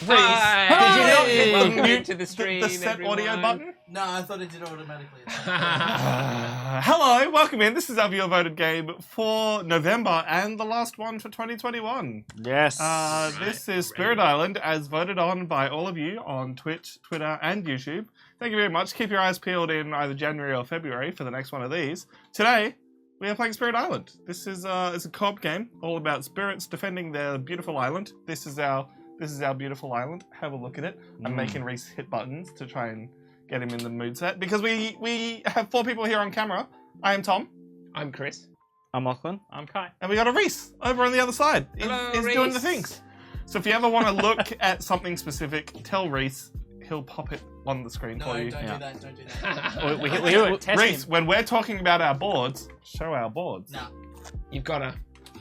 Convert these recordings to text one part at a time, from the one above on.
Hi. Did you not Welcome into the stream, The set everyone. audio button? No, I thought it did automatically. Hello, welcome in. This is our viewer voted game for November and the last one for 2021. Yes. This is Spirit Island, as voted on by all of you on Twitch, Twitter, and YouTube. Thank you very much. Keep your eyes peeled in either January or February for the next one of these. Today, we are playing Spirit Island. This is it's a co-op game all about spirits defending their beautiful island. This is our beautiful island. Have a look at it. I'm making Reese hit buttons to try and get him in the mood set because we have 4 people here on camera. I am Tom. I'm Chris. I'm Lachlan. I'm Kai. And we got a Reese over on the other side. Hello, He's Reese. doing the things. So if you ever want to look at something specific, tell Reese. He'll pop it on the screen No, for you. don't do that. Don't do that. We do it. Test Reese, him. when we're talking about our boards, show our boards. No. You've gotta.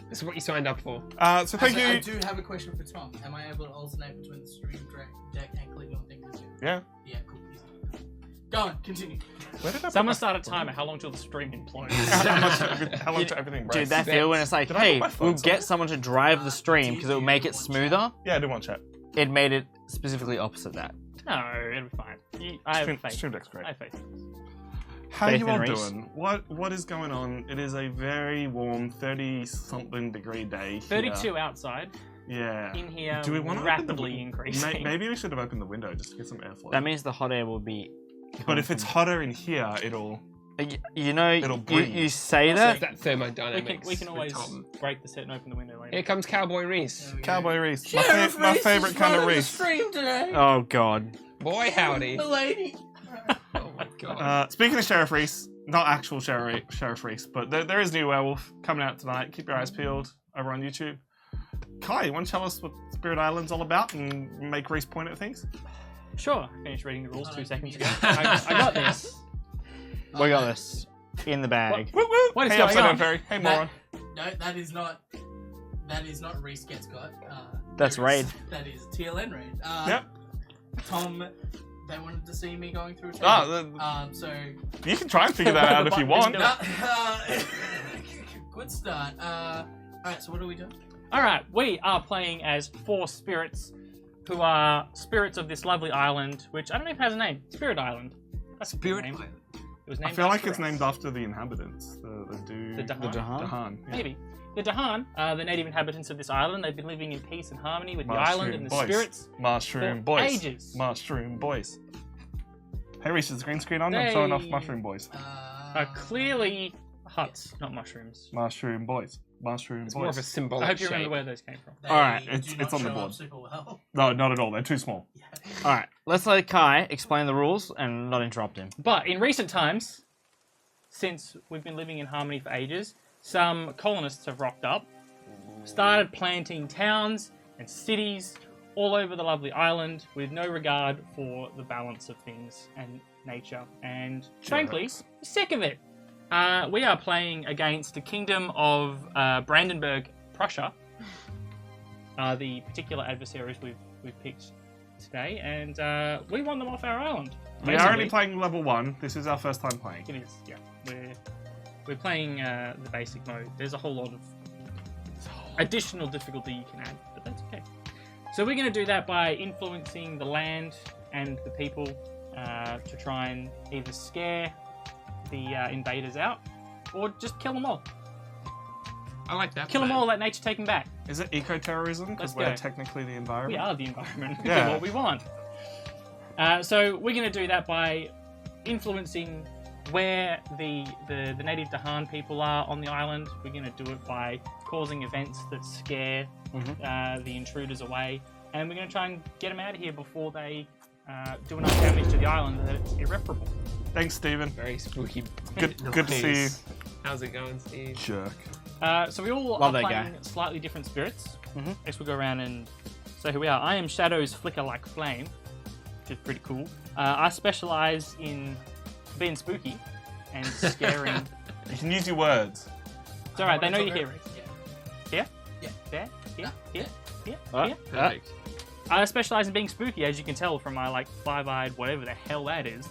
This is what you signed up for. So thank Actually, I you. do have a question for Tom. Am I able to alternate between the stream deck and clicking on things? Yeah. Yeah, cool. Easy. Go on, continue. Where did I Someone put start a timer. How long till the stream implodes? how much to everything breaks? Dude, that feel when it's like, Did I put hey, my phone we'll get somewhere? someone to drive the stream because it will make it smoother. Yeah, I do want chat. It made it specifically opposite that. No, it'll be fine. I have faith. Stream deck's great. I have faith. How Faith you in all Reese. doing? What is going on? It is a very warm 30-something degree day here. 32 outside. Yeah. In here, Do we want to rapidly increasing. Maybe we should have opened the window just to get some airflow. That means the hot air will be. But if it's hotter in here, it'll. You know, It'll breathe. you say It's that. that thermodynamics. we can with always Tom. break the set and open the window later. Here comes Cowboy Reese. There we go. Cowboy Reese. Sheriff My Reese favorite is kind of running the Reese. stream today. Oh god. Boy, howdy. The lady. Oh my god. Speaking of Sheriff Reese, not actual Sheriff Reese, but there is new werewolf coming out tonight. Keep your eyes peeled over on YouTube. Kai, you want to tell us what Spirit Island's all about and make Reese point at things? Sure. I finished reading the rules 2 seconds ago. me I got this. We got this in the bag. Woo woo! What is hey, going upside on? down fairy. Hey, moron. No, that is not Reese Gets Got. That's there is- Raid. That is TLN Raid. Yep. Tom, they wanted to see me going through a Ah, table. So You can try and figure that out if you want. No. good start. Alright, so what are we doing? Alright, we are playing as 4 spirits who are spirits of this lovely island, which I don't know if it has a name. Spirit Island. That's a good Spirit name. Island. It was I named feel like after it's us. named after the inhabitants. The Dahan? Dahan. Yeah. Maybe. The Dahan are the native inhabitants of this island. They've been living in peace and harmony with the Mushroom island and the boys. spirits Mushroom for boys. ages. Mushroom boys. Hey Reese, is the green screen on? I'm showing off They- Mushroom boys. Are clearly huts, not mushrooms. Mushroom boys. Mushroom It's boys. more of a symbolic I hope you shape. remember where those came from. They Alright, do it's not on the show board. up super well. No, not at all. They're too small. All right, let's let Kai explain the rules and not interrupt him. But in recent times, since we've been living in harmony for ages, some colonists have rocked up, started planting towns and cities all over the lovely island with no regard for the balance of things and nature. And frankly, Jerks. sick of it. We are playing against the Kingdom of Brandenburg, Prussia, the particular adversaries we've picked today, and we want them off our island. We are only basically. playing level 1. This is our first time playing. It is, yeah. We're playing the basic mode. There's a whole lot of additional difficulty you can add, but that's okay. So we're going to do that by influencing the land and the people to try and either scare the invaders out or just kill them all. I like that. Kill them plan. all, let nature take them back. Is it eco-terrorism? Because Let's we're go. technically the We environment. are the environment. We Yeah. do what we want. So we're going to do that by influencing where the native Dahan people are on the island. We're going to do it by causing events that scare the intruders away. And we're going to try and get them out of here before they do enough damage to the island that it's irreparable. Thanks, Stephen. Very spooky. Good to see you. Nice. How's it going, Steve? Jerk. So we all Love are that playing guy. slightly different spirits. Mhm. Next we'll go around and say who we are. I am Shadow's Flicker Like Flame, which is pretty cool. I specialise in being spooky and scaring. You can use your words. It's alright, they know you're here, Reese. Yeah. Here? There? Here? Here? Here? What? Here? Perfect. I specialise in being spooky, as you can tell from my like five-eyed whatever the hell that is.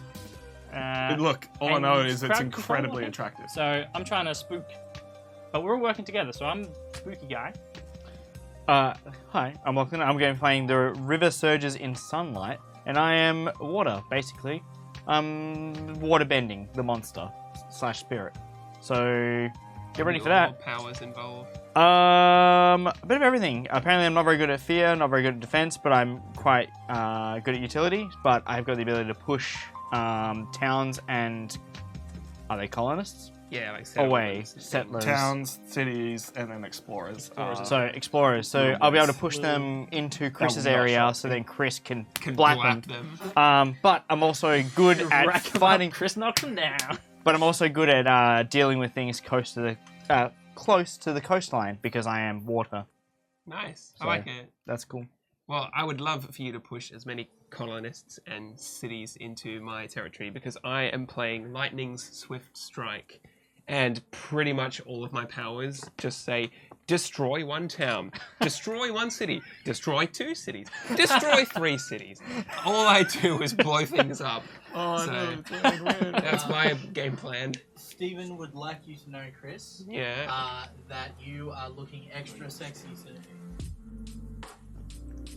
Look, all I and know is it's crowd control, incredibly I think. attractive. So I'm trying to spook, but we're all working together. So I'm spooky guy. Hi, I'm Lachlan. I'm going to be playing the River Surges in Sunlight, and I am water, basically. Water bending, the monster / spirit. So get ready for that. Powers involved. A bit of everything. Apparently, I'm not very good at fear, not very good at defense, but I'm quite good at utility. But I've got the ability to push towns and are they colonists? Yeah, like Away, settlers. settlers. Towns, cities, and then explorers. So explorers. So I'll be able to push them into Chris's area, so then Chris can black them. But I'm also good at fighting. Chris knocks him down. But I'm also good at dealing with things close to the coastline because I am water. Nice. So I like it. That's cool. Well, I would love for you to push as many colonists and cities into my territory because I am playing Lightning's Swift Strike. And pretty much all of my powers just say, destroy one town, destroy one city, destroy 2 cities, destroy 3 cities. All I do is blow things up. Oh, So, no, that's my game plan. Stephen would like you to know, Chris, Yeah, that you are looking extra sexy today.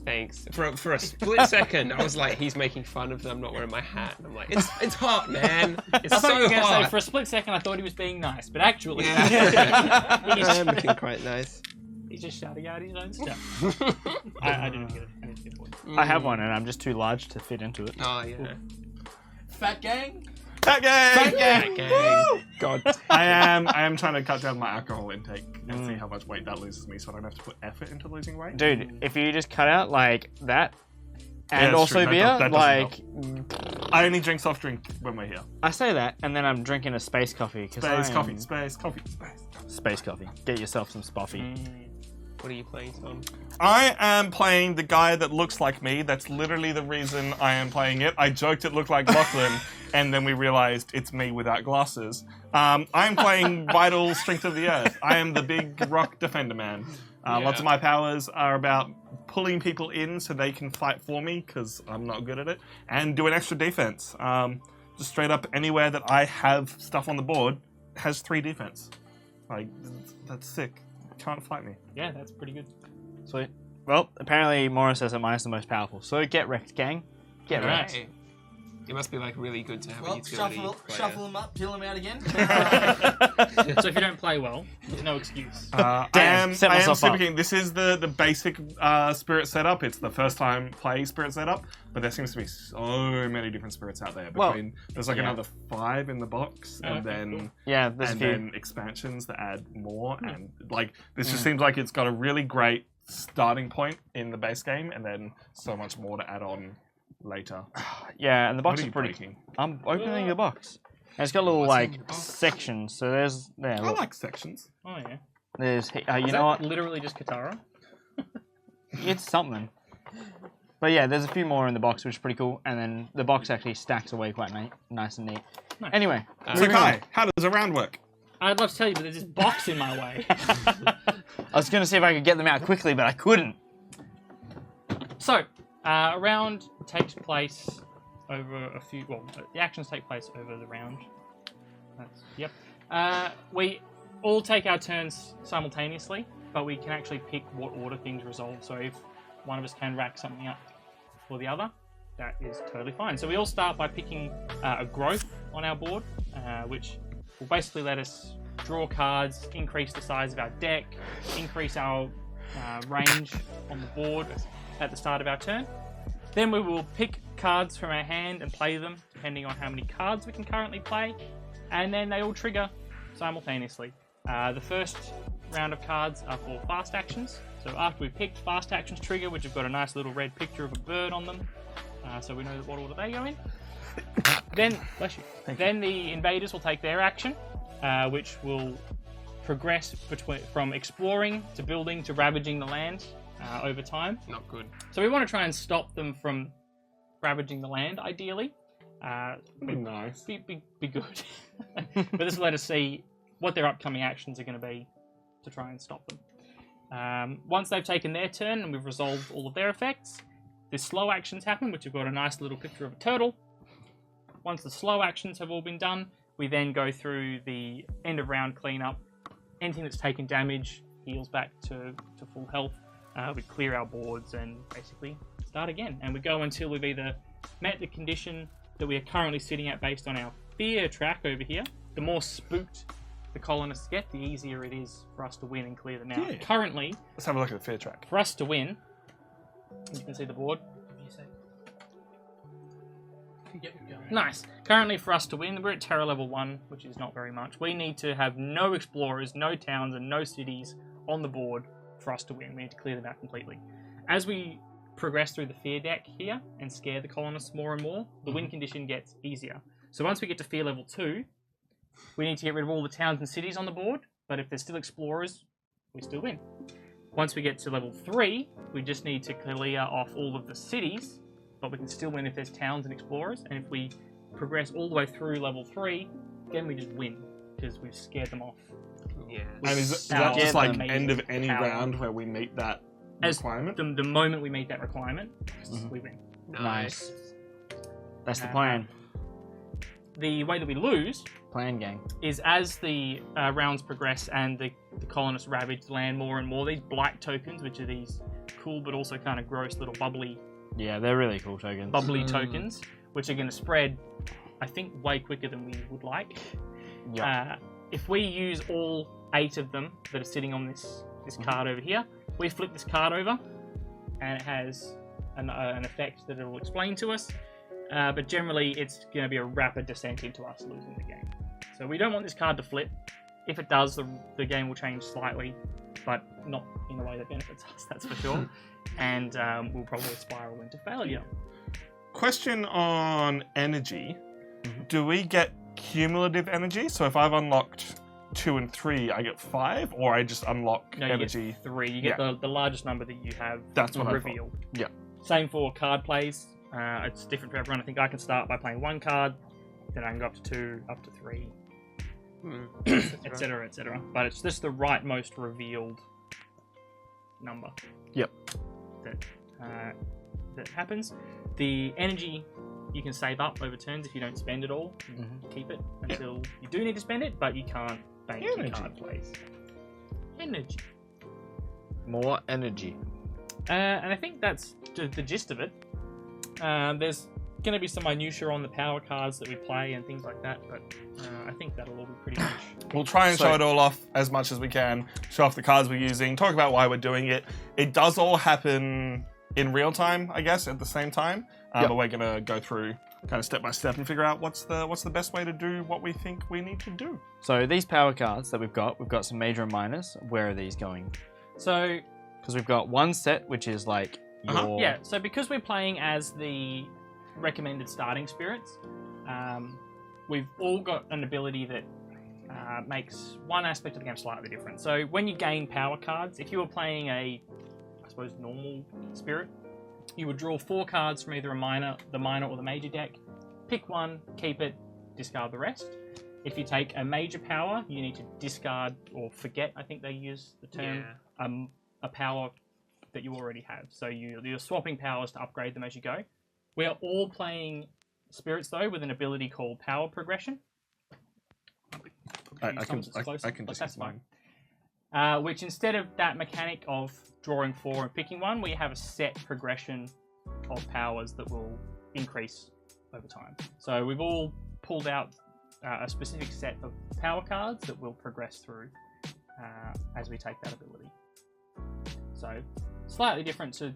thanks. For a split second, I was like, he's making fun of them not wearing my hat. And I'm like, it's hot, man. It's I thought you were so going to say, hot. for a split second, I thought he was being nice, but actually, Yeah. he's, looking quite nice. he's just shouting out his own stuff. I didn't get it. I didn't get it. I have one, and I'm just too large to fit into it. Oh, yeah. Fat gang? Fat gang! That gang. God. I am trying to cut down my alcohol intake and see how much weight that loses me, so I don't have to put effort into losing weight. Dude, if you just cut out like that, Yeah, and that's also true. beer, That doesn't like I only drink soft drink when we're here. I say that, and then I'm drinking a space coffee. Space coffee, space coffee, space. Space coffee. Get yourself some spoffy. What are you playing, Tom? I am playing the guy that looks like me. That's literally the reason I am playing it. I joked it looked like Lachlan, and then we realized it's me without glasses. I'm playing Vital Strength of the Earth. I am the big rock defender man. Lots of my powers are about pulling people in so they can fight for me, because I'm not good at it, and do an extra defense. Just straight up anywhere that I have stuff on the board has 3 defense. Like, that's sick. Can't fight me. Yeah, that's pretty good. Sweet. Well, apparently Morris says that mine's the most powerful. So get wrecked, gang. Get wrecked. Right. It must be like really good to have a Well, utility shuffle them up, peel them out again. So if you don't play well, there's no excuse. I Damn, am set myself super up. keen. This is the basic spirit setup. It's the first time play spirit setup, but there seems to be so many different spirits out there. Well, There's like yeah. another 5 in the box, Oh, and okay, then cool. Yeah, there's a and few. then expansions that add more, and like this just seems like it's got a really great starting point in the base game, and then so much more to add on later. Yeah, and the box What are is you pretty. breaking? I'm opening the box. And it's got little What's in like the box? sections. So there's I look, like sections. Oh yeah. there's you Is know that what? literally just Katara? It's something. But yeah, there's a few more in the box, which is pretty cool. And then the box actually stacks away quite nice and neat. Nice. Anyway, So moving on. Kai, how does a round work? I'd love to tell you, but there's this box in my way. I was gonna see if I could get them out quickly, but I couldn't. So, a round takes place over a few. Well, the actions take place over the round. Yep. We all take our turns simultaneously, but we can actually pick what order things resolve. So if one of us can rack something up for the other, that is totally fine. So we all start by picking a growth on our board, which will basically let us draw cards, increase the size of our deck, increase our range on the board at the start of our turn. Then we will pick cards from our hand and play them, depending on how many cards we can currently play, and then they all trigger simultaneously. The first round of cards are for fast actions. So after we've picked, fast actions trigger, which have got a nice little red picture of a bird on them, so we know what order they go in. Then, bless you. Then the invaders will take their action, which will progress from exploring to building to ravaging the land over time. Not good. So we want to try and stop them from ravaging the land, ideally. Nice. Be good. But this will let us see what their upcoming actions are going to be to try and stop them. Once they've taken their turn and we've resolved all of their effects, the slow actions happen, which have got a nice little picture of a turtle. Once the slow actions have all been done, we then go through the end of round cleanup. Anything that's taken damage heals back to full health. we clear our boards and basically start again. And we go until we've either met the condition that we are currently sitting at based on our fear track over here. The more spooked the colonists get, the easier it is for us to win and clear them out. Yeah. Currently, Let's have a look at the fear track. for us to win, you can see the board. If you say. Yep, go. Nice. Currently, for us to win, we're at Terror level 1, which is not very much. We need to have no explorers, no towns, and no cities on the board for us to win. We need to clear them out completely. As we progress through the fear deck here and scare the colonists more and more, the win condition gets easier. So once we get to fear level 2, we need to get rid of all the towns and cities on the board, but if there's still explorers, we still win. Once we get to level 3, we just need to clear off all of the cities, but we can still win if there's towns and explorers, and if we progress all the way through level 3, then we just win, because we've scared them off. Yeah. And is Our that just like amazing end of any power. round where we meet that As requirement? the moment we meet that requirement, we win. Nice. That's the plan. The way that we lose Plan gang. is as the rounds progress and the colonists ravage the land more and more, these blight tokens, which are these cool but also kind of gross little bubbly Yeah, they're really cool tokens. tokens, which are going to spread, I think, way quicker than we would like. Yeah. If we use all 8 of them that are sitting on this card over here, we flip this card over, and it has an effect that it will explain to us. But generally, it's going to be a rapid descent into us losing the game. So we don't want this card to flip. If it does, the game will change slightly, but not in a way that benefits us, that's for sure. And we'll probably spiral into failure. Question on energy. Do we get cumulative energy? So if I've unlocked 2 and 3, I get 5, or I just unlock No, you energy? get 3. You get the largest number that you have That's what I thought. revealed. Yeah. Same for card plays. It's different for everyone. I think I can start by playing 1 card, then I can go up to 2, up to 3, etc., etc. But it's just the rightmost revealed number. Yep. That happens. The energy you can save up over turns if you don't spend it all. You keep it until you do need to spend it, but you can't bank your card plays. Energy. More energy. And I think that's the gist of it. There's going to be some minutiae on the power cards that we play and things like that, but I think that'll all be pretty much. We'll try and show it all off as much as we can. Show off the cards we're using. Talk about why we're doing it. It does all happen in real time, I guess, at the same time. But we're gonna go through kind of step by step and figure out what's the best way to do what we think we need to do. So these power cards that we've got some major and minors. Where are these going? So Because we've got one set which is like your... yeah, so because we're playing as the recommended starting spirits, we've all got an ability that makes one aspect of the game slightly different. So when you gain power cards, if you were playing a, I suppose, normal spirit, you would draw 4 cards from either the minor or the major deck, pick one, keep it, discard the rest. If you take a major power, you need to discard or forget, I think they use the term, a power that you already have. So you're swapping powers to upgrade them as you go. We are all playing spirits, though, with an ability called Power Progression. I can just use mine. Which instead of that mechanic of drawing 4 and picking one, we have a set progression of powers that will increase over time. So we've all pulled out a specific set of power cards that will progress through as we take that ability. So slightly different to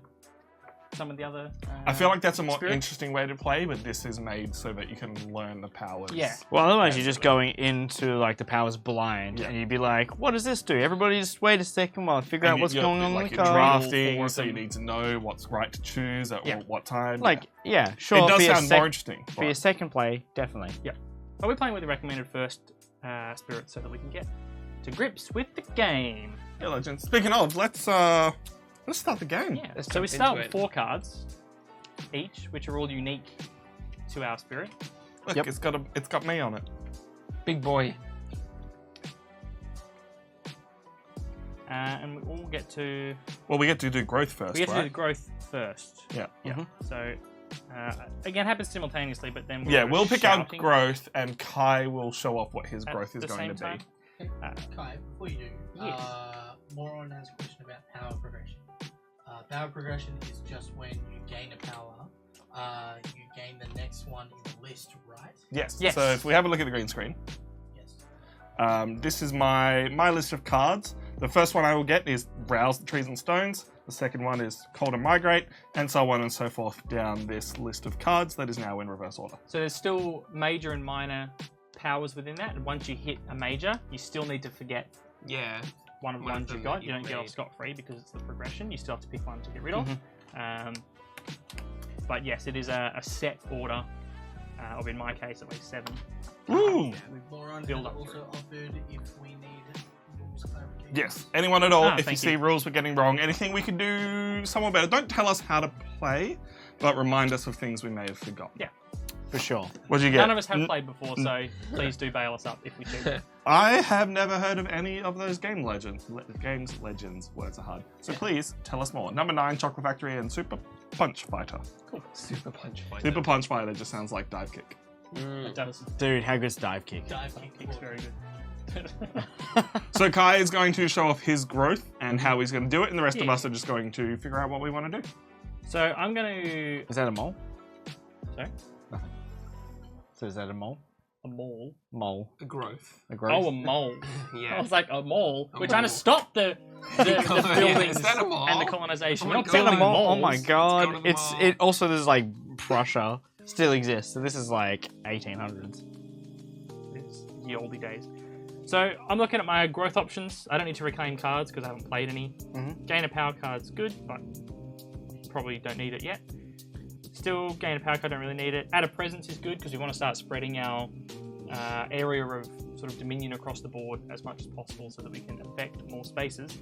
some of the other I feel like that's a more spirits. interesting way to play, but this is made so that you can learn the powers. Yeah. Well, otherwise you're just going into like the powers blind, and you'd be like, "What does this do?" Everybody just wait a second while I figure out what's going on like in the you're card. drafting, so you need to know what's right to choose at what time. Like, yeah, sure. it does for your sound more interesting. For your second play, definitely. Yeah. But we're playing with the recommended first spirit so that we can get to grips with the game. Yeah, legend. Speaking of, let's start the game. Yeah. Let's So we jump start into with it. 4 cards each, which are all unique to our spirit. Look, it's got me on it. Big boy. And we all get to... Well, we get to do growth first, We get to do the right? growth first. Yeah. So, again, happens simultaneously, but then We'll pick our shouting growth, and Kai will show off what his at growth is the going same to time. be. Kai, before you do, Yes. Moron has a question about power progression. Power progression is just when you gain a power, you gain the next one in the list, right? Yes. Yes. So if we have a look at the green screen, Yes. this is my list of cards. The first one I will get is Browse the Trees and Stones. The second one is Cold and Migrate, and so on and so forth down this list of cards that is now in reverse order. So there's still major and minor powers within that, and once you hit a major, you still need to forget Yeah. one of the One of ones you them got. that You don't you've get off made. scot-free because it's the progression. You still have to pick one to get rid of. But yes, it is a set order, of in my case at least 7. Woo! Moron Build has up also offered if we need rules clarification. Yes. Anyone at all, if you thank see you. rules we're getting wrong, anything we can do somewhat better. Don't tell us how to play, but remind us of things we may have forgotten. Yeah. For sure. What did you get? None of us have played before, so please do bail us up if we cheat. I have never heard of any of those games legends. Words are hard. So please tell us more. Number 9, Chocolate Factory and Super Punch Fighter. Super punch fighter. Super Punch Fighter just sounds like dive kick. It does. Dude, how good's dive kick? Dive kick. Kick's very good. So Kai is going to show off his growth and how he's going to do it, and the rest of Yeah. us are just going to figure out what we want to do. So I'm going to... Is that a mole? Sorry? Nothing. So is that a mole? A mole. Mole. A growth. A growth? Oh, a mole. I Yeah. was like, a mole? A We're trying to mole. stop the Yeah, buildings is that a mole? and the colonization. Oh We're my not God. Is that a building mole? Oh moles. my It's god. got a It's mole. it also there's like Prussia still exists. So this is like 1800s. It's the oldie days. So I'm looking at my growth options. I don't need to reclaim cards because I haven't played any. Gain a power card's good, but probably don't need it yet. Still, gain a power card, don't really need it. Add a presence is good because we want to start spreading our area of sort of dominion across the board as much as possible so that we can affect more spaces.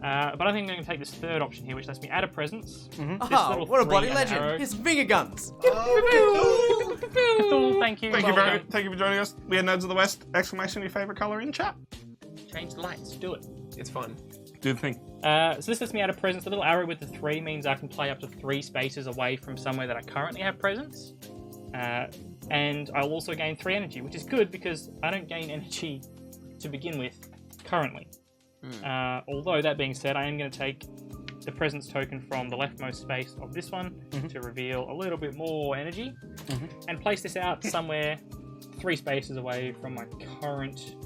But I think I'm going to take this third option here, which lets me add a presence. Ah, little what a 3 bloody and legend! arrow. Here's finger guns. Cthulhu, thank you. Thank you Welcome. thank you for joining us. We are Nerds of the West! Exclamation your favorite color in chat. Change the lights. Do it. It's fun. Do the thing. So this lets me add a presence. The little arrow with the 3 means I can play up to 3 spaces away from somewhere that I currently have presence. And I'll also gain 3 energy, which is good because I don't gain energy to begin with currently. Although, that being said, I am going to take the presence token from the leftmost space of this one to reveal a little bit more energy and place this out somewhere 3 spaces away from my current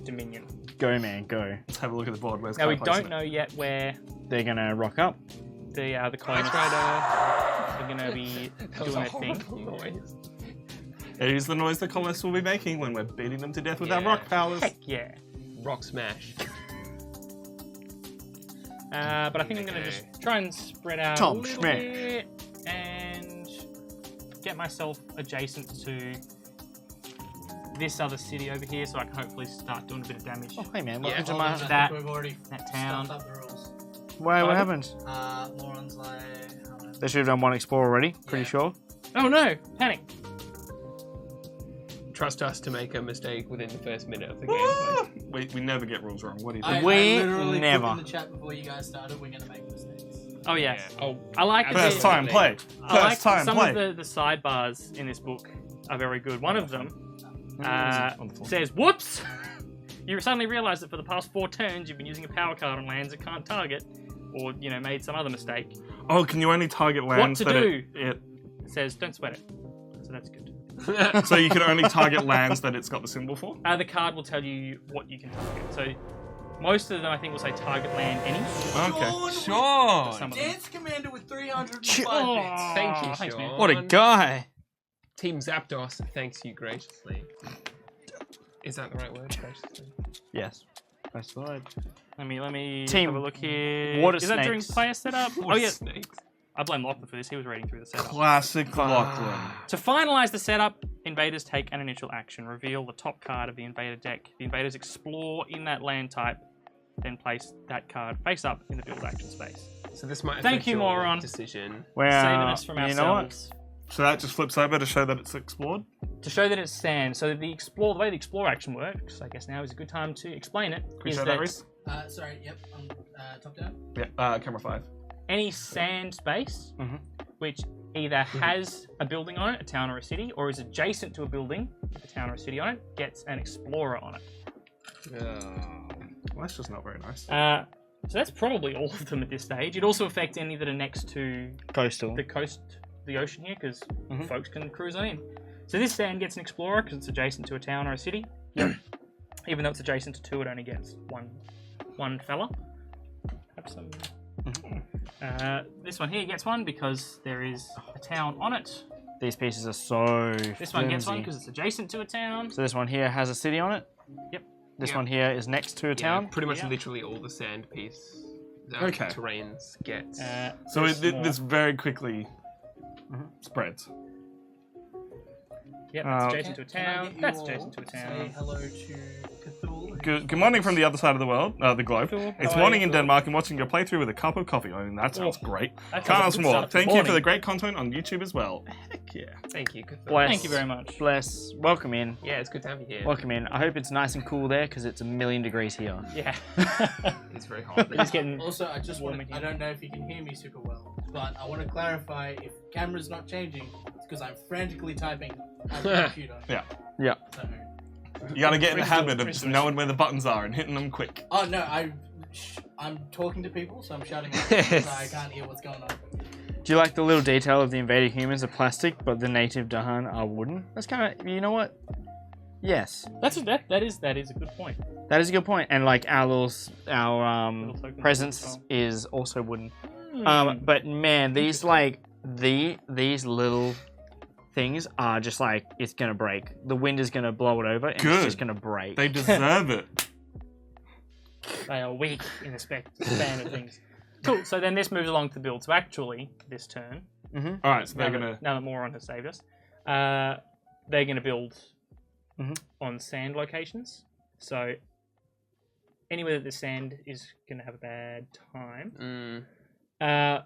dominion. Go man, go. Let's have a look at the board. Where's Now, Kai we placing don't it? know yet where They're gonna rock up. the colonists are going to be That was doing a their thing. horrible noise. It is the noise the colonists will be making when we're beating them to death with our Yeah. rock powers. Heck yeah. Rock smash. But I think I'm going to just try and spread out Tom a little Schmidt. bit and get myself adjacent to this other city over here so I can hopefully start doing a bit of damage. Oh hey man, Yeah. welcome to Hold on, my I think that- we've already that town. stuffed up the rules. Why what Oh, happened? Morons like... They should have done one explore already, pretty Yeah. sure. Oh no! Panic! Trust us to make a mistake within the first minute of the Ah! game. We never get rules wrong. What do you I think? We literally never. put in the chat before you guys started, we're going to make mistakes. Oh yes. Oh, I like First the, time play. I like First time some play. of the sidebars in this book are very good. One of them On the floor. says, "Whoops! You suddenly realise that for the past 4 turns you've been using a power card on lands it can't target, or made some other mistake." Oh, can you only target lands to that do? it It says, "Don't sweat it." So that's good. so you can only target lands that it's got the symbol for? The card will tell you what you can target. So most of them I think will say target land any. Okay. Sean! Some of them. Dance Commander with 305 Oh, bits. Thank you, thanks, man. Sean. What a guy! Team Zapdos thanks you graciously. Is that the right word? Graciously. Yes. That's right. Let me Team have a look here. water Is that during snakes. player setup? What Oh yeah, snakes. I blame Lachlan for this. He was reading through the setup. Classic Lachlan. To finalize the setup, invaders take an initial action. Reveal the top card of the invader deck. The invaders explore in that land type, then place that card face up in the build action space. So this might Thank affect you, your moron. decision. Well, Saving us from you know what? ourselves. So that just flips over to show that it's explored? To show that it's sand. So the way the explore action works, I guess now is a good time to explain it. Can we is show that, Reese? Sorry, yep, top down. Yeah, camera 5. any sand space Mhm. which either has a building on it, a town or a city, or is adjacent to a building with a town or a city on it, gets an explorer on it. Well, that's just not very nice. So that's probably all of them at this stage. It also affects any that are next to Coastal. the ocean here, because Mhm. folks can cruise on in. So this sand gets an explorer because it's adjacent to a town or a city. Even though it's adjacent to two, it only gets one fella. Have some. This one here gets one because there is a town on it. These pieces are so This one gets one flimsy. because it's adjacent to a town. So this one here has a city on it. Yep. This Yeah. one here is next to a Yeah, town. pretty much Yeah. literally all the sand piece Okay. terrains get. So there's more. this very quickly spreads. Yep, that's Oh. adjacent to a Can I town. get you That's all adjacent to a to Say town. hello to Cthulhu. Good morning from the other side of the world, the globe. Cool. It's How are morning you? in Denmark and watching your playthrough with a cup of coffee. I mean, that sounds Oh, great. That Can't sounds ask a for good more. start to Thank the you for the morning. great content on YouTube as well. Heck yeah. Thank you. Cthulhu. Bless. Thank you very much. Bless. Welcome in. Yeah, it's good to have you here. Welcome in. I hope it's nice and cool there because it's 1,000,000 degrees here. Yeah. It's very hot. It's getting Also, I just want warm I again. don't know if you can hear me super well, but I want to clarify if camera's not changing, it's because I'm frantically typing at the computer. Yeah. Yeah. So, You gotta get in the Crystal- habit of just crystal- knowing where the buttons are and hitting them quick. oh no, I'm talking to people, so I'm shouting out because I can't hear what's going on. Do you like the little detail of the invading humans are plastic, but the native Dahan are wooden? That's kind of, you know what? Yes, that is a good point. that is a good point. And like our Little tokens presence as well. is also wooden. Hmm. But man, these like these little things are just like it's gonna break. The wind is gonna blow it over, and Good. it's just gonna break. They deserve it. They are weak in the span of things. Cool. So then this moves along to the build. So actually, this turn, All right, so they're now, gonna. now that Moron has saved us, they're going to build Mhm. on sand locations. So anywhere that the sand is going to have a bad time. Mm.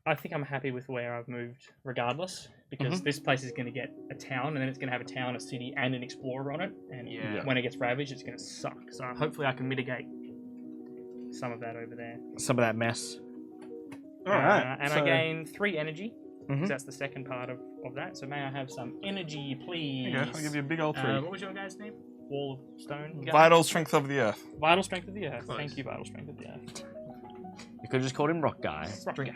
I think I'm happy with where I've moved, regardless, because this place is going to get a town, and then it's going to have a town, a city, and an explorer on it. And Yeah. when it gets ravaged, it's going to suck. So hopefully, I can mitigate some of that over there. Some of that mess. All right. And so- I gain 3 energy. Mhm. 'Cause that's the second part of that. So may I have some energy, please? There you go. I'll give you a big old three. What was your guy's name? Wall of Stone? guy? Vital strength of the earth. Vital Strength of the Earth. Close. Thank you, Vital Strength of the Earth. You could have just called him Rock Guy. Rock guy.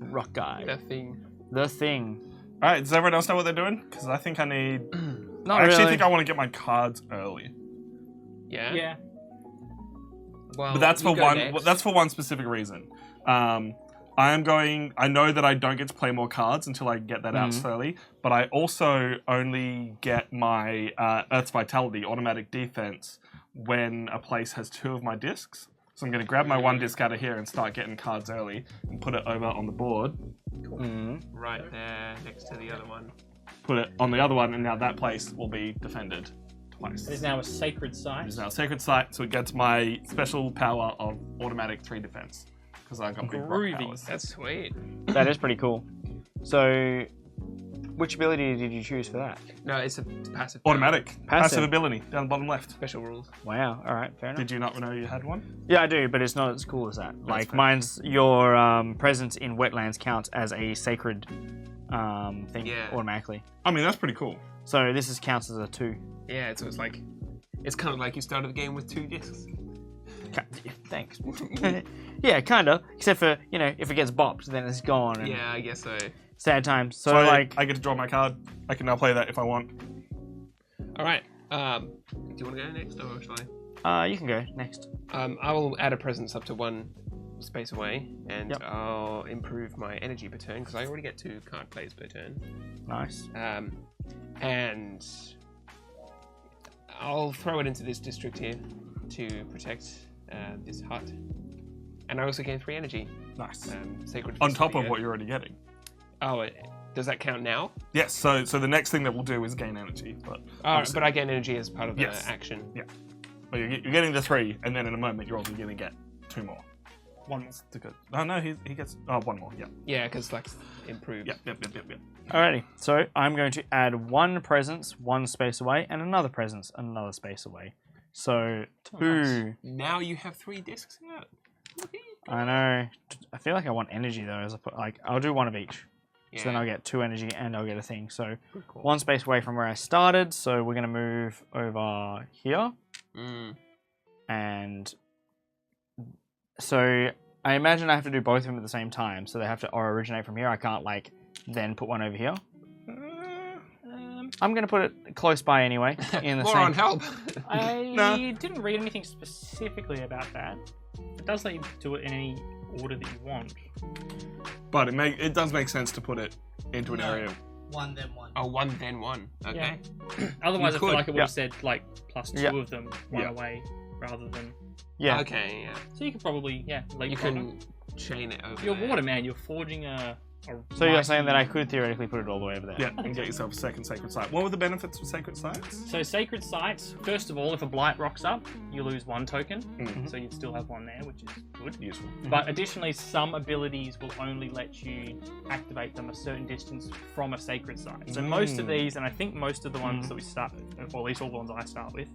Rock Guy. That thing. The thing. All right, does everyone else know what they're doing? Because I think I need. Not I actually really. think I want to get my cards early. Yeah. Yeah. Well, But that's you for go one. next. That's for one specific reason. I am going. I know that I don't get to play more cards until I get that out slowly. But I also only get my Earth's Vitality automatic defense when a place has 2 of my discs. So I'm going to grab my 1 disc out of here and start getting cards early and put it over on the board. right there next to the other one. Put it on the other one, and now that place will be defended twice. It is now a sacred site. It is now a sacred site, so it gets my special power of automatic 3 defense. Because I got big rock Groovy. powers. That's sweet. That is pretty cool. So, which ability did you choose for that? No, it's a passive. power. Automatic. Passive ability, down the bottom left. Special rules. Wow. All right. Fair enough. Did you not know you had one? Yeah, I do, but it's not as cool as that. Like fair. mine's your presence in wetlands counts as a sacred thing Yeah. automatically. I mean, that's pretty cool. So this is counts as a 2. Yeah, so it's like, it's kind of like you started the game with 2 discs. Thanks. Yeah, kinda. Except for if it gets bopped, then it's gone. And Yeah, I guess so. Sad times. So, So like, I get to draw my card. I can now play that if I want. All right. Do you want to go next, or shall I? you can go next. I will add a presence up to 1 space away, and Yep. I'll improve my energy per turn because I already get 2 card plays per turn. Nice. And I'll throw it into this district here to protect this hut. And I also gain 3 energy. Nice. Sacred On Fist top the of what Earth. you're already getting. Oh, does that count now? Yes. So the next thing that we'll do is gain energy. But But I gain energy as part of the Yes. action. but you're getting the 3, and then in a moment you're also going to get 2 more. 1 more. To go. Oh no, he gets 1 more. Yeah. Yeah, because like improved. Yep. Alrighty. So I'm going to add 1 presence, 1 space away, and another presence, another space away. So 2. Now you have 3 discs out. I know. I feel like I want energy though. As I put, like, I'll do 1 of each. So then I'll get 2 energy and I'll get a thing. So Cool. 1 space away from where I started. So we're gonna move over here Mm. and So I imagine I have to do both of them at the same time. So they have to originate from here. I can't like then put one over here. I'm gonna put it close by anyway. In the More same. on help. I Nah. didn't read anything specifically about that. It does let you do it in any order that you want. But it does make sense to put it into an No. area. One, then one. Oh, one then one. Okay. Otherwise, You I feel could, like it would yeah. have said like plus two Yeah. of them one Yeah. away rather than. Yeah. Okay. Yeah. So you could probably leap You over. can chain it over. You're there. water man. You're forging a So you're saying that I mighty- could theoretically put it all the way over there. Yeah, and get yourself a second sacred site. What were the benefits of sacred sites? So sacred sites. First of all, if a blight rocks up, you lose one token. Mhm. So you'd still have one there, which is good. Useful. But additionally, some abilities will only let you activate them a certain distance from a sacred site. So most of these, and I think most of the ones that we start with, or at least all the ones I start with,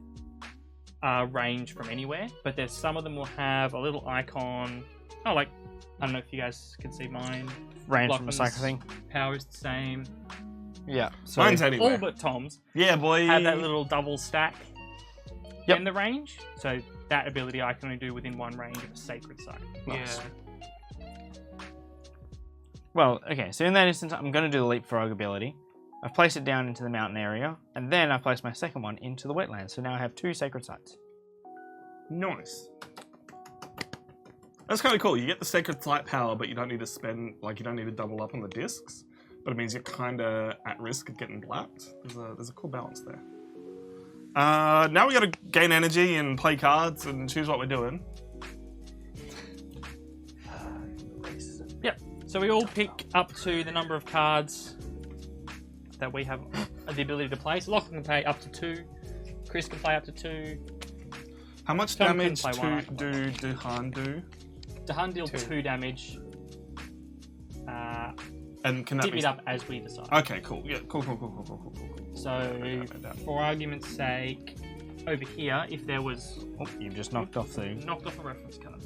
range from anywhere. But there's some of them will have a little icon. Oh, like, I don't know if you guys can see mine. Range from a Lachlan's cycle thing. Power is the same. Yeah. So Mine's anywhere. All but Tom's Yeah, boy. have that little double stack Yep. in the range. So that ability I can only do within one range of a sacred site. Nice. Yeah. Well, okay, so in that instance, I'm going to do the leapfrog ability. I've placed it down into the mountain area, and then I've placed my second one into the wetlands. So now I have 2 sacred sites. Nice. That's kind of cool. You get the sacred site power, but you don't need to spend, like, you don't need to double up on the discs. But it means you're kind of at risk of getting blapped. There's a cool balance there. Now we got to gain energy and play cards and choose what we're doing. Yep. So we all pick up to the number of cards that we have the ability to play. So Lachlan can play up to 2. Chris can play up to 2. How much Tom can damage play one, I can do Duhan do? Dahan deals 2. 2 damage. And can that Divvy be... it up as we decide. Okay, cool. Yeah, cool. So, for argument's sake, over here, if there was Oh, you've just knocked off the... knocked off a reference card.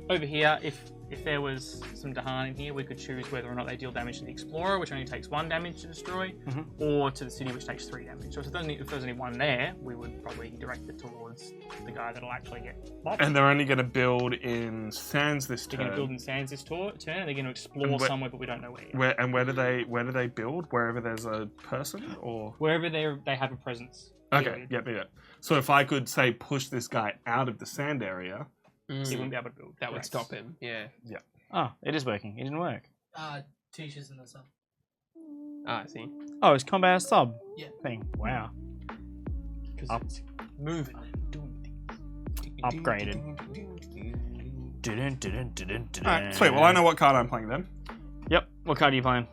Over here, if there was some Dahan in here, we could choose whether or not they deal damage to the Explorer, which only takes 1 damage to destroy, or to the City, which takes 3 damage. So if there's only 1 there, we would probably direct it towards the guy that'll actually get bopped. And they're only going to build in sands this They're turn. going to build in sands this turn, and they're going to explore And where- somewhere, but we don't know where yet. Where do they build? Wherever there's a person, or Wherever they have a presence. okay, period. yep. So if I could say push this guy out of the sand area, He wouldn't be able to build. That would Correct. stop him. Yeah. Oh, it is working. It didn't work. Tisha's in the sun. Ah, I see. Oh, it's combat as sub Yeah. thing. Wow. 'Cause Up. it's moving and doing things. Upgraded. alright, sweet. Well, I know what card I'm playing then. Yep. What card are you playing?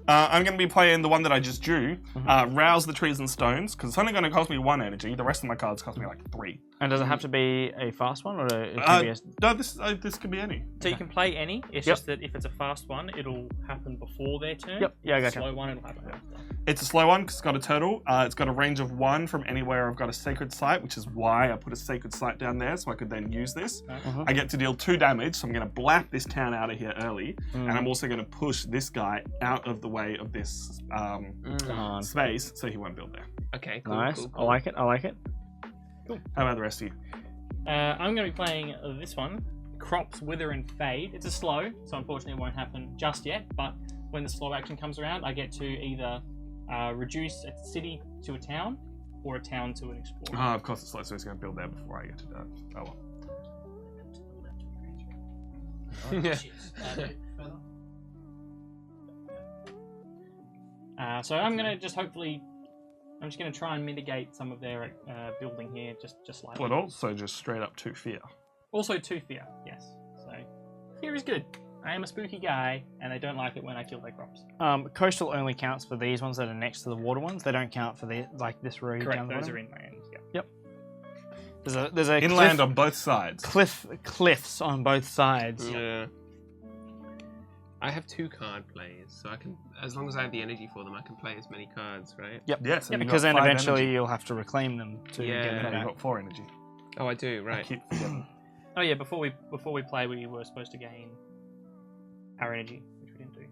I'm going to be playing the one that I just drew, Rouse the Trees and Stones, because it's only going to cost me 1 energy. The rest of my cards cost me like 3. And does it have to be a fast one, or it can be a... No, this could be any. So you can play any. It's Yep. just that if it's a fast one, it'll happen before their turn. Yep. Yeah, I If gotcha. it's a slow one, it'll happen after. It's a slow one because it's got a turtle. It's got a range of 1 from anywhere I've got a sacred site, which is why I put a sacred site down there so I could then use this. I get to deal 2 damage, so I'm going to blap this town out of here early, and I'm also going to push this guy out of the way of this space so he won't build there. Okay, cool. Nice. Cool, I cool. like it. I like it. How about the rest of you? I'm going to be playing this one, Crops Wither and Fade. It's a slow, so unfortunately it won't happen just yet, but when the slow action comes around, I get to either reduce a city to a town, or a town to an explorer. Of course it's slow, so he's going to build there before I get to that. Oh well. Yeah. Further. So I'm going to just hopefully... I'm just going to try and mitigate some of their building here, just slightly. But also just straight up 2 fear. Also 2 fear, yes. So fear is good. I am a spooky guy, and they don't like it when I kill their crops. Coastal only counts for these ones that are next to the water ones. They don't count for the like this road Correct, down the those bottom. are inland. Yep. There's a Inland on both sides. cliffs on both sides. Yeah. I have 2 card plays, so I can, as long as I have the energy for them, I can play as many cards, right? Yep. Yes, Yeah, because then eventually you'll have to reclaim them to Yeah. get You've them back. got 4 energy. Oh, I do, I right. keep forgetting. Oh yeah, before we play, we were supposed to gain our energy, which we didn't do.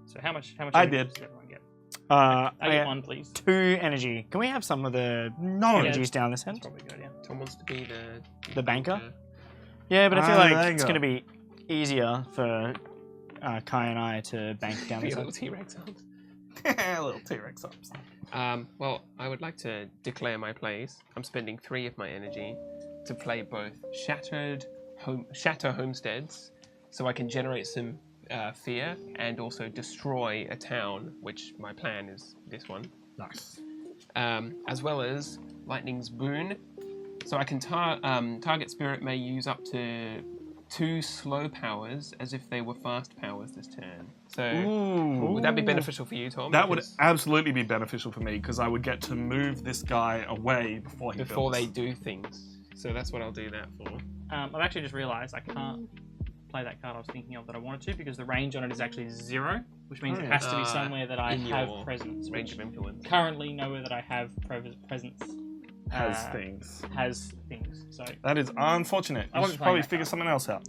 So how much I energy did. does everyone get? I I get get 1, please. 2 energy. Can we have some of the No. Yeah. energies down this That's end? probably good, yeah. Tom wants to be the The banker? Yeah, but I feel there like you it's go. going to be easier for Kai and I to bank down The this. little T-Rex arms. Little T-Rex ups. Well, I would like to declare my plays. I'm spending 3 of my energy to play both Shatter Homesteads, so I can generate some fear and also destroy a town, which my plan is this one. Nice. As well as Lightning's Boon, so I can target spirit may use up to 2 slow powers as if they were fast powers this turn. So Ooh. would that be beneficial for you, Tom? That would Because absolutely be beneficial for me because I would get to move this guy away before he before builds. they do things. So that's what I'll do that for. I've actually just realised I can't play that card I was thinking of that I wanted to because the range on it is actually 0, which means it has to be somewhere that I in have your presence. Range Which of influence. currently nowhere that I have presence Has things. has things. So That is unfortunate. I You wasn't should playing probably that figure card. something else out.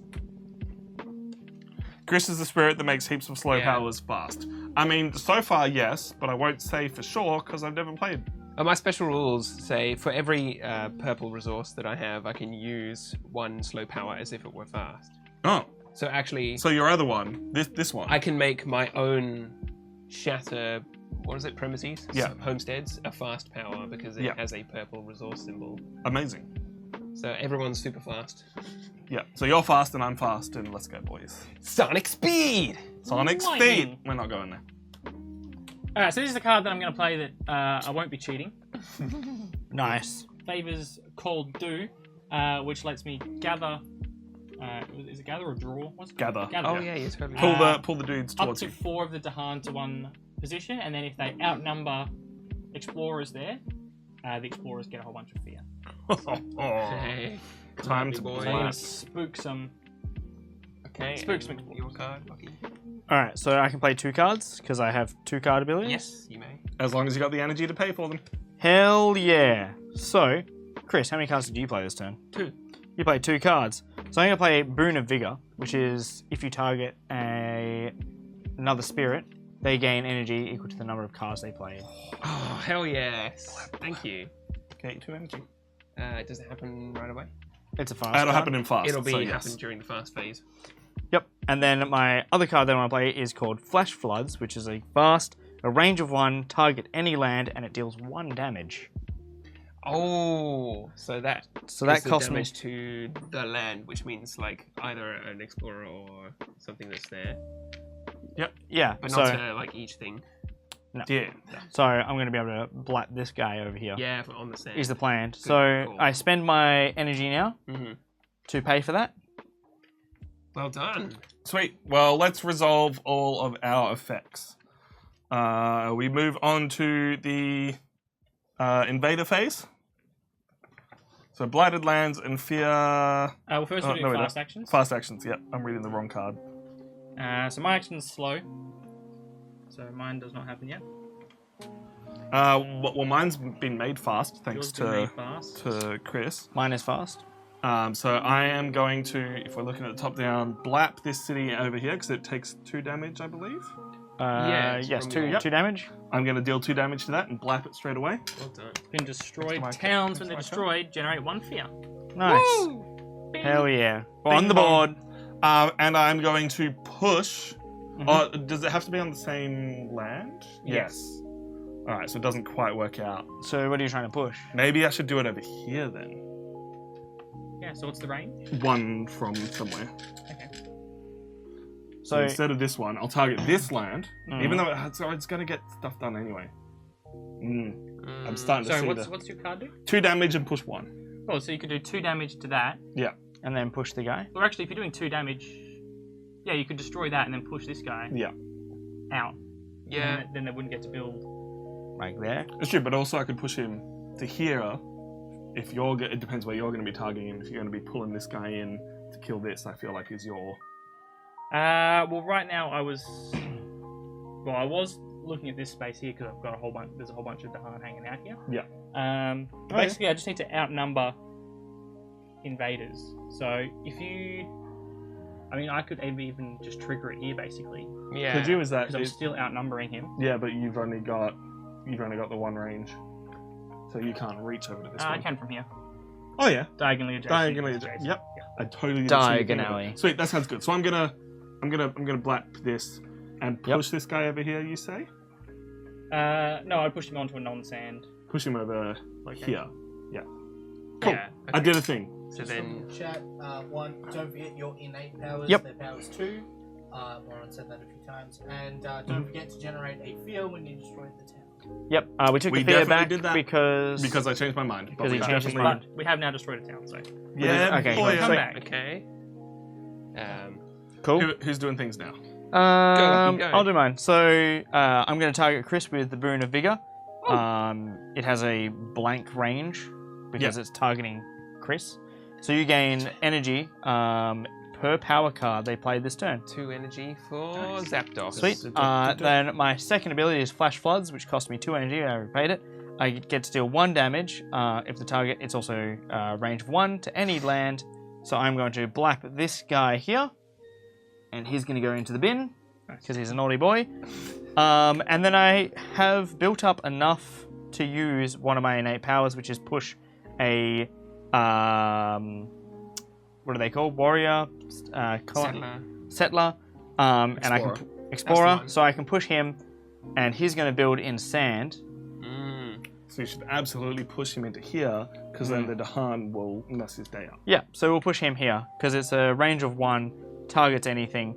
Chris is the spirit that makes heaps of slow Yeah. powers fast. I mean, so far, yes, but I won't say for sure because I've never played. My special rules say for every purple resource that I have, I can use 1 slow power as if it were fast. Oh, So actually, so your other one, this one. I can make my own shatter. What is it? Premises. Yeah. Homesteads a fast power because it Yeah. has a purple resource symbol. Amazing. So everyone's super fast. Yeah, so you're fast and I'm fast, and let's go, boys. Sonic speed. Sonic Lightning. speed. We're not going there. Alright, so this is the card that I'm going to play that I won't be cheating. Nice. Favors Called Do, which lets me gather. Is it gather or draw? What's it called? Gather. Gather. Oh yeah, you're totally. Pull the dudes Up towards to you. 4 of the Dahan to 1 position, and then if they outnumber explorers there, the explorers get a whole bunch of fear. Hey, Time lucky to boy. So you're going Black. to spook some. Okay. Spook and some explorers. Your card, Lucky. Alright, so I can play 2 cards because I have 2 card abilities? Yes, you may. As long as you got the energy to pay for them. Hell yeah. So, Chris, how many cards did you play this turn? 2. You played 2 cards. So I'm going to play Boon of Vigor, which is if you target another spirit, they gain energy equal to the number of cards they play. Oh hell yes! Thank you. Okay, 2 energy. Does it happen right away? It's a fast It'll card. happen in fast. It'll be so yes. happen during the fast phase. Yep. And then my other card that I want to play is called Flash Floods, which is a fast, a range of 1, target any land, and it deals 1 damage. Oh, so that That the costs me. damage to the land, which means like either an explorer or something that's there, Yeah. but So, not to like each thing. Yeah. so I'm going to be able to blat this guy over here. Yeah, on the sand. Is the plan. So call. I spend my energy now Mhm. to pay for that. Well done. Sweet. Well, let's resolve all of our effects. We move on to the invader phase. So blighted lands and fear. Well, first we'll do no, we fast don't. actions. Fast actions. Yep, I'm reading the wrong card. So my action's slow. So mine does not happen yet. Well, mine's been made fast thanks Yours been made to fast. Chris. Mine is fast. So I am going to, if we're looking at the top down, blap this city over here because it takes 2 damage, I believe. Yes, from 2 your- 2 damage. I'm going to deal 2 damage to that and blap it straight away. Well done. Been destroyed. my- Towns, when they're that's my destroyed, generate 1 fear. Nice. Bing. Hell yeah. Bing On the bong. board. And I'm going to push. Mhm. Does it have to be on the same land? Yes. All right, so it doesn't quite work out. So what are you trying to push? Maybe I should do it over here then. Yeah, so what's the range? 1 from somewhere. Okay. So instead of this one, I'll target this land, Mhm. even though it's going to get stuff done anyway. I'm starting to So see what's your card do? 2 damage and push 1. Oh, so you could do 2 damage to that. and then push the guy. Or actually, if you're doing 2 damage, yeah, you could destroy that and then push this guy Yeah. out. Yeah. And then they wouldn't get to build. Like there. It's true, but also I could push him to here. If you're, it depends where you're going to be targeting him. If you're going to be pulling this guy in to kill this, I feel like is your. Well, right now I was looking at this space here because I've got there's a whole bunch of Dahan hanging out here. Yeah. Basically, I just need to outnumber invaders. So if you, I could even just trigger it here basically Yeah. Could you? Is that? because I'm still outnumbering him. Yeah, but you've only got the 1 range, so you can't reach over to this I one. can from here, Oh yeah. diagonally adjacent. Diagonally adjacent. Yep. Yeah. a totally different thing. Diagonally. Sweet, that sounds good. So I'm gonna blap this and push this guy over here. You say? No, I pushed him onto a non-sand. Push him over location. here. Yeah. Cool. Yeah, I okay. did a thing. So then, Chat, one, don't forget your innate powers. Yep. Their powers 2. Moran said that a few times. And don't forget to generate a fear when you destroy the town. Yep. We took We the fear definitely back did that because I changed my mind. Because we he changed his definitely- mind. But we have now destroyed a town, so Yeah. Okay. Boy, come yeah. back. okay. Cool. Who's doing things now? Go. I'll do mine. So I'm going to target Chris with the Boon of Vigor. It has a blank range because it's targeting Chris. So you gain energy per power card they played this turn. 2 energy for Zapdos. Sweet. Then my second ability is Flash Floods, which cost me 2 energy. I repaid it. I get to deal 1 damage. If the target, it's also range of 1 to any land. So I'm going to blap this guy here, and he's going to go into the bin because he's a naughty boy. And then I have built up enough to use one of my innate powers, which is push a what are they called? Warrior, settler, and I can Explorer. explorer. That's the one. So I can push him, and he's going to build in sand. So you should absolutely push him into here, because then the Dahan will mess his day up. Yeah, so we'll push him here because it's a range of 1, targets anything,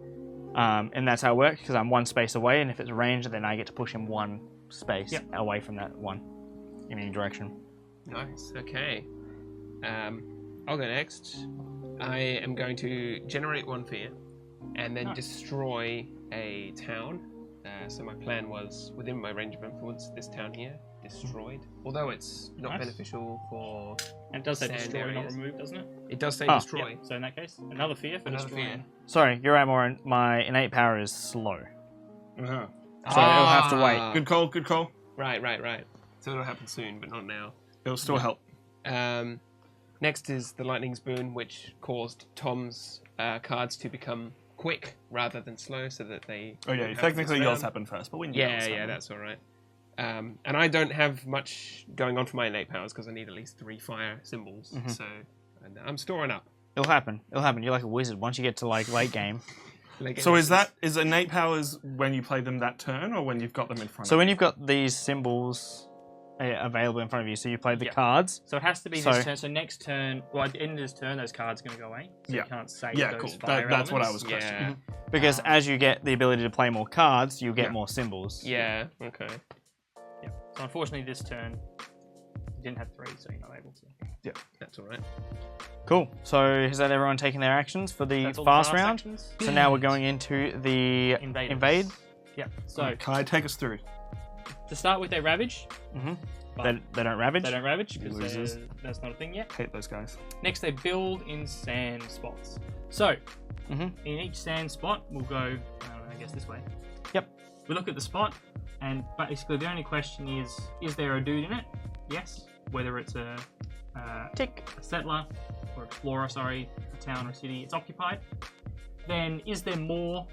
and that's how it works. Because I'm 1 space away, and if it's range, then I get to push him 1 space away from that 1 in any direction. Nice. Okay. I'll go next. I am going to generate 1 fear, and then destroy a town. So my plan was, within my range of influence, this town here destroyed. Although it's not beneficial for. And it does say sand destroy, not areas. remove, doesn't it? It does say Oh, destroy. Yep. So in that case, another fear for Another destroying. fear. Sorry, you're right, Moran. My innate power is slow, Uh-huh. so it'll have to wait. Good call, good call. Right. So it'll happen soon, but not now. It'll still help. Next is the Lightning's Boon, which caused Tom's cards to become quick rather than slow, so that they. Oh yeah, have technically this yours round. happened first, but we knew Yeah, that's all right. And I don't have much going on for my innate powers because I need at least 3 fire symbols. So and I'm storing up. It'll happen. You're like a wizard once you get to like late game. So is innate powers when you play them that turn, or when you've got them in front So of when you? you've got these symbols available in front of you, so you play the Yeah. cards. So it has to be So- this turn. So next turn, well, at the end of this turn, those cards are going to go away. So Yeah. you can't save Yeah, those cool. fire That's what I elements. was questioning. Yeah. Because as you get the ability to play more cards, you get Yeah. more symbols. Yeah. Okay. Yeah. So unfortunately, this turn, you didn't have 3, so you're not able to. That's all right. Cool. So is that everyone taking their actions for the That's all the fast fast round? actions. So now we're going into the Invaders. invade. Yeah. So Can I take us through? to start with, they ravage. Mm-hmm. But They don't ravage. They don't ravage because Losers. that's not a thing yet. Hate those guys. Next, they build in sand spots. So, Mhm. in each sand spot, we'll go, I guess, this way. Yep. We look at the spot, and basically the only question is there a dude in it? Yes. Whether it's a Tick. settler or explorer, sorry, a town or city, it's occupied. Then, is there more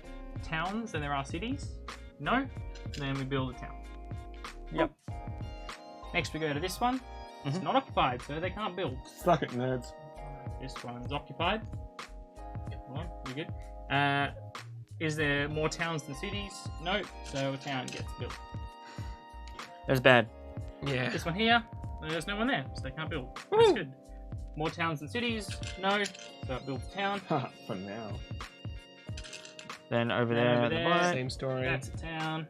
towns than there are cities? No. Then we build a town. Yep. Next, we go to this one. It's not occupied, so they can't build. Suck it, nerds. This one's occupied. Hold on, we're good. Is there more towns than cities? No, so a town gets built. That's bad. Yeah. This one here, there's no one there, so they can't build. That's good. More towns than cities? No, so it builds a town. For now. Then over Then there, over at the there. right. Same story. That's a town.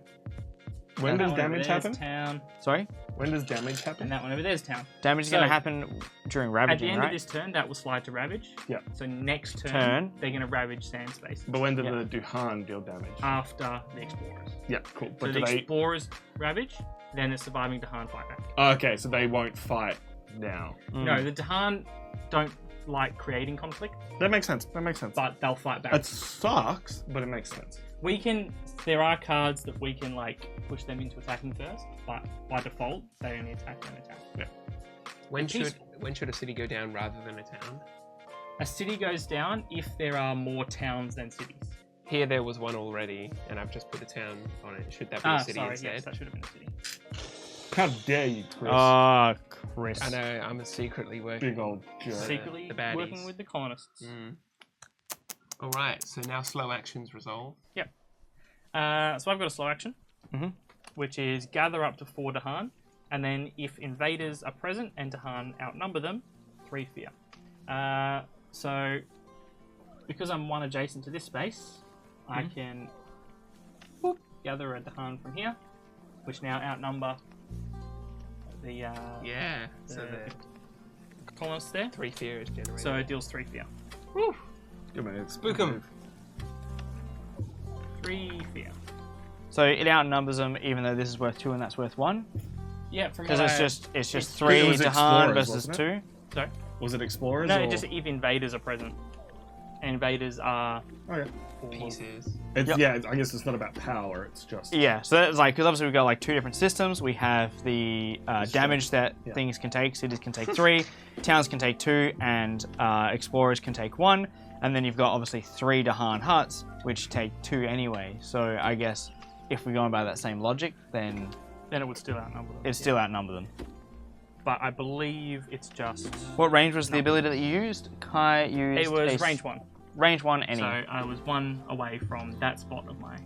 When That does one over damage there's happen? Town, Sorry. When does damage happen? and that one over there's town. Damage is So- going to happen during At the ravaging, end right? of this turn, that will slide to ravage. Yeah. So next Turn. they're going to ravage sand spaces But when did Yeah. the Duhan deal damage? after the explorers. Yeah, cool. So But the do they? explorers ravage, then the surviving Dahan fight back. Oh, okay, so they won't fight now. Mm. No, the Dahan don't like creating conflict, That makes sense. That makes sense. but they'll fight back. It sucks, but it makes sense. We can. There are cards that we can like push them into attacking first, but by default they only attack when attack. When should Peaceful. a city go down rather than a town? A city goes down if there are more towns than cities. Here there was one already, and I've just put a town on it. Should that be a city sorry, instead? yes, that should have been a city. How dare you, Chris? Ah, Chris. I know, I'm secretly working. Big old jerk. Secretly the baddies. working with the colonists. Alright, so now slow actions resolve. Yep. So I've got a slow action, which is gather up to 4 Dahan, and then if invaders are present and Dahan outnumber them, 3 fear. So because I'm 1 adjacent to this space, I can gather a Dahan from here, which now outnumber the So the colonists there. 3 fear is generated. So it deals 3 fear. Good move. Spook 'em. 3 fear. So it outnumbers them, even though this is worth 2 and that's worth 1. Yeah, from Because what it's just It 3 was Dahan Explorers, versus wasn't 2. Sorry? Was it Explorers? No, or... just if invaders are present. And invaders are Okay. pieces. It's, Yep. Yeah, I guess it's not about power. It's just. Yeah, so that's like, because obviously we've got like 2 different systems. We have the damage that things can take. Cities can take 3, towns can take 2, and explorers can take 1. And then you've got obviously 3 Dahan huts, which take 2 anyway. So I guess if we're going by that same logic, then it would still outnumber them. it'd still outnumber them. But I believe it's just. What range was the ability that you used? Kai used. It was a range 1. Range 1 any. So I was 1 away from that spot of my.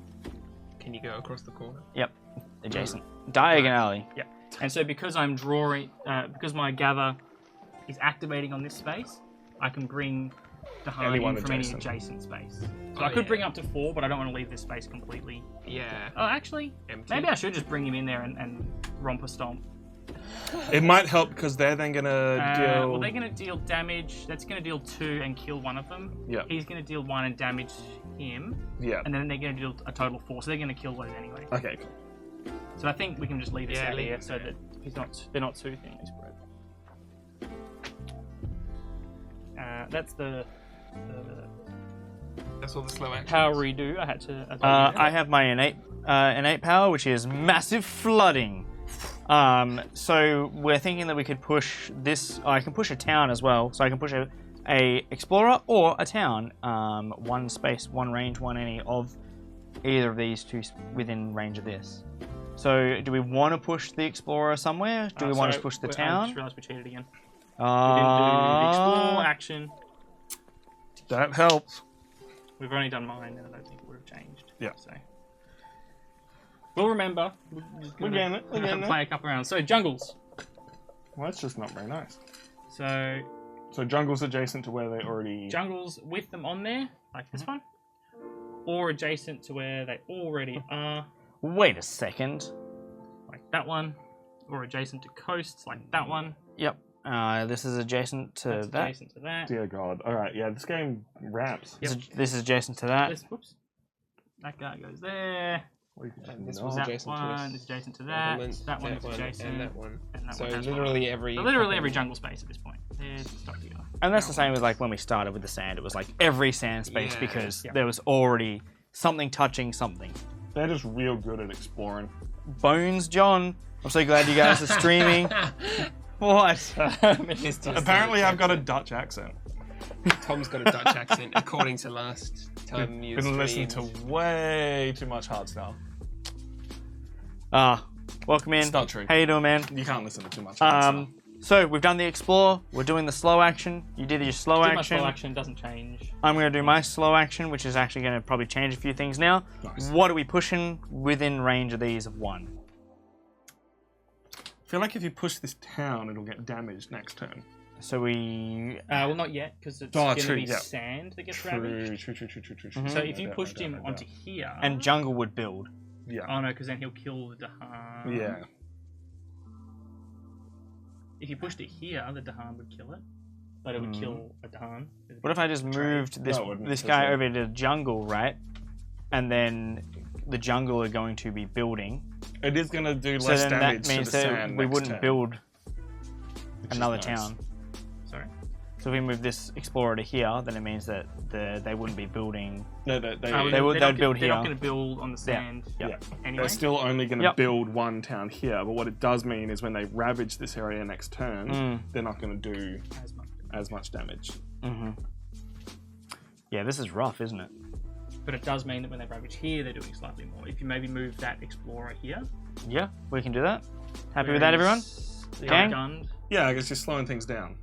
Can you go across the corner? Yep. Adjacent. Diagonally. Yeah. And so because I'm drawing. Because my gather is activating on this space, I can bring Dahan Anyone in from any adjacent. adjacent space. So Oh, I could yeah. bring up to 4, but I don't want to leave this space completely. Yeah. Oh, actually, Empty. maybe I should just bring him in there and romper stomp. It might help because they're then gonna deal. Well, they're going to deal damage. That's going to deal 2 and kill one of them. Yeah. He's going to deal 1 and damage him. Yeah. And then they're going to deal a total 4. So they're going to kill those anyway. Okay. Cool. So I think we can just leave this Yeah, out leave here it so there. that they're not 2 things. That's the That's all the slow actions. power redo. I had to. I have my innate power, which is massive flooding. So we're thinking that we could push this. I can push a town as well. So I can push a explorer or a town. 1 space, 1 range, 1 any of either of these 2 within range of this. So do we want to push the explorer somewhere? Do we want to push the I town? just realised we cheated again. We didn't do the explore action. That helps. We've only done mine, and I don't think it would have changed. Yeah. So we'll remember. We're just We're gonna getting it. play a couple rounds. So jungles. Well, that's just not very nice. So So jungle's adjacent to where they already. jungles with them on there, like this one, or adjacent to where they already are, Wait a second. like that one, or adjacent to coasts, like that one. Yep. This is adjacent to That's that. adjacent to that. Dear God. All right. Yeah. This game ramps. Yep. This is adjacent to that. This, whoops. That guy goes there. This No. was That adjacent to one this is adjacent to that. settlement, That one is adjacent. and that one. And that So one has literally every. So literally every jungle space at this point. They're stuck together. And that's the same as like when we started with the sand. It was like every sand space Yeah. because Yeah. there was already something touching something. They're just real good at exploring. Bones, John. I'm so glad you guys are streaming. What? Apparently, I've got a Dutch accent. Tom's got a Dutch accent, according to last time you Been listening streamed. to way too much hardstyle. Welcome in. It's not true. How you doing, man? You can't listen to too much hardstyle. So we've done the explore. We're doing the slow action. You did your slow Too much action. slow action doesn't change. I'm going to do my slow action, which is actually going to probably change a few things now. Nice. What are we pushing within range of these of 1? I feel like if you push this town, it'll get damaged next turn. So we. Well, not yet, because it's Oh, going to true, be yeah. sand that gets ravaged. True. So if you I pushed doubt, him I doubt. onto here, And jungle would build. Yeah. oh no, because then he'll kill the Dahan. Yeah. If you pushed it here, the Dahan would kill it, but it would kill a Dahan. What if I just moved this No, it wouldn't, this because guy then- over to jungle, right? And then the jungle are going to be building. It is going to do So less then damage that means to the that sand we next wouldn't turn, build which is another nice. town. Sorry. So if we move this explorer to here, then it means that they wouldn't be building. No, they They would- They're not build They're not here. going to build on the sand Yeah. Yeah. anyway. They're still only going to Yep. build 1 town here, but what it does mean is when they ravage this area next turn, they're not going to do As much. as much damage. Yeah, this is rough, isn't it? But it does mean that when they ravage here, they're doing slightly more. If you maybe move that explorer here, Yeah, we can do that. Happy with that, everyone? Gang? Outgunned. Yeah, I guess you're slowing things down.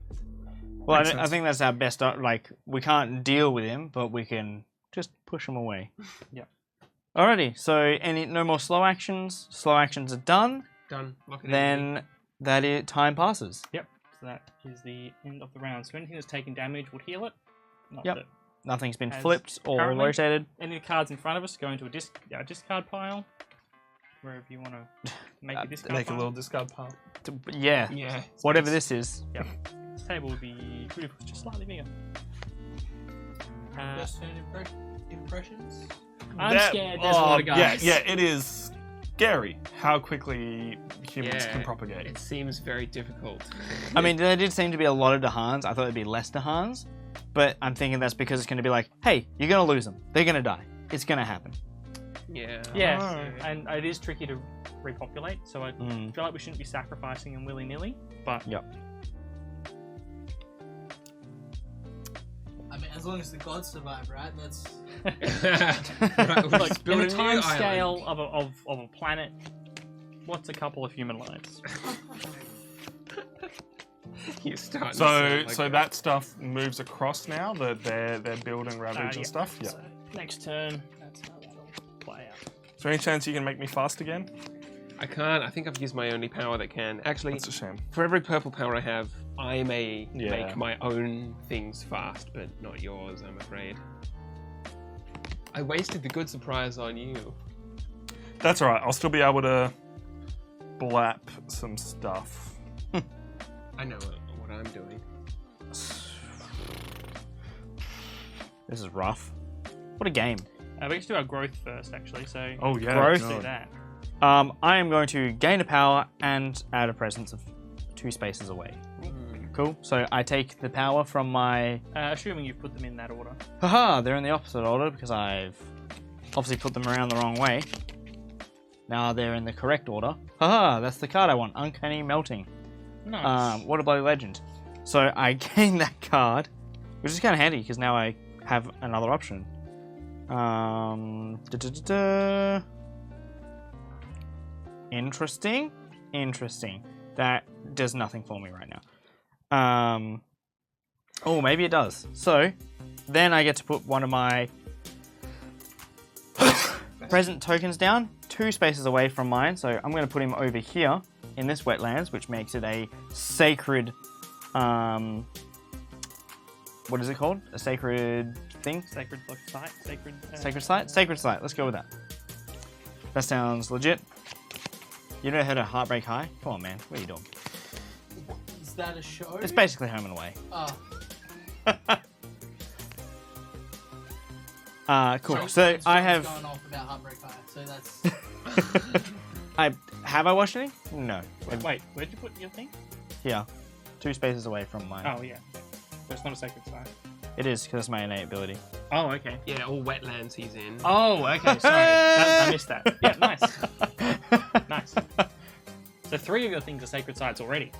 Well, Makes I sense. think that's our best. Like, we can't deal with him, but we can just push him away. Yep. Alrighty. So, no more slow actions. Slow actions are done. Done. Lock it in. Then time passes. Yep. So that is the end of the round. So anything that's taken damage will heal it. Not Yep. that Nothing's been As flipped or currently- rotated. any of the cards in front of us go into a discard pile. Wherever you want to make a discard Make a pile. little discard pile. Yeah. Yeah. Whatever this is. This table would be beautiful, just slightly bigger. First turn impressions. I'm scared there's a lot of guys. Yeah, it is scary how quickly humans Yeah. can propagate. It seems very difficult. I mean, there did seem to be a lot of Dahans. I thought there'd be less Dahans. But I'm thinking that's because it's going to be like, hey, you're going to lose them. They're going to die. It's going to happen. Yeah. Yeah, Oh. and it is tricky to repopulate, so I feel like we shouldn't be sacrificing them willy-nilly, but Yep. I mean, as long as the gods survive, right? That's Right, we're like, just in building the a new time island. scale of a planet, what's a couple of human lives? You start. So that stuff moves across now. Their build and ravage Yeah. and stuff. Yeah. So, next turn, that's how that'll play out. Is there any chance you can make me fast again? I can't. I think I've used my only power that can. Actually, That's a shame. for every purple power I have, I may Yeah. make my own things fast, but not yours, I'm afraid. I wasted the good surprise on you. That's alright. I'll still be able to blap some stuff. I know what I'm doing. This is rough. What a game. We can do our growth first, actually, so Oh yeah. Growth. do God. that. I am going to gain a power and add a presence of 2 spaces away. Cool. So I take the power from my... Assuming you've put them in that order. Haha, they're in the opposite order because I've obviously put them around the wrong way. Now they're in the correct order. Haha, that's the card I want. Uncanny Melting. Nice. What a bloody legend. So I gain that card, which is kind of handy because now I have another option. Interesting. That does nothing for me right now. Oh, maybe it does. So then I get to put one of my present tokens down 2 spaces away from mine. So I'm going to put him over here in this wetlands, which makes it a sacred, what is it called? A sacred thing? Sacred site? Sacred site? Sacred site. Let's go with that. That sounds legit. You never heard of Heartbreak High? Come on, man. What are you doing? is that a show? It's basically Home and Away. Oh, Cool. James So Bond's I have... going off about Heartbreak High, so that's Have I watched any? No. Wait, where'd you put your thing? Here. 2 spaces away from mine. Oh, yeah. So it's not a sacred site. It is, because it's my innate ability. Oh, okay. Yeah, all wetlands he's in. Oh, okay, sorry. I missed that. Yeah, nice. Nice. So 3 of your things are sacred sites already.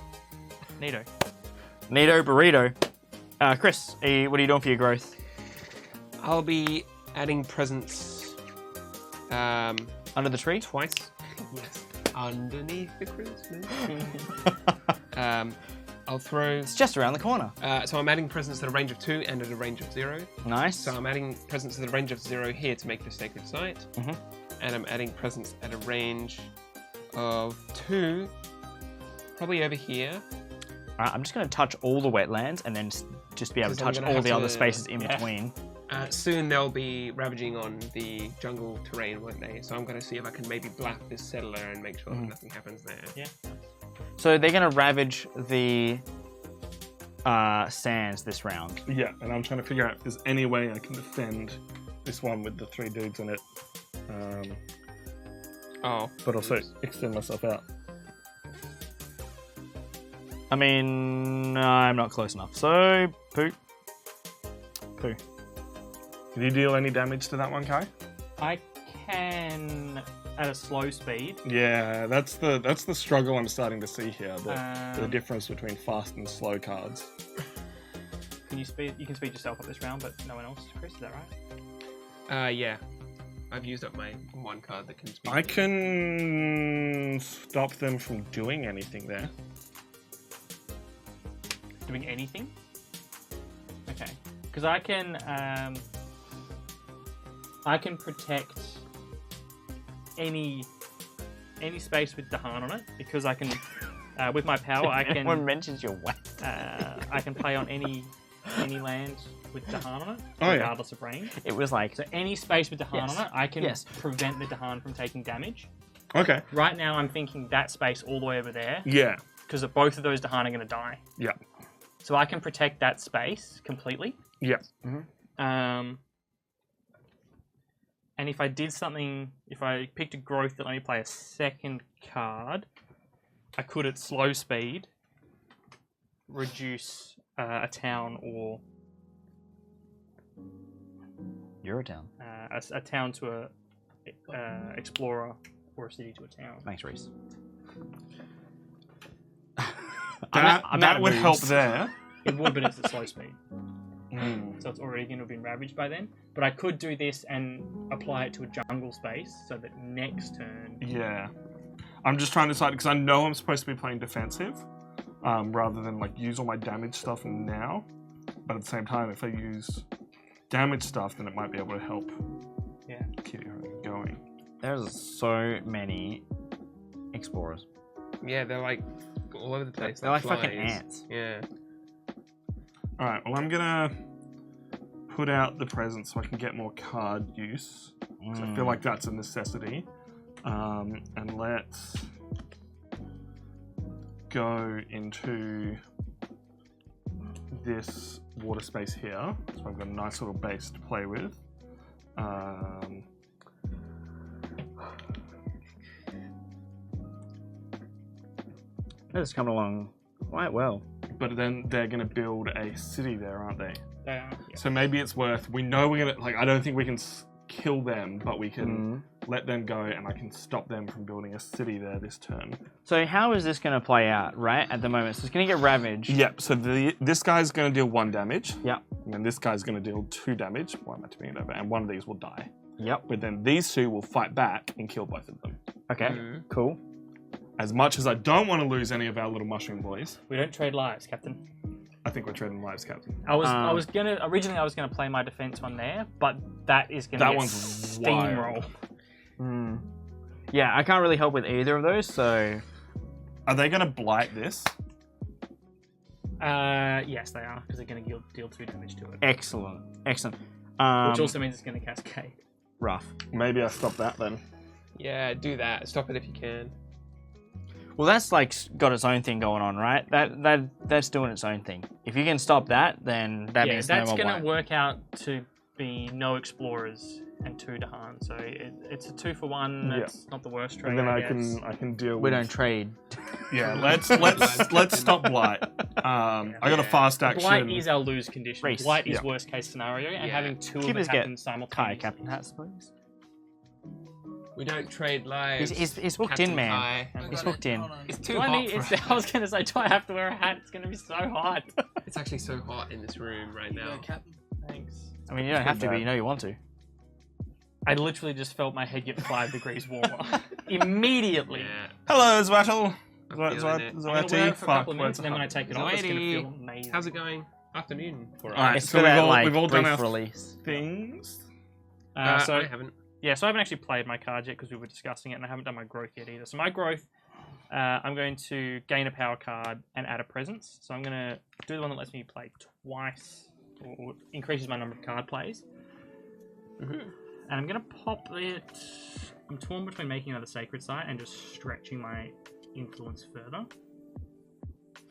Neato. Neato burrito. Chris, what are you doing for your growth? I'll be adding presents Under the tree? twice. Yes. Underneath the Christmas. I'll throw. It's just around the corner. So I'm adding presents at a range of 2 and at a range of 0. Nice. So I'm adding presents at a range of 0 here to make the sacred site. Mhm. And I'm adding presents at a range of 2, probably over here. Alright, I'm just going to touch all the wetlands and then just be able to Because I'm touch gonna all have the other to- spaces in yeah. between. Soon they'll be ravaging on the jungle terrain, won't they? So I'm going to see if I can maybe blap this settler and make sure that nothing happens there. Yeah. So they're going to ravage the sands this round. Yeah, and I'm trying to figure out if there's any way I can defend this one with the 3 dudes in it, Oh. but also extend myself out. I mean, I'm not close enough. So, poo. Poo. Did you deal any damage to that one, Kai? I can at a slow speed. Yeah, that's the struggle I'm starting to see here. The Um, difference between fast and slow cards. Can you speed? You can speed yourself up this round, but no one else. Chris, is that right? Yeah. I've used up my one card that can speak. I can stop them from doing anything there. Doing anything? Okay. Because I can protect any space with Dahan on it because I can with my power I can Anyone mentions your weight. I can play on any land with Dahan on it, Oh, yeah. regardless of range. It was like So any space with Dahan Yes. on it, I can Yes. prevent the Dahan from taking damage. Okay. Right now, I'm thinking that space all the way over there Yeah. because both of those Dahan are going to die. Yeah. So I can protect that space completely. Yeah. And if I did something, if I picked a growth that let me play a second card, I could at slow speed reduce a town or Eurotown. a town to a explorer or a city to a town. Thanks, Reese. That would help there. It would, but it's at slow speed. So it's already going to have been ravaged by then. But I could do this and apply it to a jungle space so that next turn... Yeah. I'm just trying to decide because I know I'm supposed to be playing defensive rather than like use all my damage stuff now. But at the same time, if I use damage stuff, then it might be able to help keep it going. There's so many explorers. Yeah, they're like all over the place. They're like flies. fucking ants. Yeah. All right. Well, I'm gonna put out the present so I can get more card use. 'Cause I feel like that's a necessity. And let's go into this water space here. So I've got a nice little base to play with. It's coming along quite well. But then they're going to build a city there, aren't they? They are, yeah. So maybe it's worth. We know we're gonna like. I don't think we can kill them, but we can let them go, and I can stop them from building a city there this turn. So how is this going to play out, right, at the moment? So it's going to get ravaged. Yep. So this guy's going to deal 1 damage. Yep. And then this guy's going to deal 2 damage. Why am I tipping it over? And one of these will die. Yep. But then these 2 will fight back and kill both of them. Okay, cool. As much as I don't want to lose any of our little mushroom boys, We don't trade lives, Captain. I think we're trading lives, Captain. I was gonna originally play my defense one there, but that is gonna That get one's steamroll. Yeah, I can't really help with either of those, so... Are they going to blight this? Yes, they are because they're gonna deal 2 damage to it, Excellent. Excellent. which also means it's gonna cascade. Rough. Maybe I stop that then. Yeah, do that. Stop it if you can. Well, that's like got its own thing going on, right? That's doing its own thing. If you can stop that, then that means no that's more gonna blight. work out to be no explorers and 2 Dahan. So it's a 2 for 1. That's not the worst trade. And then I guess. can deal with... We don't trade. Yeah, let's stop blight. I got a fast action. Blight is our lose condition. Race. Blight is Yeah. worst case scenario, and Yeah. having 2 of Keepers it get happen Kai simultaneously. Captain Hats, please. We don't trade lives. He's hooked Captain in, man. Kai. He's hooked in. It's too Do I hot need- for I was gonna say, do I have to wear a hat? It's gonna be so hot. It's actually so hot in this room right now. Captain. Thanks. I mean, you don't have to, but you know you want to. I literally just felt my head get 5 degrees warmer immediately. Yeah. Hello, Zwattel. I'm feeling it. I'm gonna wear it for a couple of minutes, and then when I take it off, it's gonna feel amazing. How's it going? Afternoon for us. Alright, It's so for that, we've all done brief our release. things. So I haven't. yeah, so I haven't actually played my card yet because we were discussing it, and I haven't done my growth yet either. So my growth, I'm going to gain a power card and add a presence. So I'm going to do the one that lets me play twice, or increases my number of card plays. And I'm going to pop it... I'm torn between making another sacred site and just stretching my influence further.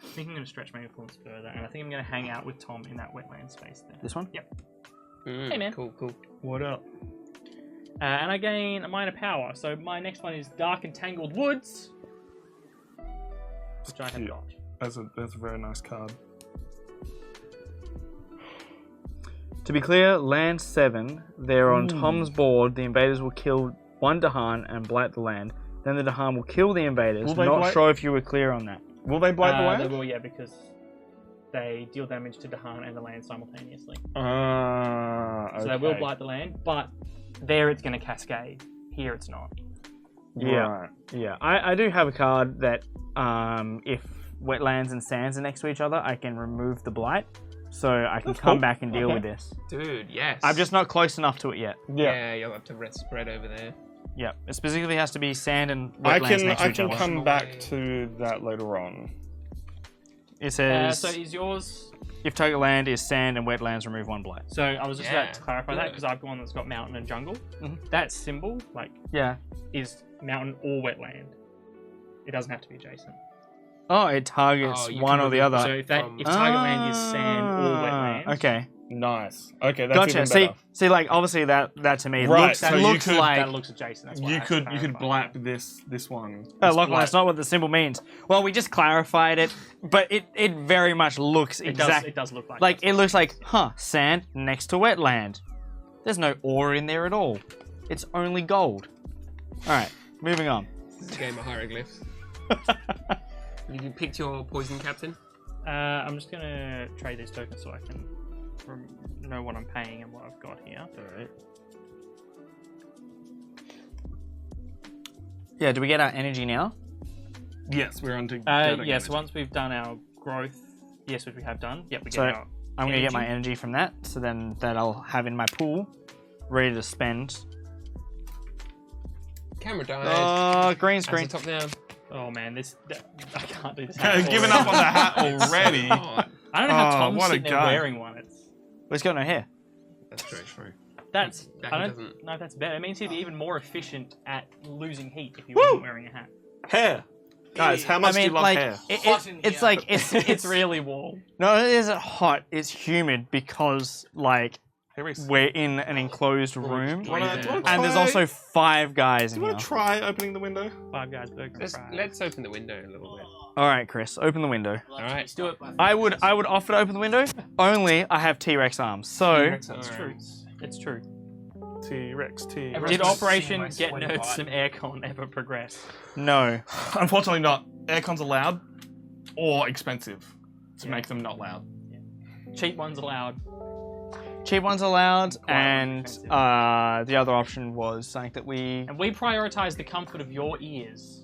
I think I'm going to stretch my influence further, and I think I'm going to hang out with Tom in that wetland space there. This one? Yep. Hey man. Cool. What up? And I gain a minor power. So my next one is Dark and Tangled Woods, which I have Cute. got. That's a very nice card. To be clear, land 7. They're on Tom's board. The invaders will kill 1 Dahan and blight the land. Then the Dahan will kill the invaders. Will they Not blight- sure if you were clear on that. Will they blight the They land? will, yeah, because they deal damage to Dahan and the land simultaneously. Okay. So they will blight the land, but there it's going to cascade. Here it's not. Yeah. Right. Yeah, I do have a card that if wetlands and sands are next to each other, I can remove the blight, so I can That's come cool. back and deal Okay. with this. Dude, yes. I'm just not close enough to it yet. Yeah, you'll have to spread over there. Yeah, it specifically has to be sand and I wetlands can next to I each can other. come No back way. to that later on. It says So is yours... if target land is sand and wetlands, remove 1 blight. So I was just Yeah, about to clarify that good. because I've got one that's got mountain and jungle. Mhm. That symbol, like, Yeah. is mountain or wetland. It doesn't have to be adjacent. Oh, it targets Oh, you one can or the remove other. So if target land is sand or wetland, Okay, Nice. Okay, that's gotcha. even See, better. like obviously that to me Right, looks, so that you looks could- like that looks adjacent. That's why I You had to could clarify. blap this one. Oh, This Lachlan, blight. that's not what the symbol means. Well, we just clarified it, but it very much looks It exact. does look like Like that. it looks like, sand next to wetland. There's no ore in there at all. It's only gold. All right, moving on. It's a game of hieroglyphs. You picked your poison captain? I'm just gonna trade these tokens so I can know what I'm paying and what I've got here. Alright. Yeah, do we get our energy now? Yes, we're on to. Yes, once we've done our growth, yes, which we have done. Yep, we get So, our I'm gonna get my energy. energy from that, so then that I'll have in my pool, ready to spend. Camera died. Oh, green As a screen. top down. Oh man, I can't do this. Giving up on the hat already. Oh, I don't know how Oh, Tom's what a sitting there guy. wearing one. He's got no hair. that's true. That's That I doesn't- don't know if that's better. It means he'd be even more efficient at losing heat if he Woo! wasn't wearing a hat. Hair. Guys, how much I mean, do you love like, hair? Hot in it's here. like It's really warm. no, it isn't hot. It's humid because like Hair is- we're in an enclosed room, Do you wanna and try- there's also 5 guys Do in you here. want to try opening the window? Five guys burger and fries. Let's open the window a little bit. All right, Chris, open the window. Alright, Let's do it. I would offer to open the window. Only I have T-Rex arms, so T-Rex It's arms. true. It's true. T-Rex, T-Rex. Everyone's Did just Operation seeing my Get sweaty Nerds butt. some aircon ever progress? no. Unfortunately not. Aircon's allowed or expensive to Yeah. make them not loud. Cheap ones allowed. Cheap ones allowed, Quite and expensive. the other option was something that we. And we prioritize the comfort of your ears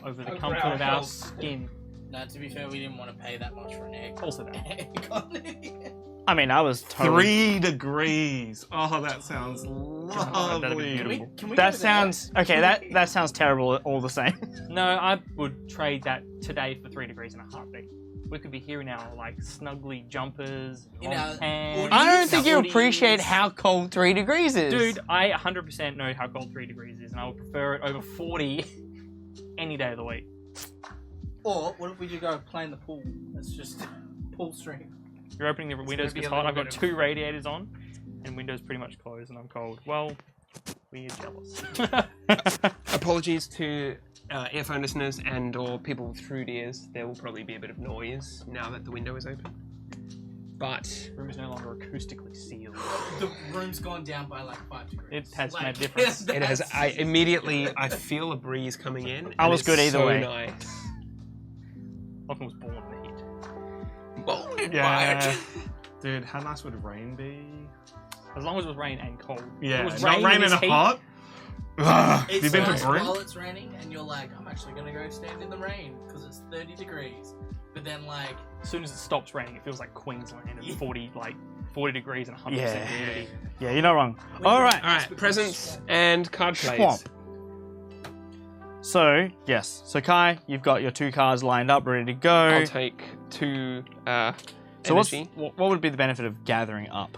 over the Over comfort our of our health. skin. No, to be fair, we didn't want to pay that much for an egg. Also that. I mean, I was totally. 3 degrees. Oh, that sounds lovely. beautiful. Can we That go sounds okay. That sounds terrible. All the same. No, I would trade that today for 3 degrees in a heartbeat. We could be here in our like snuggly jumpers, In long our pants. I don't think you hoodies. appreciate how cold 3 degrees is, Dude, I 100% know how cold 3 degrees is, and I would prefer it over 40 any day of the week. Or what if we just go play in the pool? Let's just pool stream. You're opening the windows be because a hot. little I've got bit of- 2 radiators on, and windows pretty much closed, and I'm cold. Well, we're jealous. Apologies to earphone listeners and or people with rude ears. There will probably be a bit of noise now that the window is open. But Room is no longer acoustically sealed. The room's gone down by like 5 degrees. It has Like, made a difference. it has. I feel a breeze coming in. I and was it's good either so way. Nice. Lachlan was born in the heat. Molded by Yeah. it. Dude, how nice would rain be? As long as it was rain and cold. If Yeah, it was not rain raining this and heat, hot. Ugh, have It's you been nice to Broome? while it's raining, and you're like, I'm actually gonna go stand in the rain because it's 30 degrees. But then, like, As soon as it stops raining, it feels like Queensland at 40 degrees and 100% Yeah. humidity. Yeah, you're not wrong. All right. All right, presents and card plays. Swamp. So yes, so Kai, you've got your 2 cards lined up, ready to go. I'll take 2 So energy. what would be the benefit of gathering up?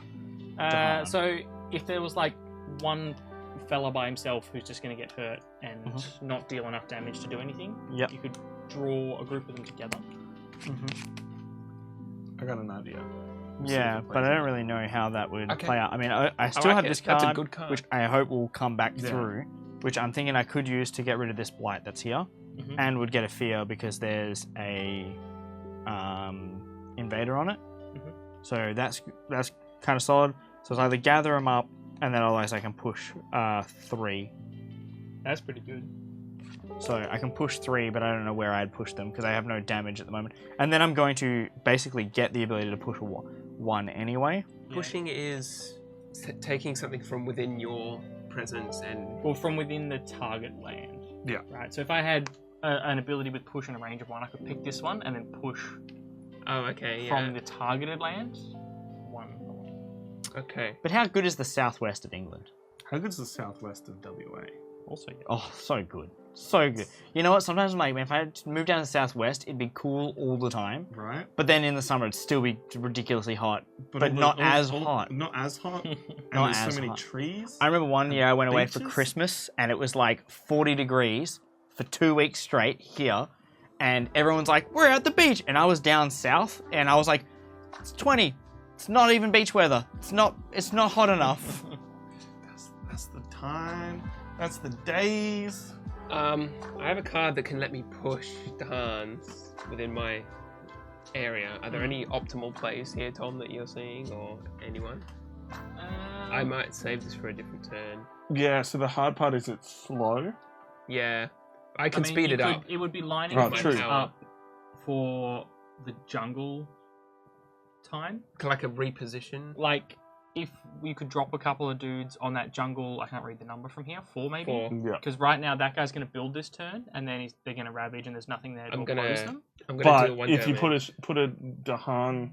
Darn. So if there was like one fella by himself who's just going to get hurt and not deal enough damage to do anything, Yep. you could draw a group of them together. I got an idea. Yeah, but I don't really know how that would Okay. play out. I mean, I still like have it. this That's card, a good card. which I hope will come back Yeah. through, which I'm thinking I could use to get rid of this blight that's here, Mhm. and would get a fear because there's a invader on it. Mhm. So that's kind of solid. So it's either gather them up, and then otherwise I can push 3. That's pretty good. So I can push 3, but I don't know where I'd push them because I have no damage at the moment. And then I'm going to basically get the ability to push 1 anyway. Pushing is taking something from within your presence and Well, from within the target land. Yeah. Right. So if I had an ability with push and a range of 1, I could pick this one and then push okay, from yeah. the targeted land. 1. Okay. But how good is the southwest of England? How good's the southwest of WA? Also, yeah. Oh, so good. So good. You know what? Sometimes I'm like, man, if I had to move down to the southwest, it'd be cool all the time. Right? But then in the summer, it'd still be ridiculously hot. But all the- not all- as all- hot. Not as hot. And Not there's as so many hot. trees. I remember one year I went away for Beaches? Christmas, and it was like 40 degrees for 2 weeks straight here. And everyone's like, we're at the beach. And I was down south, and I was like, it's 20. It's not even beach weather. It's not hot enough. That's the time. That's the days. I have a card that can let me push Dahans within my area. Are there any optimal plays here, Tom, that you're seeing, or anyone? I might save this for a different turn. Yeah, so the hard part is it's slow. Yeah, I can I mean, speed you it up. It would be lining Oh, things true. up for the jungle time. Like a reposition. Like, if we could drop a couple of dudes on that jungle, I can't read the number from here, 4 maybe? 4. Yeah. Because right now that guy's going to build this turn, and then they're going to ravage, and there's nothing there to I'm oppose gonna- them. I'm gonna But deal 1 if you damage. put a Dahan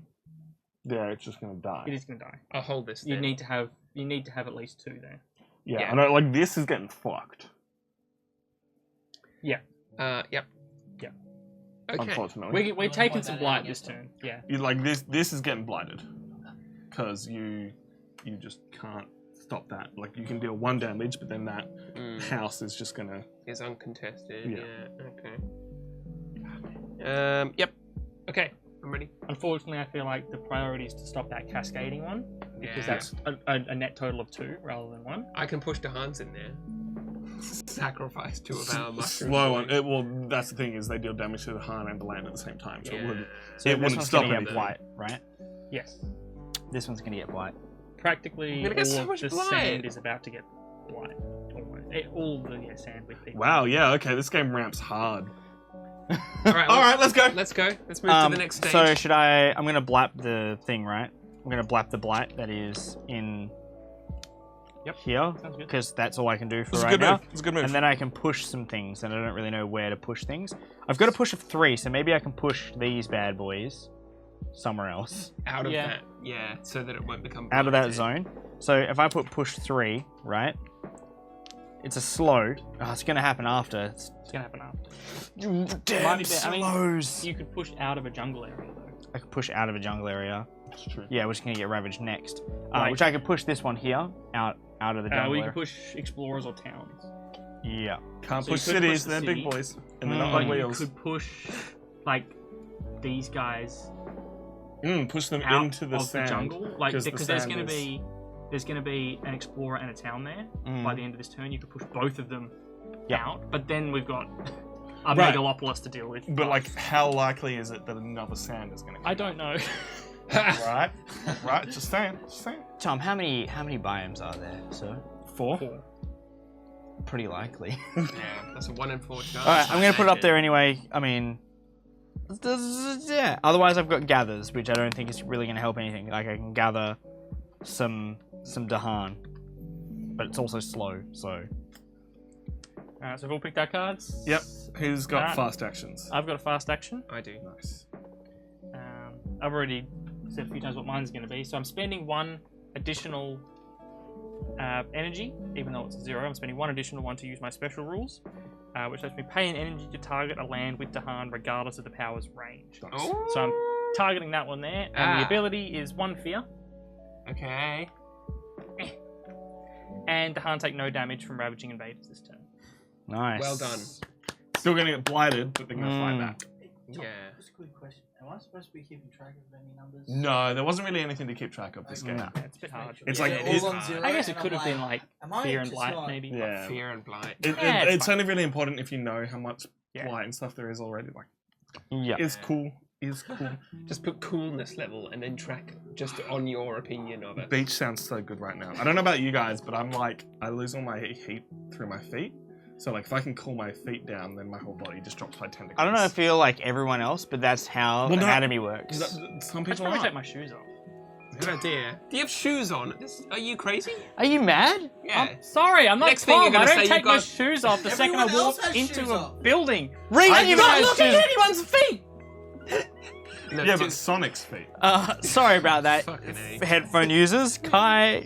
there, it's just gonna die. It is going to die. I'll hold this. You Then. need to have at least 2 there. Yeah, Yeah. I know. Like this is getting fucked. Yep. Yeah. Okay. Unfortunately, We're taking some blight this turn. Yeah. you like this is getting blighted because you just can't stop that. Like you can deal 1 damage, but then that house is just gonna. Is uncontested. Yeah. Yeah. Okay. Yep. Okay. I'm ready. Unfortunately, I feel like the priority is to stop that cascading one, because Yeah. that's a net total of 2 rather than 1. I can push Dahans in there. Sacrifice 2 of our mushrooms. Slow one. Well, that's the thing is they deal damage to the Han and the land at the same time, so it Yeah. wouldn't. So It this wouldn't one's stop going to anything. get blight, right? Yes. This one's going to get blight. Practically I'm gonna get all so of much the blight. sand is about to get blight. Almost. All the sand with people. Wow. Yeah. Okay. This game ramps hard. All right. All right. Let's go. Let's go. Let's move to the next stage. So should I'm going to blap the thing, right? I'm going to blap the blight that is in here, Sounds good. because that's all I can do for It's a right good now. move. It's a good move. And then I can push some things, and I don't really know where to push things. I've got a push of 3, so maybe I can push these bad boys somewhere else. out of Yeah. that, yeah, so that it won't become Out of that blighted. zone. So if I put push 3, right? It's a slow. Oh, it's going to happen after. It's gonna happen after. Damn Might be better. I mean, slows. You could push out of a jungle area though. I could push out of a jungle area. It's true. Yeah, we're just going to get ravaged next. Right. Which I could push this one here out of the jungle Well, you area. could push explorers or towns. Yeah. Can't So you push could cities. push the They're big city. boys, and they're not Mm. on But you wheels. could push like these guys Push them out into the of sand. the jungle, like 'cause the because there's sand going to is- be an explorer and a town there. Mm. By the end of this turn, you could push both of them Yeah. out. But then we've got a Right. megalopolis to deal with. But like, how likely is it that another sand is going to come? I don't know. Right, right. Just saying. Just saying. Tom, how many biomes are there, sir? 4. Pretty likely. Yeah, that's a 1 in 4 chance. Alright, I'm going to put it up there anyway. I mean... Yeah. Otherwise, I've got gathers, which I don't think is really going to help anything. Like, I can gather some Dahan. But it's also slow, so... So we've all picked our cards. Yep. Who's got Alright. fast actions? I've got a fast action. I do. Nice. I've already said a few times what mine's going to be. So I'm spending 1 additional energy, even though it's 0. I'm spending 1 additional one to use my special rules, which lets me pay an energy to target a land with Dahan regardless of the power's range. Nice. Oh. So I'm targeting that one there, and the ability is 1 fear, Okay. and Dahan take no damage from ravaging invaders this turn. Nice. Well done. Still going to get blighted, but they're going to fight Mm. back. Yeah. Just a quick question. Am I supposed to be keeping track of any numbers? No, there wasn't really anything to keep track of this Okay. game. No. Yeah, it's a bit hard. It's Yeah, like it it- is hard. I guess it and could I'm have been like am I fear and just blight, not- maybe. Yeah. Fear and blight. Yeah, it's it's fine. only really important if you know how much Yeah. blight and stuff there is already. Like, Yeah. it's cool. Is cool. Just put coolness level and then track just on your opinion of it. Beach sounds so good right now. I don't know about you guys, but I'm like, I lose all my heat through my feet. So like, if I can cool my feet down, then my whole body just drops by 10 degrees. I don't know, I feel like everyone else, but that's how Well, no. anatomy works. Some I'd people probably are. take my shoes off. Good idea. Do you have shoes on? Are you crazy? Are you mad? Yeah. Sorry, I'm not Next thing Tom. you're gonna I don't say take you my got- shoes off the second I Everyone walk else has into shoes a off. building. Reed, I you're just- not looking at anyone's feet! No, Yeah, two- but Sonic's feet. Sorry about that, Fucking A. headphone users. Kai,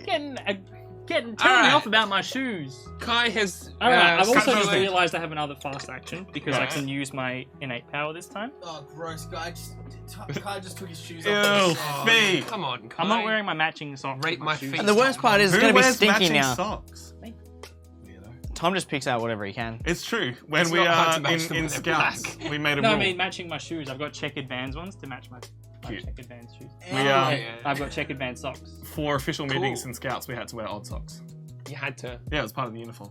Telling me Alright. off about my shoes. Kai has. Alright, I've also Scott's just leg. realised I have another fast action because I Right. can use my innate power this time. Oh, gross. Kai just took his shoes Ew. off. Oh, Feet. Come on, Kai. I'm not wearing my matching socks. Rate with my shoes. feet. and the worst part is it's Who going to be wears stinky matching now. socks? Me. Tom just picks out whatever he can. It's true. When It's we not hard are to match them in when they're Scouts, black. we made a No, rule. I mean matching my shoes. I've got checkered Vans ones to match my Cute. checkered Vans shoes. We Yeah. I've got checkered Vans socks. for official meetings Cool. in Scouts, we had to wear odd socks. You had to. Yeah, it was part of the uniform.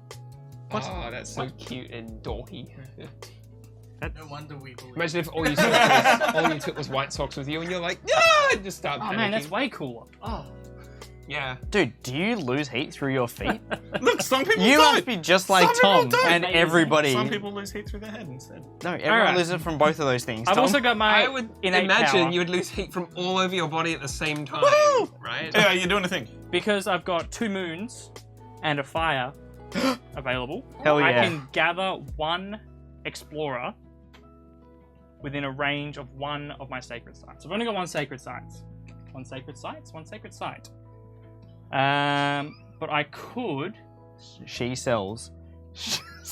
Oh, that's so cute and dorky. No wonder we believe. Imagine if all you took was white socks with you, and you're like, and just start Oh panicking. man, that's way cooler. Oh, Yeah. Dude, do you lose heat through your feet? Look, some people You don't. must be just like Some people Tom don't. and Amazing. everybody. Some people lose heat through their head instead. No, everyone Alright. loses from both of those things. I've Tom. also got my I would innate imagine power. you would lose heat from all over your body at the same time, Woo! right? Yeah, you're doing a thing. Because I've got 2 moons and a fire available. Hell I yeah. can gather 1 explorer within a range of 1 of my sacred sites. I've only got 1 sacred site. 1 sacred site. 1 sacred site. But I could She sells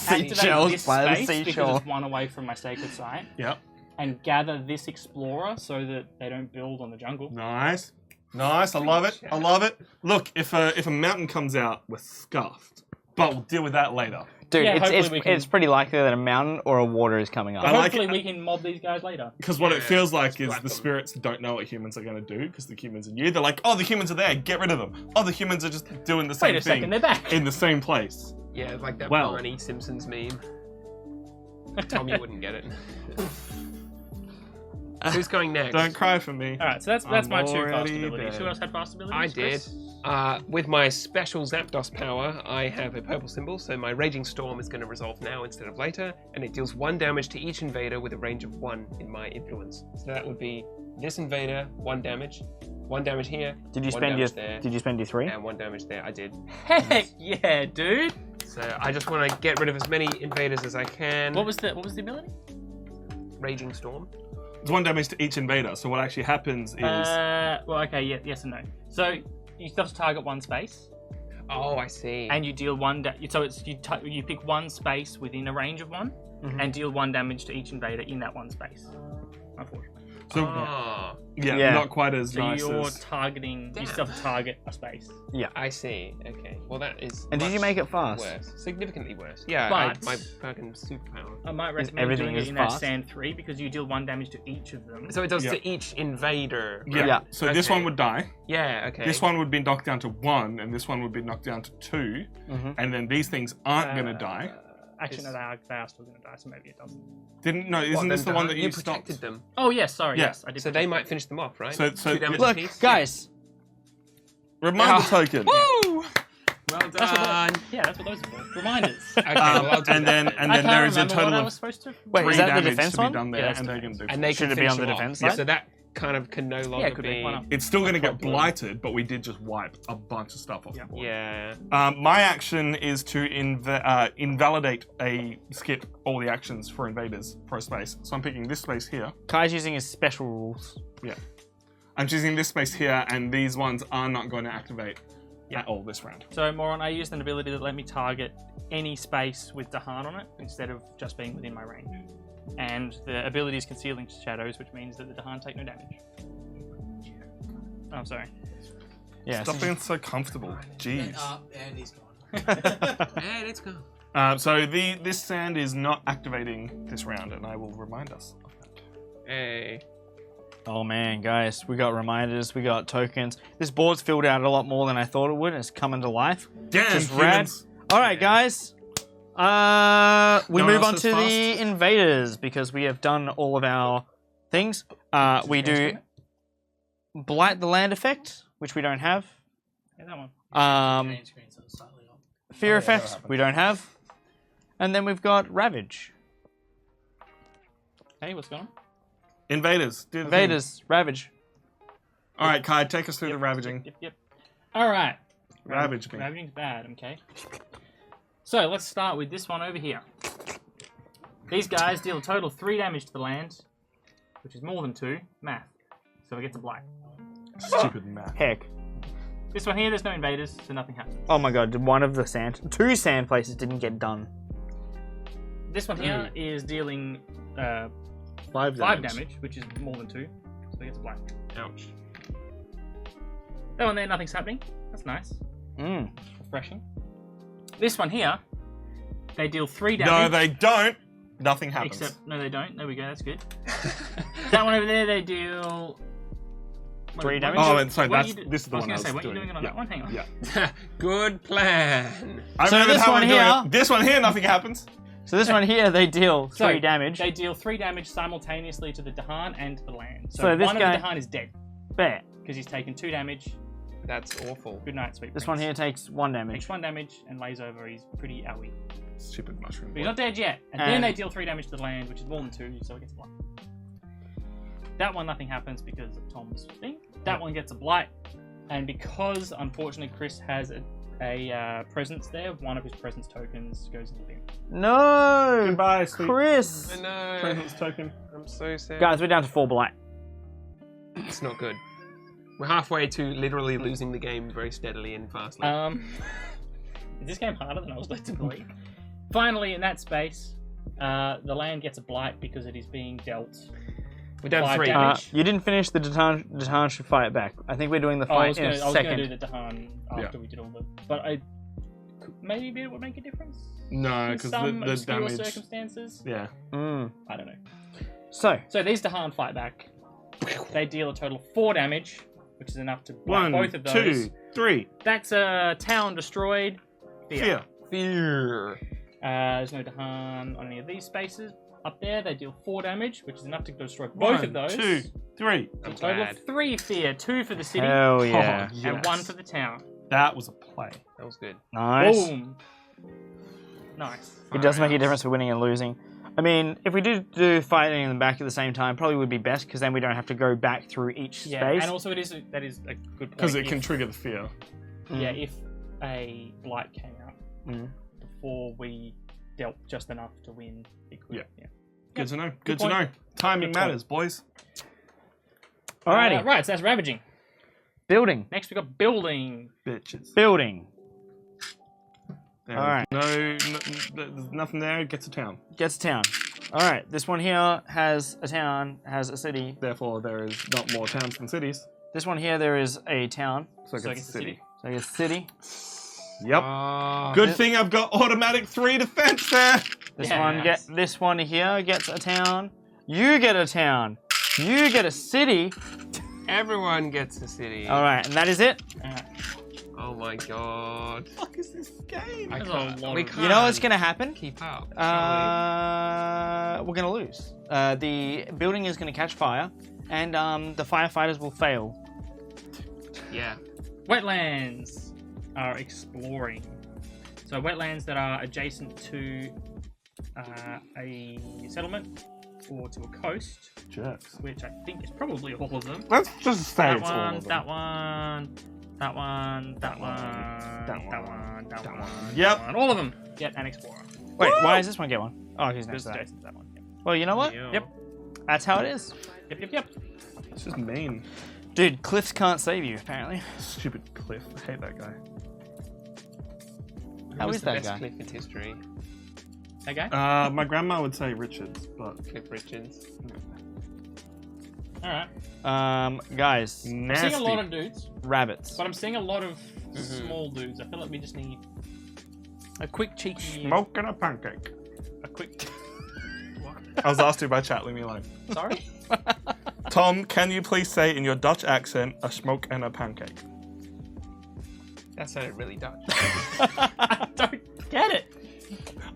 activate seashells this by the space because seashore. it's 1 away from my sacred site Yep. and gather this explorer so that they don't build on the jungle. Nice. Nice. I love it. I love it. Look, if a mountain comes out, we're scuffed. But we'll deal with that later. Dude, Yeah, it's, hopefully it's, we can- it's pretty likely that a mountain or a water is coming up. But I like hopefully it. we can mob these guys later. Because what it Yeah, feels like is slap the them. spirits don't know what humans are going to do because the humans are new. They're like, oh, the humans are there. Get rid of them. Oh, the humans are just doing the same Wait a thing second, they're back. in the same place. Yeah, like that Well. Barney Simpsons meme. Tom, you wouldn't get it. Who's going next? Don't cry for me. All right, so that's I'm my 2 fast already abilities. dead. Who else had fast abilities? I did. Chris? With my special Zapdos power, I have a purple symbol, so my Raging Storm is going to resolve now instead of later, and it deals 1 damage to each invader with a range of 1 in my influence. So that would be this invader, 1 damage, 1 damage here, Did you 1 spend your damage there, Did you spend your 3? and 1 damage there. I did. Heck yeah, dude. So I just want to get rid of as many invaders as I can. What was the ability? Raging Storm? It's 1 damage to each invader. So what actually happens is Well, okay, yeah, yes and no. So you still have to target 1 space, Oh, I see. and you deal 1. So it's you pick 1 space within a range of 1, Mhm. and deal 1 damage to each invader in that 1 space. Unfortunately. so Ah, Yeah. not quite as So nice you're as. targeting. You Damn. still have to target a space. I see. Okay. Well, that is. And did you much make it fast? Worse. Significantly worse. Yeah. But- my fucking superpower. I might recommend everything doing is it in that fast? stand 3 because you deal 1 damage to each of them. So it does Yeah. to each invader. Yeah. Yeah. So this Okay. one would die. Yeah. Okay. This one would be knocked down to 1, and this one would be knocked down to 2. Mhm. And then these things aren't going to die. Actually, no, they are still going to die, so maybe it doesn't. Didn't no? What, Isn't this the then one that you stopped? protected them? Oh yes, sorry. Yeah. Yes, I did. So they might finish them off, right? So- 2 damage Look, apiece? guys. Reminder token. Woo! Well That's done. what yeah, that's what those are for. Reminders. Okay, well, I'll do and that then I can't there is a remember what total I of was supposed to. Wait, 3 is that the damage defense to be one? done there, Yeah, that's and they defense. can do. And they Should can it be finish on the them off. defense Yeah, side? so that kind of can no longer it could be. Why not? It's still going to get problem. blighted, but we did just wipe a bunch of stuff off Yeah. the board. Yeah. My action is to invalidate skip all the actions for invaders for a space. So I'm picking this space here. Kai's using his special rules. I'm choosing this space here, and these ones are not going to activate at all this round. So Moron, I used an ability that let me target any space with Dahan on it instead of just being within my range. And the ability is concealing shadows, which means that the Dahan take no damage. Oh, I'm sorry. Yeah. Stop being so comfortable. Jeez. And he's gone. And it's gone. So this sand is not activating this round, and I will remind us of that. Hey. Oh man, guys, we got reminders, we got tokens. This board's filled out a lot more than I thought it would. It's coming to life. Damn, Just rad. humans. All right, guys. We No one move else on is to fast? the invaders because we have done all of our things. We do blight the land effect, which we don't have. Yeah, that one. Green screen, so it's slightly off. Fear yeah, effect, that'll happen. we don't have. And then we've got ravage. Hey, what's going on? Invaders. Do the thing. Invaders, ravage. All right, Kai, take us through the ravaging. Yep. All right. Ravage me. Ravaging's bad. Okay. So let's start with this one over here. These guys deal a total of 3 damage to the land, which is more than 2. Math. So it gets a blight. Stupid math. Heck. This one here, there's no invaders, so nothing happens. Oh my god, two sand places didn't get done. This one here is dealing 5 5 damage, which is more than 2, so it gets a blight. Ouch. That one there, nothing's happening. That's nice. Refreshing. This one here, they deal 3 damage. No, they don't. Nothing happens. Except, no, they don't. There we go. That's good. That one over there, they deal 3 damage. Oh, and sorry, What this is the one I was say, what are you doing. doing on that one? Hang on. Yeah. Good plan. I So remember this how one I'm doing here- it. This one here, nothing happens. So this one here, they deal 3 damage. They deal 3 damage simultaneously to the Dahan and to the land. So, So this one guy- of the Dahan is dead Bet. because he's taken 2 damage. That's awful. Good night, sweet This prince. one here takes 1 damage. Takes 1 damage and lays over. He's pretty owie. Stupid mushroom. But he's not dead yet. And then they deal 3 damage to the land, which is more than 2, so it gets a blight. That one, nothing happens because of Tom's thing. That one gets a blight. And because, unfortunately, Chris has a presence there, one of his presence tokens goes in the bin. No! Goodbye, sweet Chris! I know. presence token. I'm so sad. Guys, we're down to 4 blight. It's not good. We're halfway to literally losing the game very steadily and fastly. Is this game harder than I was led to believe? Finally, in that space, the land gets a blight because it is being dealt. We're down 5 3. damage. You didn't finish the Dahan should fight back. I think we're doing the Oh, I fight was in gonna, a I was gonna second. do the Dahan after we did all the. But maybe it would make a difference. No, In because some the obscure damage. circumstances. Yeah. I don't know. So, So these Dahan fight back. They deal a total of 4 damage, which is enough to blight 1, both of those. 2, 3. That's a town destroyed. Fear. Fear. There's no Dahan on any of these spaces. Up there, they deal 4 damage, which is enough to destroy both 1, of those. 2, 3. A I'm total glad. of 3 fear, 2 for the city, hell yeah. Oh, and yes. 1 for the town. That was a play. That was good. Nice. Boom. Nice. It does make a difference for winning and losing. I mean, if we did do fighting in the back at the same time, probably would be best because then we don't have to go back through each Yeah, space. and also that is a good point. Because it if- can trigger the fear. Yeah, if a blight came out Mm. before we dealt just enough to win, it could. Yeah. Good to know. Good Good to point. know. Timing Good point. matters, boys. Alrighty. Right, so that's ravaging. Building. Next we got building. Bitches. Building. There's Alright. there's nothing there. It gets a town. Gets a town. Alright, this one here has a town, has a city. Therefore, there is not more towns than cities. This one here, there is a town. So it So it gets gets a a city. So I guess city. Yep. Oh, Good thing I've got automatic 3 defense there. Yes. This one here gets a town. You get a town. You get a city. everyone gets a city. Alright, and that is it. Oh my god. What is this game? I There's a can't. lot We of- can't You know what's gonna happen? keep up. We're gonna lose. The building is gonna catch fire, and the firefighters will fail. Yeah. Wetlands are exploring. So wetlands that are adjacent to a settlement or to a coast, Jerks. which I think is probably all of them. Let's just say That it's all one, of them. that one, that one, that one, that that one, one, that that one. Yep. that one. All of them get an explorer. Wait, why does this one get one? Oh, he's next Because to that. adjacent to that one. Well, you know what? Yeah. Yep. That's how it is. Yep. It's just mean. Dude, cliffs can't save you, apparently. Stupid Cliff. I hate that guy. How Who's is the that best guy? Cliff in history? Okay. My grandma would say Richards, but Cliff Richards. All right. Guys, I'm nasty. seeing a lot of dudes, rabbits. but I'm seeing a lot of small dudes. I feel like we just need a quick cheeky. Smoking a pancake. A quick. I was asked to by chat, leave me alone. Sorry. Tom, can you please say in your Dutch accent, a smoke and a pancake? That sounded really Dutch. I don't get it.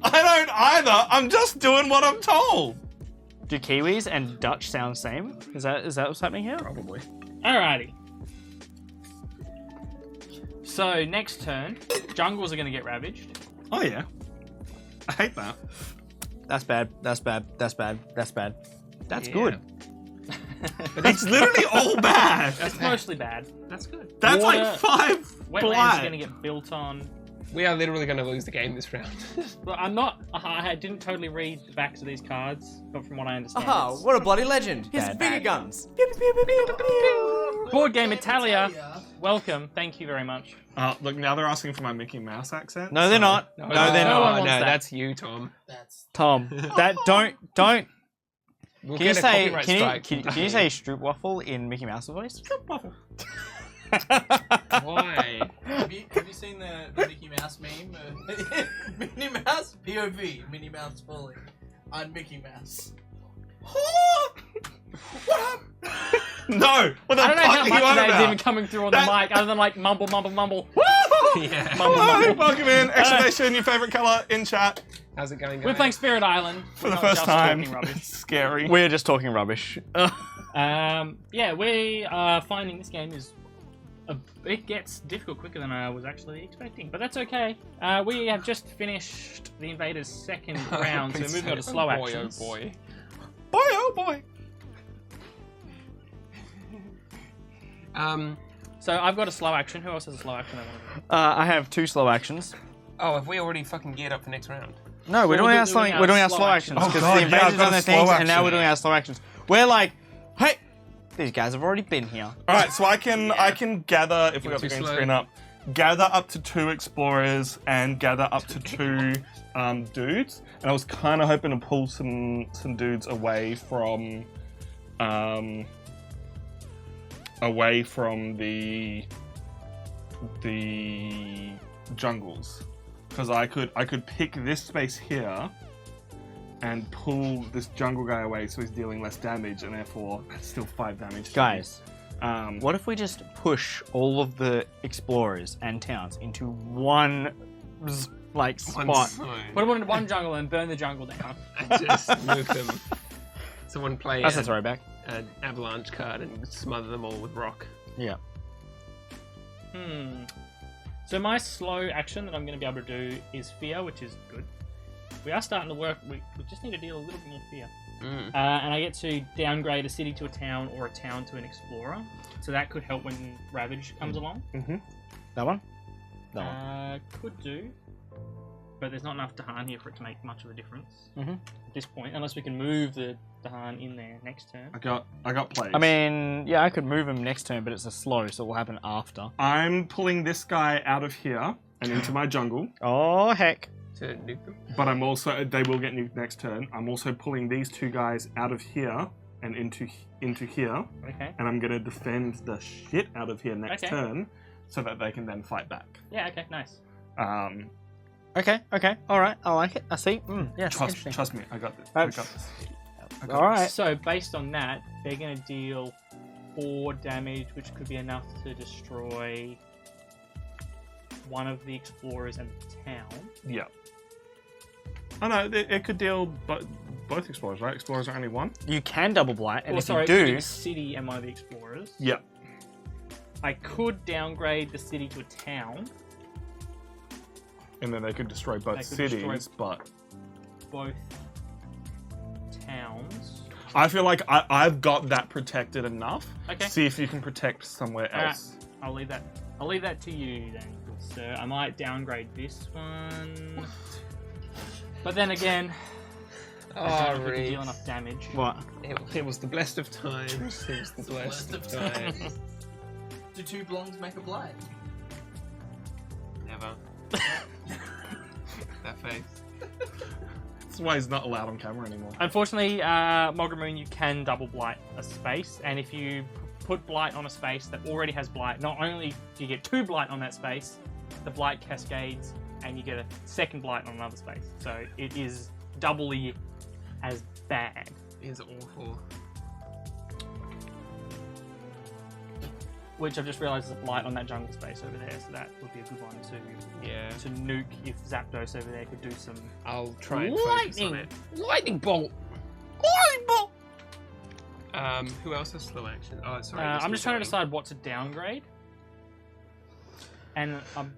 I don't either. I'm just doing what I'm told. Do Kiwis and Dutch sound the same? Is that what's happening here? Probably. Alrighty. So next turn, jungles are going to get ravaged. Oh yeah. I hate that. That's bad. That's bad. That's bad. That's bad. That's Yeah. good. It's literally all bad. It's mostly bad. That's good. That's Water- like 5 Wetlands blight. are going to get built on. We are literally going to lose the game this round. But I'm not. I didn't totally read the backs of these cards, but from what I understand. Ah, it's what a bloody legend. Here's Bad, bigger bad. guns. Pew, pew, pew, pew, pew, pew. Board Game Italia. Welcome. Thank you very much. Look, now they're asking for my Mickey Mouse accent. No, they're so- not. No, No, they're no not. one wants no, that. that's you, Tom. That's Tom, that don't. We'll Can you get a say? copyright Can strike. you, can you say Stroopwafel in Mickey Mouse's voice? Why? have you seen the Mickey Mouse meme? Minnie Mouse POV. Minnie Mouse falling. I'm Mickey Mouse. No! What the I don't know fuck how are you much on that is about? even coming through on the That- mic, other than like mumble, mumble, mumble. Yeah. Mumble, Hello, mumble. welcome in. Exclamation, your favourite colour in chat How's it going, guys? We're playing Spirit Island. for We're the not first just time. talking rubbish. Scary. We're just talking rubbish. Yeah, we are finding this game is it gets difficult quicker than I was actually expecting, but that's okay. We have just finished the Invaders' second round, so we're moving on to slow boy, actions. Oh boy. Boy, oh boy. So I've got a slow action. Who else has a slow action? I have 2 slow actions. Oh, have we already fucking geared up for next round? No, we're Well, doing we're our doing slow. our We're doing our slow slow actions. actions Oh, because God, the yeah, invaders I've got done a their slow things, and now action. we're doing our slow actions. We're like, hey, these guys have already been here. All right, so I can gather if we got the too green slow. screen up. Gather up to 2 explorers and gather up to 2 dudes. And I was kind of hoping to pull some dudes away from the jungles, because I could pick this space here and pull this jungle guy away so he's dealing less damage, and therefore that's still 5 damage. to me. Guys, Um, what if we just push all of the explorers and towns into one like spot? Put them in one jungle and burn the jungle down. And just nuke them. Someone play That's a an throwback. avalanche card and smother them all with rock. Yeah. So my slow action that I'm going to be able to do is fear, which is good. We are starting to work. We just need to deal a little bit more fear. And I get to downgrade a city to a town or a town to an explorer. So that could help when Ravage comes along. That one. That one. Could do. But there's not enough Dahan here for it to make much of a difference Mhm. at this point, unless we can move the Dahan in there next turn. I got plays. I mean, yeah, I could move him next turn, but it's a slow, so it will happen after. I'm pulling this guy out of here and into my jungle, Oh heck! To nuke them. but they will get nuked next turn. I'm also pulling these 2 guys out of here and into here, Okay. and I'm gonna defend the shit out of here next Okay. turn, so that they can then fight back. Yeah. Okay. Nice. Okay, all right, I like it. I see. Yeah, Trust me, I got this. I got That's- this. I got All right. So based on that, they're going to deal 4 damage, which could be enough to destroy one of the explorers and the town. Yeah. Oh no, it could deal both explorers, right? Explorers are only 1. You can double blight, and Or if sorry, you do, the city and one of the explorers. Yeah. I could downgrade the city to a town. And then they could destroy both They could cities, destroy- but Both towns. I feel like I've got that protected enough. Okay. See if you can protect somewhere Alright. else. I'll leave that to you then, good sir. I might downgrade this one. But then again, I don't know if we can deal enough damage. what? It was the blessed of times. It was the blessed of times. Do 2 blondes make a blind? Never. That face. That's why he's not allowed on camera anymore. Unfortunately, Mogramoon, you can double blight a space, and if you put blight on a space that already has blight, not only do you get 2 blight on that space, the blight cascades, and you get a second blight on another space. So it is doubly as bad. It is awful. Which I've just realised is a blight on that jungle space over there, so that would be a good one Yeah. to nuke if Zapdos over there could do some. I'll try and focus on it. Lightning bolt! Who else has slow action? Oh, sorry. I'm just trying to decide what to downgrade. And I'm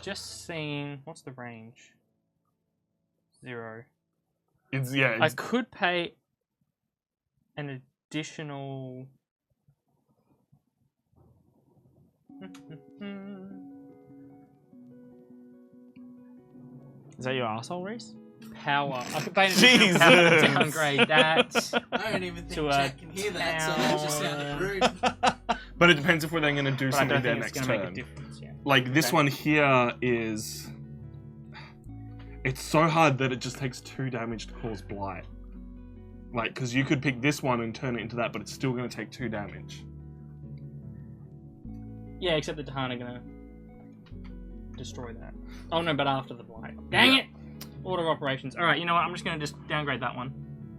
just seeing what's the range? 0. It's I could pay an additional. Is that your arsehole, Reese? Power. I could pay an Jesus. additional power to downgrade that. I don't even think To a Jack can hear that, so that just sounded rude. But it depends if we're then going to do But I something don't there think it's next going to turn. make a difference. Yeah. Like this Okay. one here is. It's so hard that it just takes 2 damage to cause blight. Like, because you could pick this one and turn it into that, but it's still going to take 2 damage. Yeah, except the Dahan are going to destroy that. Oh no, but after the blight. Dang it! Order of operations. All right, you know what? I'm just going to just downgrade that one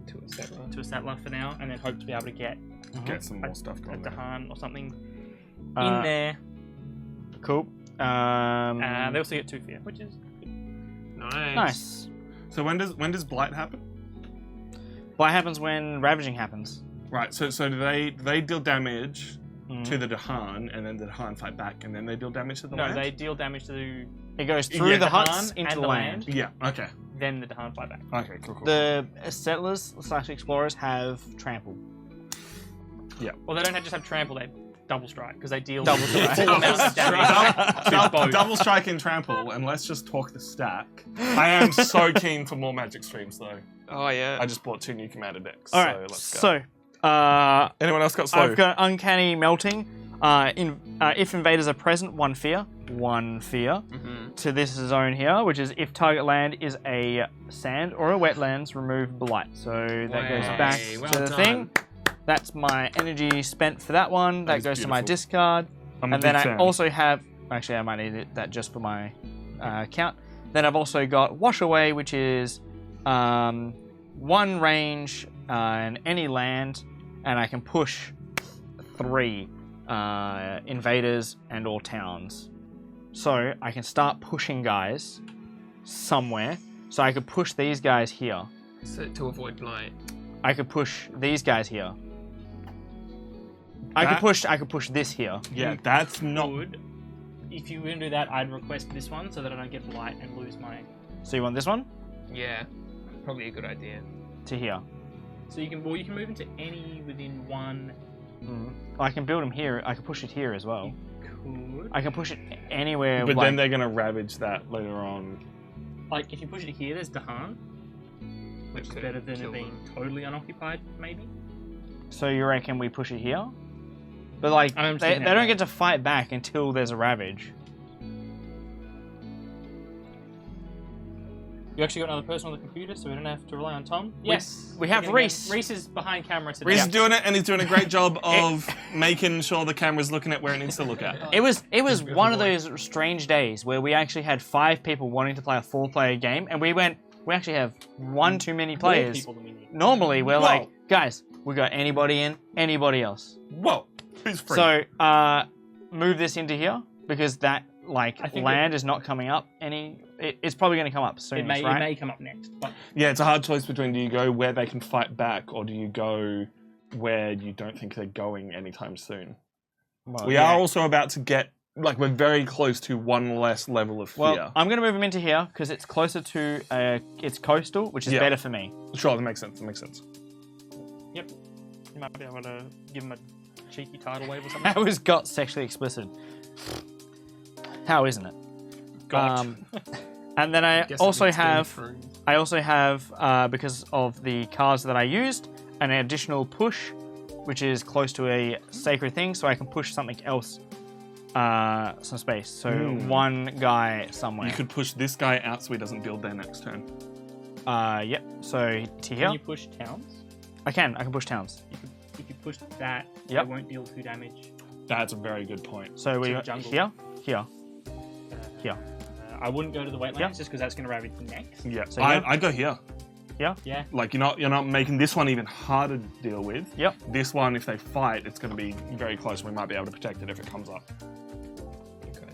To a settler. to a settler for now, and then hope to be able to get Get some more stuff a going there. Dahan or something Uh, in there. Cool. They also get 2 fear, which is Nice. Nice. So when does blight happen? What happens when ravaging happens? Right. So do they deal damage Mm. to the Dahan, and then the Dahan fight back, and then they deal damage to the no. land? They deal damage to It goes through Yeah, the the huts Dahan into and the the land. land. Yeah. Okay. then the Dahan fight back. Okay. Cool. The settlers / explorers have trample. Well, they don't just have trample; they double strike because they deal Double strike. full amounts of damage to both. Double strike and trample, and let's just talk the stack. I am so keen for more magic streams, though. Oh yeah. I just bought 2 new commander decks. All so right. let's go. So, Anyone else got slow? I've got uncanny melting. If invaders are present, 1 fear. 1 fear. Mhm. To this zone here, which is if target land is a sand or a wetlands, remove blight. So that goes Way, back well to the done. thing. That's my energy spent for that one. That is goes to my beautiful. discard. I'm a And then big I fan. also have, actually I might need that just for my count. Then I've also got Wash Away, which is 1 range and any land, and I can push 3 invaders and or towns. So I can start pushing guys somewhere. So I could push these guys here. So, to avoid blight. I could push these guys here. I could push this here. Yeah, that's not. Would, if you were going to do that, I'd request this one so that I don't get blight and lose my. So you want this one Yeah. Probably a good idea. to here. So you can move into any within 1. I can build them here. I can push it here as well. Could I can push it anywhere. But like, then they're gonna ravage that later on. like if you push it here, there's Dahan, which is Okay, better than kill it being totally unoccupied, maybe. So you reckon we push it here? But like I'm they seeing that don't way. get to fight back until there's a ravage. You actually got another person on the computer, so we don't have to rely on Tom. Yes, we have We're gonna go- Reese. Reese is behind camera today. Reese is doing it, and he's doing a great job of making sure the camera's looking at where it needs to look at. It was Beautiful one of boy. those strange days where we actually had 5 people wanting to play a 4-player game, and we actually have 1 too many More players. people than we need. Normally we're Whoa. like, guys, we got anybody in, anybody else. Whoa, who's free? So move this into here because that I think land is not coming up any. It's probably going to come up soon, It may, right? it may come up next, but yeah, it's a hard choice between do you go where they can fight back, or do you go where you don't think they're going anytime soon. Well, We are also about to get, like, we're very close to 1 less level of fear. Well, I'm going to move them into here because it's closer to it's coastal, which is Yeah. better for me. Sure, that makes sense. That makes sense. you might be able to give him a cheeky tidal wave or something. How is got sexually explicit? How isn't it? Got. And then I Guess it also means getting have through. because of the cards that I used, an additional push, which is close to a sacred thing, so I can push something else, some space. So 1 guy somewhere. You could push this guy out so he doesn't build there next turn. Yep. So to here, Can you push towns? I can push towns. If you push that, Yep. it won't deal 2 damage. That's a very good point. So we the got jungle. here. Uh, I wouldn't go to the wetlands Yeah. just because that's going to ravage next. Yeah, So here? I'd go here. Yeah. Like you're not making this one even harder to deal with. Yep. This one, if they fight, it's going to be very close. We might be able to protect it if it comes up. Okay.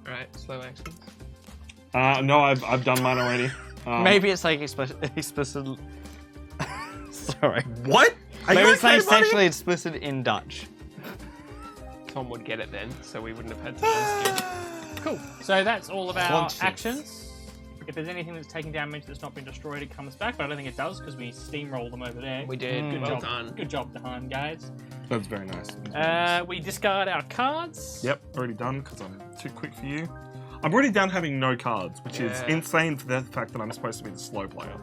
Alright, slow actions. No, I've done mine already. Maybe it's like explicit. Sorry. What? Are Maybe you it's okay, like buddy? sexually explicit in Dutch. Tom would get it then, so we wouldn't have had to ask you. Cool. So that's all of our Conscience. actions. If there's anything that's taking damage that's not been destroyed, it comes back, but I don't think it does because we steamroll them over there. We did. Good Well job. done. Good job, Dahan, guys. That's very nice. We discard our cards. Yep, already done because I'm too quick for you. I'm already down having no cards, which is Yeah. insane for the fact that I'm supposed to be the slow player.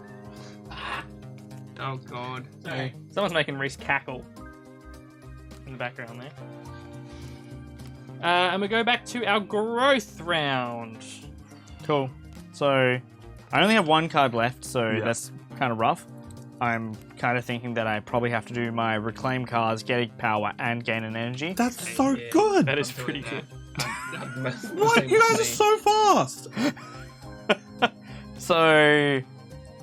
Oh god. Sorry. Someone's making Reese cackle in the background there. And we go back to our growth round. Cool. So, I only have one card left, so Yeah. that's kind of rough. I'm kind of thinking that I probably have to do my reclaim cards, getting power, and gain an energy. That's so Yeah. good! That is I'm doing pretty that. good. What? You guys are so fast! So,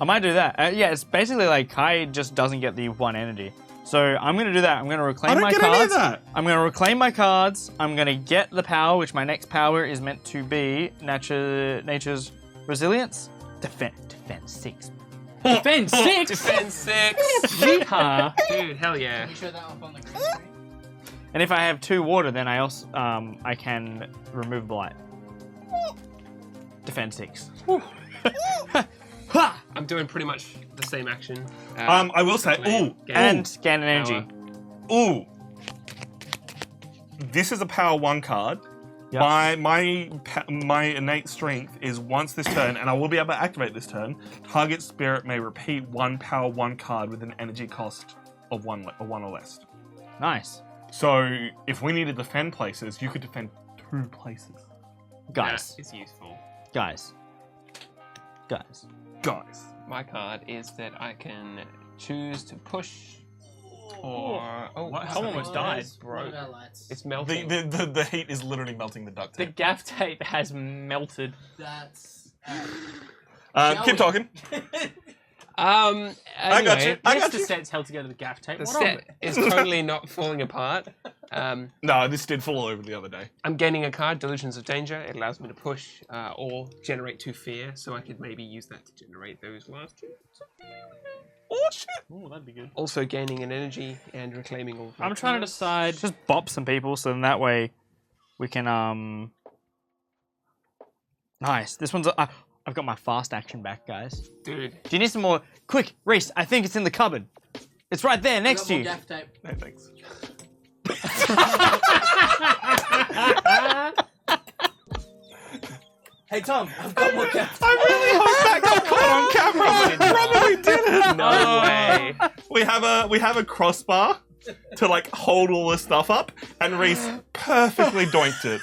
I might do that. Yeah, it's basically like Kai just doesn't get the one energy. So, I'm going to do that. I'm going to I reclaim don't my get cards. any of that! I'm going to reclaim my cards. I'm going to get the power, which my next power is meant to be nature's resilience. Defense 6. Defend 6! Defend 6! Yeehaw! Dude, hell yeah. Can you show that up on the green screen? And if I have 2 water, then I also I can remove blight. Defend 6. Ha! I'm doing pretty much the same action. I will say, reclaim, gain And gain an energy. power. ooh! This is a power 1 card. Yep. My innate strength is once this turn, and I will be able to activate this turn, target spirit may repeat one power 1 card with an energy cost of 1 or less. Nice. So, if we need to defend places, you could defend 2 places. Guys. That is useful. Guys. Guys. My card is that I can choose to push or... Oh, What Someone happened? almost died. One of our lights. It's melting. The heat is literally melting the duct The tape. gaff tape has melted. That's. Keep talking. Anyway, I got you. Yes, the set's held together with gaff tape. The What of set it? is totally not falling apart. No, this did fall over the other day. I'm gaining a card, Delusions of Danger. It allows me to push or generate 2 fear, so I could maybe use that to generate those last 2. Oh shit! Ooh, that'd be good. Also gaining an energy and reclaiming all of my I'm trying to cards. decide. Just bop some people, so then that way we can Nice. This one's I've got my fast action back, guys. Dude, Do you need some more? Quick, Reese, I think it's in the cupboard. It's right there next to you. Gaff tape. No thanks. Hey Tom, I've got more gaff tape. I really hope that got caught on camera, but it probably didn't. no way. We have a crossbar to like hold all this stuff up, and Reese perfectly doinked it.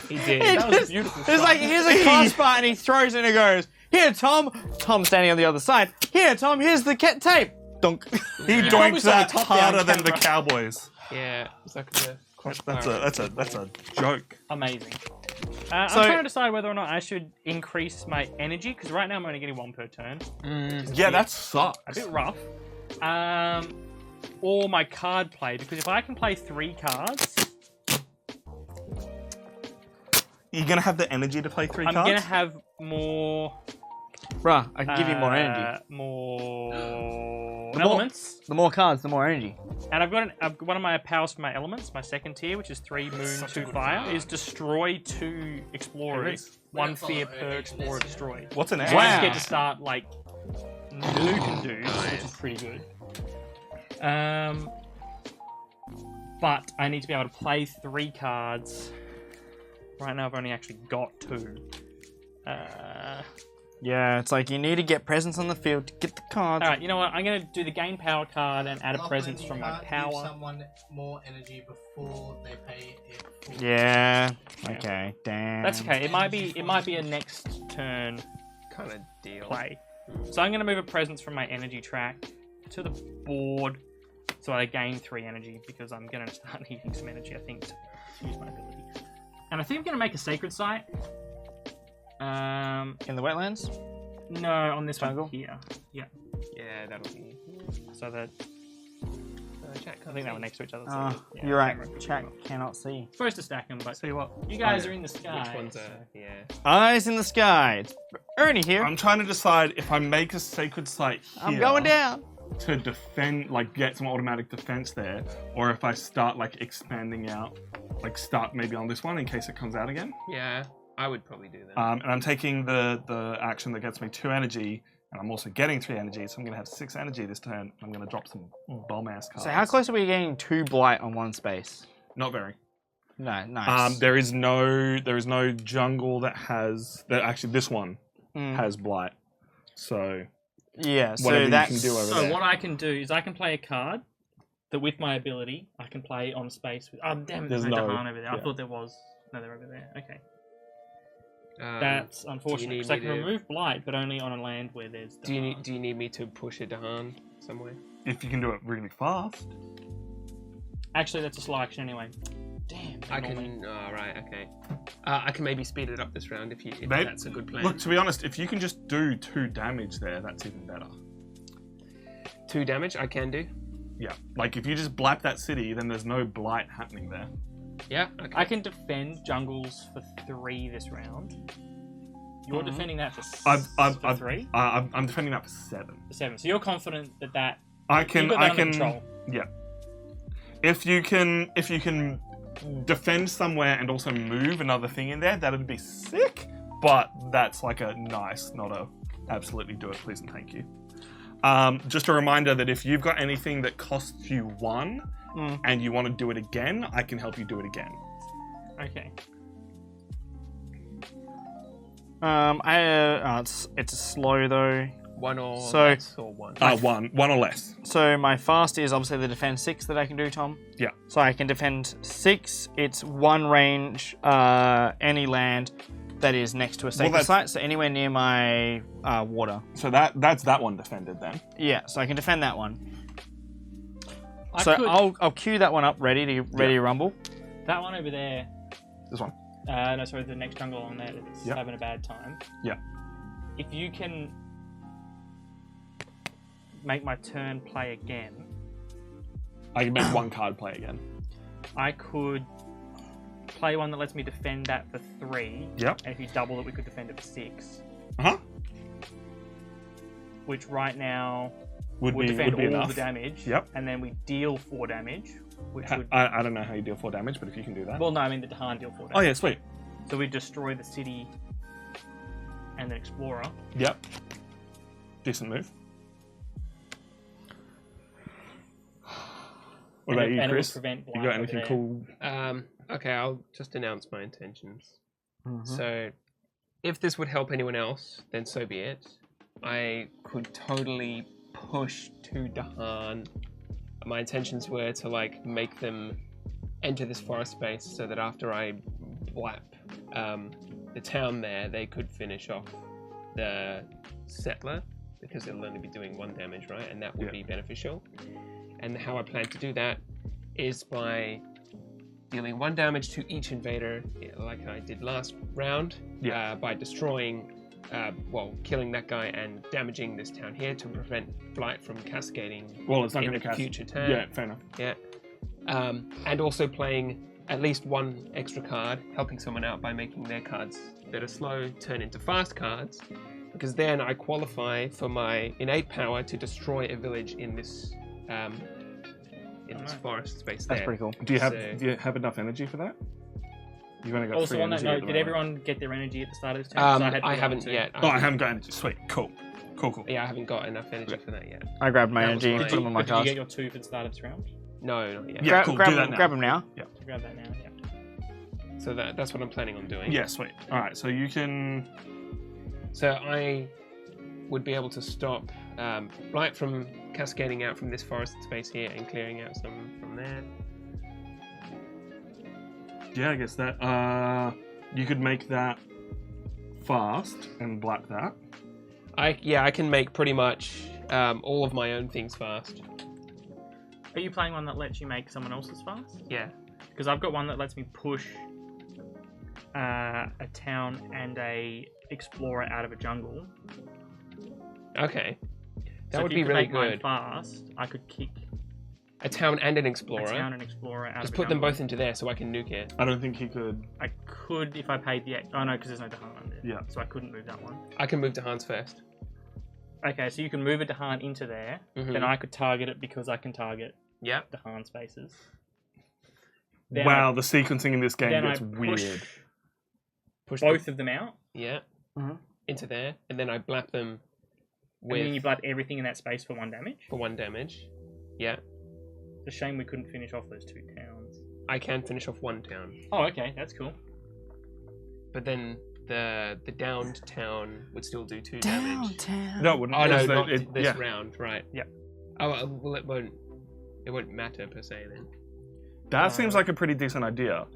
He did. That was a beautiful It's shot. like, here's a crossbar, and he throws it and goes, here, Tom. Tom's standing on the other side. Here, Tom, here's the tape. Dunk. He probably doinked saw the that top-down harder than the camera. Cowboys. Yeah, it's like a crossbar. That's a joke. Amazing. So- I'm trying to decide whether or not I should increase my energy, because right now I'm only getting 1 per turn. Yeah, that A sucks. bit rough. Or my card play, because if I can play 3 cards, You're gonna have the energy to play 3 I'm cards. going to have more... Bruh, I can give you more energy. More more- elements. The more cards, the more energy. And I've got one of my powers for my elements, my second tier, which is 3 moon, 2 fire, is destroy 2 explorers. 1 fear per explorer destroyed. What's an So egg? I just Wow. get to start like nuking dudes, which is pretty good. But I need to be able to play 3 cards. Right now I've only actually got 2. Yeah, it's like you need to get presence on the field to get the cards. Alright, you know what? I'm going to do the gain power card and add a Lachlan, presence you from my can't give power. someone more energy before they pay it full. Yeah. Okay. Damn. That's okay. It might be a next turn kind of deal. play. So I'm going to move a presence from my energy track to the board, so I gain 3 energy because I'm going to start needing some energy, I think, to use my ability. And I think I'm going to make a sacred site. In the wetlands. No, on this Jungle? one here. Yeah. Yeah, that'll be. So that Chat I think they were next to each other. So Oh, yeah, you're right. camera. Chat cannot see. Supposed to stack them, but See what? you guys are in the sky. Which one's so- yeah. Eyes in the sky. It's Ernie here. I'm trying to decide if I make a sacred site here I'm going down. to defend, like get some automatic defense there, or if I start like expanding out, like start maybe on this one in case it comes out again. Yeah. I would probably do that. And I'm taking the action that gets me 2 energy, and I'm also getting 3 energy, so I'm going to have 6 energy this turn. I'm going to drop some bomb-ass cards. So how close are we getting 2 blight on one space? Not very. No, nice. There is no jungle that has... Actually, this one has blight. So... Yeah, so whatever you that's... can do over So there. what I can do is I can play a card that with my ability I can play on space with... Oh, damn it, There's there's no no- Dahan over there. I yeah. thought there was... No, they're over there. Okay. do That's you unfortunate, need because I me can to- remove Blight, but only on a land where there's Do you Dahan. need me to push a Dahan somewhere? If you can do it really fast. Actually, that's a slow action anyway. Damn. I ignore me. can. Oh, right. Okay. I can maybe speed it up this round if Maybe- that's a good plan. Look, to be honest, if you can just do 2 damage there, that's even better. 2 damage I can do. Yeah. Like, if you just blap that city, then there's no blight happening there. Yeah. Okay. I can defend jungles for 3 this round. You're defending that for, I've 3? I'm defending that for 7. For 7. So you're confident that I you've can, got I that under can, control. yeah. If you can defend somewhere and also move another thing in there, that'd be sick. But that's like a nice, not a absolutely do it, please and thank you. Just a reminder that if you've got anything that costs you 1 and you want to do it again, I can help you do it again. Okay. It's slow though. 1 or So- less or 1. 1 or less. So my fast is obviously the defend 6 that I can do, Tom. Yeah. So I can defend 6. It's 1 range, any land that is next to a sacred that's- site. So anywhere near my water. So that's that one defended then. Yeah. So I can defend that one. I So could, I'll queue that one up ready to rumble. that one over there. This one. No, sorry, the next jungle on there that's Yep. having a bad time. Yeah. If you can make my turn play again, I can make 1 card play again. I could play one that lets me defend that for 3. Yep. And if you double it, we could defend it for 6. Uh-huh. Which right now Would would be defend all enough. the damage. Yep. And then we deal 4 damage, which would. I don't know how you deal 4 damage, but if you can do that. Well, no, I mean the Dahan deal 4 damage. Oh yeah, sweet. So we destroy the city and the explorer. Yep. Decent move. What about you, and Chris? It would prevent You blight got over anything there. cool? Okay, I'll just announce my intentions. Mm-hmm. So, if this would help anyone else, then so be it. I could totally push to Dahan. My intentions were to like make them enter this forest space so that after I blap the town there, they could finish off the settler because it'll only be doing 1 damage, right? And that would Yeah. be beneficial. And how I plan to do that is by dealing 1 damage to each invader, like I did last round, by destroying, killing that guy and damaging this town here to prevent blight from cascading Well, it's not in going to a cast. future turn. Yeah, fair enough. Yeah. And also playing at least 1 extra card, helping someone out by making their cards that are slow turn into fast cards, because then I qualify for my innate power to destroy a village in this forest space That's there. pretty cool. Do you have enough energy for that? You've only got Also, 3 on that energy at note, the did moment. everyone get their energy at the start of this turn? 'Cause had to I do haven't that too. yet. Oh, I haven't got energy. Sweet, cool. Yeah, I haven't got enough energy for that yet. I grabbed my That was energy, fine. put them on my But did you cards. get your 2 for the start of this round? No, not yet. Yeah, cool. Grab Do that them, now. grab them now. So grab that now, yeah. So that's what I'm planning on doing. Yeah, sweet. All right, so you can. So I would be able to stop blight from cascading out from this forest space here and clearing out some from there. Yeah, I guess that. You could make that fast and blap that. I can make pretty much all of my own things fast. Are you playing one that lets you make someone else's fast? Yeah. Because I've got one that lets me push a town and a explorer out of a jungle. Okay. That So would if be you could really make mine good. fast, I could kick A town and an a explorer. town and explorer out Just of a put them jungle. both into there so I can nuke it. I don't think he could. I could if I paid the... Oh no, because there's no Dahan there. Yeah. So I couldn't move that one. I can move to Hans first. Okay, so you can move a Dahan into there. Mhm. Then I could target it because I can target Yep. Dahan spaces. Then Wow, the sequencing in this game then gets I weird. push both of them out, yeah, Mhm. into there, and then I blap them and then you with blood everything in that space for 1 damage. for 1 damage. Yeah, It's a shame we couldn't finish off those 2 towns. I can finish off 1 town, Oh, okay, that's cool. but then the downed town would still do 2 damage. No, it wouldn't. Oh no, It's not this yeah. round, right? Yeah. Oh well, it won't matter per se then. That seems like a pretty decent idea.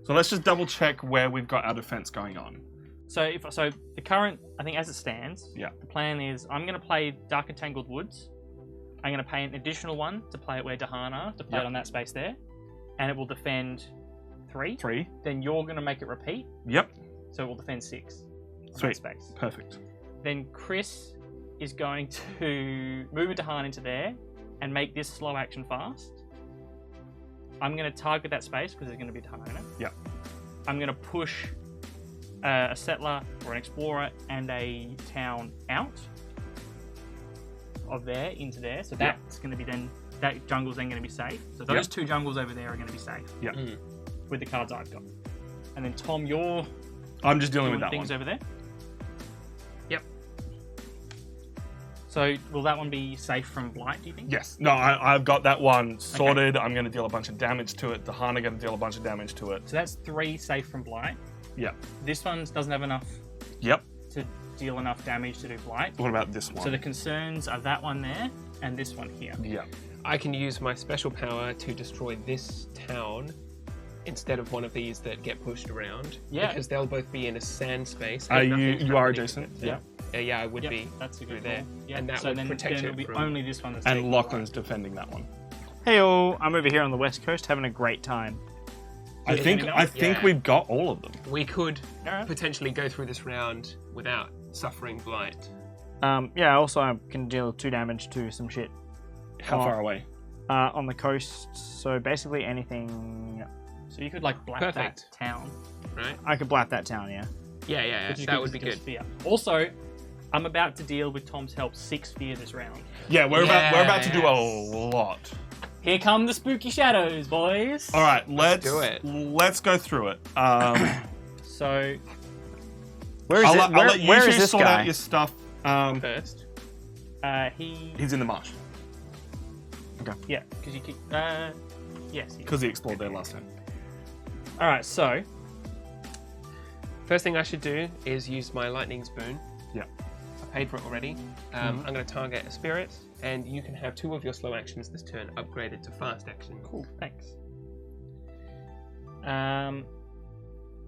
So let's just double check where we've got our defense going on. So the current, I think as it stands, Yeah. the plan is I'm going to play Dark and Tangled Woods. I'm going to pay an additional one to play it where Dahan are, to play Yeah. it on that space there, and it will defend 3. 3. Then you're going to make it repeat, Yep. so it will defend 6 on Sweet. that space. Perfect. Then Chris is going to move a Dahan into there and make this slow action fast. I'm going to target that space because there's going to be a Dahan in it. Yep. I'm going to push a settler or an explorer and a town out of there into there. So Yep. that's going to be then, that jungle's then going to be safe. So those Yep. 2 jungles over there are going to be safe Yeah. Mm. with the cards I've got. And then Tom, you're I'm just dealing doing with that things one. over there. Yep. So will that one be safe from blight, do you think? Yes. No, I've got that one sorted. I'm going to deal a bunch of damage to it. The Han are going to deal a bunch of damage to it. So that's 3 safe from blight. Yeah. This one doesn't have enough Yep. to deal enough damage to do blight. What about this one? So the concerns are that one there and this one here. Yeah. I can use my special power to destroy this town instead of one of these that get pushed around. Yeah. Because they'll both be in a sand space. Are and you nothing's you are happening adjacent? with it. Yeah. Yeah, I would Yep, be. that's a through good there. call. Yep. And that so would then protect it'll it be from- only this one that's And taking Lachlan's defending that one. Hey, all, I'm over here on the west coast having a great time. I Is think anything else? Yeah. we've got all of them. We could Alright. potentially go through this round without suffering blight. Yeah, also I can deal 2 damage to some shit How Oh. far away? on the coast. So basically anything. So you could like black Perfect. that town. Right? I could blap that town, yeah. Yeah, Which is that good would be because good. it's fear. Also, I'm about to deal with Tom's help 6 fear this round. Yeah, we're about to do a Yes. lot. Here come the spooky shadows, boys. All right, let's do it. Let's go through it. So Where is I'll, it? let- I'll Where, let you where two is this sort guy? out your stuff. First. He's in the marsh yeah, because you keep yes. because he explored there last time. All right, so First thing I should do is use my lightning spoon. Yeah. I paid for it already. I'm going to target a spirit, and you can have 2 of your slow actions this turn upgraded to fast action. cool, thanks.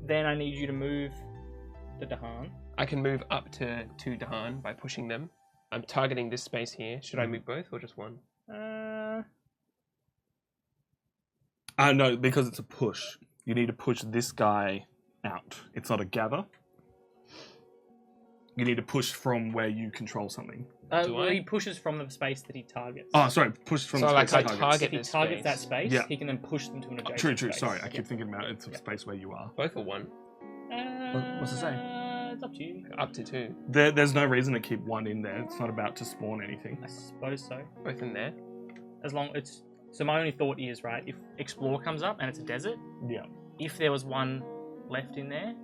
Then I need you to move the Dahan. I can move up to 2 Dahan by pushing them. I'm targeting this space here. Should I move both or just one? No, because it's a push. You need to push this guy out. It's not a gather. You need to push from where you control something. Do Well, I? he pushes from the space that he targets. Oh, sorry, push from So, the like, space I he targets. target If he this targets space. that space, Yeah. he can then push them to an adjacent True, space. sorry. I Yeah. keep thinking about it's a Yeah. space where you are. Both or one? What's it say? It's up to you. Up to 2. There's no reason to keep one in there. It's not about to spawn anything. I suppose so. Both in there. As long it's so my only thought is right if explore comes up and it's a desert, Yeah. if there was one left in there,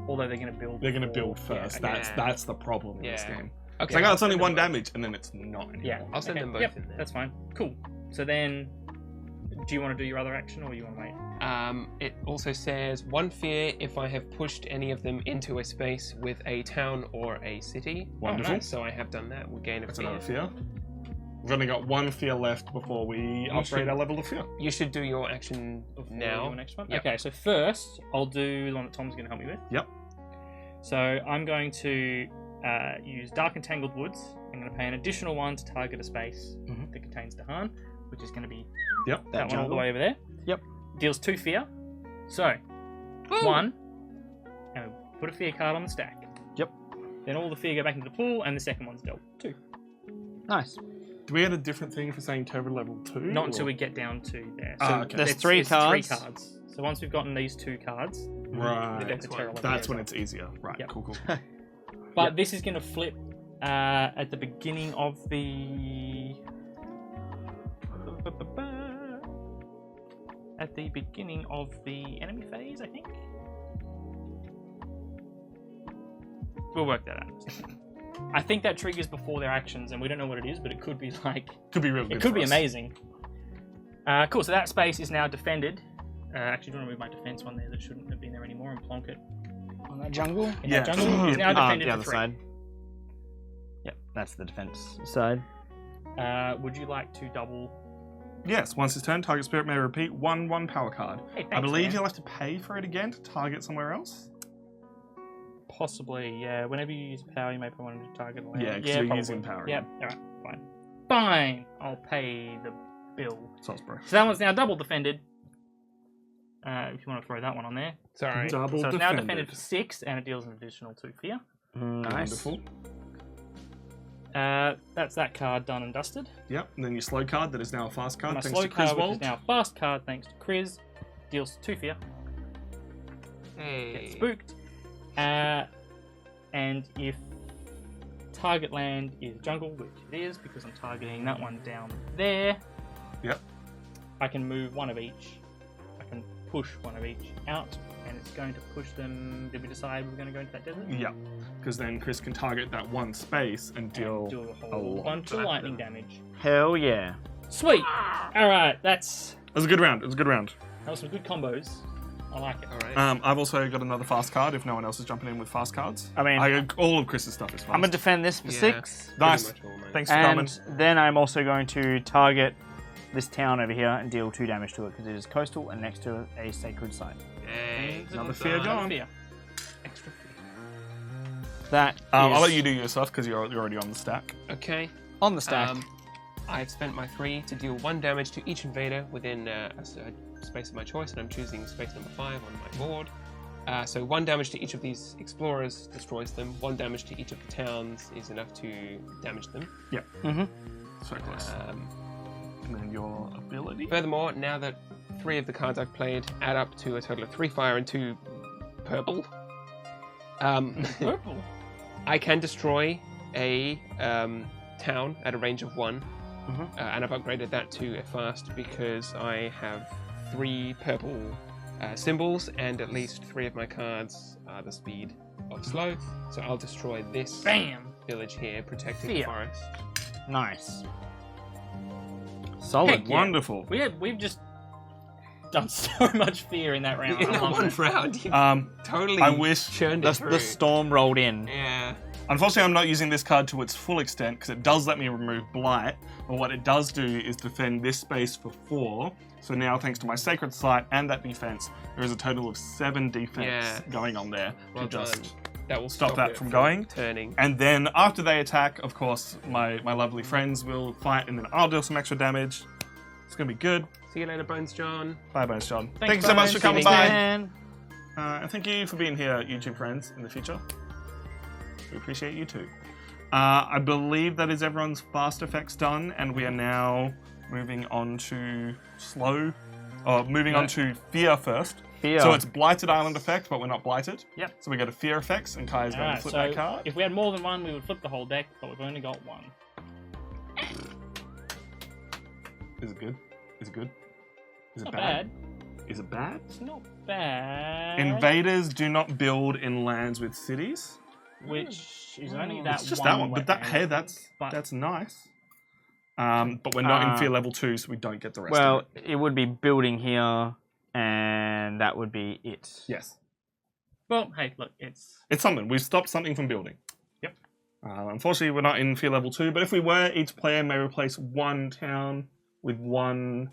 although they're going to build. They're going to for- build first. Yeah, okay. That's the problem in this Yeah. game. Okay. It's like, oh, I'll it's only send 1 them both. damage, and then it's not anymore. Yeah, I'll send them both Yep, in there. that's fine. Cool. So then, do you want to do your other action or you want to wait? It also says 1 fear if I have pushed any of them into a space with a town or a city. Wonderful. nice. So I have done that. We'll gain a That's fear. another fear. We've only got 1 fear left before we upgrade should- our level of fear. You should do your action Before we now. do the next one? Yep. Okay, so first I'll do the one that Tom's going to help me with. Yep. So I'm going to use Dark and Tangled Woods. I'm going to pay an additional 1 to target a space Mhm. that contains Dahan, which is going to be Yep. that one all the way over there. Yep. Deals 2 fear. So, 1, and we put a fear card on the stack. Yep. Then all the fear go back into the pool, and the second one's dealt 2. Nice. Do we add a different thing for saying Turbo level 2? Not until we get down to there. So Ah, okay. There's it's 3 3 cards. cards. So once we've gotten these 2 cards, Right. the next Terra one. level That's goes when up. it's easier. Right. Yep. Cool. But this is going to flip at the beginning of the. At the beginning of the enemy phase, I think. We'll work that out. I think that triggers before their actions, and we don't know what it is, but it could be like... Could be real good. It could for be us. amazing. Cool, so that space is now defended. Actually, do you want to move my defense one there that shouldn't have been there anymore and plonk it On that jungle? in Yeah. that jungle? It's now defended the for other 3. side. Yep, that's the defense side. Would you like to double... Yes, once his turn, target spirit may repeat one power card. Hey, thanks, I believe man. you'll have to pay for it again to target somewhere else. Possibly, yeah. Whenever you use power, you may put one to target. Land. Yeah, 'cause you're probably. using power. Yep, alright, fine. Fine! I'll pay the bill. Salisbury. So that one's now double defended. If you want to throw that one on there. Sorry. Double So it's now defended for 6, and it deals an additional 2 fear. Nice. Wonderful. That's that card done and dusted. Yep, and then your slow card that is now a fast card My thanks slow to card, which Griswold. is now a fast card, thanks to Kriz, deals 2 fear. Hey. Get spooked. And if target land is jungle, which it is, because I'm targeting that one down there. Yep. I can move one of each. I can push one of each out, and it's going to push them. Did we decide we're going to go into that desert? Yeah, because then Chris can target that one space and deal. Do a a whole lot bunch to of that lightning then. damage. Hell yeah. Sweet. All right, It was a good round. It was a good round. that was some good combos. I like it. All right. I've also got another fast card if no one else is jumping in with fast cards. I mean, All of Chris's stuff is fast. I'm going to defend this for Yeah. 6. Pretty Nice. much all mine. Thanks for coming. And then I'm also going to target this town over here and deal 2 damage to it because it is coastal and next to a sacred site. Hey. Another fear done. gone. Fear. Extra fear. That I'll is let you do your stuff because you're already on the stack. Okay. on the stack. I've spent my 3 to deal 1 damage to each invader within a space of my choice, and I'm choosing space number 5 on my board. So 1 damage to each of these explorers destroys them. 1 damage to each of the towns is enough to damage them. Yep. Mm-hmm. So close. And then your ability. Furthermore, now that 3 of the cards I've played add up to a total of 3 fire and 2 purple, Purple. I can destroy a town at a range of 1, and I've upgraded that to a fast because I have 3 purple symbols, and at least 3 of my cards are the speed of slow. So I'll destroy this Bam. village here, protecting Fear. the forest. Nice. Solid. Heck yeah. Wonderful. We've just done so much fear in that round. In I love one it. round, you totally I wish churned it through. The storm rolled in. Yeah. Unfortunately, I'm not using this card to its full extent because it does let me remove Blight, but what it does do is defend this space for 4. So now, thanks to my Sacred Site and that defense, there is a total of 7 defense Yeah. going on there Well to just... done. That will stop that it from going. turning. And then after they attack, of course, my lovely friends will fight, and then I'll deal some extra damage. It's going to be good. See you later, Bones John. Bye, Bones John. Thanks, Thank you so much for Bones. coming Thanks, by. Man. And thank you for being here, YouTube friends, in the future. We appreciate you too. I believe that is everyone's fast effects done, and we are now moving on to slow, or moving on to fear first. Fear. So it's blighted island effect, but we're not blighted. Yep. So we go to fear effects, and Kai is going to Alright, flip so that card. if we had more than one, we would flip the whole deck, but we've only got one. Is it good? Is it good? Is it Not bad? bad. Is it bad? It's not bad. Invaders do not build in lands with cities. Which is only that It's just one. that one, but that wetland, hey, that's nice. But we're not in fear level 2, so we don't get the rest. Well, of it. it would be building here, and that would be it. Yes, Well, hey, look, it's it's something. We've stopped something from building. Yep. Unfortunately, we're not in fear level 2. But if we were, each player may replace 1 town with 1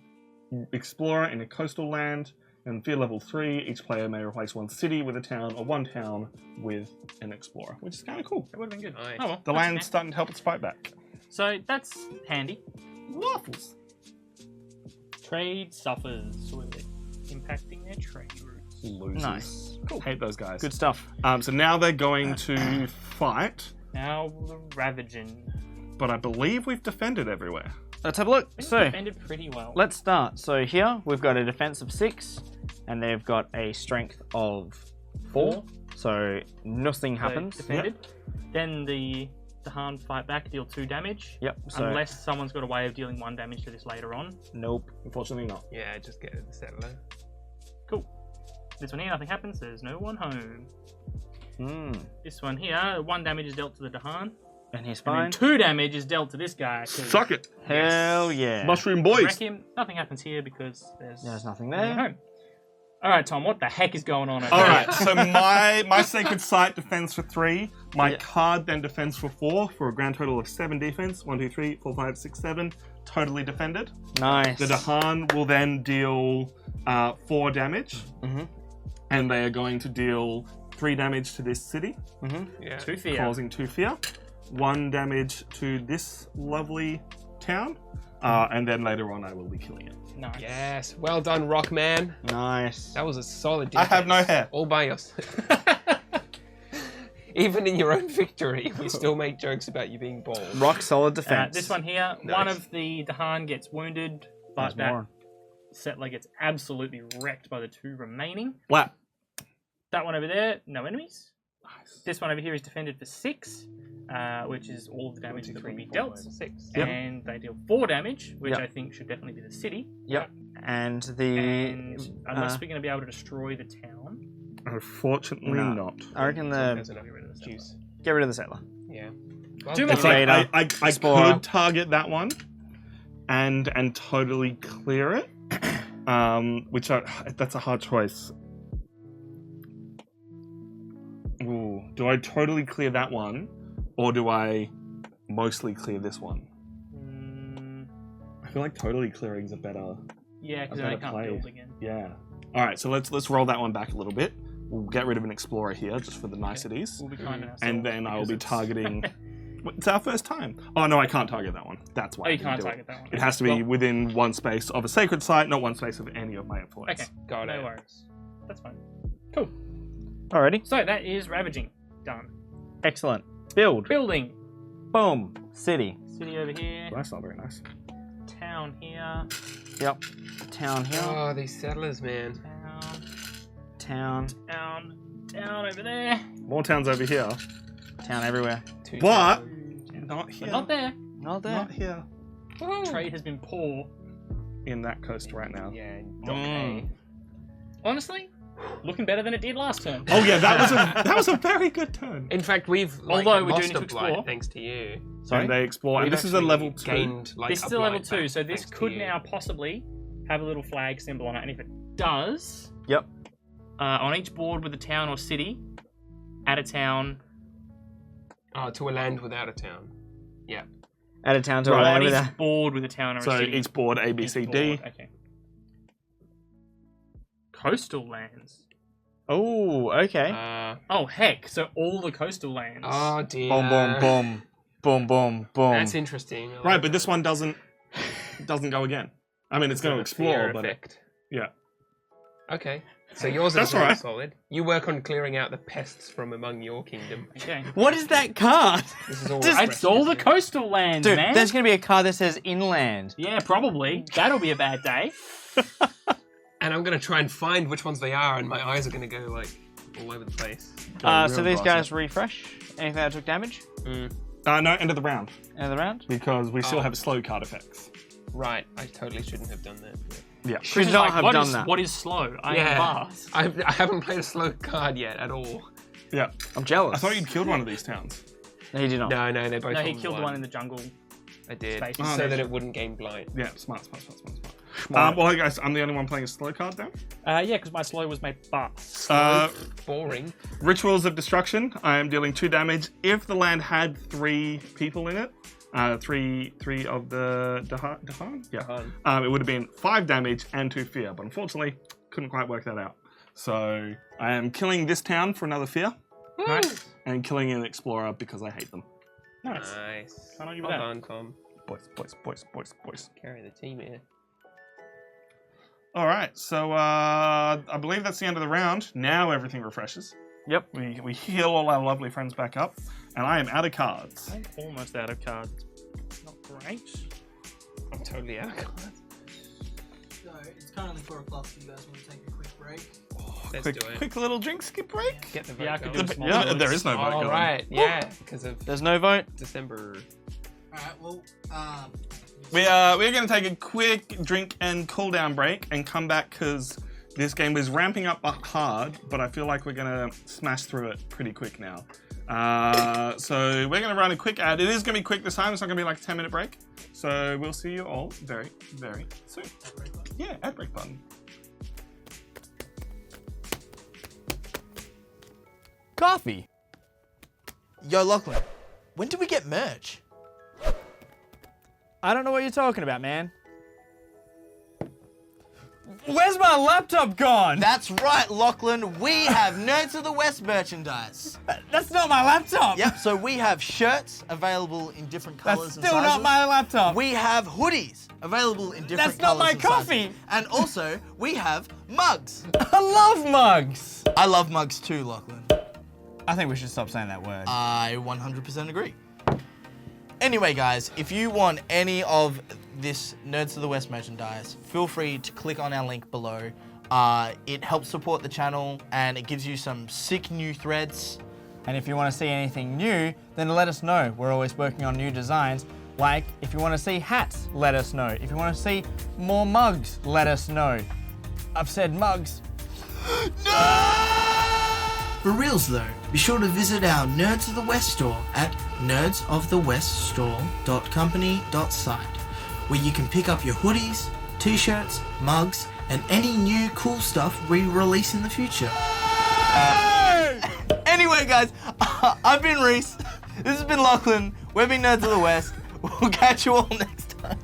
explorer in a coastal land. And fear level 3, each player may replace 1 city with a town, or 1 town with an explorer, which is kind of cool. it would have been good. Nice. Oh well. The that's land's okay. starting to help us fight back. So that's handy. Waffles. Trade suffers, so we're impacting their trade routes. Losers. Nice. Cool. Hate those guys. Good stuff. So now they're going to fight, Now the Ravaging. but I believe we've defended everywhere. Let's have a look. They So, defended pretty well. let's start. So here, we've got a defense of 6, and they've got a strength of 4. So nothing So happens. defended. Then the Han fight back, deal 2 damage. Yep. So Unless someone's got a way of dealing 1 damage to this later on. nope. Unfortunately not. Yeah, just get the settler. Cool. This one here, nothing happens. There's no one home. This one here, 1 damage is dealt to the Dahan. And he's And fine. then 2 damage is dealt to this guy. 'cause Suck it. Hell yeah. Mushroom wreck boys. him. Nothing happens here because There's nothing nothing at there. home. All right, Tom. What the heck is going on over All here? right, so my Sacred Sight defends for 3. My Yeah. card then defends for 4 for a grand total of 7 defense. 1, 2, 3, 4, 5, 6, 7. Totally defended. Nice. The Dahan will then deal 4 damage. Mhm. And they are going to deal 3 damage to this city, Yeah. 2 fear. causing 2 fear. 1 damage to this lovely town. And then later on I will be killing it. Nice. Yes. Well done, Rockman. Nice. That was a solid I defense. have no hair. All by yourself. Even in your own victory, we still make jokes about you being bald. Rock solid defense. This one here, Nice. one of the Dahan gets wounded, but There's that more. settler gets absolutely wrecked by the 2 remaining. Wow. That one over there, no enemies. This one over here is defended for 6, which is all of the damage that will be dealt. 6. Yep. And they deal 4 damage, which Yep. I think should definitely be the city. Yep. And the. And unless we're going to be able to destroy the town, Unfortunately No. not. I reckon There's the. enough juice. Get rid of the settler. Yeah. Well Too done. much It's like, Vader. I Explorer. could target that one and totally clear it. That's a hard choice. Ooh, do I totally clear that one, or do I mostly clear this one? I feel like totally clearing's a better. yeah, because A then I better can't play. build again. Yeah. All right, so let's roll that one back a little bit. We'll get rid of an explorer here just for the niceties, We'll be kind to ourselves. and then I will be because it's- targeting. It's our first time. Oh no, I can't target that one. That's why. Oh, I you didn't can't do it. target that one. It has to be Well, within 1 space of a sacred site, not 1 space of any of my influence. okay, Got no it. worries. That's fine. Cool. Alrighty. So that is ravaging. Done. Excellent. Build. Building. Boom. City. City over here. Well, that's not very nice. Town here. Yep. Town here. Oh, these settlers, man. Town. Town. Town. Town over there. More towns over here, Town everywhere. Two but settlers. not But here. not there. Not there. Not here. Trade has been poor. In that coast right now. Yeah. Okay. Honestly, looking better than it did last turn. Oh yeah, that was a very good turn. In fact, we've Although we do lost need to a blight explore. thanks to you. Sorry? And they explore, and We've this is a actually level 2. Gained, like, This a is a level blight 2, back so this thanks to could you. now possibly have a little flag symbol on it, and if it does, Yep. on each board with a town or city, add a town. To a land without a town. Yeah. Add a town to Right, a on land each with a. board with a town or So a city. each board A, B, Each C, board, D. Okay. Coastal lands. Oh, okay. Oh heck! So all the coastal lands. Oh dear. Boom, boom, boom. Boom, boom, boom. That's interesting. I like Right, but this that. one doesn't go again. I mean, it's going to It's a fear explore, but effect. yeah. Okay. So yours That's is very alright. solid. You work on clearing out the pests from among your kingdom. Okay. What is that card? This is all Just- It's all the refreshing, isn't it? coastal lands, Dude, man. there's going to be a card that says inland. Yeah, probably. That'll be a bad day. And I'm gonna try and find which ones they are, and my eyes are gonna go like all over the place. So real these boss, guys refresh. Anything that took damage? No, end of the round. End of the round? Because we still Oh. have slow card effects. Right, I totally shouldn't have done that. Yeah. Should It's not like, have what done is- that. What is slow? I am Yeah. fast. I haven't played a slow card yet at all. Yeah. I'm jealous. I thought you'd killed one of these towns. No, he did not. No, they both. No, he on killed the one in the jungle. I did, space. so that it wouldn't gain blight. Yeah, smart. Smart. Well, hey guys, I'm the only one playing a slow card now. Yeah, because my slow was my buff. Boring. Rituals of Destruction. I am dealing 2 damage. If the land had 3 people in it, three of the Dahan? Yeah. It would have been 5 damage and 2 fear, but unfortunately, couldn't quite work that out. So I am killing this town for another fear, Nice. and killing an explorer because I hate them. Nice. Nice. Can't argue Well with that. done, Tom. Boys. Carry the team here. All right, so I believe that's the end of the round. Now everything refreshes. Yep. We heal all our lovely friends back up, and I am out of cards. I'm almost out of cards. Not great. I'm totally out of cards. So it's currently 4 o'clock. So you guys want to take a quick break? Let's do it. Quick little drink skip break. Get the vote Yeah, I could going. do a small Yeah, vote. there is no vote All going. right, yeah, because of There's no vote. December. All right. Well, We're going to take a quick drink and cool down break and come back because This game is ramping up hard, but I feel like we're going to smash through it pretty quick now. So we're going to run a quick ad. It is going to be quick this time. It's not going to be like a 10-minute break. So we'll see you all very, very soon. Yeah, ad break button. Coffee. Yo, Lachlan, when do we get merch? I don't know what you're talking about, man. Where's my laptop gone? That's right, Lachlan. We have Nerds of the West merchandise. That's not my laptop. Yep, so we have shirts available in different That's colors and still sizes. not my laptop. We have hoodies available in different That's not colors my and sizes. coffee. And also, we have mugs. I love mugs. I love mugs too, Lachlan. I think we should stop saying that word. I 100% agree. Anyway, guys, if you want any of this Nerds of the West merchandise, feel free to click on our link below. It helps support the channel and it gives you some sick new threads. And if you want to see anything new, then let us know. We're always working on new designs. Like, if you want to see hats, let us know. If you want to see more mugs, let us know. I've said mugs. For reals though, be sure to visit our Nerds of the West store at nerdsoftheweststore.company.site, where you can pick up your hoodies, t-shirts, mugs, and any new cool stuff we release in the future. Anyway guys, I've been Reese, this has been Lachlan, we've been Nerds of the West, we'll catch you all next time.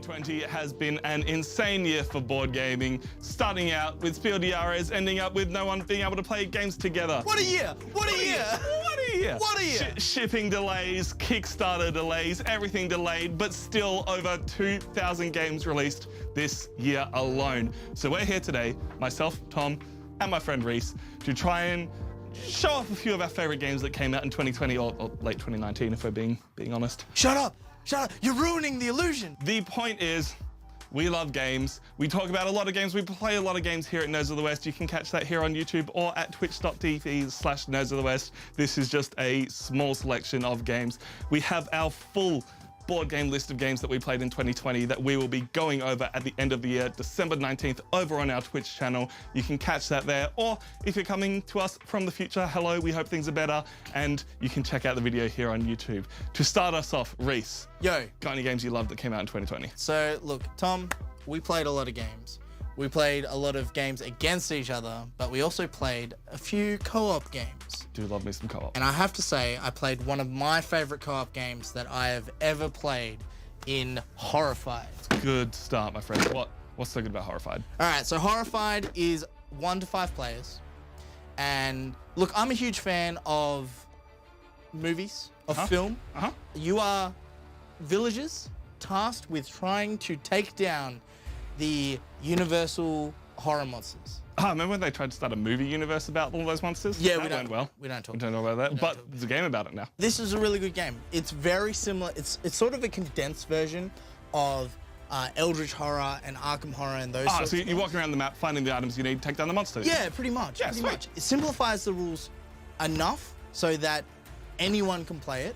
2020 has been an insane year for board gaming, starting out with PLDRs, ending up with no one being able to play games together. What a year! What a year! What a year! What a year! Shipping delays, Kickstarter delays, everything delayed, but still over 2,000 games released this year alone. So we're here today, myself, Tom, and my friend Reese, to try and show off a few of our favorite games that came out in 2020 or late 2019, if we're being honest. Shut up! Shut up! You're ruining the illusion! The point is, we love games. We talk about a lot of games. We play a lot of games here at Nerds of the West. You can catch that here on YouTube or at twitch.tv/Nerds of the West. This is just a small selection of games. We have our full board game list of games that we played in 2020 that we will be going over at the end of the year, December 19th, over on our Twitch channel. You can catch that there, or if you're coming to us from the future, hello, we hope things are better, and you can check out the video here on YouTube. To start us off, Reese, Yo. got any games you loved that came out in 2020? So, look, Tom, we played a lot of games. We played a lot of games against each other, but we also played a few co-op games. Do love me some co-op. And I have to say, I played one of my favorite co-op games that I have ever played in Horrified. Good start, my friend. What's so good about Horrified? All right, so Horrified is 1 to 5 players. And look, I'm a huge fan of movies, of film. You are villagers tasked with trying to take down the universal horror monsters. Remember when they tried to start a movie universe about all those monsters? Yeah, that went well. We don't talk. We don't know about that, but there's a game about it now. This is a really good game. It's very similar. It's sort of a condensed version of Eldritch Horror and Arkham Horror and those sorts so of you walk around the map, finding the items you need, take down the monsters. Yeah, pretty much. Yeah, pretty sweet. much. It simplifies the rules enough so that anyone can play it.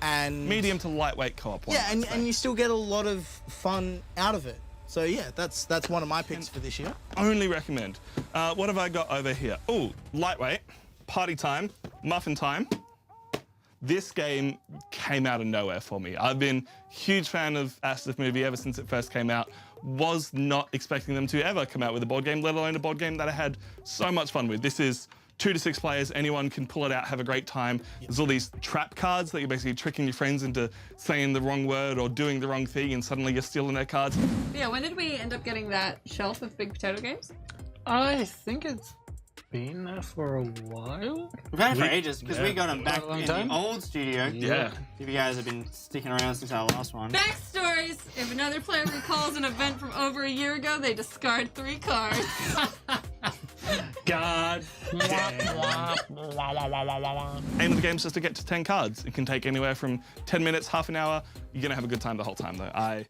And Medium to lightweight co-op. Yeah, and you still get a lot of fun out of it. So yeah, that's one of my picks for this year. Only recommend. What have I got over here? Oh, lightweight, party time, muffin time. This game came out of nowhere for me. I've been a huge fan of Astif movie ever since it first came out. Was not expecting them to ever come out with a board game, let alone a board game that I had so much fun with. This is 2 to 6 players, anyone can pull it out, have a great time. There's all these trap cards that you're basically tricking your friends into saying the wrong word or doing the wrong thing, and suddenly you're stealing their cards. Yeah, when did we end up getting that shelf of Big Potato Games? I think it's been there for a while. We've had it for ages because we got them back Long in time. the old studio. Yeah. If you guys have been sticking around since our last one. Backstories! If another player recalls an event from over a year ago, they discard 3 cards. God. Aim of the game is just to get to 10 cards. It can take anywhere from 10 minutes, half an hour. You're gonna have a good time the whole time though.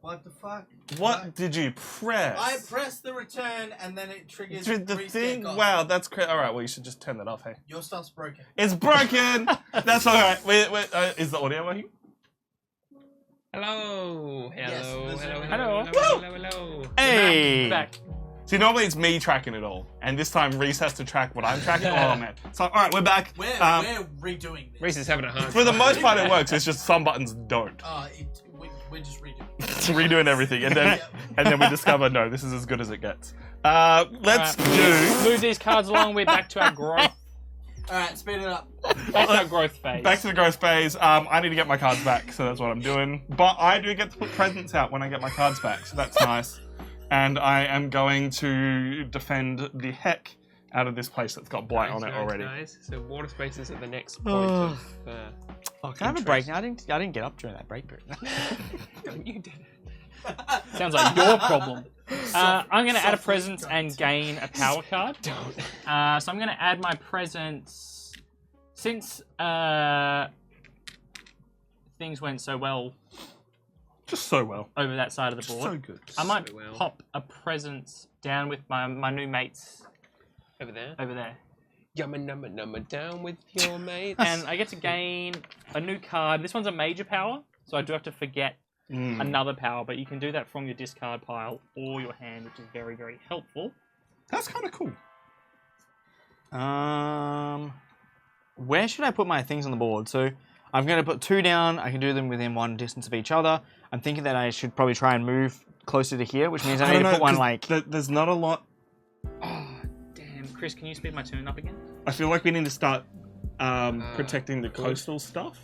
What the fuck? What did you press? I pressed the return and then it triggers the reset thing? card. Wow, that's crazy. All right, well, you should just turn that off, hey. Your stuff's broken. It's broken! That's all right. Wait, is the audio working? I Hello. Yes, Hello. this Hello. is- Hello. Hello. Hello. Hello. Hello. Hey! Back. See, normally it's me tracking it all, and this time Reese has to track what I'm tracking. Oh man! So all right, we're back. We're redoing this. Reese is having a hard For the time. most part, it works. It's just some buttons don't. We're just redoing. It's redoing everything, and then we discover no, this is as good as it gets. Let's do. Move these cards along. We're back to our growth. All right, speed it up. Back to our growth phase. Back to the growth phase. I need to get my cards back, so that's what I'm doing. But I do get to put presents out when I get my cards back, so that's nice. And I am going to defend the heck out of this place that's got blight on it already. Nice. So water spaces are the next point of. Oh, can I have a break now? I didn't get up during that break period. You did it. Sounds like your problem. I'm going to add a presence and gain a power card. Don't. So I'm going to add my presence. Since things went so well Just so well. over that side of the Just board, so good. I might So well. pop a presence down with my new mates Over there. over there. Yumma numma numma down with your mates. And I get to gain a new card. This one's a major power, so I do have to forget another power, but you can do that from your discard pile or your hand, which is very, very helpful. That's kind of cool. Where should I put my things on the board? So I'm going to put 2 down. I can do them within 1 distance of each other. I'm thinking that I should probably try and move closer to here, which means I need to put one 'cause like... There's not a lot. Oh, damn. Chris, can you speed my turn up again? I feel like we need to start protecting the coastal stuff.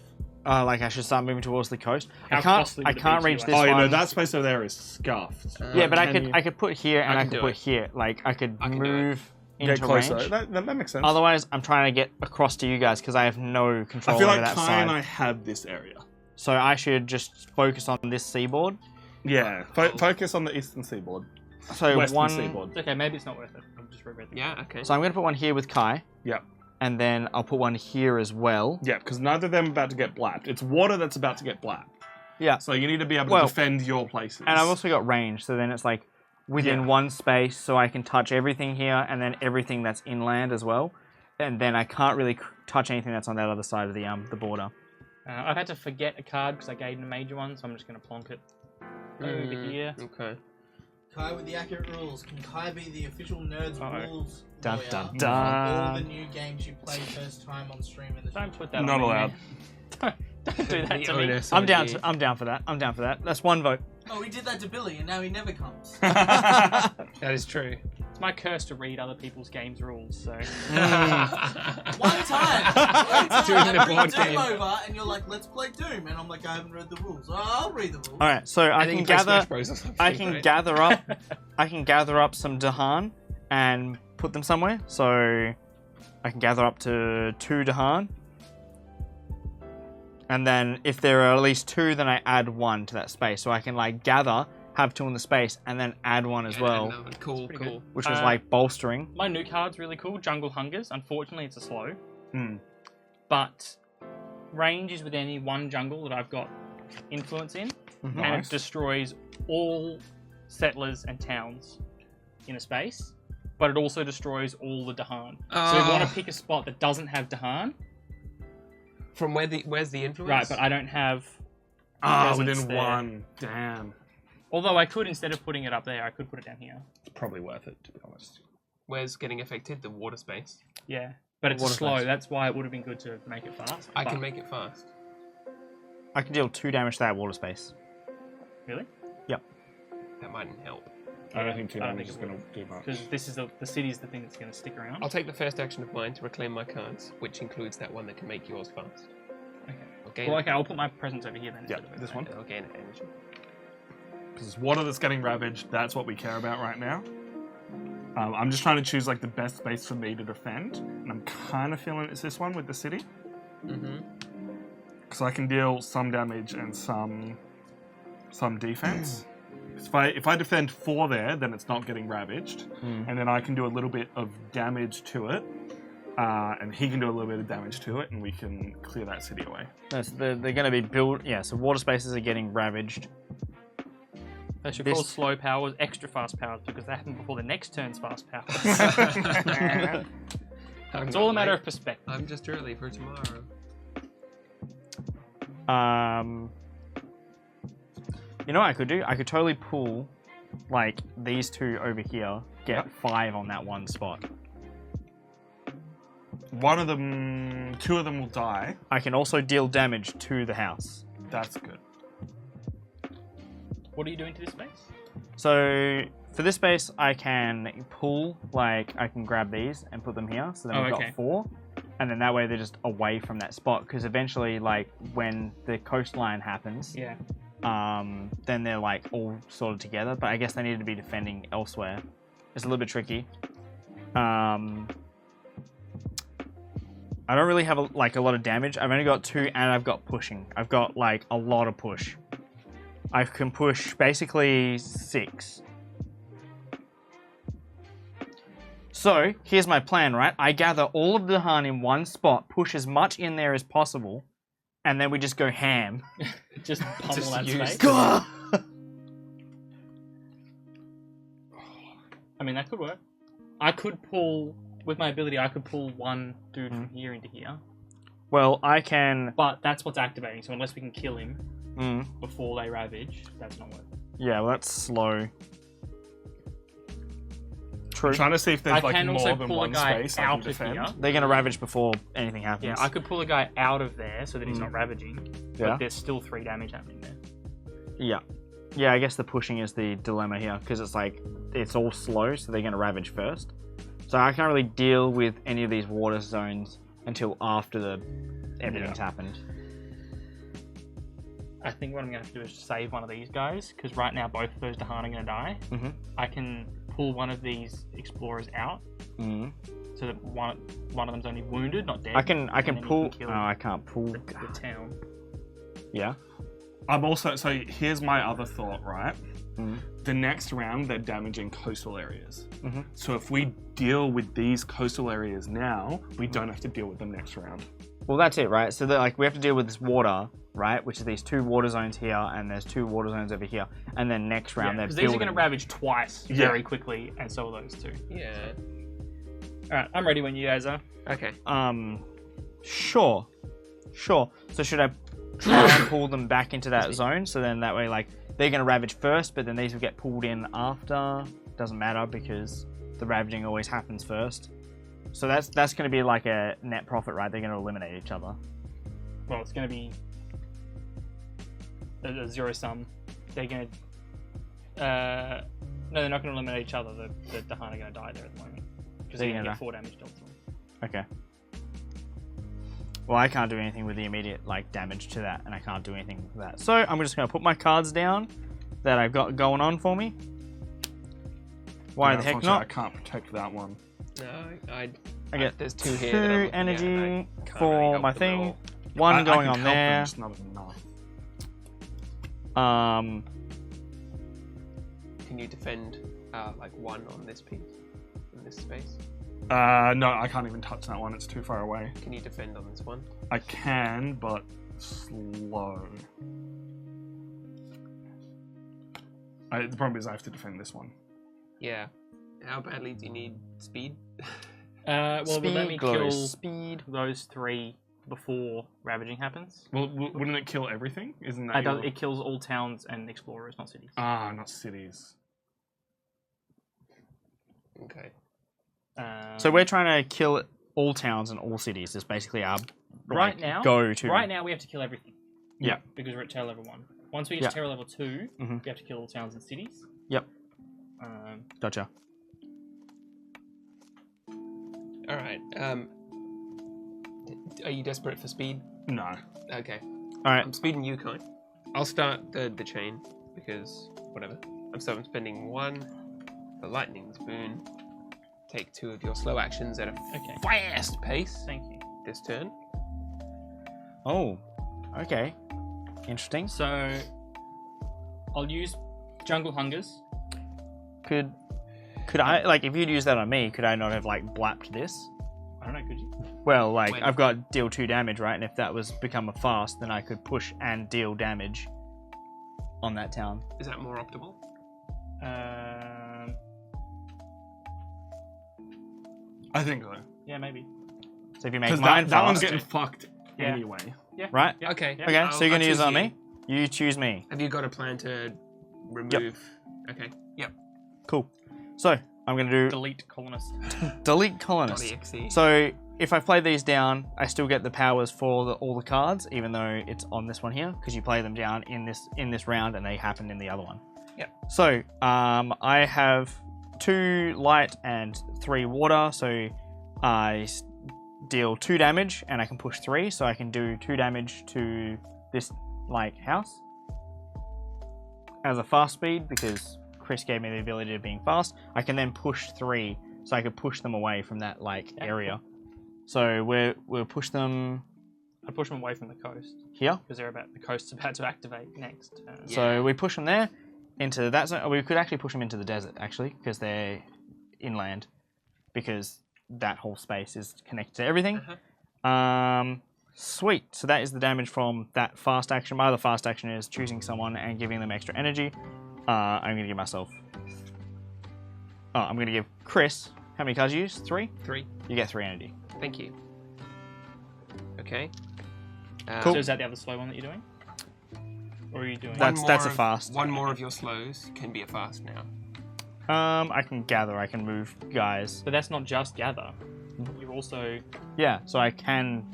like I should start moving towards the coast. How I can't. costly I would it can't be to reach you, this Oh, you one. know, that space over there is scuffed. Yeah, but Can you- I could put here and I I can could do put it. here. Like I could I can do move Get into closer. range. That makes sense. Otherwise, I'm trying to get across to you guys because I have no I control feel over like that Kai side. and I have this area. So I should just focus on this seaboard. Yeah, focus on the eastern seaboard. So Western one. seaboard. It's okay, maybe it's not worth it. I'll just reread it. Yeah. Okay. So I'm going to put one here with Kai, Yep. and then I'll put one here as well. Yeah, because neither of them are about to get blapped. It's water that's about to get blapped. Yeah. So you need to be able to Well, defend your places. And I've also got range, so then it's like within Yeah. one space, so I can touch everything here and then everything that's inland as well. And then I can't really touch anything that's on that other side of the border. I've had to forget a card because I gave him a major one, so I'm just going to plonk it over here. Okay. Kai with the accurate rules. Can Kai be the official Nerds Uh-oh. rules Dun, lawyer dun, on dun. all the new games you play first time on stream in the Don't future? put that Not on me, allowed. man. Don't do that The to me. onus I'm on down. you. I'm down for that. I'm down for that. That's 1 vote. Oh, we did that to Billy, and now he never comes. That is true. It's my curse to read other people's games rules, so... One time, Doing I the bring board Doom game. over, and you're like, "Let's play Doom," and I'm like, "I haven't read the rules." I'll read the rules. All right, so I And then can you play gather. Smash Bros or something, I can right? gather up. I can gather up some Dahan and put them somewhere. So I can gather up to 2 Dahan. And then if there are at least 2, then I add 1 to that space. So I can like gather, have 2 in the space, and then add 1 as Yeah, well, no, cool. pretty Cool. which was like bolstering. My new card's really cool, Jungle Hungers. Unfortunately, it's a slow. Hmm. But range is with any one jungle that I've got influence in, and Nice. it destroys all settlers and towns in a space. But it also destroys all the Dahan. So you want to pick a spot that doesn't have Dahan. From where's the influence? Right, but I don't have. Ah, presence within there. 1. Damn. Although I could, instead of putting it up there, I could put it down here. It's probably worth it, to be honest. Where's getting affected? The water space. Yeah. But it's Water slow. space. That's why it would have been good to make it fast. I but- can make it fast. I can deal 2 damage to that water space. Really? That mightn't help. I don't think 2 I don't damage think is it going to do much. Because this is the city's the thing that's going to stick around. I'll take the first action of mine to reclaim my cards, which includes that one that can make yours fast. Okay. Okay. Well, okay, I'll put my presents over here then. Yeah, instead of this over one. there. I'll gain energy. Because it's water that's getting ravaged. That's what we care about right now. I'm just trying to choose like the best space for me to defend, and I'm kind of feeling it's this one with the city, Mm-hmm. because I can deal some damage and some defense. If I defend 4 there, then it's not getting ravaged, and then I can do a little bit of damage to it, and he can do a little bit of damage to it, and we can clear that city away. They're going to be built. Yeah, so water spaces are getting ravaged. They should This- call slow powers extra fast powers because that happened before the next turn's fast powers. It's all a matter of perspective. I'm just early for tomorrow. You know what I could do? I could totally pull, like, these two over here, get 5 on that one spot. One of them, 2 of them will die. I can also deal damage to the house. That's good. What are you doing to this space? So for this space, I can pull, like, I can grab these and put them here. So then we've okay. got 4. And then that way they're just away from that spot. Because eventually, like, when the coastline happens, Yeah. then they're, like, all sorted together. But I guess they need to be defending elsewhere. It's a little bit tricky. I don't really have, a lot of damage. I've only got 2, and I've got pushing. I've got, like, a lot of push. I can push basically 6. So, here's my plan, right? I gather all of the Dahan in one spot, push as much in there as possible, and then we just go ham. Just pummel Just that use space. the- I mean, that could work. I could pull, with my ability, I could pull one dude from here into here. Well, I can... But that's what's activating, so unless we can kill him Mm, before they ravage, that's not working. yeah, well, that's slow. True. I'm trying to see if there's I can more also than pull a one guy space I can out of defend. here. They're going to ravage before anything happens. Yeah, I could pull a guy out of there so that he's not ravaging, Yeah. but there's still 3 damage happening there. Yeah. Yeah, I guess the pushing is the dilemma here, because it's like, it's all slow, so they're going to ravage first. So I can't really deal with any of these water zones until after everything's happened. I think what I'm going to have to do is save one of these guys, because right now both of those Dahan are going to die. Mm-hmm. I can pull one of these explorers out, Mm-hmm. so that one of them's only wounded, not dead. I can and then you pull... kill No, I can't pull... the town. Yeah. I'm also... So here's my other thought, right? Mhm. The next round, they're damaging coastal areas. Mhm. So if we deal with these coastal areas now, we don't have to deal with them next round. Well, that's it, right? So like we have to deal with this water, right? Which is these 2 water zones here, and there's 2 water zones over here. And then next round, they're Because building... these are going to ravage twice very quickly, and so are those 2. Yeah. Alright, I'm ready when you guys are. Okay. Sure. So should I try and pull them back into that zone? So then that way, like, they're going to ravage first, but then these will get pulled in after. Doesn't matter because the ravaging always happens first. So that's going to be like a net profit, right? They're going to eliminate each other. Well, it's going to be a 0 sum. They're going to... no, they're not going to eliminate each other. The Dahan are going to die there at the moment. Because they're going to get 4 damage dealt to them. Okay. Well, I can't do anything with the immediate like damage to that, and I can't do anything with that. So I'm just going to put my cards down that I've got going on for me. Why the heck Unfortunately, I not? can't protect that one. No, I get there's 2 here. 2 that I'm looking at, energy and I can't for really help my them at thing. all. 1 I going can on help there. them, just not enough. Can you defend like 1 on this piece, in this space? No, I can't even touch that one. It's too far away. Can you defend on this one? I can, but slow. The problem is I have to defend this one. Yeah. How badly do you need speed? Well, will let me kill speed. those 3 before ravaging happens. Well, wouldn't it kill everything? Isn't that your... It kills all towns and explorers, not cities. Ah, not cities. Okay. So we're trying to kill all towns and all cities. Is basically our Right now, go-to. Right now, we have to kill everything. Yeah. Because we're at terror level 1. Once we get to terror level 2, we have to kill all towns and cities. Yep. Gotcha. All right. Are you desperate for speed? No. Okay. All right. I'm speeding you, Kai. I'll start the chain because whatever. I'm spending 1 for lightning's boon. Take 2 of your slow actions at a fast pace. Thank you. This turn. Oh. Okay. Interesting. So, I'll use Jungle Hungers. Could I, like, if you'd use that on me, could I not have, like, blapped this? I don't know, could you? Well, like, When? I've got deal 2 damage, right? And if that was become a fast, then I could push and deal damage on that town. Is that more optimal? I think so. Yeah, maybe. So if you make Because mine that one's fast, getting fucked Yeah. anyway. Yeah. right? Yeah. Okay. Yeah. Okay, so you're gonna use it on me? You choose me. Have you got a plan to remove? Okay. Yep. Cool. So I'm gonna do Delete colonist. delete colonist. .exe. So if I play these down, I still get the powers for all the cards, even though it's on this one here, because you play them down in this round and they happen in the other one. Yep. So I have 2 light and 3 water, so I deal 2 damage and I can push 3, so I can do 2 damage to this house as a fast speed because Chris gave me the ability of being fast. I can then push 3, so I could push them away from that area. So we'll push them. I push them away from the coast Here. because the coast's about to activate next. So we push them there into that zone. We could actually push them into the desert actually because they're inland, because that whole space is connected to everything. Sweet. So that is the damage from that fast action. My other fast action is choosing someone and giving them extra energy. I'm gonna give myself. Oh, I'm gonna give Chris. How many cards you use? 3. 3. You get 3 energy. Thank you. Okay. So is that the other slow one that you're doing? Or are you doing? That's a fast. One more of your slows can be a fast now. I can gather. I can move guys. But that's not just gather. You also Yeah. So I can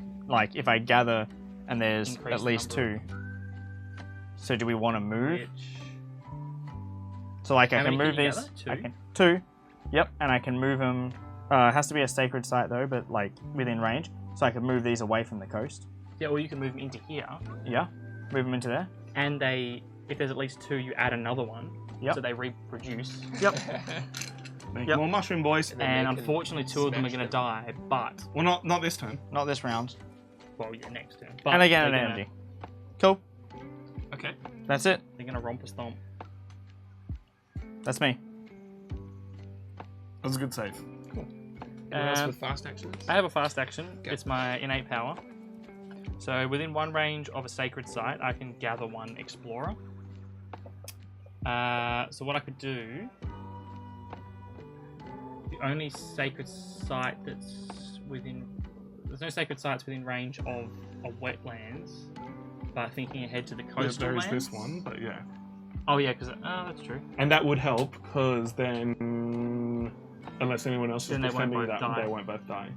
if I gather and there's Increase at the least number 2. So do we want to move? which So I How can many move can you these. gather? I 2? can 2. Yep, and I can move them. It has to be a sacred site though, but within range. So I can move these away from the coast. yeah, or you can move them into here, Yeah, move them into there. and if there's at least 2, you add another one, Yep. so they reproduce. Yep. Make Yep. more mushroom boys. then And they can unfortunately, 2 of them are smash going to die. But Well, not this turn. Not this round. well, your next turn. But And I get an they're gonna- energy. Cool. Okay. That's it. They're going to romp a stomp. That's me. That was a good save. Anyone else with fast actions? I have a fast action. Go. It's my innate power. So within 1 range of a sacred site, I can gather 1 explorer. So what I could do, the only sacred site that's there's no sacred sites within range of wetlands. But thinking ahead to the coastal There is lands. this one, but yeah. Oh yeah, because that's true. And that would help because then, unless anyone else is Then they won't defending both that, die. they won't both die.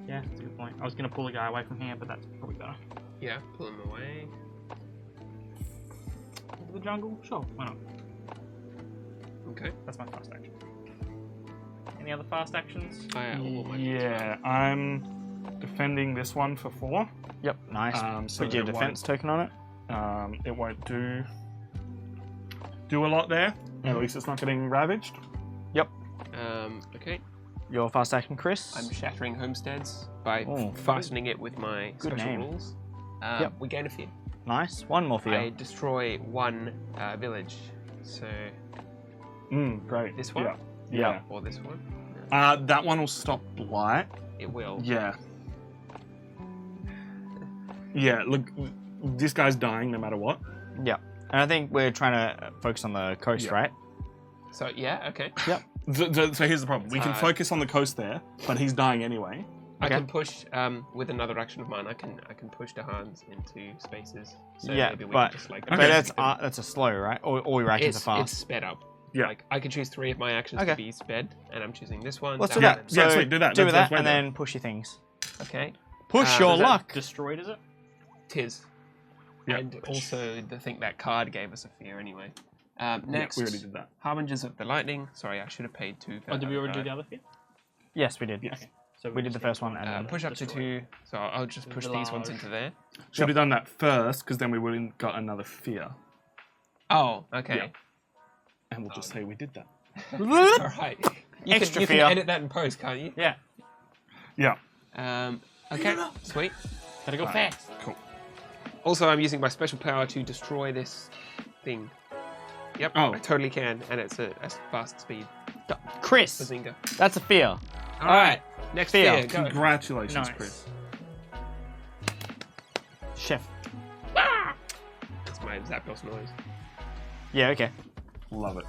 Yeah, that's a good point. I was going to pull a guy away from here, but that's probably better. Yeah, pull them away. Into the jungle? Sure, why not? Okay. That's my fast action. Any other fast actions? All my Yeah, I'm defending this one for 4. Yep. Nice. So Put your it defense token on it. It won't do a lot there. At least it's not getting ravaged. Yep. Okay. Your fast action, Chris. I'm shattering homesteads by Oh. fastening it with my Good special name. rules. Yep. We gain a fear. Nice. One more for you. I destroy 1 village. So Great. this one? Yeah. Or this one? That one will stop blight. It will. Yeah. Yeah, look, this guy's dying no matter what. Yeah. And I think we're trying to focus on the coast, Yeah. right? So yeah, okay. Yep. So here's the problem. We can focus on the coast there, but he's dying anyway. I Okay. can push with another action of mine. I can push the Hans into spaces. So Yeah, maybe we but- can just But that's a slow, right? All your actions it's are fast. sped up. Yeah. Like I can choose 3 of my actions Okay. to be sped, and I'm choosing this one. Let's do that that. one, Yeah, So sweet, do that. Do Let's- that let's wait and there. then push your things. Okay. Push So your is that luck. Destroyed, is it? Tis. Yeah. And also, I think that card gave us a fear anyway. Yeah, Next, we already did that. Harbingers of the Lightning. Sorry, I should have paid 2 for Oh, did we already do that? the other fear? Yes, we did. Yes. Okay. So We did the first one and then Push up to destroy. 2, so I'll just push these ones into there. Should have done that first, because then we would have got another fear. Oh, okay. Yeah. And we'll just say we did that. All right. You Extra can fear. edit that in post, can't you? Yeah. Yeah. Okay, sweet. Gotta go fast. Cool. Also, I'm using my special power to destroy this thing. Yep, Oh. I totally can, and it's a fast speed. Chris, Bazinga. that's a fear. All right, next Fear. fear. Go. Congratulations, Nice. Chris. Chef. That's my Zapdos noise. Yeah, okay. Love it.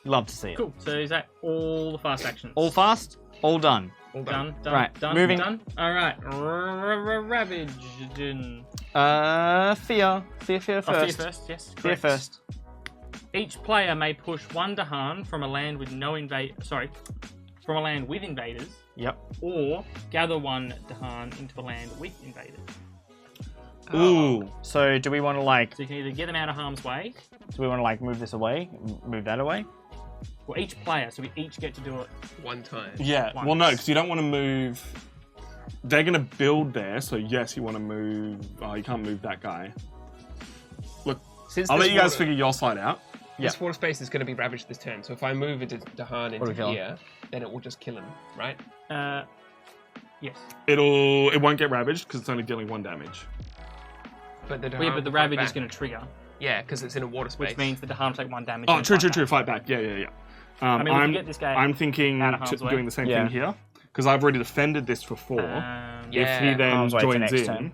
Love to see it. Cool. So is that all the fast actions? All fast, all done. All done. Right, Done. moving- Done. All right. Ravage. Fear first. Fear first, yes. Fear correct. first. Each player may push one Dahan from a land with from a land with invaders, Yep. or gather one Dahan into a land with invaders. Ooh. So do we want to like? So you can either get them out of harm's way, Do we want to like move this away? Move that away? or each player, so we each get to do it. One time. Yeah. Once. Well, no, because you don't want to move. They're going to build there, so yes, you want to move. Oh, you can't move that guy. Look, Since I'll this let you guys water- figure your side out. This water space is going to be ravaged this turn, so if I move a Dahan do we into kill him? here, then it will just kill him, right? Yes. It won't get ravaged because it's only dealing 1 damage. But the Dahan But the will fight ravage is back. going to trigger, Yeah, because it's in a water space. which means the Dahan take 1 damage. Oh, and true. fight back. Fight back. Yeah. I mean, we can get this guy I'm thinking out of harm's way. doing the same Yeah. thing here because I've already defended this for 4. Yeah, If he then harm's way for joins next in, turn.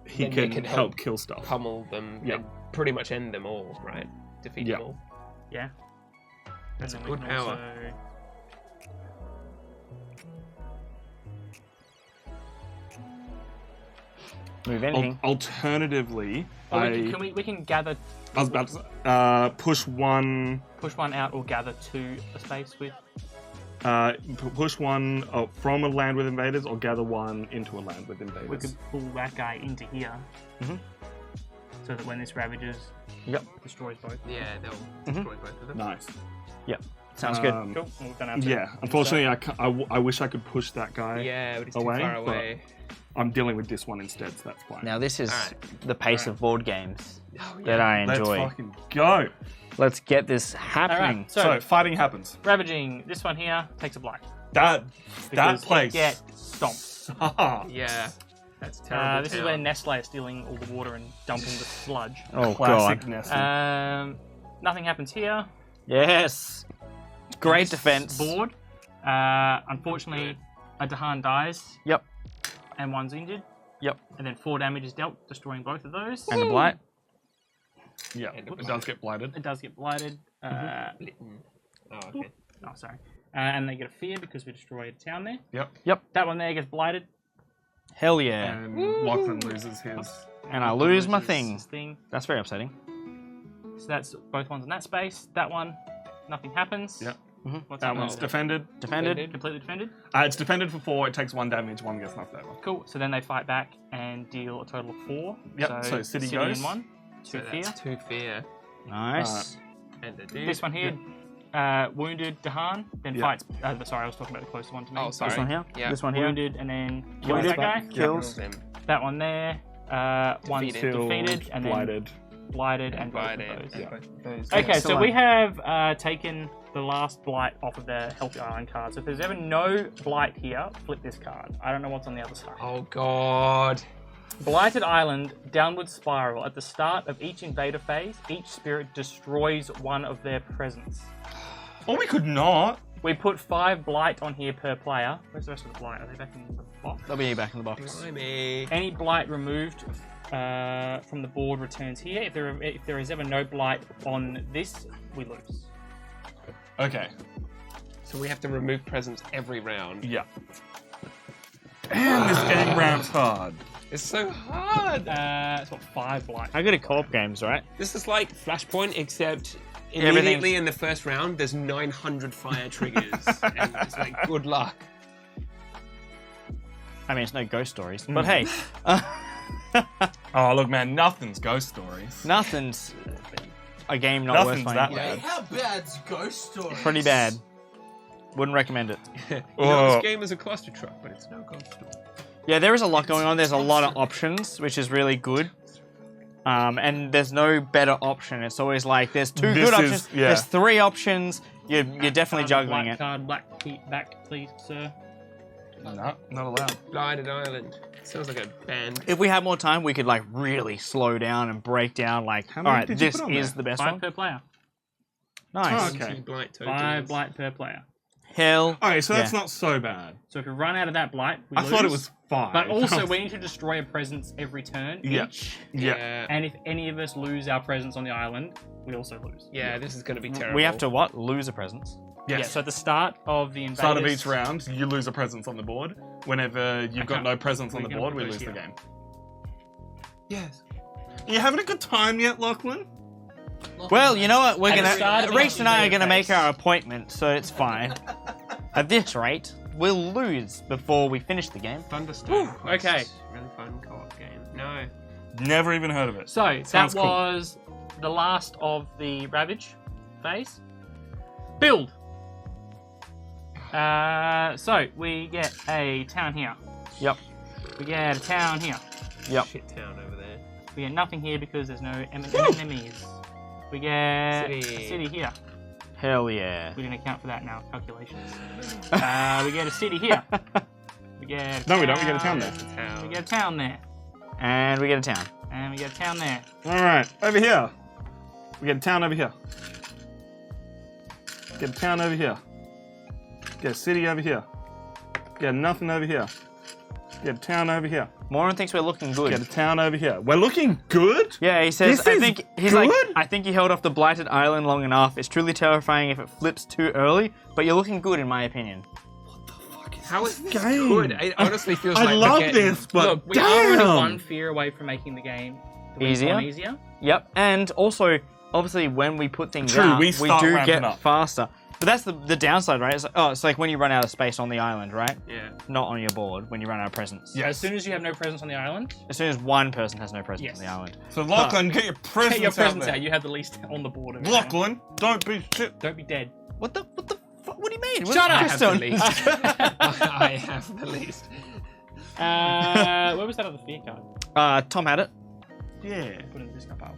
he Then they can can help help kill stuff. pummel them Yeah. and pretty much end them all, right? Defeat Yeah. them all. Yeah. That's And a then we good can power. also- Move anything. Alternatively, Or we can gather, I was about to push one. push one out, or gather to a space with. Push one from a land with invaders, or gather one into a land with invaders. We could pull that guy into here, Mhm. so that when this ravages, Yep. destroys both. Yeah, they'll destroy both of them. Nice. Sounds good. Cool. Well, we're gonna have to Yeah. Unfortunately, I wish I could push that guy. Yeah, but it's too Away, far but- away. I'm dealing with this one instead, so that's fine. Now this is Alright. the pace Alright. of board games Oh, yeah. that I Let's enjoy. fucking go. Let's get this happening. Alright, So so fighting happens. ravaging. This one here takes a blight. That Because place. it get stomped. Yeah, that's terrible. This is where Nestle is stealing all the water and dumping the sludge. Oh Classic god. Nessie. Nothing happens here. Yes. Great defense. Board. Unfortunately, a Dahan dies. Yep. And one's injured. Yep. And then 4 damage is dealt, destroying both of those. And the blight. Yeah, And it does get blighted. It does get blighted. Oh, okay. Oh, sorry. And they get a fear because we destroyed a town there. Yep. That one there gets blighted. Hell yeah. And Lachlan loses his. And I lose my Loses thing. his thing. That's very upsetting. So that's both ones in that space. That one, nothing happens. Yep. What's That that one's one? defended. Defended. Completely defended. It's defended for 4. It takes 1 damage. 1 gets knocked over. Cool. So then they fight back and deal a total of 4. Yep, so city goes. in 1. So 2 fear. that's 2 fear. Nice. And the dude. This one here, wounded Dahan, then Yeah. fights. Sorry, I was talking about the closer one to me. Oh, sorry. This one here. Yeah. This one here. Wounded and then kills Wounded. that guy. Kills. Them. That one there. One's Defeated. defeated and then blighted. blighted and both Blighted. of those. and both of those. Okay, so Excellent. we have taken the last blight off of the Healthy Island card. So if there's ever no blight here, flip this card. I don't know what's on the other side. Oh god. Blighted Island, downward spiral. At the start of each invader phase, each spirit destroys one of their presence. Or we could not. We put 5 blight on here per player. Where's the rest of the blight? Are they back in the box? They'll be back in the box. Blimey. Any blight removed from the board returns here. If there is ever no blight on this, we lose. Okay. So we have to remove presents every round. Yeah. And this game rounds hard. It's so hard. It's got 5 blight. I go to co-op games, right? This is like Flashpoint, except Everything's- immediately in the first round, there's 900 fire triggers, and it's like good luck. I mean, it's no ghost stories, but hey, Oh, look, man, nothing's ghost stories. nothing's a game not worth Nothing's playing. that Wait, bad. how bad's Ghost Story? Pretty bad. Wouldn't recommend it. You know, Oh. this game is a cluster truck, but it's no ghost story. Yeah, there is a lot going on. There's a lot of options, which is really good. And there's no better option. It's always like there's 2 This good is- options. yeah. There's 3 options. You're definitely juggling black it. Card, back, please, sir. No, not allowed. Blighted Island. Sounds like a band. If we had more time, we could like really slow down and break down. Like, all many right, did you this put on is there? the best 5 one. per player. Nice. Oh, okay. Blight 5 blight per player. Hell. Okay, so that's Yeah. not so bad. So if we run out of that blight, we I lose. thought it was 5. But also, we need to destroy a presence every turn Yeah. each. Yeah. And if any of us lose our presence on the island, we also lose. Yeah, this is going to be terrible. We have to what? Lose a presence. Yes. Yeah, so at the start of the invaders... Start of each round, you lose a presence on the board. Whenever you've got can't- no presence on we the can board, put we those lose the here. game. Yes. Are you having a good time yet, Lachlan? Well, you know what? We're At the start of gonna. Rex and I are your gonna make face. our appointment, so it's fine. At this rate, we'll lose before we finish the game. Thunderstorm. Whew, Quest. okay. Really fun co-op game. No. Never even heard of it. So that Sounds cool. was the last of the Ravage phase. Build. So we get a town here. Yep. We get a town here. Yep. Shit town over there. We get nothing here because there's no enemies. We get City. a city here. Hell yeah. We didn't account for that in our calculations. We get a city here. We get. No, we don't. We get a town there. Town. We get a town there. And we get a town. And we get a town there. All right, over here. We get a town over here. Get a town over here. Get a city over here. Get nothing over here. Get a town over here. Moran thinks we're looking good. Get a town over here. We're looking good? Yeah, he says. This I is think he's like. good? I think you held off the blighted island long enough. It's truly terrifying if it flips too early, but you're looking good in my opinion. How is this game? good? It honestly feels I like love we're getting- this, but Look, we are only damn! one fear away from making the game Easier? easier. Yep, and also obviously when we put things True, out, we we start do ramping get up. faster. But that's the downside, right? It's like when you run out of space on the island, right? Yeah. Not on your board when you run out of presents. Yeah. As soon as you have no presence on the island, As soon as one person has no presents Yes. on the island. So Lachlan, get your presents, get your presents out. out. You have the least on the board. Of everyone. Lachlan, don't be shit. Don't be dead. What the fuck? What do you mean? Shut up! I have the least. I have the least. Where was that other fear card? Tom had it. Yeah. Put it in the discount pile.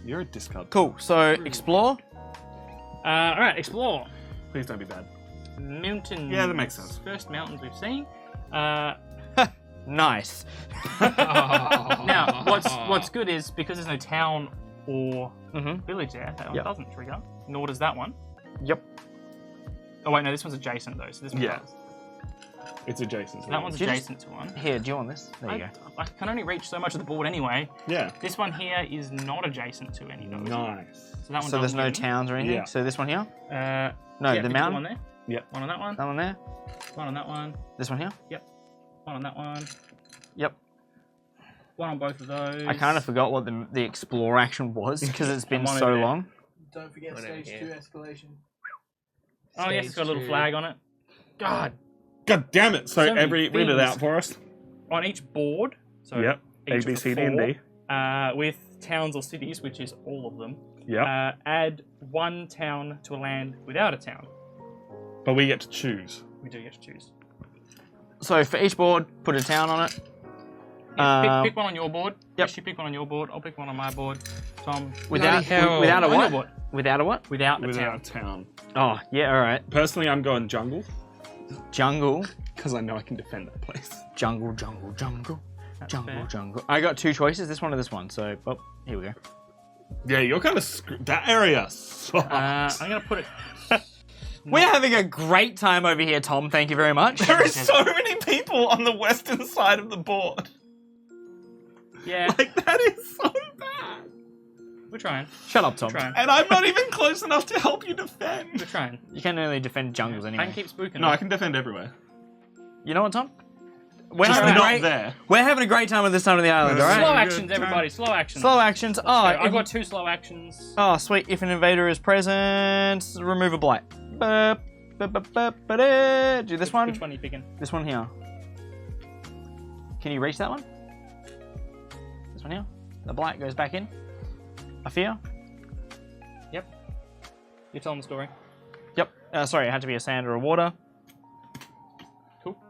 You're a discard. Cool. So explore. All right, explore. Please don't be bad. Mountains. Yeah, that makes sense. First mountains we've seen. Nice. Now, what's good is because there's no town or Mhm. village there, that one Yep. doesn't trigger. Nor does that one. Yep. Oh wait, no, this one's adjacent though. So this one Yeah. does. It's adjacent. So that one's Just- adjacent to one. Here, do you want this? There you go. I can only reach so much of the board anyway. Yeah. This one here is not adjacent to any of those. Nice. So that one So there's doesn't no get any. towns or anything. Yeah. So this one here. No, No, yeah, the picture mountain. one there. Yep. One on that one. That one there. One on that one. This one here. One on that one. Yep. One on both of those. I kind of forgot what the explore action was because it's been One so over there. long. Don't forget Whatever, stage yeah. 2 escalation. Oh yes, it's got a little Stage flag on it. God. God damn it. So So many read it things. out for us. On each board. So Yep. A, each B, of the C, D, and D. four, with towns or cities, which is all of them. Yep. Add one town to a land without a town. But we get to choose. We do get to choose. So for each board, put a town on it. Yeah, pick one on your board. Yep. Yes, you pick one on your board. I'll pick one on my board. Tom, Without hell. without a on your what? board. Without a what? Without a Without town. a town. Oh yeah, all right. Personally, I'm going jungle Jungle, because I know I can defend that place. jungle, jungle, jungle, That's jungle, fair. jungle. I got two choices. This one or this one. So, oh, here we go. Yeah, you're kind of that area sucks. I'm gonna put it. We're having a great time over here, Tom. Thank you very much. There is so many people on the western side of the board. Yeah, Like, that is so bad. we're trying. Shut up, Tom. We're trying. And I'm not even close enough to help you defend. We're trying. You can only defend jungles I anyway. can keep spooking. No, I them. can defend everywhere. You know what, Tom? We're Just having, a not great, there. we're having a great time at this time of the island, Slow all Slow right? actions, everybody. Slow actions. Slow actions. Oh, I've if- got 2 slow actions. oh, sweet. If an invader is present, remove a blight. Bup, bup, bup, bup, ba-da. Do this one. Which one are you picking? This one here. Can you reach that one? This one here. The blight goes back in. I fear. You're telling the story. Yep. Sorry, it had to be a sand or a water.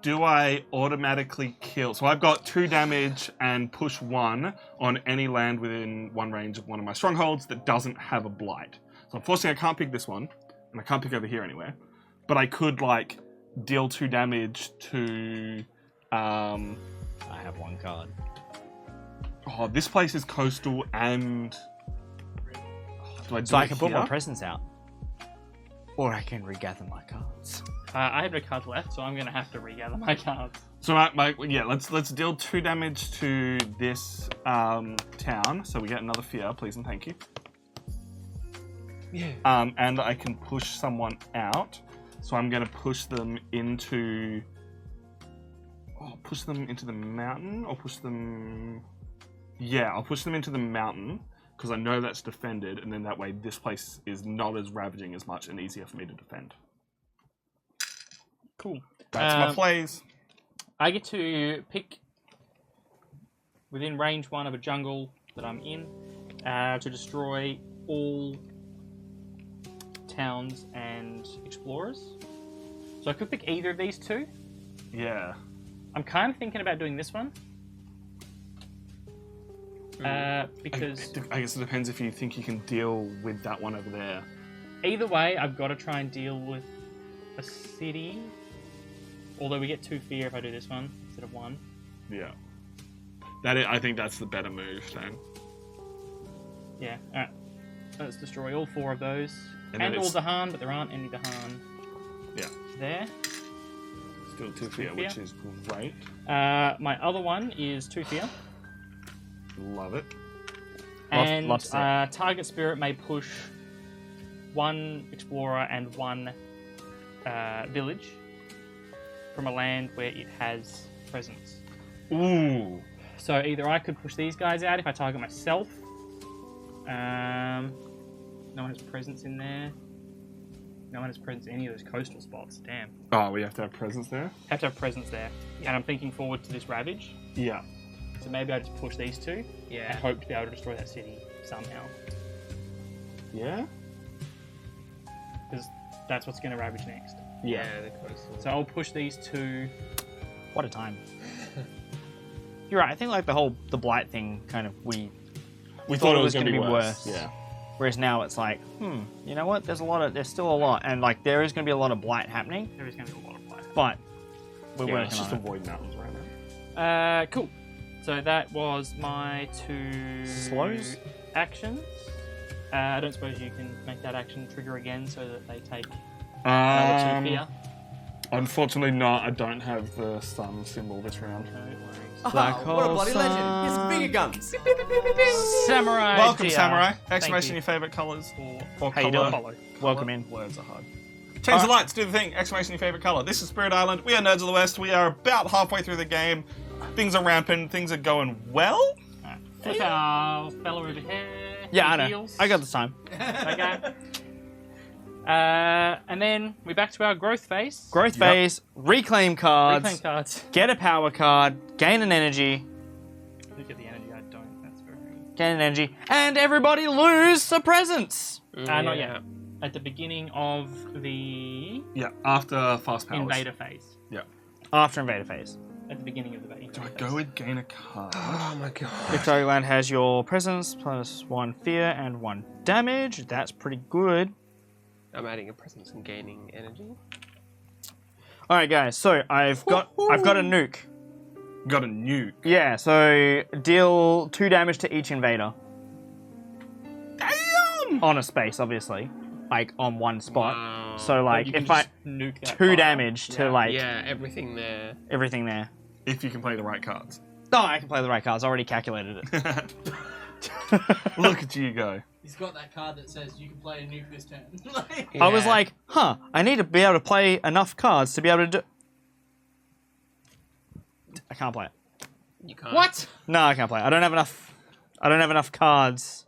Do I automatically kill? So I've got 2 damage and push 1 on any land within 1 range of one of my strongholds that doesn't have a blight. So unfortunately I can't pick this one, and I can't pick over here anywhere. But I could, like, deal 2 damage to... I have 1 card. Oh, this place is coastal and... Do I do So I it can put here? my presents out. Or I can regather my cards. I have no cards left, so I'm gonna have to regather my cards. So let's deal 2 damage to this town. So we get another fear, please and thank you. Yeah. And I can push someone out. So I'm gonna push them into. Oh, push them into the mountain, or push them. Yeah, I'll push them into the mountain because I know that's defended, and then that way this place is not as ravaging as much and easier for me to defend. Cool. That's my plays. I get to pick within range 1 of a jungle that I'm in to destroy all towns and explorers. So I could pick either of these two. Yeah. I'm kind of thinking about doing this one. Because I guess it depends if you think you can deal with that one over there. either way, I've got to try and deal with a city. Although we get 2 fear if I do this one instead of 1. Yeah. I think that's the better move then. Yeah, alright. Let's destroy all 4 of those. And And then all it's- Dahan, but there aren't any Dahan Yeah. there. Still 2 fear, fear. which is great. My other one is 2 fear. Love it. And lots there. target spirit may push 1 explorer and 1 village from a land where it has presence. Ooh. So either I could push these guys out if I target myself. No one has presence in there. No one has presence in any of those coastal spots. Damn. Oh, we have to have presence there? Have to have presence there. And I'm thinking forward to this ravage. Yeah. So maybe I just push these 2 and Yeah. hope to be able to destroy that city somehow. Yeah? Because that's what's going to ravage next. Yeah, the coastal. So I'll push these 2. What a time. You're right. I think like the blight thing kind of we thought it was going to be worse. Yeah. Whereas now it's like, you know what? There's still a lot, and like there is going to be a lot of blight happening, There is going to be a lot of play. but we're Yeah, working let's just on it. avoid mountains right now. Cool. So that was my 2 Slows? actions. I don't suppose you can make that action trigger again so that they take another 2 fear. Unfortunately not. I don't have the sun symbol this round. No worries. Black Oh, what a hole bloody sun. legend. His finger guns. Samurai. Welcome, GR. Samurai. Thank Exclamation you. your favourite colours. Or How you colour. doing? Welcome in. Words are hard. Change the lights, do the thing. Exclamation your favourite colour. This is Spirit Island. We are Nerds of the West. We are about halfway through the game. Things are rampant. Things are going well. Flip our fella over here. Yeah, I He know. heals. I got this time. Okay. And then we're back to our growth phase. Growth phase, reclaim cards, Reclaim cards. get a power card, gain an energy, Look at the energy. I don't. That's very. gain an energy, and everybody lose a presence. Not yet. At the beginning of the Yeah, after fast powers. invader phase. Yeah. After invader phase. At the beginning of the invader Do I phase. go with gain a card? Oh my god. If target land has your presence plus 1 fear and 1 damage, that's pretty good. I'm adding a presence and gaining energy. All right, guys. So I've got a nuke. Got a nuke. Yeah. So deal 2 damage to each invader Damn! on a space, obviously, like on one spot. Wow. So like You can if I just nuke that 2 fire. damage to like Yeah, everything there. everything there. If you can play the right cards. Oh, I can play the right cards. I already calculated it. Look at you go. He's got that card that says you can play a nuke this turn. I was Yeah. like, I need to be able to play enough cards to be able to do. I can't play it. You can't. What? No, I can't play it. I don't have enough cards.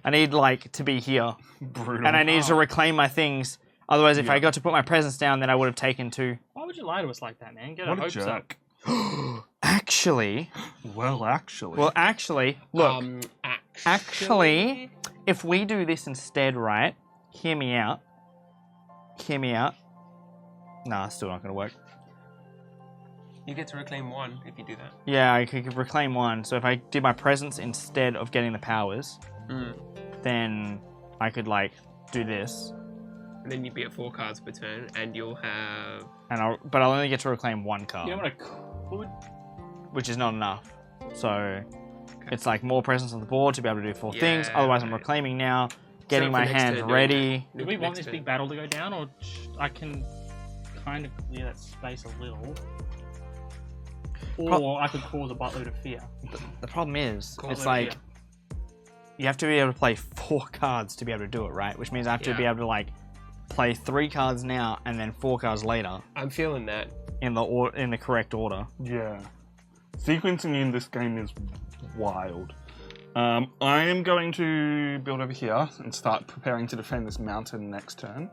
I need like to be here, Brutal. and I need to reclaim my things. Otherwise, if I got to put my presence down, then I would have taken 2. Why would you lie to us like that, man? Get What our a hopes up. jerk. Actually, Well, actually. look. Actually. Actually, if we do this instead, right? Hear me out. Hear me out. Nah, it's still not going to work. You get to reclaim 1 if you do that. Yeah, I could reclaim 1. So if I did my presence instead of getting the powers, then I could like do this, And then you'd be at 4 cards per turn, and you'll have. but I'll only get to reclaim 1 card, You know what I could? which is not enough. So it's like more presence on the board to be able to do 4 things. Yeah, Otherwise, I'm right. reclaiming now, getting So my for next hands turn, ready. Do we want this big battle to go down, or I can kind of clear that space a little? Or I could cause a buttload of fear. The problem is, Call it's it, like yeah. you have to be able to play 4 cards to be able to do it, right? Which means I have to be Yeah. able to like play 3 cards now and then 4 cards later I'm feeling that. in the correct order. Yeah. Sequencing in this game is wild. I am going to build over here and start preparing to defend this mountain next turn.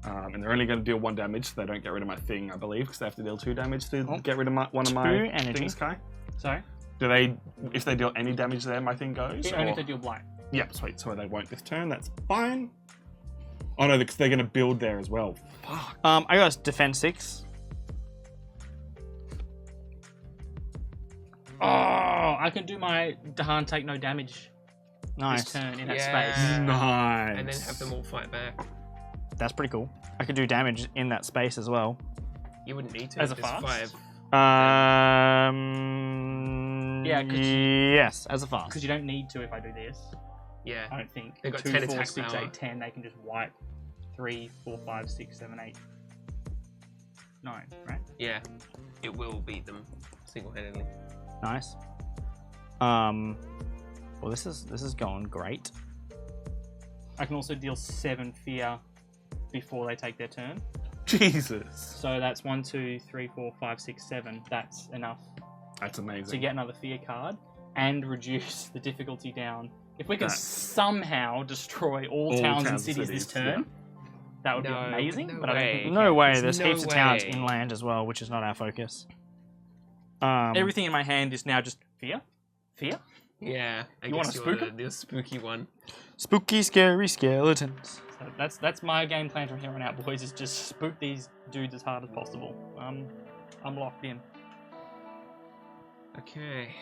And they're only going to deal 1 damage, so they don't get rid of my thing, I believe, because they have to deal 2 damage to get rid of one of my energy. things, Kai. Sorry? Do they, if they deal any damage there, my thing goes? Only if they deal blight. Yeah, sweet. So they won't this turn. That's fine. Oh no, because they're going to build there as well. Fuck. I got defend 6. Oh, I can do my Dahan take no damage Nice. this turn in that Yeah. space. Nice. And then have them all fight back. That's pretty cool. I could do damage in that space as well. You wouldn't need to. As a there's fast? 5. Yeah, yes, as a fast. Because you don't need to if I do this. Yeah. I don't think. They've got 2, 10 4, attack 6, power. 8, 10. They can just wipe 3, 4, 5, 6, 7, 8, 9, right? Yeah. It will beat them single-handedly. Nice. Well, this is going great. I can also deal 7 fear before they take their turn. Jesus. So that's 1, 2, 3, 4, 5, 6, 7. That's enough That's amazing. to get another fear card and reduce the difficulty down. If we can That's- somehow destroy all towns and cities this turn, that would be No, amazing. no but I don't way. think we No can. way. There's There's no heaps of towns way. inland as well, which is not our focus. Everything in my hand is now just fear. Fear. Yeah. I You wanna guess you're spook 'em? the spooky one. Spooky, scary skeletons. So that's my game plan from here on out, boys. Is just spook these dudes as hard as possible. I'm locked in. Okay.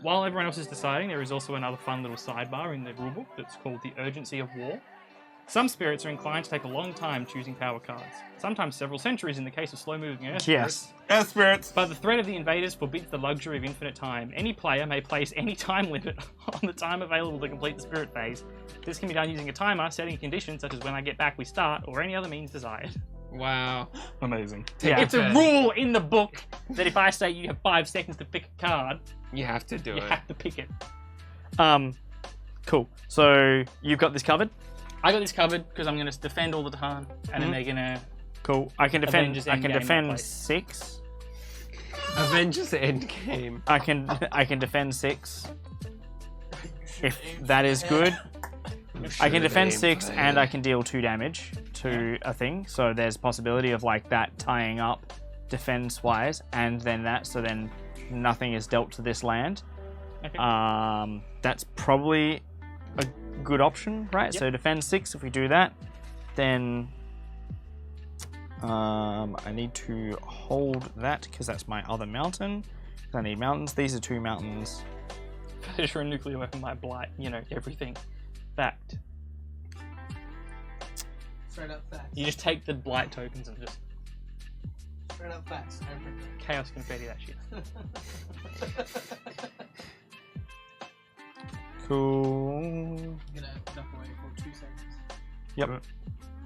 While everyone else is deciding, there is also another fun little sidebar in the rulebook that's called the Urgency of War. Some spirits are inclined to take a long time choosing power cards, sometimes several centuries in the case of slow-moving earth spirits. Yes. Earth spirits. But the threat of the invaders forbids the luxury of infinite time. Any player may place any time limit on the time available to complete the spirit phase. This can be done using a timer, setting a condition such as when I get back we start, or any other means desired. Wow. Amazing. Yeah. It's a Okay. rule in the book that if I say you have 5 seconds to pick a card, You have to do you it. have to pick it. Cool. So you've got this covered. I got this covered because I'm going to defend all the Dahan, and then they're going to... Cool. I can defend. Avengers I can Endgame that defend place. 6. Avengers Endgame. I can defend 6. If that is good. I can defend 6 and I can deal 2 damage to a thing. So there's possibility of like that tying up defense wise, and then that. So then nothing is dealt to this land. Okay. That's probably a good option, right? Yep. So defend 6. If we do that, then I need to hold that because that's my other mountain. I need mountains. These are 2 mountains. For a nuclear weapon might blight, everything. Fact. Straight up facts. You just take the blight tokens and just Straight up facts. Everything. chaos confetti that shit. Cool. I'm gonna duck away for 2 seconds. Yep.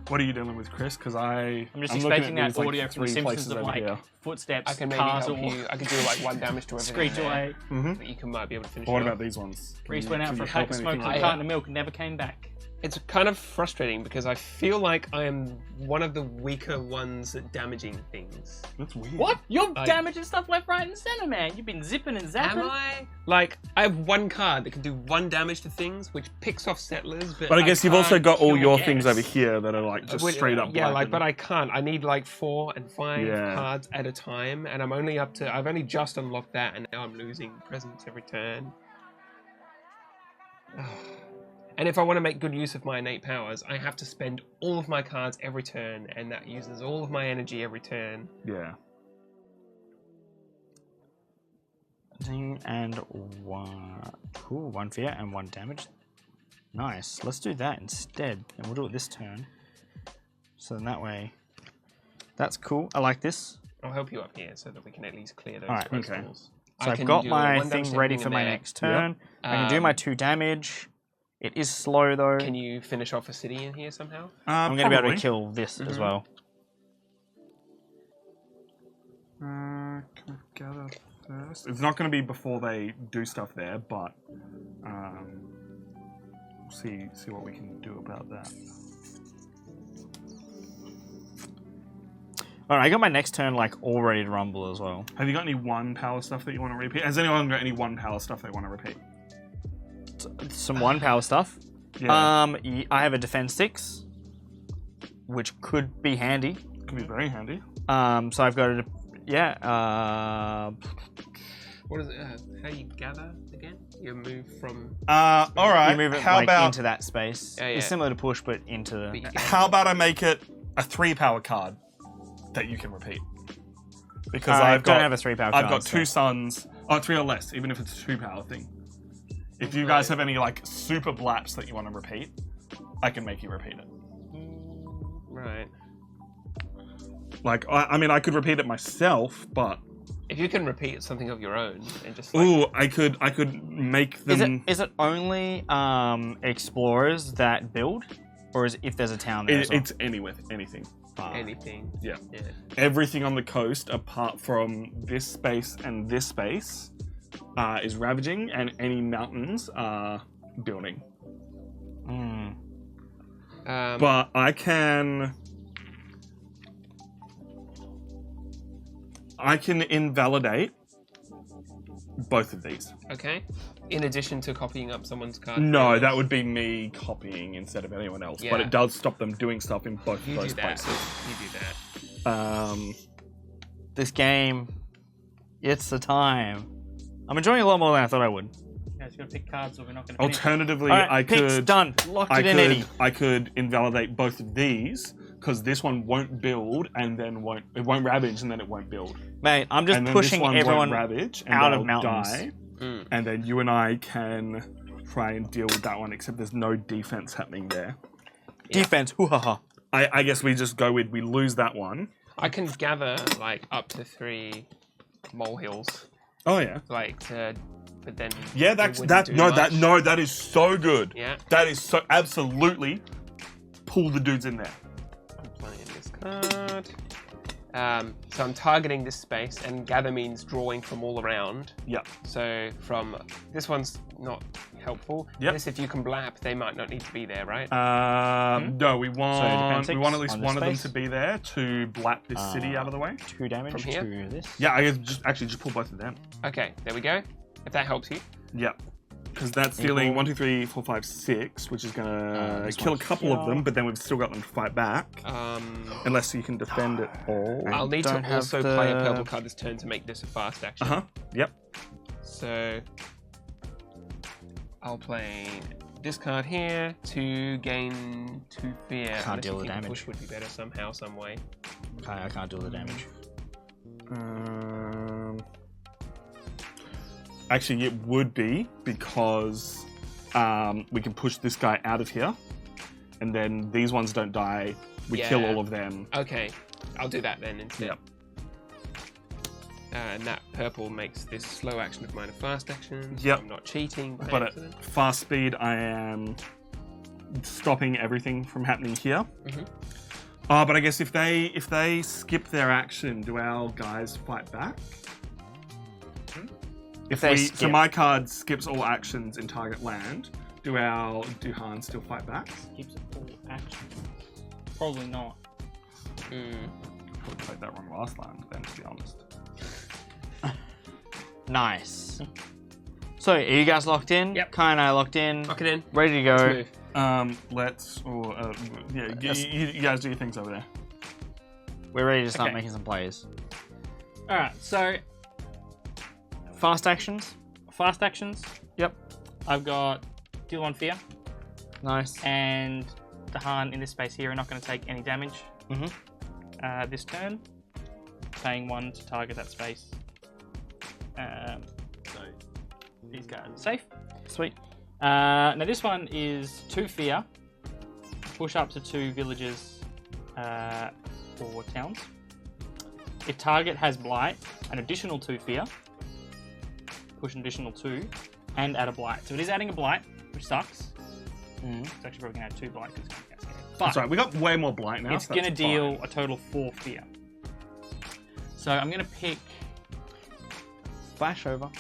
What are you dealing with, Chris? Because I'm just looking expecting at that these, like, audio from The 3 Simpsons places of over like here. footsteps, I can maybe cars, help or you. I can do like 1 damage to everything. screech there, away. But you might be able to finish What it about off. these ones? Reese Can went you- out can for a you help pack of anything smoke with and a that? carton of milk and never came back. It's kind of frustrating because I feel like I am one of the weaker ones at damaging things. That's weird. What? You're I- damaging stuff left, right, and center, man. You've been zipping and zapping. Am I? Like, I have 1 card that can do 1 damage to things, which picks off settlers, but But I guess you've also can't got all kill your guests. things over here that are like just Would- straight up. Yeah, black like, and- but I can't. I need like 4 and 5 Yeah. cards at a time, and I'm only up to. I've only just unlocked that, and now I'm losing presence every turn. And if I want to make good use of my innate powers, I have to spend all of my cards every turn, and that uses all of my energy every turn. Yeah. And 1. Cool. 1 fear and 1 damage. Nice. Let's do that instead, and we'll do it this turn. So then that way, that's cool. I like this. I'll help you up here so that we can at least clear those Alright, crystals. okay. So I I've can got do my 1 damage thing to ready everything for in my there. next turn. I can do my 2 damage. It is slow though. Can you finish off a city in here somehow? I'm going to be able Probably. to kill this as well. Can I gather first? It's not going to be before they do stuff there, but we'll see what we can do about that. Alright, I got my next turn like all ready to rumble as well. Have you got any 1 power stuff that you want to repeat? Has anyone got any 1 power stuff they want to repeat? some 1 power stuff. Yeah. I have a defense 6, which could be handy. Could be very handy. So I've got a What is it? How do you gather again? You move from. All right. you move it how like about into that space. Yeah, yeah. It's similar to push, but into but you the. get- how about I make it a 3 power card that you can repeat? Because I I've don't got have a 3 power I've card, got 2 so- sons. Oh, 3 or less, even if it's a 2 power thing. If you guys have any like super blaps that you want to repeat, I can make you repeat it. Right. Like I mean, I could repeat it myself, but If you can repeat something of your own and just like. ooh, I could make them. Is it only explorers that build, or is it if there's a town there? as well? It's anything. Anything. Yeah. Yeah. Everything on the coast, apart from this space and this space, is ravaging, and any mountains are building. But I can invalidate both of these. Okay. In addition to copying up someone's card. No, that would be me copying instead of anyone else. But Yeah. it does stop them doing stuff in both You of those do that. places. You do that. This game, it's the time. I'm enjoying it a lot more than I thought I would. You guys got to pick cards, or we're not going to. Alternatively, All right, I picks could done. Locked it in, Eddie. I could invalidate both of these because this one won't build and then won't ravage and then it won't build. Mate, I'm just And then pushing this one everyone won't ravage and out they'll of mountains. die, Mm. and then you and I can try and deal with that one. Except there's no defense happening there. Defense, hoo-ha-ha. I guess we just go with we lose that one. I can gather like up to 3 molehills. Oh yeah. Like to. But then. Yeah, it that's wouldn't that. do No, much. that is so good. Yeah. That is so absolutely. Pull the dudes in there. I'm playing this card. So I'm targeting this space, and gather means drawing from all around. Yeah. So from this one's not helpful. Yep. This, if you can blap, they might not need to be there, right? No, we want defense we want at six least on one this of them space? to be there to blap this city out of the way. 2 damage From here? to this. Yeah, I guess just pull both of them. Okay, there we go. If that helps you. Yeah. Because that's dealing Equal. 1, 2, 3, 4, 5, 6, which is gonna this kill a one couple of here. them, but then we've still got them to fight back. Unless you can defend it all. I'll need to don't have also play a the- purple card this turn to make this a fast action. Yep. So I'll play this card here to gain 2 fear. Can't Unless deal you the think damage. Push would be better somehow, some way. I can't do the damage. Actually, it would be because we can push this guy out of here, and then these ones don't die. We kill Yeah. all of them. Okay, I'll do that then instead. Yep. And that purple makes this slow action of mine a fast action. So Yep. I'm not cheating by But accident. at fast speed, I am stopping everything from happening here. Mhm. But I guess if they skip their action, do our guys fight back? If they so skip. my card skips all actions in target land. Do Han still fight back? Keeps it all action. Probably not. Probably played that wrong last time, then, to be honest. Nice. So, are you guys locked in? Yep. Kai and I locked in. Lock it in. Ready to go. Let's move. You guys do your things over there. We're ready to start Okay. making some plays. Alright, so Fast actions. fast actions. Yep. I've got deal 1 fear, Nice. and the Han in this space here are not going to take any damage this turn. Paying 1 to target that space. So these guys are safe. Sweet. Now this one is 2 fear. Push up to 2 villages or towns. If target has blight, an additional 2 fear. Push an additional 2, and add a blight. So it is adding a blight, which sucks. It's actually probably going to add 2 blight because it's going to cascade. But That's right. We got way more blight now. it's so going to that's deal fine. a total of 4 fear. So I'm going to pick Flash over.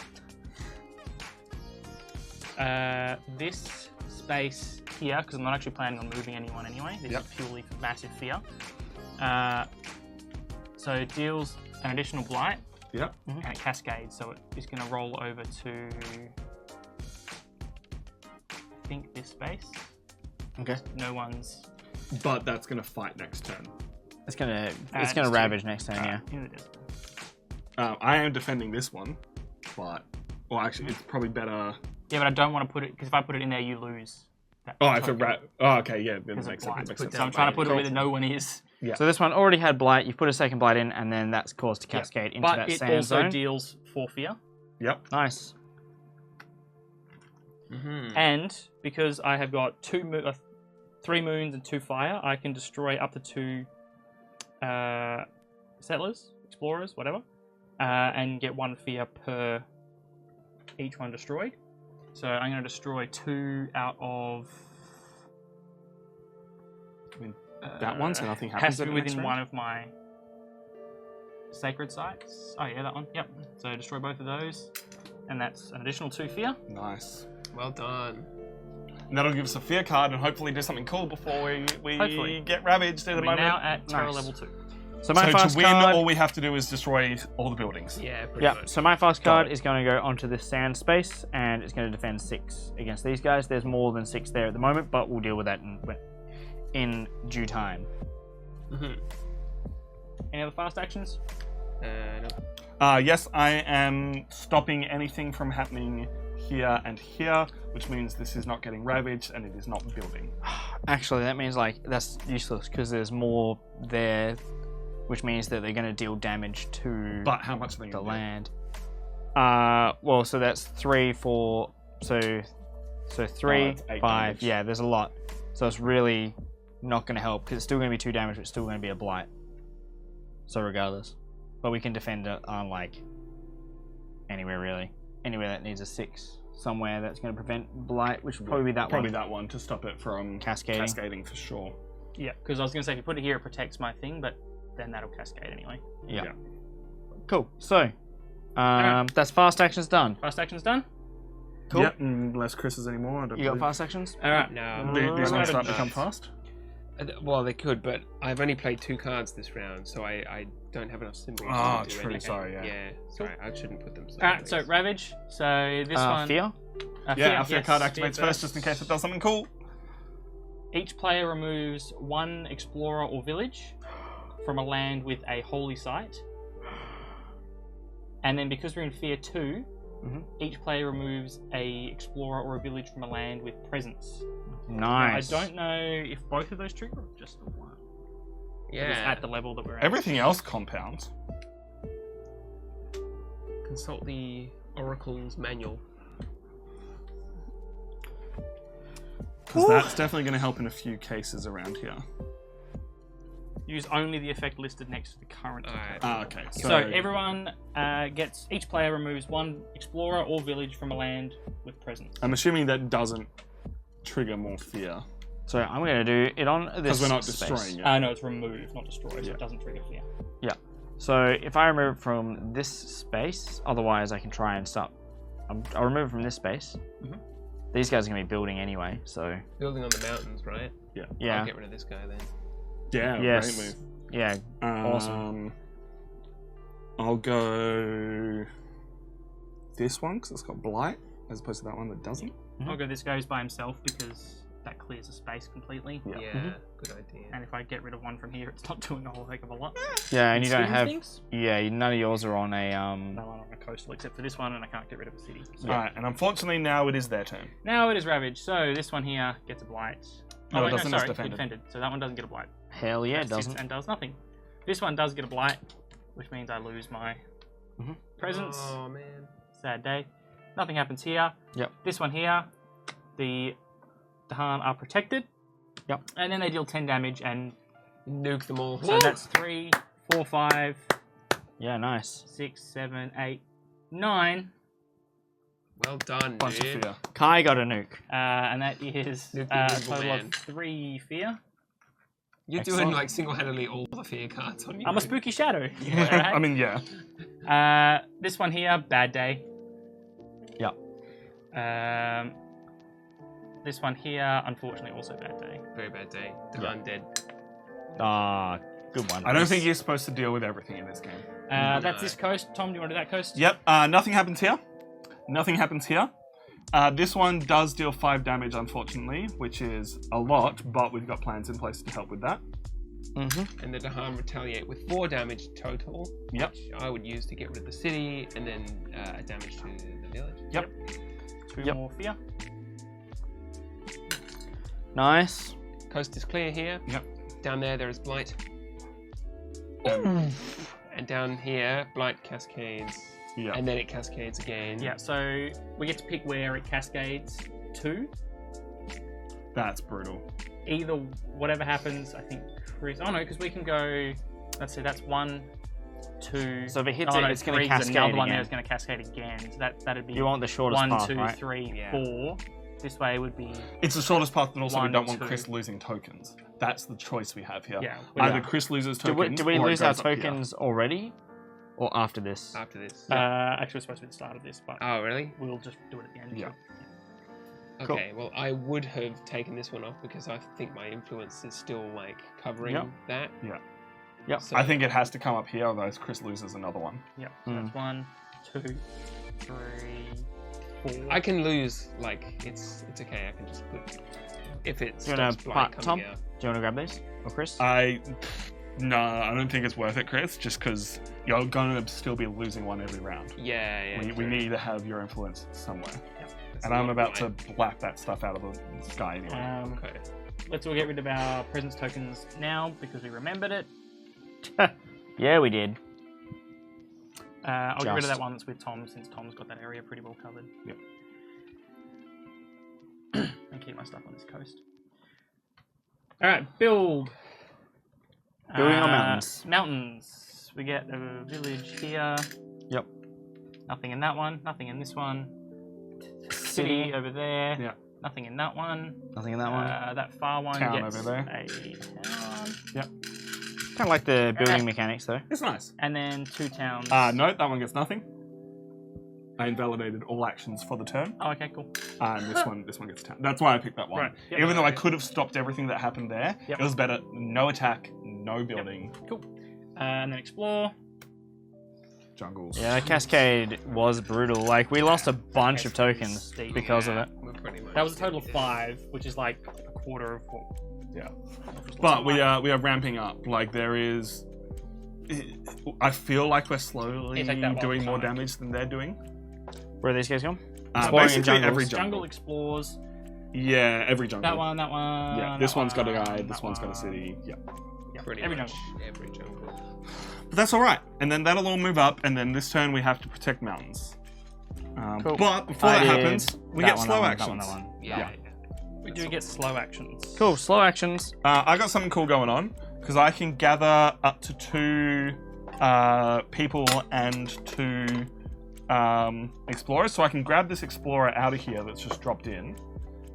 this space here, because I'm not actually planning on moving anyone anyway. This is purely for massive fear. So it deals an additional blight, Yep. and it cascades, so it is going to roll over to think, this space. Okay. No one's But that's going to fight next turn. It's gonna just ravage next turn. Yeah. in the desert. I am defending this one, but... Well, actually, it's probably better... Yeah, but I don't want to put it, because if I put it in there, you lose. That Oh, if it token Oh, okay, yeah. That because of makes sense. blight. Makes So sense. I'm trying to put it where no one is. Yeah. So this one already had blight. You've put a second blight in, and then that's caused to cascade into But that it sand also zone. deals 4 fear. Yep. Nice. And because I have got 3 moons and 2 fire, I can destroy up to 2 settlers, explorers, whatever, and get 1 fear per each one destroyed. So I'm going to destroy 2 out of... That one, so nothing has happens to at be the next within round? one of my sacred sites. Oh yeah, that one. Yep. So destroy both of those, and that's an additional 2 fear. Nice. Well done. And that'll give us a fear card and hopefully do something cool before we Hopefully. get ravaged at the We're moment. now at Terror Nice. level 2. So my So fast to win, card. all we have to do is destroy all the buildings. Yeah, pretty Yeah, much. so my fast card it. is going to go onto this sand space, and it's going to defend 6 against these guys. There's more than 6 there at the moment, but we'll deal with that in due time. Any other fast actions? No. Yes, I am stopping anything from happening here and here, which means this is not getting ravaged and it is not building. Actually, that means like that's useless because there's more there, which means that they're going to deal damage to But how much are they the going to land. Well, so that's 3, 4, so 3, it's 8 5. damage. Yeah, there's a lot. So it's really not going to help because it's still going to be 2 damage, but it's still going to be a blight. So regardless, but we can defend it on like anywhere really, anywhere that needs a 6, somewhere that's going to prevent blight, which would probably be that Probably one. that one to stop it from Cascading. for sure. Yeah, because I was going to say if you put it here, it protects my thing, but then that'll cascade anyway. Yeah. Cool. So, that's fast actions done. Fast actions done. Cool. Yep, unless Chris has any more. I don't You got believe- fast actions? All right. No. These ones start to No. become fast? Well, they could, but I've only played 2 cards this round, so I don't have enough symbols Ah, to do true, anything. sorry, yeah. Yeah, sorry, I shouldn't put them. All right. So Ravage. So this one. Fear. Yeah, our fear yes, card fear activates first just in case it does something cool. Each player removes 1 explorer or village from a land with a holy site. And then because we're in Fear 2, each player removes a explorer or a village from a land with presence. Nice. Now, I don't know if both of those trigger or just the one. Because Yeah. at the level that we're at. Everything else compounds. Consult the Oracle's manual. Because that's definitely going to help in a few cases around here. Use only the effect listed next to the current. Alright. Ah, okay. So everyone each player removes 1 explorer or village from a land with presence. I'm assuming that doesn't trigger more fear. So I'm going to do it on this Because we're not space. destroying it. No, it's removed, not destroyed, so Yeah. it doesn't trigger fear. Yeah. So if I remove it from this space, otherwise I can try and start. I'll remove it from this space. These guys are going to be building anyway, so Building on the mountains, right? Yeah. yeah. I'll get rid of this guy then. Yeah, Yes. great move. Yeah. Awesome. I'll go this one because it's got blight as opposed to that one that doesn't. I'll go this goes by himself because that clears the space completely. Yeah, good idea. And if I get rid of 1 from here, it's not doing a whole heck of a lot. Yeah, and you don't Swing have. things? Yeah, none of yours are on a. No one on a coastal except for this one, and I can't get rid of a city. So Alright, and unfortunately now it is their turn. now it is Ravage. So this one here gets a blight. No, it wait, doesn't, it's sorry, defended. defended. So that one doesn't get a blight. Hell yeah, it That sits doesn't. and does nothing. This one does get a blight, which means I lose my presence. Oh man. Sad day. Nothing happens here. Yep. This one here, the Dahan are protected. Yep. And then they deal 10 damage, and Nuke them all. so that's 3, 4, 5, Yeah, nice. 6, 7, 8, 9. Well done, Bunch of dude. fear. Kai got a nuke. And that is Nuke the a invisible total man. of 3 fear. You're doing Excellent. like single-handedly all the fear cards on you. I'm a spooky shadow. Alright? I mean, yeah. This one here, bad day. Yep. This one here, unfortunately, also bad day. Very bad day. They're undead. Ah, good one. I don't think you're supposed to deal with everything in this game. That's this coast. Tom, do you want to do that coast? Yep, nothing happens here. Nothing happens here. This one does deal 5 damage, unfortunately, which is a lot, but we've got plans in place to help with that. Mm-hmm. And the Dahan retaliate with 4 damage total, Yep. which I would use to get rid of the city, and then damage to the village. Yep. 2 more fear. Nice. Coast is clear here. Yep. Down there is Blight. And down here, Blight cascades. Yeah. And then it cascades again. Yeah, so we get to pick where it cascades to. That's brutal. Either whatever happens, I think Chris. Oh no, because we can go. Let's see, that's 1, 2. So if it hits oh, it, no, it's going to 3's cascade another one again. there is going to cascade again. So that'd be. You want the shortest 1, path, 2, right? 3, Yeah. 4. This way would be. It's the shortest path, but also we 1, don't want 2. Chris losing tokens. That's the choice we have here. Yeah. Either Yeah. Chris loses Do tokens, we or it lose our goes up here. tokens already? Or after this? After this. Actually, it's supposed to be the start of this, but Oh, really? we'll just do it at the end. Yeah. Cool. Okay, well, I would have taken this one off because I think my influence is still, like, covering Yep. that. Yep. So, I think it has to come up here, otherwise Chris loses another one. Yeah. So that's 1, 2, 3, 4. I can lose, like, it's okay. I can just put... If it You wanna stops Blight part- coming Tom? out. Do you want to grab these? Or Chris? No, I don't think it's worth it, Chris, just because you're going to still be losing one every round. Yeah. We true. need to have your influence somewhere. That's And a I'm lot of about to Blight. blap that stuff out of the sky anyway. Okay. Let's all get rid of our presence tokens now because we remembered it. Yeah, we did. I'll get rid of Just. that one that's with Tom since Tom's got that area pretty well covered. Yep. And keep my stuff on this coast. Alright, build. Building on mountains. Mountains. We get a village here. Yep. Nothing in that one. Nothing in this one. City over there. Yeah. Nothing in that one. Nothing in that one. That far one Town gets over there. a town. Kind of like the building mechanics, though. It's nice. And then 2 towns. No, that one gets nothing. I invalidated all actions for the turn. Oh, okay, cool. And this one gets a town. That's why I picked that one. Right, yep. Even though I could have stopped everything that happened there, Yep. it was better. No attack, no building, Cool. And then explore. jungles. Yeah, that cascade was brutal. Like, we lost a bunch of tokens Steep. because of Yeah, it. we're pretty much That was a total of dead. 5, which is like a quarter of what. Yeah. what was But last time. we are ramping up. Like there is, I feel like we're slowly Yeah, take that one doing more time. damage than they're doing. Where are these guys going? Exploring in Basically jungles. every Jungle jungle. explores. Yeah, every jungle. That one, that one. Yeah, that this one's got a one, guide. This that one's got a one. city. Yeah, Yeah, Pretty every much jungle. every jungle. but that's all right. And then that'll all move up. And then this turn we have to protect mountains. Cool. But before I that did happens, we that get one, slow that one, actions. that one. Yeah. We do get slow actions. Cool, slow actions. I got something cool going on because I can gather up to 2 people and 2 explorers. So I can grab this explorer out of here that's just dropped in,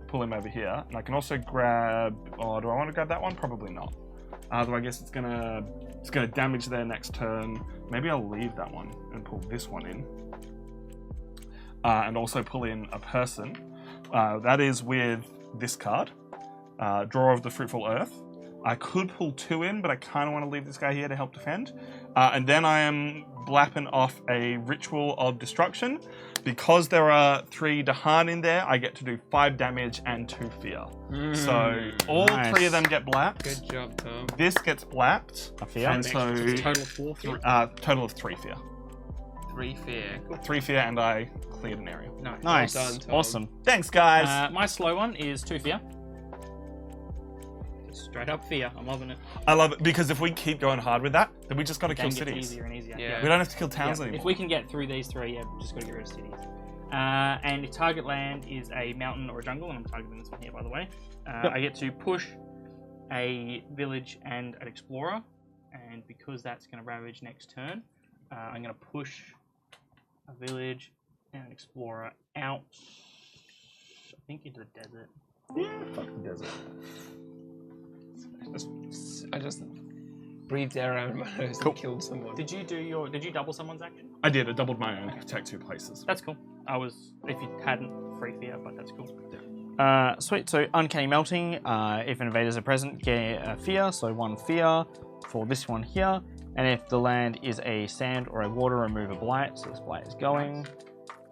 pull him over here, and I can also grab. Oh, do I want to grab that one? Probably not. Though I guess it's gonna damage their next turn. Maybe I'll leave that one and pull this one in, and also pull in a person. That is with this card, Drawer of the Fruitful Earth. I could pull 2 in, but I kind of want to leave this guy here to help defend. And then I am blapping off a Ritual of Destruction. Because there are 3 Dahan in there, I get to do 5 damage and 2 fear. So all Nice. 3 of them get blapped. Good job, Tom. This gets blapped. A fear. And so Total of 4 feet. total of 3 fear. 3 fear. 3 fear, and I cleared an area. Nice. Nice. Well done, Tom. Awesome. Thanks, guys. My slow one is 2 fear. Just straight up fear. I'm loving it. I love it because if we keep going hard with that, then we just got to kill Game gets cities. easier and easier. Yeah. We don't have to kill towns Yeah, anymore. if we can get through these 3, yeah, just got to get rid of cities. And the target land is a mountain or a jungle, and I'm targeting this one here, by the way. I get to push a village and an explorer, and because that's going to ravage next turn, I'm going to push a village and an explorer out, I think into the desert. Yeah, fuck the desert. I just breathed air out of my nose and killed someone. Did you double someone's action? I did. I doubled my own. Protect 2 places. That's cool. If you hadn't, free fear, but that's cool. Sweet, so Uncanny Melting. If invaders are present, get a fear, so 1 fear for this one here. And if the land is a sand or a water, remove a blight. So this blight is going.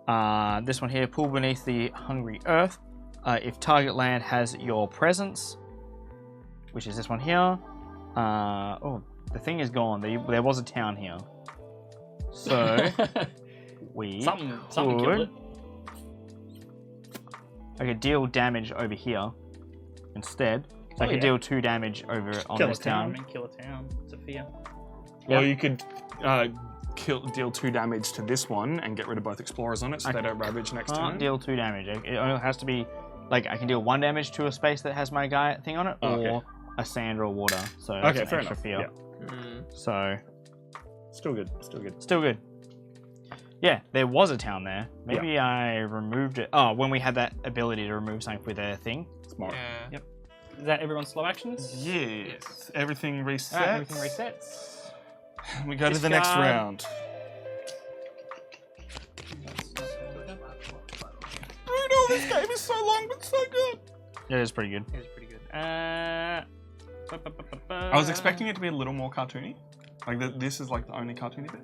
This one here, Pool Beneath the Hungry Earth. If target land has your presence, which is this one here. Oh, the thing is gone. There was a town here. So, Something killed it. I could deal damage over here instead. So I could deal 2 damage over on Kill this a town. Kill a town. It's a fear. Or you could deal 2 damage to this one and get rid of both explorers on it so they don't ravage next Can't turn. deal 2 damage. It only has to be like I can deal 1 damage to a space that has my guy thing on it, or a sand or water. So that's an fair extra enough. fear. Yeah. So Still good. Still good. still good. Yeah, there was a town there. Maybe I removed it. Oh, when we had that ability to remove something with a thing. Smart. Yeah. Yep. Is that everyone's slow actions? Yes. Everything resets. Alright, everything resets. We go to the next Discard. round. Brutal, this game is so long but so good. It is pretty good. It was pretty good. I was expecting it to be a little more cartoony. Like this is like the only cartoony bit.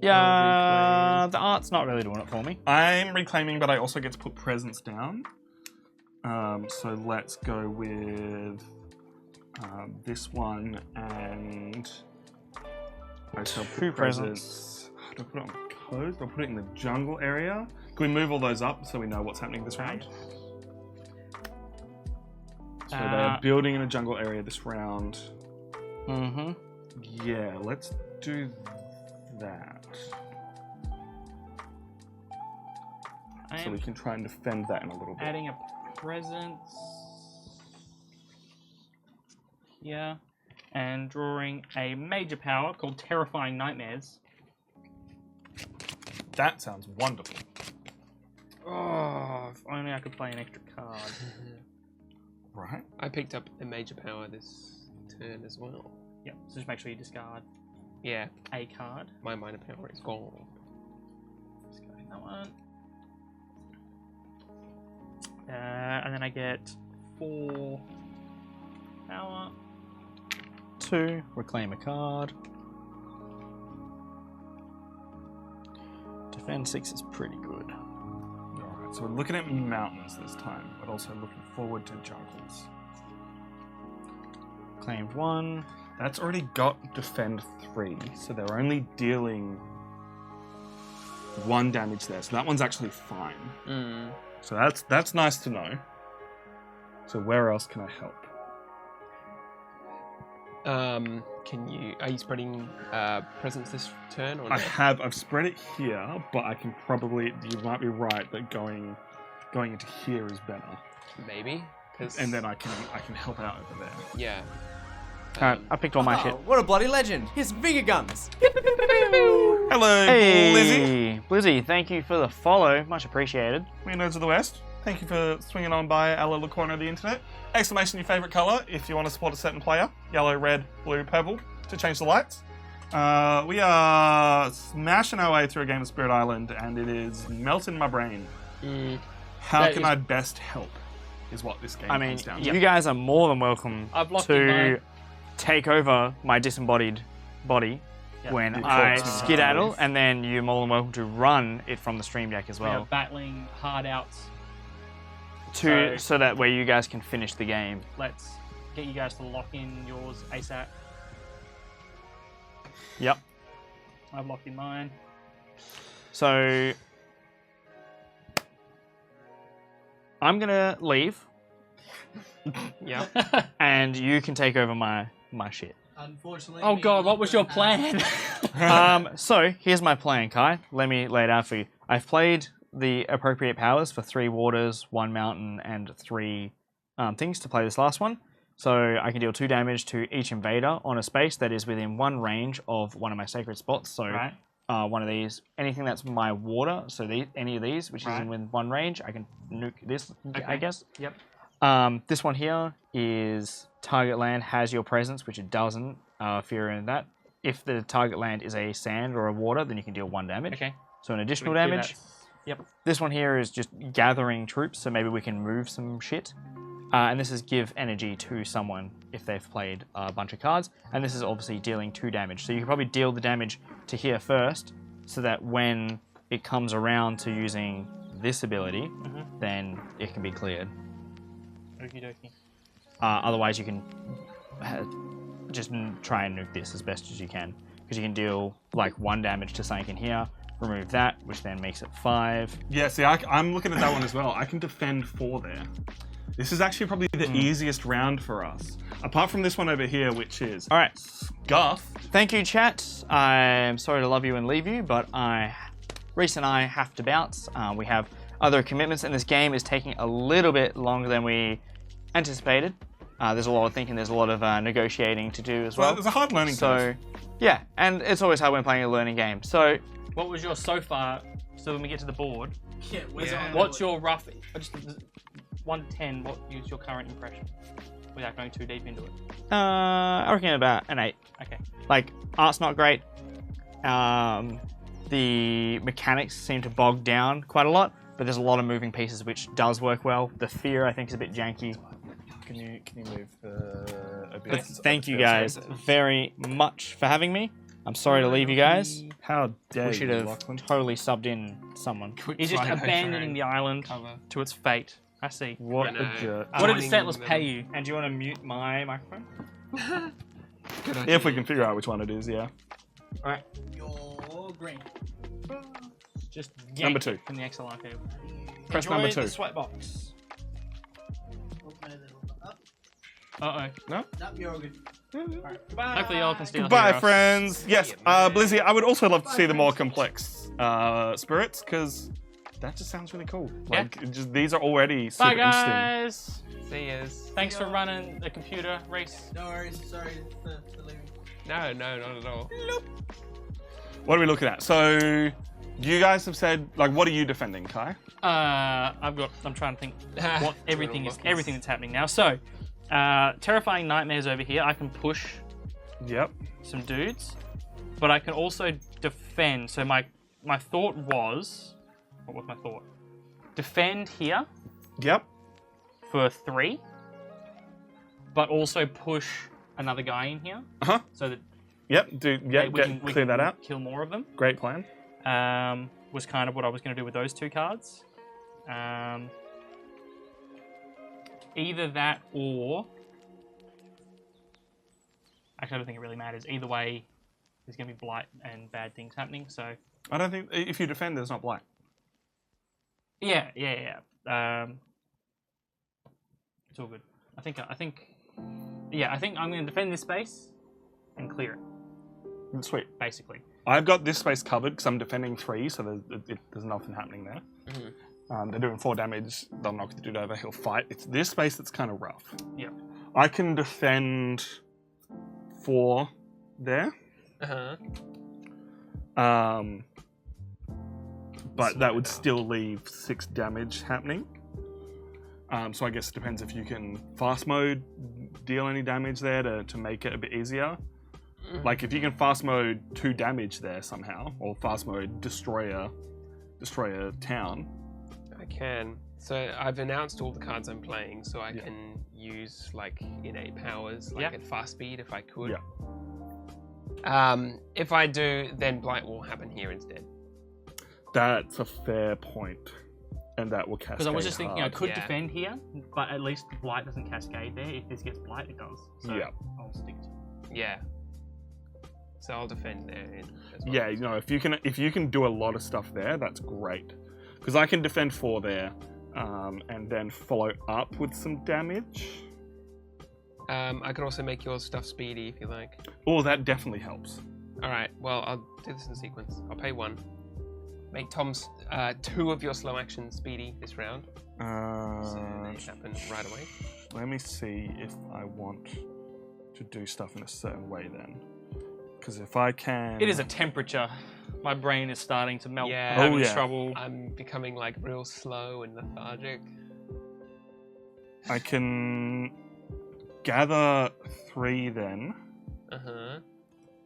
Yeah, the art's not really doing it for me. I'm reclaiming, but I also get to put presents down. So let's go with this one and I shall put 2 presents. Do I put it on coast? I'll put it in the jungle area. Can we move all those up so we know what's happening this round? So they are building in a jungle area this round. Mm-hmm. Yeah, let's do that. So we can try and defend that in a little bit. Adding a presence here and drawing a major power called Terrifying Nightmares. That sounds wonderful. Oh, if only I could play an extra card. Right. I picked up a major power this turn as well. Yep, so just make sure you discard Yeah, a card. my minor power is gone. Discarding that one. And then I get 4 power. 2, reclaim a card. Defend 6 is pretty good. Alright, so we're looking at mountains this time, but also looking forward to jungles. Claimed 1. That's already got defend 3, so they're only dealing 1 damage there. So that one's actually fine. So that's nice to know. So where else can I help? Are you spreading presents this turn or I no? I've spread it here, but I can probably, you might be right that going into here is better. Maybe, because And then I can help out over there. yeah. Alright, I picked all my shit. Oh, what a bloody legend! Here's some finger guns. Hello, Lizzie. Hey, Blizzy, thank you for the follow. Much appreciated. We Nerds of the West. Thank you for swinging on by our little corner of the internet. Exclamation your favourite colour if you want to support a certain player. Yellow, red, blue, purple to change the lights. We are smashing our way through a game of Spirit Island and it is melting my brain. How That can is- I best help is what this game I mean, comes down to. you guys are more than welcome I've locked in to take over my disembodied body when Your I corpse. skedaddle, and then you're more than welcome to run it from the stream deck as We are well, battling hard outs. so that way you guys can finish the game. Let's get you guys to lock in yours ASAP. Yep. I've locked in mine. So I'm gonna leave, Yeah. and you can take over my shit. Unfortunately. Oh me god, and what was your Lachlan plan? So here's my plan, Kai. Let me lay it out for you. I've played the appropriate powers for 3 waters, 1 mountain, and 3 things to play this last one. So I can deal 2 damage to each invader on a space that is within 1 range of one of my sacred spots. So Right. one of these, anything that's my water, so any of these, which is Right. in within 1 range, I can nuke this, I Okay. guess. Yep. This one here is target land has your presence, which it doesn't if you're in that. If the target land is a sand or a water, then you can deal 1 damage. Okay. So an additional We do damage. that. Yep. This one here is just gathering troops, so maybe we can move some shit. And this is give energy to someone if they've played a bunch of cards. And this is obviously dealing 2 damage. So you can probably deal the damage to here first, so that when it comes around to using this ability, then it can be cleared. Okie dokie. Otherwise, you can just try and nuke this as best as you can, because you can deal like 1 damage to something in here, remove that, which then makes it 5. Yeah, see, I'm looking at that one as well. I can defend 4 there. This is actually probably the easiest round for us. Apart from this one over here, which is... All right. Scuff. Thank you, chat. I'm sorry to love you and leave you, but Reese and I have to bounce. We have other commitments, and this game is taking a little bit longer than we anticipated. There's a lot of thinking, there's a lot of negotiating to do as well. It's a hard learning curve. Yeah, and it's always hard when playing a learning game. So, what was your so far? So when we get to the board, Yeah, what's your rough? Just 1 to 10. What is your current impression? Without going too deep into it. I reckon about an 8. Okay. Like, art's not great. The mechanics seem to bog down quite a lot, but there's a lot of moving pieces which does work well. The fear, I think, is a bit janky. Can you move a bit? But thank you guys very much for having me. I'm sorry to leave you guys. How dare We should you, have Lachlan? totally subbed in someone. You're just abandoning the island to its fate. I see. What No. a jerk. What did the settlers pay you? And do you want to mute my microphone? Good idea. If we can figure out which one it is, yeah. You're green. Just Number yank 2. it from the XLR cable. Press Enjoy number 2. the sweat box. Uh No? Nope, you're all good. oh. Hopefully y'all can steal. Bye, heroes. friends. Yes, Blizzy, I would also love to see the more complex spirits, because that just sounds really cool. Like, these are already super Bye interesting. guys. See yous. Thanks for running the computer, Reese. No worries. Sorry for leaving. No, not at all. What are we looking at? So, you guys have said, like, what are you defending, Kai? I'm trying to think what everything that's happening now. So, terrifying nightmares over here. I can push Yep. some dudes, but I can also defend. So my thought was, what was my thought? Defend here Yep. for 3, but also push another guy in here Uh-huh. so that Yep. we Clear that out. kill more of them. Great plan. Was kind of what I was going to do with those 2 cards. Either that or... Actually, I don't think it really matters. Either way, there's going to be blight and bad things happening, so... I don't think, if you defend, there's not blight. Yeah. It's all good. I think I'm going to defend this space and clear it, Sweet. basically. I've got this space covered because I'm defending 3, so there's nothing happening there. They're doing 4 damage. They'll knock the dude over. He'll fight. It's this space that's kind of rough. Yeah. I can defend 4 there. But that would still leave 6 damage happening. So I guess it depends if you can fast mode deal any damage there to make it a bit easier. Like if you can fast mode 2 damage there somehow, or fast mode destroy a town. I can. So I've announced all the cards I'm playing, so I can use like innate powers, like at fast speed if I could. Yeah. If I do, then blight will happen here instead. That's a fair point, and that will cascade. Because I was just thinking I hard. could defend here, but at least blight doesn't cascade there. If this gets blight, it does. So Yeah. I'll stick to it. Yeah. So I'll defend there. As well. Yeah, you know, if you can do a lot of stuff there, that's great. Because I can defend 4 there, and then follow up with some damage. I could also make your stuff speedy if you like. Oh, that definitely helps. All right. Well, I'll do this in sequence. I'll pay 1. Make Tom's 2 of your slow action speedy this round. So they happen right away. Let me see if I want to do stuff in a certain way then. Because if I can... It is a temperature. My brain is starting to melt. Yeah. I'm having trouble. I'm becoming like real slow and lethargic. I can gather 3 then.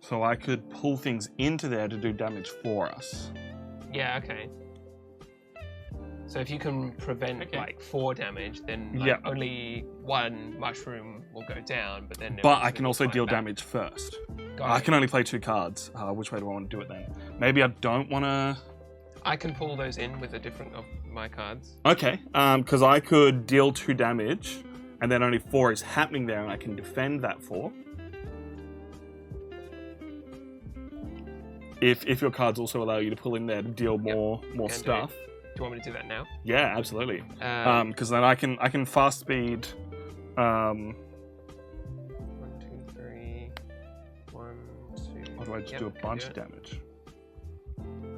So I could pull things into there to do damage for us. Yeah, okay. So if you can prevent like 4 damage, then like only 1 mushroom will go down, but then... But I can also deal damage first. Got I it. can only play 2 cards. Which way do I want to do it then? Maybe I don't want to I can pull those in with a different of my cards. Okay, because I could deal 2 damage, and then only 4 is happening there, and I can defend that 4. If your cards also allow you to pull in there to deal more stuff. Do you want me to do that now? Yeah, absolutely. Because then I can fast speed. 1, 2, 3. 1, 2. Or do I just do a bunch of damage?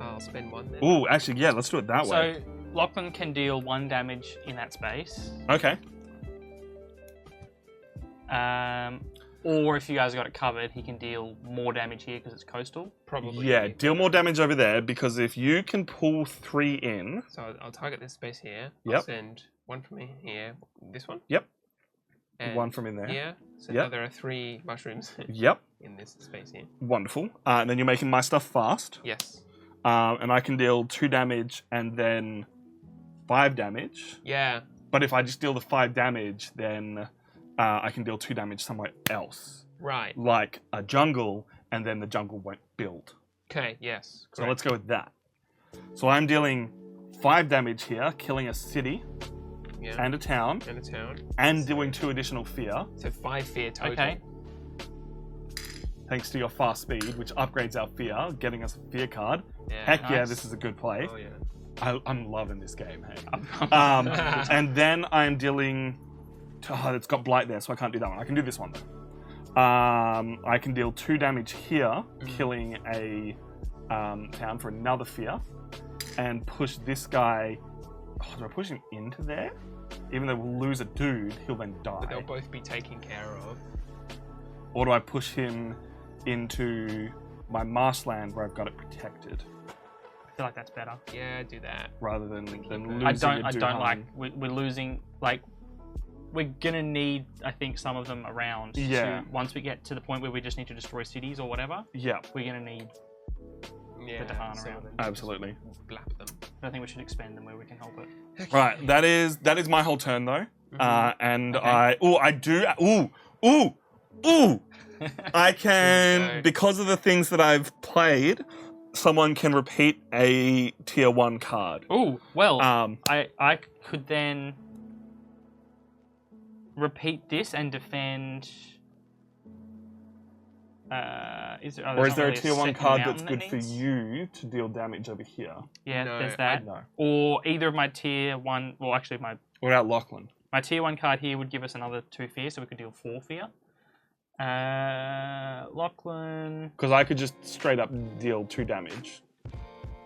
I'll spend 1 then. Ooh, actually, yeah, let's do it that way. So Lachlan can deal 1 damage in that space. Okay. Or if you guys got it covered, he can deal more damage here because it's coastal. Probably. Yeah, deal more damage over there because if you can pull 3 in. So I'll target this space here. Yep. I'll send 1 from here. This one. Yep. And 1 from in there. Here. So Yep. now there are 3 mushrooms Yep. in this space here. Wonderful. And then you're making my stuff fast. Yes. And I can deal 2 damage and then 5 damage. Yeah. But if I just deal the 5 damage, then I can deal 2 damage somewhere else. Right. Like a jungle, and then the jungle won't build. Okay. Yes. So let's go with that. So I'm dealing 5 damage here, killing a city and a town, and doing 2 additional fear. So 5 fear total. Okay. Thanks to your fast speed, which upgrades our fear, getting us a fear card. Yeah. Heck yeah, Nice. this is a good play. Oh yeah. I'm loving this game, hey. And then I'm dealing... it's got blight there, so I can't do that one. I can do this one, though. I can deal 2 damage here, killing a town for another fear, and push this guy... Oh, do I push him into there? Even though we'll lose a dude, he'll then die. But they'll both be taken care of. Or do I push him into my marshland where I've got it protected, I feel like that's better. Yeah, do that. rather than losing I a don't dude like harm? we're losing like we're gonna need I think some of them around. Yeah. Once we get to the point where we just need to destroy cities or whatever, Yeah, we're gonna need. Yeah. the Dahan around. then absolutely. Blap them. I think we should expand them where we can help it. Right, that is my whole turn though. And Okay. I can, Okay. because of the things that I've played, someone can repeat a tier 1 card. Oh well, Um, I could then repeat this and defend. Is there, or is there a tier 1 second card that's mountain that good for needs? you to deal damage over here? Yeah, No, there's that. No. Or either of my tier 1, well actually What about Lachlan? my tier 1 card here would give us another 2 fear, so we could deal 4 fear. Lachlan. Because I could just straight up deal 2 damage.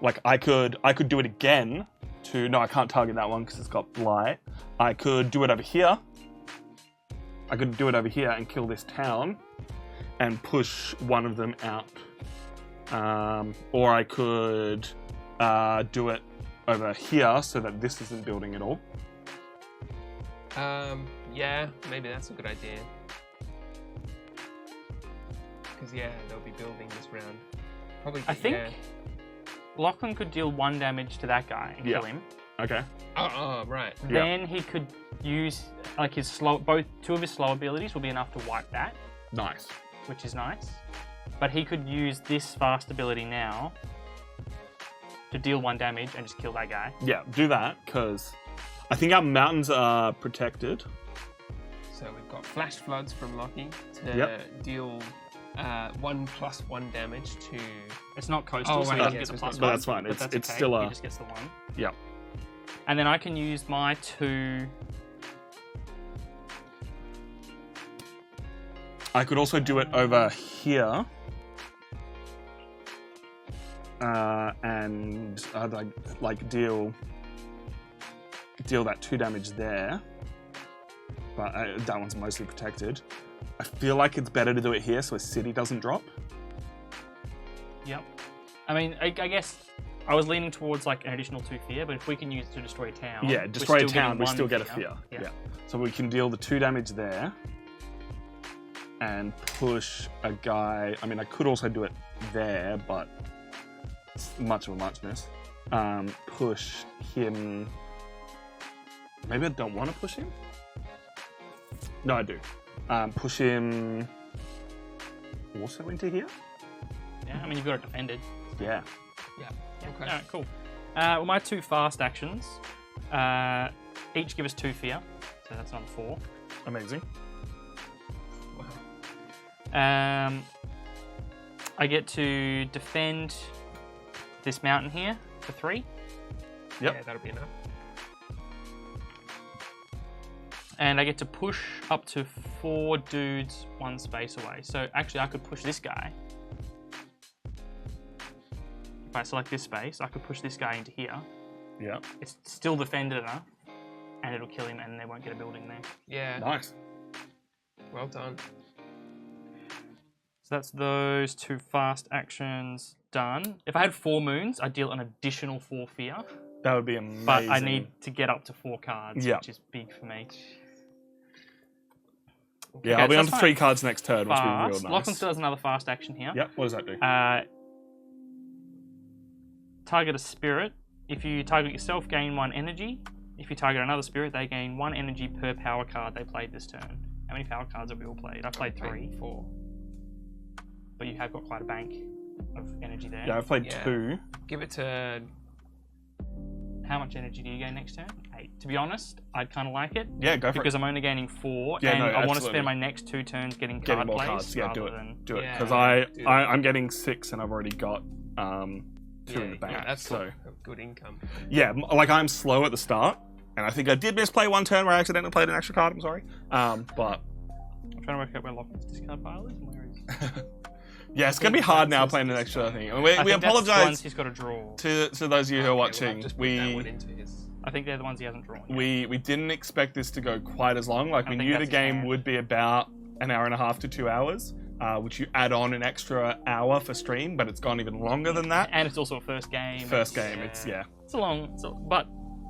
Like I could do it again to... No, I can't target that one because it's got blight. I could do it over here. I could do it over here and kill this town and push one of them out. Or I could do it over here so that this isn't building at all. Yeah, maybe that's a good idea. Because yeah, they'll be building this round. Probably. I think Yeah. Lachlan could deal 1 damage to that guy and Yeah. kill him. Okay. Oh, right. Yeah. Then he could use like his slow. Both 2 of his slow abilities will be enough to wipe that, Nice. which is nice. But he could use this fast ability now to deal 1 damage and just kill that guy. Yeah, do that because I think our mountains are protected. So we've got flash floods from Lockie to Yep. deal 1+1 damage to. It's not coastal, Oh, so right, he doesn't yeah, get so the it's plus not- but one. that's fine. But It's- that's it's okay. still He a- just gets the 1. Yeah. And then I can use my 2. I could also do it over here. And I'd like deal that 2 damage there. But that one's mostly protected. I feel like it's better to do it here so a city doesn't drop. Yep. I mean, I guess I was leaning towards like an additional 2 fear, but if we can use it to destroy a town, Yeah, we're destroy a still town, getting we 1 still get a fear. Yeah. Yeah. So we can deal the 2 damage there. And push a guy. I mean, I could also do it there, but it's much of a muchness. Push him. Maybe I don't want to push him. No, I do. Push him also into here. Yeah, I mean, you've got it defended. Yeah. Yeah. Okay. Alright, cool. Well, my 2 fast actions each give us 2 fear, so that's on 4. Amazing. I get to defend this mountain here for 3. Yep. Yeah, that'll be enough. And I get to push up to 4 dudes 1 space away. So actually I could push this guy. If I select this space, I could push this guy into here. Yeah. It's still defended enough, and it'll kill him and they won't get a building there. Yeah. Nice. Well done. So that's those 2 fast actions done. If I had 4 moons, I'd deal an additional 4 fear. That would be amazing. But I need to get up to 4 cards, Yeah. which is big for me. Yeah, Okay, I'll be so on to that's 3 fine. cards next turn, which will be real Fast. nice. Lachlan still has another fast action here. Yep, what does that do? Target a spirit. If you target yourself, gain 1 energy. If you target another spirit, they gain 1 energy per power card they played this turn. How many power cards have we all played? I played 3. 4. But you have got quite a bank of energy there. Yeah, I've played Yeah. 2. Give it to... How much energy do you gain next turn? 8. To be honest, I'd kind of like it. Yeah, go for Because it. I'm only gaining 4, Yeah, and no, I want to absolutely. spend my next 2 turns getting Getting card more plays cards. Yeah, do rather it. than... Do it. Yeah, Because do that. I'm getting 6 and I've already got 2 in the bank. Yeah, that's so good income. yeah, like I'm slow at the start, and I think I did misplay 1 turn where I accidentally played an extra card. I'm sorry. But I'm trying to work out where Lachlan's discard pile is and where is... yeah, it's gonna be hard now playing an extra thing. And we I think that's the apologize ones he's got to draw. to those of you who are Okay, watching. well, I've just put that one into his... I think they're the ones he hasn't drawn. yet. We didn't expect this to go quite as long. Like I we think knew the that's game fair. would be about an hour and a half to 2 hours, which you add on an extra hour for stream, but it's gone even longer than that. And it's also a first game. First game, it's It's a long, but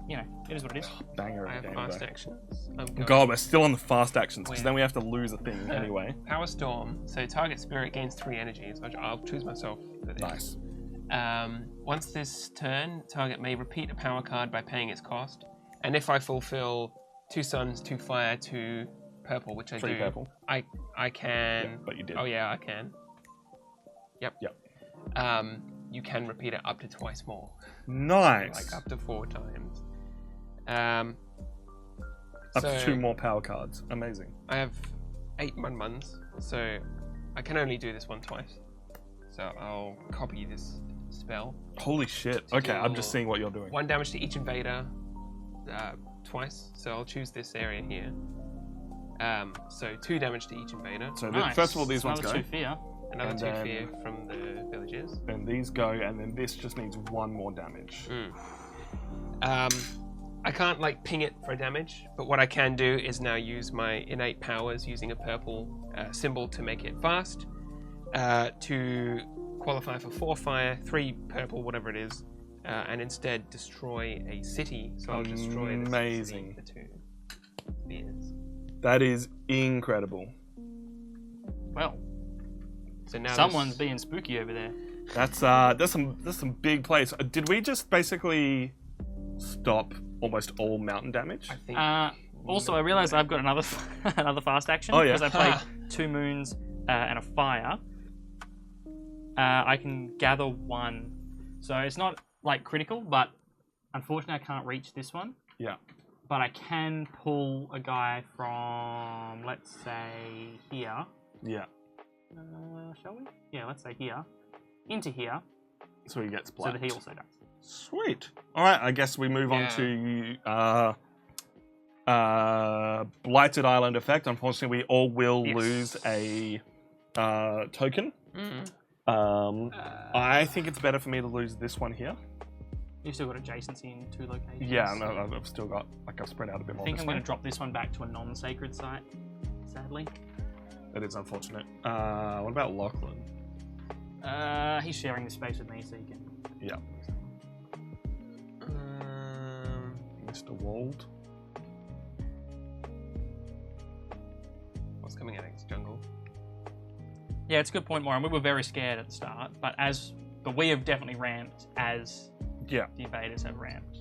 you know, it is what it is. banger I of a have game. fast though. actions. I'm going God, we're still on the fast actions because Wait. then we have to lose a thing anyway. Power Storm. So target spirit gains 3 energies. I'll choose myself for this. Nice. Once this turn, target may repeat a power card by paying its cost. And if I fulfill 2 suns, 2 fire, 2 purple, which I 3 do, purple. I can. Yeah, but you did. Oh yeah, I can. Yep. Yep. You can repeat it up to twice more, Nice. like up to 4 times. Up so to 2 more power cards. Amazing. I have 8 Mun-Muns, so I can only do this one twice. So I'll copy this spell. Holy shit. Okay, I'm just seeing what you're doing. 1 damage to each invader twice, so I'll choose this area here. So 2 damage to each invader. So Nice. first of all, these ones Another go, 2 fear. Another and 2 then- fear from the villagers. then these go, and then this just needs 1 more damage. I can't like ping it for damage, but what I can do is now use my innate powers using a purple symbol to make it fast, to qualify for 4 fire, 3 purple, whatever it is, and instead destroy a city. So I'll destroy this Amazing. city for 2 spheres. That is incredible. Well, So now someone's being spooky over there. That's some big plays. Did we just basically stop almost all mountain damage? I think Also, I realised I've got another another fast action Oh, yeah. because I played 2 moons and a fire. I can gather 1, so it's not like critical, but unfortunately I can't reach this one. Yeah. But I can pull a guy from, let's say, here. Yeah. Shall we? Yeah, let's say here. Into here, So he gets so blacked. that he also dies. Sweet. All right, I guess we move on Yeah. to Blighted Island effect. Unfortunately, we all will Yes. lose a token. Mm. I think it's better for me to lose this one here. You've still got adjacency in 2 locations. Yeah, no, I've still got, like, I've spread out a bit I more think this I'm going way. to drop this one back to a non-sacred site, sadly. That is unfortunate. What about Lachlan? He's sharing the space with me, so you can... Yeah. Mr. Wald. What's coming out next? Jungle. Yeah, it's a good point, Moran. We were very scared at the start, but we have definitely ramped as Yeah. the invaders have ramped.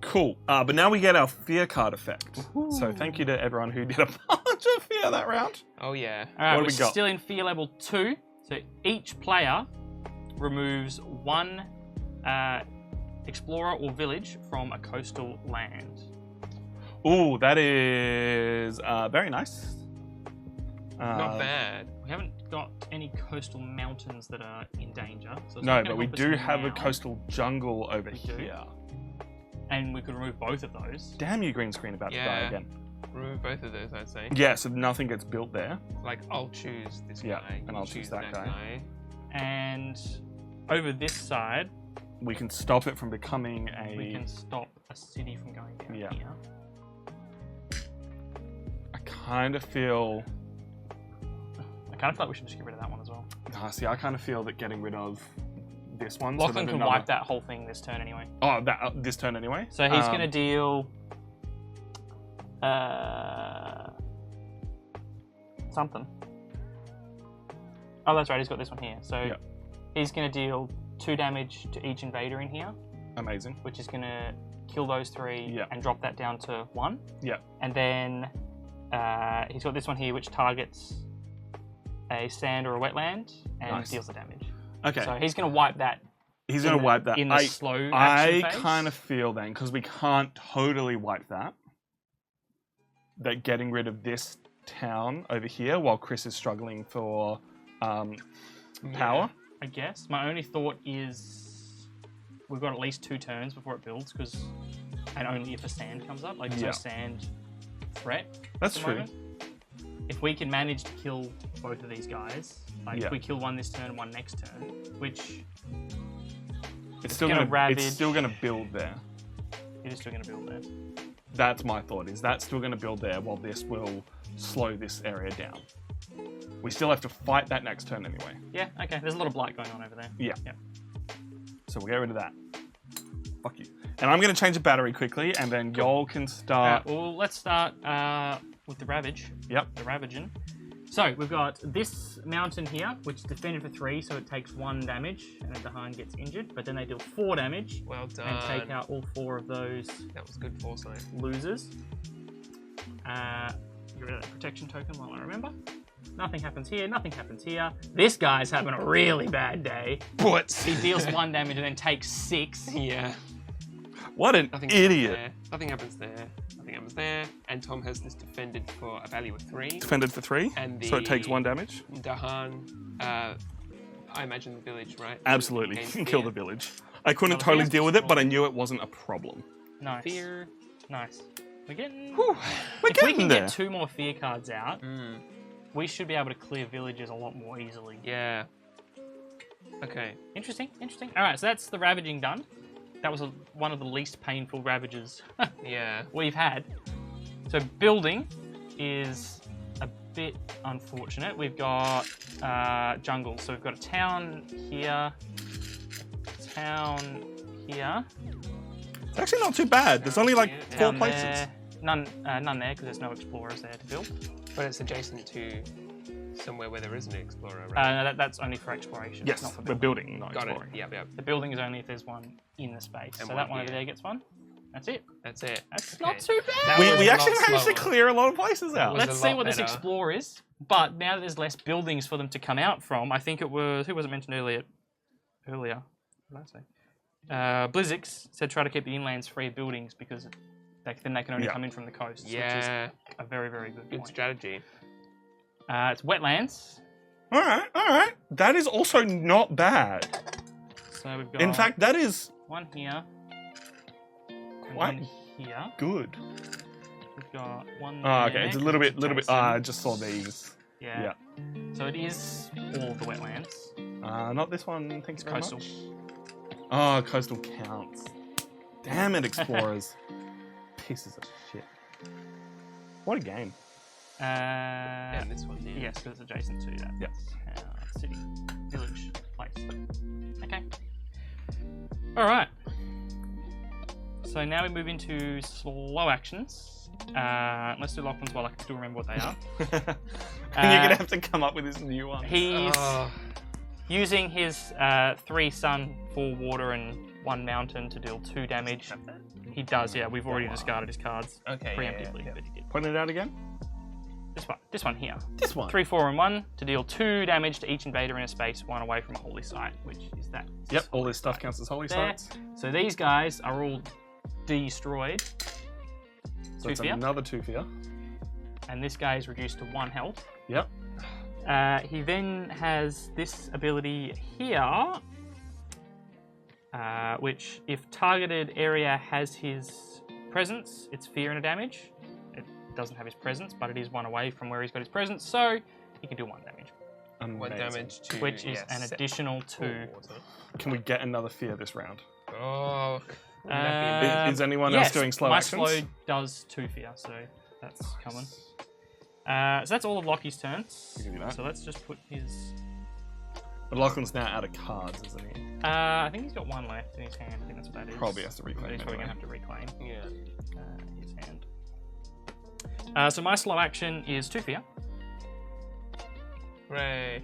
Cool. But now we get our fear card effect. So thank you to everyone who did a bunch of fear that round. Oh yeah. All right, What do we're we got? still in fear level 2, so each player removes 1 explorer or village from a coastal land. Ooh, that is very nice. Not bad. We haven't got any coastal mountains that are in danger. So it's No, not gonna but we help us do have a now. coastal jungle over We do. here. And we could remove both of those. Damn you, green screen about to die Yeah. again. Remove both of those, I'd say. Yeah, so nothing gets built there. Like, I'll choose this Yeah, guy. and I'll choose that guy. And over this side, We can stop it from becoming we a. can stop a city from going down Yeah. here. I kind of feel. I kind of feel like we should just get rid of that one as well. See, I kind of feel that getting rid of this one. Lachlan that can another- wipe that whole thing this turn anyway. Oh, that this turn anyway. So he's going to deal something. Oh, that's right. He's got this one here. So Yep. he's going to deal 2 damage to each invader in here, Amazing. which is going to kill those 3 Yep. and drop that down to 1. Yep. And then he's got this one here, which targets a sand or a wetland and Nice. deals the damage. Okay. So he's going to wipe that. He's going to wipe that. in the slow action I phase. kind of feel then, because we can't totally wipe that, that getting rid of this town over here while Chris is struggling for power. I guess. My only thought is we've got at least 2 turns before it builds, and only if a sand comes up. Like, there's Yeah. no sand threat. That's at the true. moment. If we can manage to kill both of these guys, like Yeah. if we kill one this turn and one next turn, which It's still gonna going to ravage. It's still going to build there. it is still going to build there. That's my thought. Is that's still going to build there while this will slow this area down. We still have to fight that next turn anyway. Yeah, okay. There's a lot of blight going on over there. Yeah. Yeah. So we'll get rid of that. Fuck you. And I'm going to change the battery quickly, and then y'all can start. Well, let's start with the Ravage. Yep. The Ravaging. So we've got this mountain here, which is defended for 3, so it takes 1 damage, and then Dahan gets injured. But then they deal 4 damage Well done. and take out all 4 of those That was good foresight. losers. Get rid of that protection token while I remember. Nothing happens here. Nothing happens here. This guy's having a really bad day. But He deals 1 damage and then takes 6. Yeah. what an Nothing idiot! Happens there. Nothing happens there. Nothing happens there. And Tom has this defended for a value of 3. Defended for 3, And so it takes the- 1 damage. Dahan, I imagine the village, right? Absolutely, Gains you can kill fear. the village. I couldn't Oh, totally fear's deal with it, but I control. knew it wasn't a problem. Nice. Fear. Nice. We're getting. Whew, we're If we getting can there. get 2 more fear cards out, Mm, we should be able to clear villages a lot more easily. yeah. Okay. Interesting, interesting. All right, so that's the ravaging done. That was one of the least painful ravages Yeah. we've had. So building is a bit unfortunate. We've got jungle. So we've got a town here, It's actually not too bad. There's only like Yeah. 4 down places. there. None there because there's no explorers there to build. But it's adjacent to somewhere where there is an explorer, right? No, that's only for exploration. Yes, not for we're building. building, not Got it. exploring. Yep, yep. The building is only if there's one in the space. And so one that one over here. there gets one. That's it. That's it. That's Okay. not too bad. That We, was we a actually lot managed to slower. clear a lot of places out. was Let's a see lot what this better. explore is. But now that there's less buildings for them to come out from, I think it was who was it mentioned earlier? What did I say? Blizzix said try to keep the inlands free of buildings because then they can only Yeah. come in from the coast, Yeah. which is a very, very good Good point. strategy. It's wetlands. All right. That is also not bad. So we've got In fact, that is one here. And Quite one here. good. We've got one Oh, there, okay. It's a 'cause little it's bit. adjacent. I just saw these. Yeah. So it is all of the wetlands. Not this one. Thank you It's very coastal. much. Oh, coastal counts. Damn it, explorers. Pieces of shit. What a game. And this one here. Yes, because it's adjacent to that. Yep. City, village, place. Okay. All right. So now we move into slow actions. Let's do Lachlan's while I can still remember what they are. And you're gonna have to come up with this new one. He's Oh, using his 3 sun, 4 water, and 1 mountain to deal 2 damage. He does, yeah. We've already discarded his cards okay. preemptively, Yeah. but he did. Point it out again. This one here. This one. 3, 4, and 1 to deal 2 damage to each invader in a space 1 away from a holy site, which is that. Yep, all this stuff counts as holy There. sites. So these guys are all destroyed. So it's 2 fear. another 2 fear. And this guy is reduced to 1 health. Yep. He then has this ability here, which if targeted area has his presence, it's fear and a damage. It doesn't have his presence, but it is 1 away from where he's got his presence, so he can do 1 damage. One Amazing. damage to. Which is an additional 2. Can we get another fear this round? Oh. wouldn't that be amazing? Is anyone else doing slow my actions? slow does 2 fear, so that's coming. So that's all of Lockie's turns. I'll give you that. So let's just put his. But Lachlan's now out of cards, isn't he? I think he's got 1 left in his hand. I think that's what that is. Probably has to reclaim He's probably anyway. gonna have to reclaim Yeah. his hand. So my slow action is 2 fear. Hooray.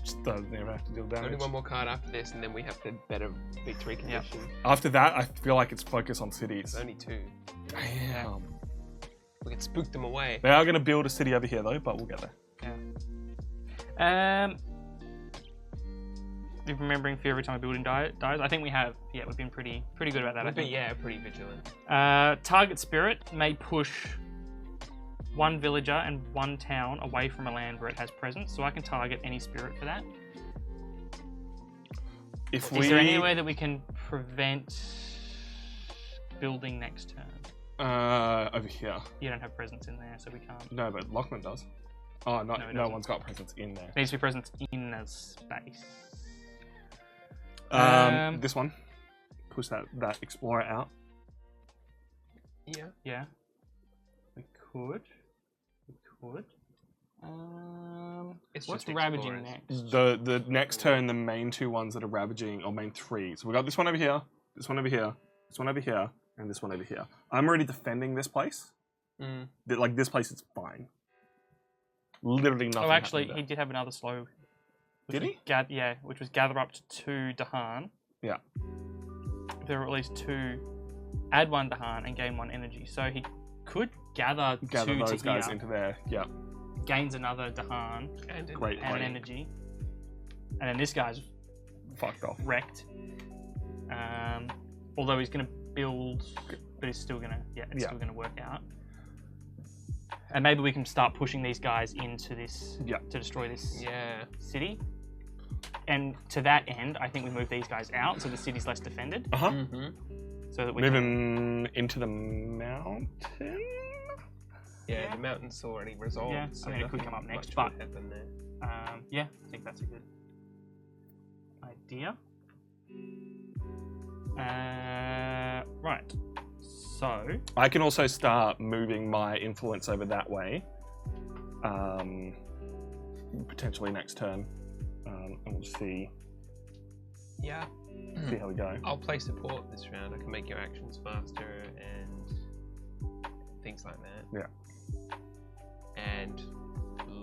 Just doesn't even have to deal Only damage. 1 more card after this, and then we have the better victory condition. After that, I feel like it's focus on It's cities. only 2. Damn. We can spook them away. They are going to build a city over here, though, but we'll get there. Remembering fear every time a building dies. I think we have. Yeah, we've been pretty good about that. I But think. yeah, pretty vigilant. Target spirit may push 1 villager and 1 town away from a land where it has presence, so I can target any spirit for that. If Is there anywhere that we can prevent building next turn? Over here. You don't have presence in there, so we can't. No, but Lachlan does. Oh, No, he no doesn't. one's got presence in there. It needs to be presence in a space. This one. Push that explorer out. Yeah. Yeah. We could. It's What's just ravaging explorers. next? The next turn, the main 2 ones that are ravaging, or main 3. So we got this one over here, this one over here, this one over here, and this one over here. I'm already defending this place. Mm. Like, this place is fine. Literally nothing. Oh, actually, happened he did have another slow. Did he? Yeah, which was gather up to 2 Dahan. Yeah. If there were at least 2, add 1 Dahan and gain 1 energy. So he could gather 2 those to guys here, into there. Yeah. gains another Dahan And Great. and an energy. And then this guy's Fucked off. wrecked. Although he's going to build, but it's still going to, still going to work out. And maybe we can start pushing these guys into this, to destroy this Yeah. city. And to that end, I think we move these guys out so the city's less defended. Uh huh. Mm-hmm. So that we Move can... him into the mountain. Yeah, the mountain's already resolved. Yeah, so I mean, it could nothing come up next, much but- would happen there. yeah, I think that's a good idea. Right. So, I can also start moving my influence over that way. Potentially next turn. And we'll see Yeah. how we go. I'll play support this round. I can make your actions faster and things like that. Yeah. And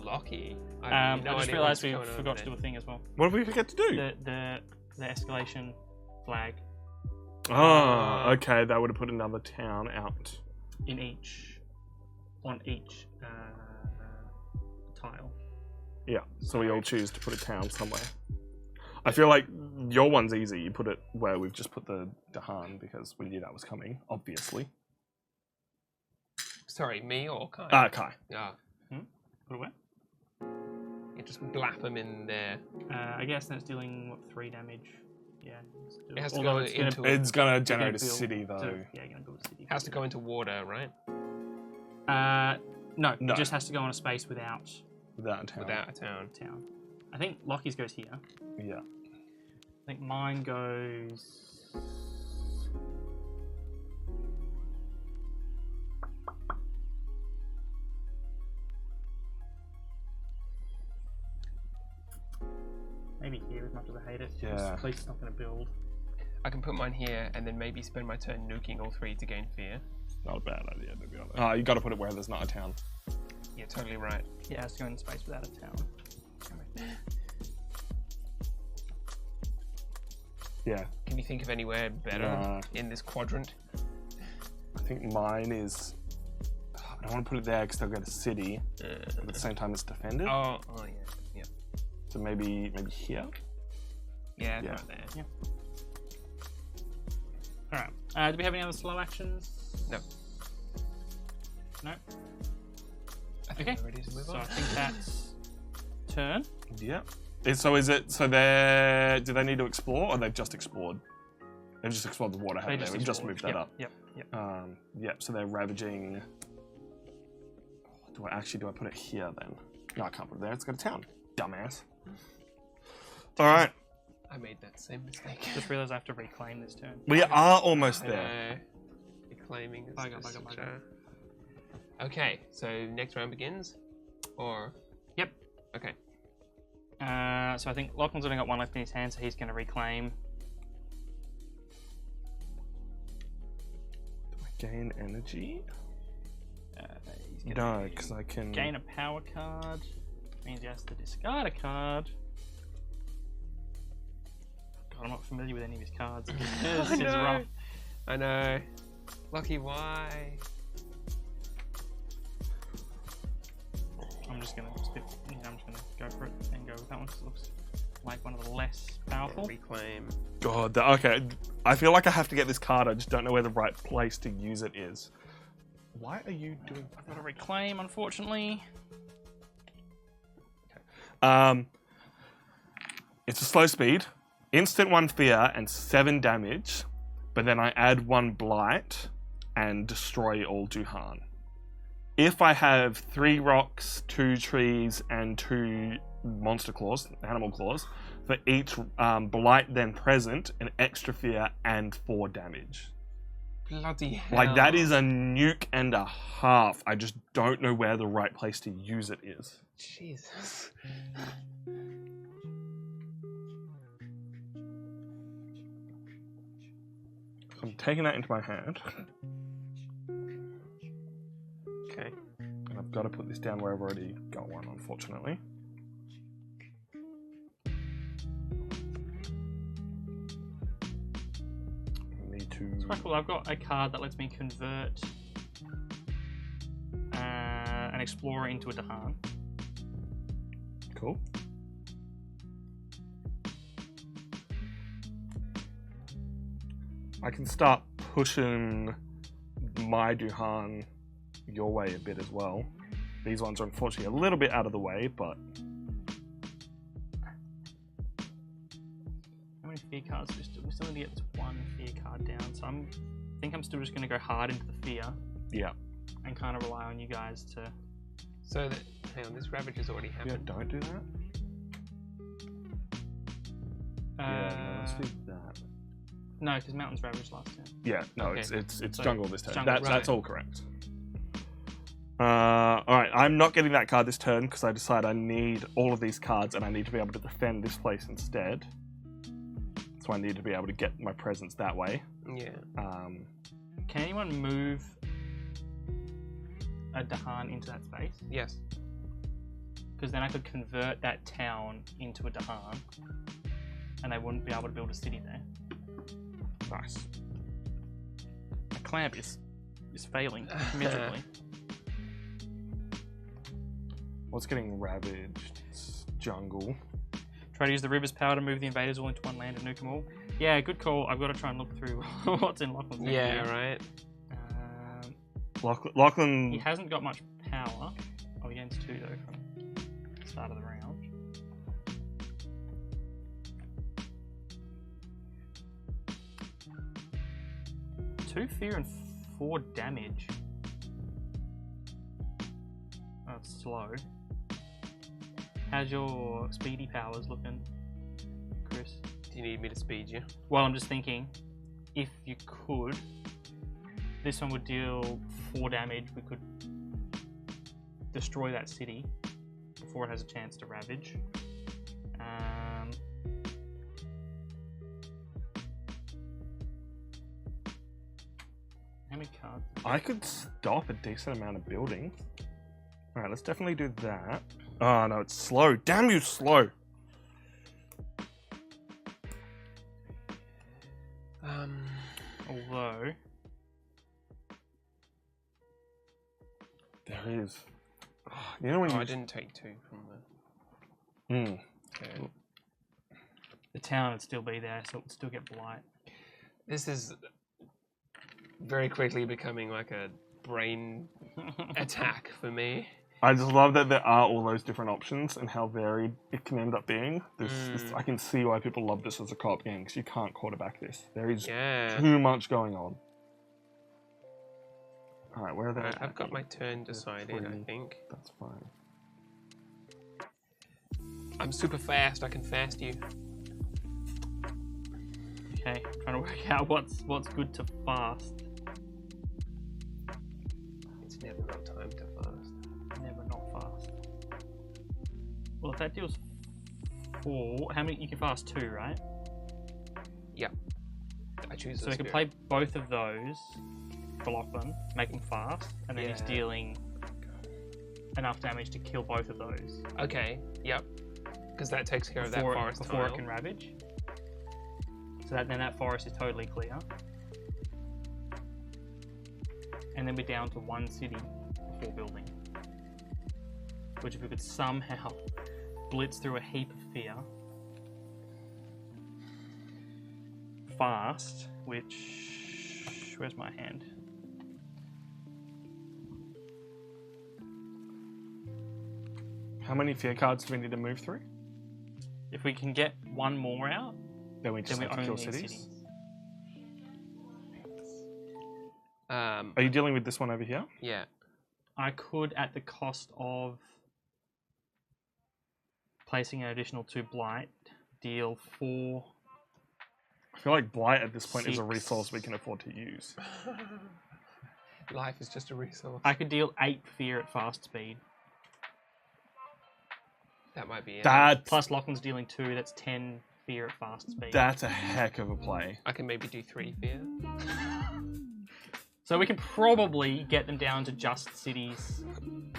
Lockie. I just realised we forgot to do a thing as well. What did we forget to do? The escalation flag Oh, okay. That would have put another town out. on each tile. Yeah, so we all choose to put a town somewhere. I feel like your one's easy. You put it where we've just put the Dahan because we knew that was coming, obviously. Sorry, me or Kai? Kai. Yeah. Put it where? You just blap them in there. I guess that's dealing 3 damage. Yeah. It has to Although go it's gonna- into. It's gonna generate a build- city though. so, yeah, you're gonna build a city. Has to go into water, right? No, No. it just has to go on a space without Without a town. Without a town. town. I think Lockie's goes here. Yeah. I think mine goes. Maybe here, as much as I hate it. Yeah. This place is not going to build. I can put mine here and then maybe spend my turn nuking all 3 to gain fear. Not a bad idea to be honest. You gotta put it where there's not a town. Yeah, totally right. Yeah, it has to go in space without a town. Yeah. Can you think of anywhere better Nah. in this quadrant? I think mine is. I I want to put it there because they'll go to city. But at the same time, it's defended. Oh, yeah. Yeah. So maybe here. Yeah, Yeah. right there. Yeah. All right. Do we have any other slow actions? No. No. I think Okay. we're ready to move So on. I think that's turn. Yeah. So is it? So they do they need to explore, or they've just explored? They've just explored the water, haven't they? We've just moved that up. Yep. Yep. So they're ravaging. Do I put it here then? No, I can't put it there. It's got a town. Dumbass. All right. I made that same mistake. Just realised I have to reclaim this turn. We are almost I there. know. Reclaiming is Bugger, just bugger, such a... Okay, so next round begins? Or... Yep. Okay. So I think Lachlan's only got one left in his hand, so he's going to reclaim. Do I gain energy? He's No, gonna because I can. gain a power card. Means he has to discard a card. God, I'm not familiar with any of his cards. This is rough. I know. Lucky, why? I'm just gonna go for it and go with that one because it looks like one of the less powerful. Reclaim. God, okay. I feel like I have to get this card. I just don't know where the right place to use it is. Why are you doing? I've got to reclaim, unfortunately. It's a slow speed, instant 1 fear and 7 damage, but then I add 1 blight and destroy all Duhan. If I have 3 rocks, 2 trees, and 2 monster claws, animal claws, for each blight then present, an extra fear and 4 damage. Bloody hell. Like, that is a nuke and a half. I just don't know where the right place to use it is. Jesus. I'm taking that into my hand. Okay. And I've got to put this down where I've already got one, unfortunately. I need to... It's quite cool. I've got a card that lets me convert an explorer into a Dahan. Cool. I can start pushing my Duhan your way a bit as well. These ones are unfortunately a little bit out of the way, but... How many fear cards? We still need to get this 1 fear card down, so I think I'm still just going to go hard into the fear. Yeah. And kind of rely on you guys to... So that... Hang on, this ravage has already Yeah, happened. don't do that. Yeah, no, let's do that. No, because Mountains Ravaged last turn. Yeah, no, Okay. it's So, jungle this turn. jungle, That's right. all correct. Alright, I'm not getting that card this turn because I decide I need all of these cards and I need to be able to defend this place instead. So I need to be able to get my presence that way. Yeah. Can anyone move a Dahan into that space? Yes. Because then I could convert that town into a Dahan and they wouldn't be able to build a city there. Nice. A clamp is failing miserably. What's getting ravaged? It's jungle. Try to use the river's power to move the invaders all into one land and nuke them all. Yeah, good call. I've got to try and look through what's in Lachlan's hand Yeah, here. right. Lachlan... He hasn't got much power. Oh, he gains 2 though from the start of the round. Two fear and 4 damage. That's slow. How's your speedy powers looking, Chris? Do you need me to speed you? Well, I'm just thinking, if you could, this one would deal 4 damage. We could destroy that city before it has a chance to ravage. How many cards? I could stop a decent amount of building. Alright, let's definitely do that. Oh no, it's slow. Damn you, slow. Although, There is. You know when Oh, you... I didn't take 2 from the. Mm. Okay. The town would still be there, so it would still get blight. This is very quickly becoming like a brain attack for me. I just love that there are all those different options and how varied it can end up being. I can see why people love this as a co-op game, because you can't quarterback this. There is too much going on. Alright, where are they? I've got my turn decided, I think. That's fine. I'm super fast, I can fast you. Okay, trying to work out what's good to fast. It's never not time to fast. Never not fast. Well, if that deals 4, how many? You can fast 2, right? Yep. I choose. So we can play both of those for Lachlan, make him fast, and then he's dealing enough damage to kill both of those. Okay. Yep. Because that takes care of that forest before tile. it can ravage. So then that forest is totally clear. And then we're down to 1 city before building. Which if we could somehow blitz through a heap of fear fast, which... Where's my hand? How many fear cards do we need to move through? If we can get 1 more out, Then we just then we have to only kill need cities. Um, Are you dealing with this one over here? yeah. I could, at the cost of placing an additional 2 blight, deal 4. I feel like blight at this point is a 6. resource we can afford to use. Life is just a resource. I could deal 8 fear at fast speed. That might be it. Plus Lachlan's dealing 2, that's 10 fear at fast speed. That's a heck of a play. I can maybe do 3 fear. So we can probably get them down to just cities,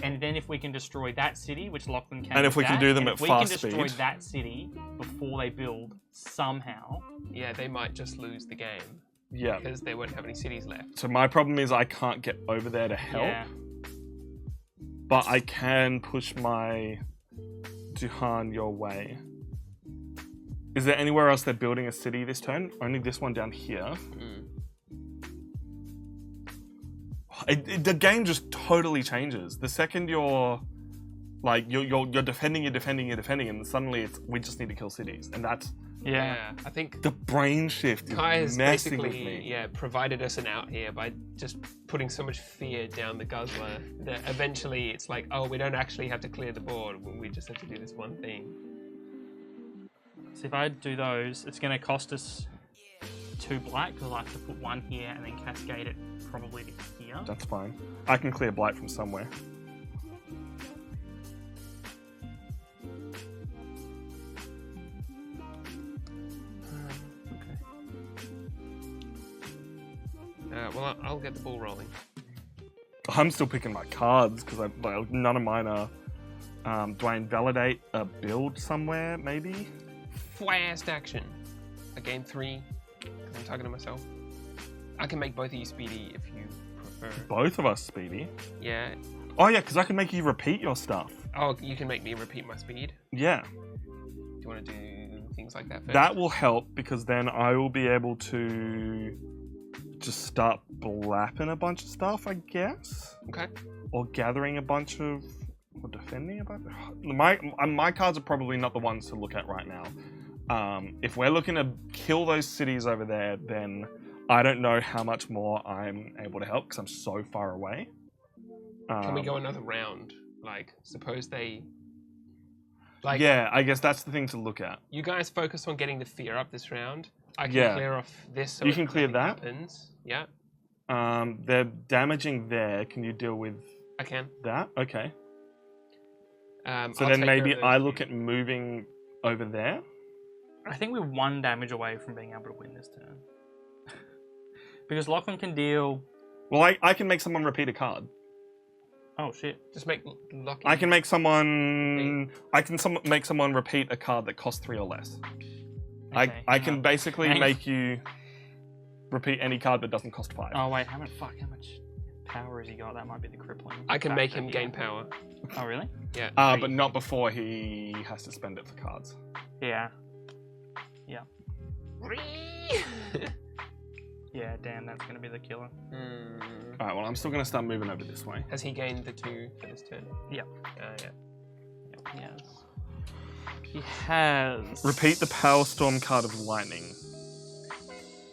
and then if we can destroy that city, which Lachlan can, And if we can do them at fast if we can destroy speed. that city before they build somehow, Yeah, they might just lose the game Yeah. because they won't have any cities left. So my problem is I can't get over there to help, yeah, but I can push my Duhan your way. Is there anywhere else they're building a city this turn? Only this one down here. The game just totally changes. The second you're defending, and suddenly we just need to kill cities, and that's yeah. I think the brain shift Kai is has messing with basically me. provided us an out here by just putting so much fear down the guzzler that eventually it's like, oh, we don't actually have to clear the board. We just have to do this one thing. So if I do those, it's going to cost us 2 blight because I have to put 1 here and then cascade it probably to here. That's fine. I can clear blight from somewhere. Well, I'll get the ball rolling. I'm still picking my cards because none of mine are. Do I invalidate a build somewhere? Maybe. Fast action. I gain 3. I'm talking to myself. I can make both of you speedy if you prefer. Both of us speedy. Yeah. Oh yeah, because I can make you repeat your stuff. Oh, you can make me repeat my speed. Yeah. Do you want to do things like that first? That will help because then I will be able to just start blapping a bunch of stuff, I guess. Okay. Or gathering a bunch of, or defending a bunch. My cards are probably not the ones to look at right now. If we're looking to kill those cities over there, then I don't know how much more I'm able to help because I'm so far away. Can we go another round? Like, suppose they... yeah, I guess that's the thing to look at. You guys focus on getting the fear up this round. I can clear off this so you can clear nothing that. happens. Yeah. They're damaging there. Can you deal with I can. that? Okay. So I'll then take maybe care of I those look few. at moving over there. I think we're 1 damage away from being able to win this turn. Because Lachlan can deal... Well, I can make someone repeat a card. Oh shit. Just make lucky. I can make someone. Make someone repeat a card that costs 3 or less. Okay, I hang can on. basically Hang on. make you repeat any card that doesn't cost 5. Oh wait, how much? power has he got? That might be the crippling. I can make factor him here. gain power. Oh, really? Yeah. But not before he has to spend it for cards. Yeah. Yeah, damn, that's going to be the killer. Alright, well, I'm still going to start moving over this way. Has he gained the 2 for this turn? Yep. Yeah. Yes. He has. Repeat the Power Storm card of Lightning.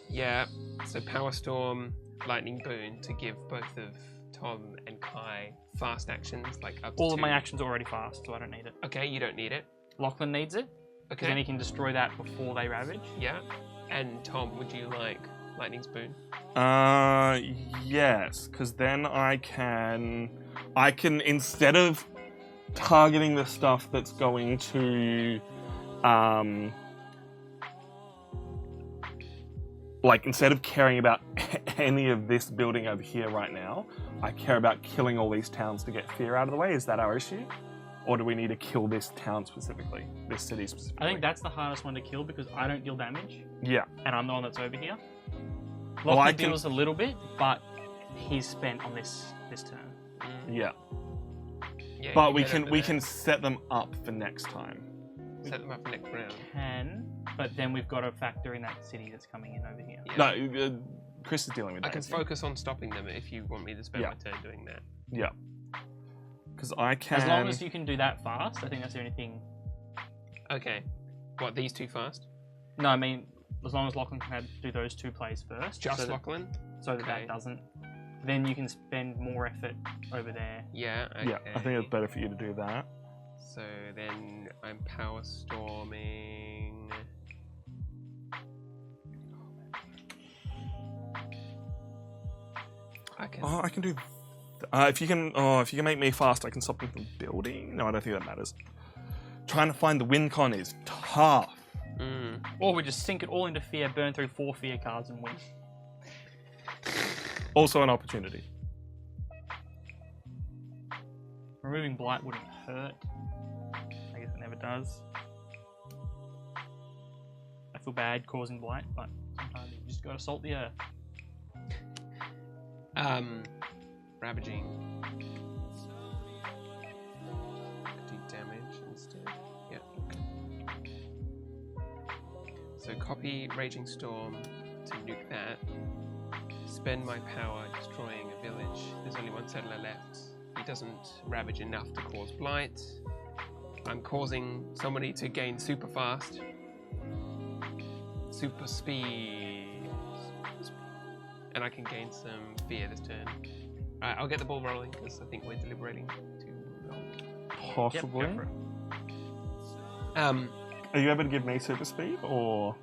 Yeah. So Power Storm, Lightning Boon to give both of Tom and Kai fast actions, like up to All 2. of my actions are already fast, so I don't need it. Okay, you don't need it. Lachlan needs it, because then he can destroy that before they ravage. Yeah. And Tom, would you like Lightning's Boon? Yes, because then I can instead of targeting the stuff that's going to, like instead of caring about any of this building over here right now, I care about killing all these towns to get fear out of the way. Is that our issue? Or do we need to kill this town specifically, this city specifically? I think that's the hardest one to kill because I don't deal damage, Yeah. and I'm the one that's over here. Well, Lachlan I can- deals a little bit, but he's spent on this turn. Yeah. Yeah. But you we get can over we there. can set them up for next time. set them up for next round. But then we've got to factor in that city that's coming in over here. Yeah. No, Chris is dealing with that. I can isn't he? focus on stopping them if you want me to spend Yeah. my turn doing that. Yeah. Because I can. As long as you can do that fast, I think that's the only thing. Okay. What, these 2 fast? No, I mean, as long as Lachlan can do those 2 plays first. Just so that, Lachlan? So that Okay. that doesn't. Then you can spend more effort over there. Yeah, okay. Yeah, I think it's better for you to do that. So then I'm Power Storming. I can. Oh, I can do. If you can make me fast, I can stop them from building. No, I don't think that matters. Trying to find the win con is tough. Or we just sink it all into fear, burn through 4 fear cards, and win. Also an opportunity. Removing blight wouldn't hurt. I guess it never does. I feel bad causing blight, but sometimes you just gotta salt the earth. Ravaging. Do damage instead. Yeah. So copy Raging Storm to nuke that. Spend my power destroying a village. There's only 1 settler left. He doesn't ravage enough to cause blight. I'm causing somebody to gain super fast. Super speed. And I can gain some fear this turn. Alright, I'll get the ball rolling because I think we're deliberating too long. Possibly. Yep, go for it. Are you able to give me super speed or?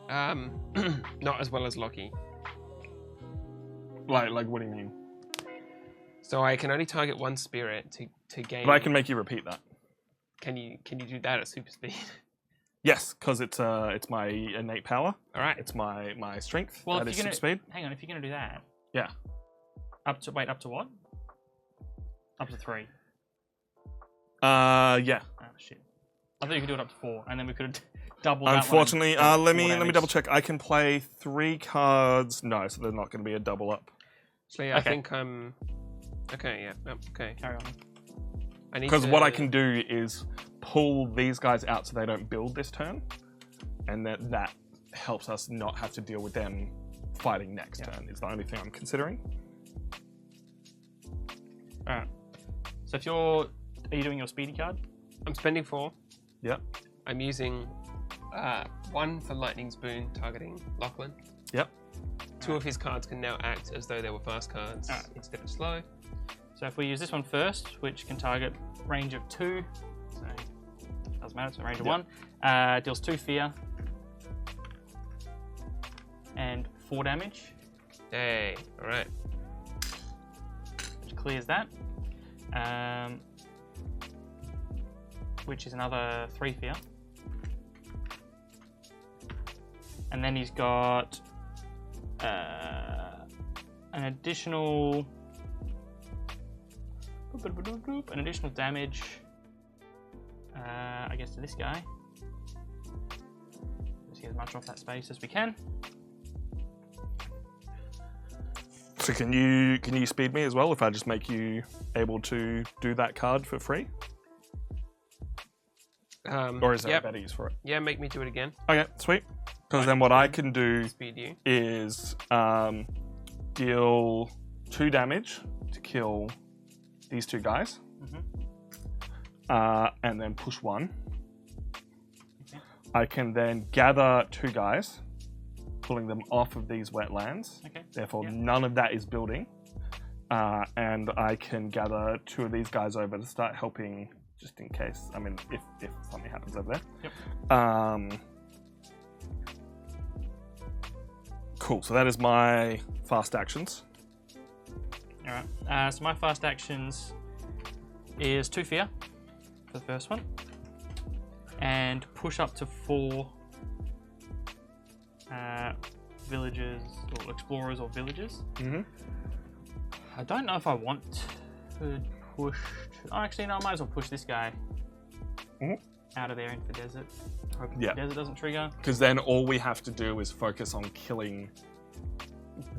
Not as well as Lockie. Like what do you mean? So I can only target 1 spirit to gain. But I can make you repeat that. Can you do that at super speed? Yes, because it's my innate power. All right. It's my strength. Well, that if is you're super gonna speed. hang on, if you're gonna do that, Yeah. up to what? Up to 3. Yeah. Oh shit! I thought you could do it up to 4, and then we could have doubled. Unfortunately, that one, let me 4 damage. double check. I can play 3 cards. No, so they're not going to be a double up. So yeah, Okay. I think I'm. Okay, yeah, okay. Carry on. I need Because to... what I can do is pull these guys out so they don't build this turn, and that helps us not have to deal with them fighting next turn. Is the only thing I'm considering. All right. So are you doing your speedy card? I'm spending 4. Yep. I'm using 1 for Lightning's Boon targeting Lachlan. Yep. 2 of his cards can now act as though they were fast cards Alright. instead of slow. So if we use this one first, which can target range of 2, so doesn't matter, it's a range of 1, deals 2 fear and 4 damage, Hey, all right. which clears that. Which is another 3 fear. And then he's got an additional damage, I guess, to this guy. Let's get as much off that space as we can. So can you speed me as well if I just make you able to do that card for free? Or is there a better use for it? Yeah, make me do it again. Okay, sweet. Because then what I can do Speed you. is deal 2 damage to kill these 2 guys. And then push 1. Okay. I can then gather 2 guys, pulling them off of these wetlands. Okay. Therefore, Yeah. none of that is building. And I can gather 2 of these guys over to start helping, just in case. I mean, if something happens over there. Yep. Cool. So that is my fast actions. All right. So my fast actions is 2 fear for the first one, and push up to 4 villagers or explorers or villagers. Mm-hmm. I don't know if I want to push. Oh, actually, no. I might as well push this guy out of there into the desert. Hoping the desert doesn't trigger. Because then all we have to do is focus on killing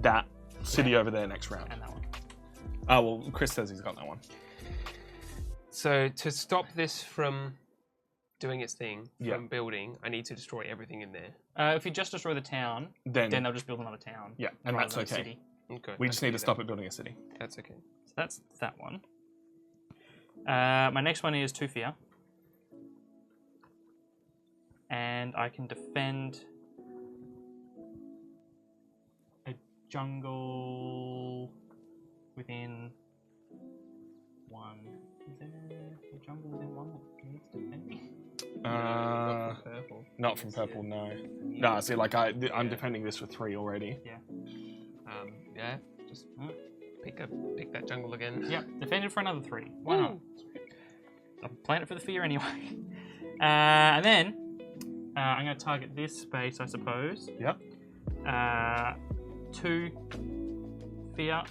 that city over there next round. And that one. Oh, well, Chris says he's got that one. So to stop this from doing its thing, Yeah. from building, I need to destroy everything in there. If you just destroy the town, Then they'll just build another town. yeah, and rather that's than a okay. city. Okay. We just need to stop it building a city. That's okay. So that's that one. My next one is 2 fear. And I can defend a jungle within 1. Is there a jungle within 1 that needs defending? Purple. Not from purple, no. No, see, like I'm defending this for 3 already. Yeah. Just pick that jungle again. Yep, defend it for another 3. Why not? I'm playing it for the fear anyway. And then I'm going to target this space, I suppose. Yep. 2 fear.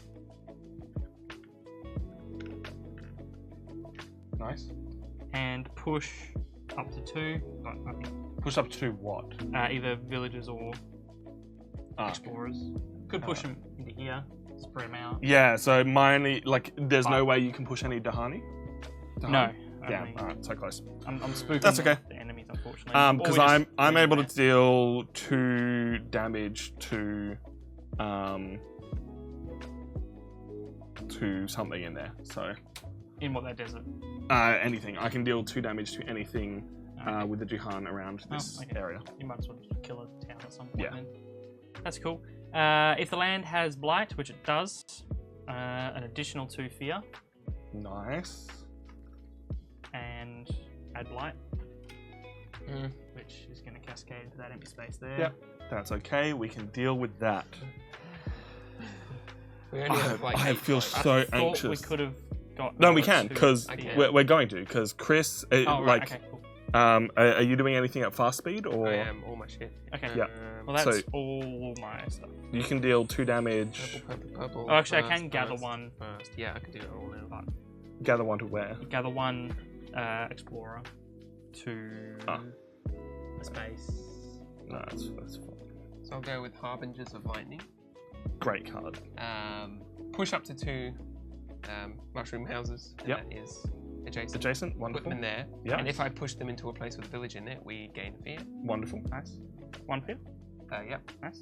Nice. And push up to 2. Push up to what? Either villagers or Ah. explorers. Could push them into here, spread them out. Yeah, so mine, like, there's no way you can push any Dahani? No. Yeah, only- alright, so close. I'm spooking That's okay. the enemies, unfortunately. Because Or we just I'm leave able them to deal 2 damage to something in there. So there. In what, that desert? anything. I can deal 2 damage to anything with the Duhan around this okay. area. You might as well just kill a town at some point Yeah. then. That's cool. If the land has blight, which it does, an additional 2 fear, Nice. and add blight, which is going to cascade into that empty space there. Yep. That's okay. We can deal with that. We only have like I 8 feel points. so Thought anxious. we could have got. No, we more can to because fear. we're going to because Chris, Oh, right, like, okay, cool. are you doing anything at fast speed or I am all my shit. Okay. Yeah. Well, that's So- all my stuff. you can deal 2 damage? Purple. Oh, actually, I first, can gather first, one. first. Yeah, I can do it all now. Gather 1 to where? Gather 1 explorer to Ah. a space. No, that's fine. So I'll go with Harbingers of Lightning. Great card. Push up to 2 mushroom houses. And Yep. that is adjacent. Adjacent, Put wonderful. them in there. Yeah. And if I push them into a place with a village in it, we gain fear. Wonderful. Nice. 1 fear. Yep. Nice.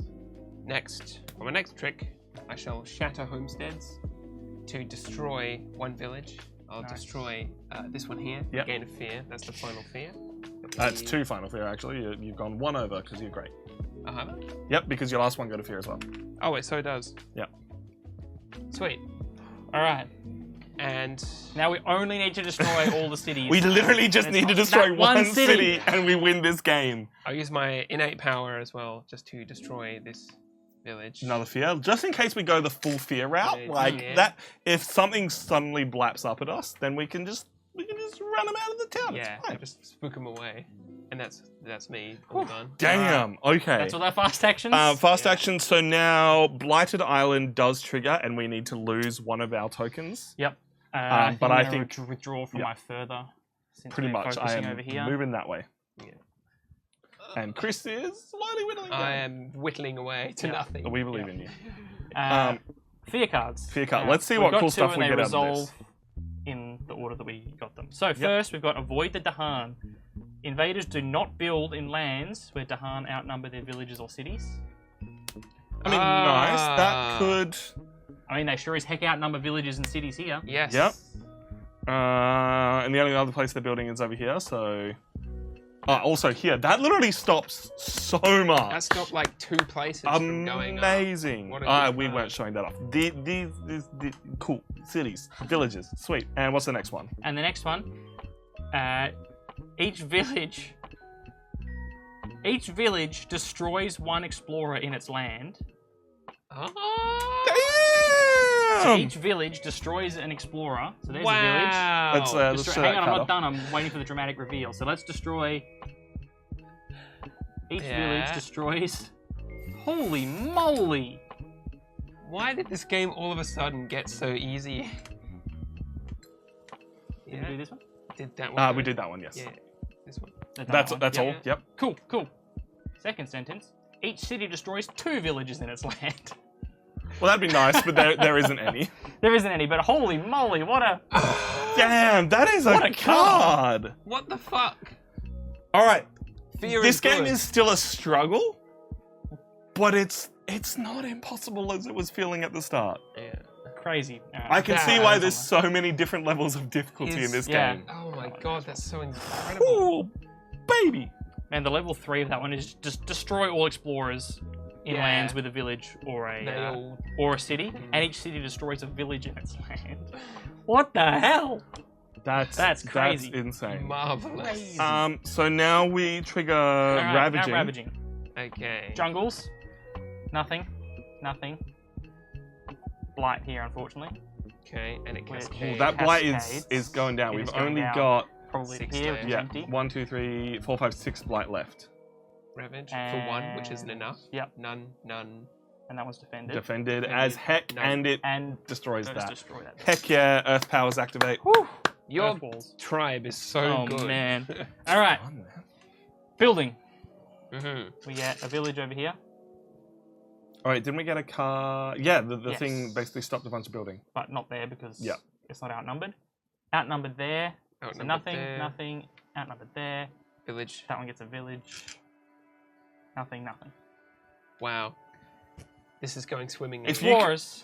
Next, for my next trick, I shall shatter homesteads to destroy 1 village. I'll Nice. destroy this one here. Yep. Gain a fear. That's the final fear. It's 2 final fear actually. You've gone 1 over because you're great. Uh-huh. Yep, because your last one got a fear as well. Oh wait, so it does. Yep. Sweet. All right. And Now we only need to destroy all the cities. We literally just It's need to that destroy one one city. city and we win this game. I'll use my innate power as well, just to destroy this village. Another fear, just in case we go the full fear route. Yeah, Like yeah. that, if something suddenly blaps up at us, then we can just run them out of the town. Yeah, It's fine. just spook them away, and that's me all done. Damn. Okay. That's all our fast actions. Fast Yeah. action. So now Blighted Island does trigger, and we need to lose one of our tokens. Yep. but I'm I gonna think- withdraw from yeah. my further. Since Pretty we're much, I focusing am over here. moving that way. Yeah. And Chris is slowly whittling down. I am whittling away to Yeah. nothing. We believe in you. Uh, Fear cards. Fear card. Let's see We've what got cool two stuff and we they get out of resolve this. in the order that we got them. So first, we've got Avoid the Dahan. Invaders do not build in lands where Dahan outnumber their villages or cities. I mean, nice. That could. I mean, they sure as heck outnumber villages and cities here. Yes. Yep. And the only other place they're building is over here, so. Also here. That literally stops so much. That stopped like 2 places from going up. Amazing. What a good We card. weren't showing that off. These cool cities, villages, sweet. And what's the next one? And the next one, each village destroys one explorer in its land. So Damn! each village destroys an explorer. So there's a Wow. Let's village. show Hang that on, I'm card not off. done. I'm waiting for the dramatic reveal. So let's destroy. Each village destroys. Holy moly! Why did this game all of a sudden get so easy? Did we do this one? Did that one? We did that one, yes. Yeah. This one. That's one. all. Yeah. Yep. Cool. Second sentence. Each city destroys 2 villages in its land. Well, that'd be nice, but there isn't any. There isn't any, but holy moly, what a... Damn, that is a card. What the fuck? All right, Fear this is game good. is still a struggle, but it's not impossible as it was feeling at the start. Yeah. Crazy. I can see why there's so many different levels of difficulty in this Yeah. game. Oh my god, that's so incredible. Ooh, baby. And the level 3 of that one is just destroy all explorers in Yeah. lands with a village or a city, Mm-hmm. and each city destroys a village in its land. What the hell? That's crazy. That's insane. Marvelous. So now we trigger Alright, now ravaging. ravaging. Okay. Jungles. Nothing. Blight here, unfortunately. Okay, and it Which- cascades. Ooh, that blight Cascades. is going down. It We've is going only down. got Probably 6 here, which left. is yeah, empty. 1, 2, 3, 4, 5, 6 blight left. Ravage for 1, which isn't enough. Yep. None. And that one's defended. Defended as heck, No. and it And destroys goes that. destroy that. Heck yeah, Earth powers activate. Whew. Your Earth balls. tribe is so Oh good. man. Alright, Fun, man. building. Mm-hmm. We get a village over here, All right, didn't we get a car? Yeah, the Yes. thing basically stopped a bunch of building. but not there because Yeah. it's not outnumbered. Outnumbered there. So Outnumbered nothing, there. nothing. Outnumbered there. Village. That one gets a village. Nothing. Wow. This is going swimmingly. If you Explorers.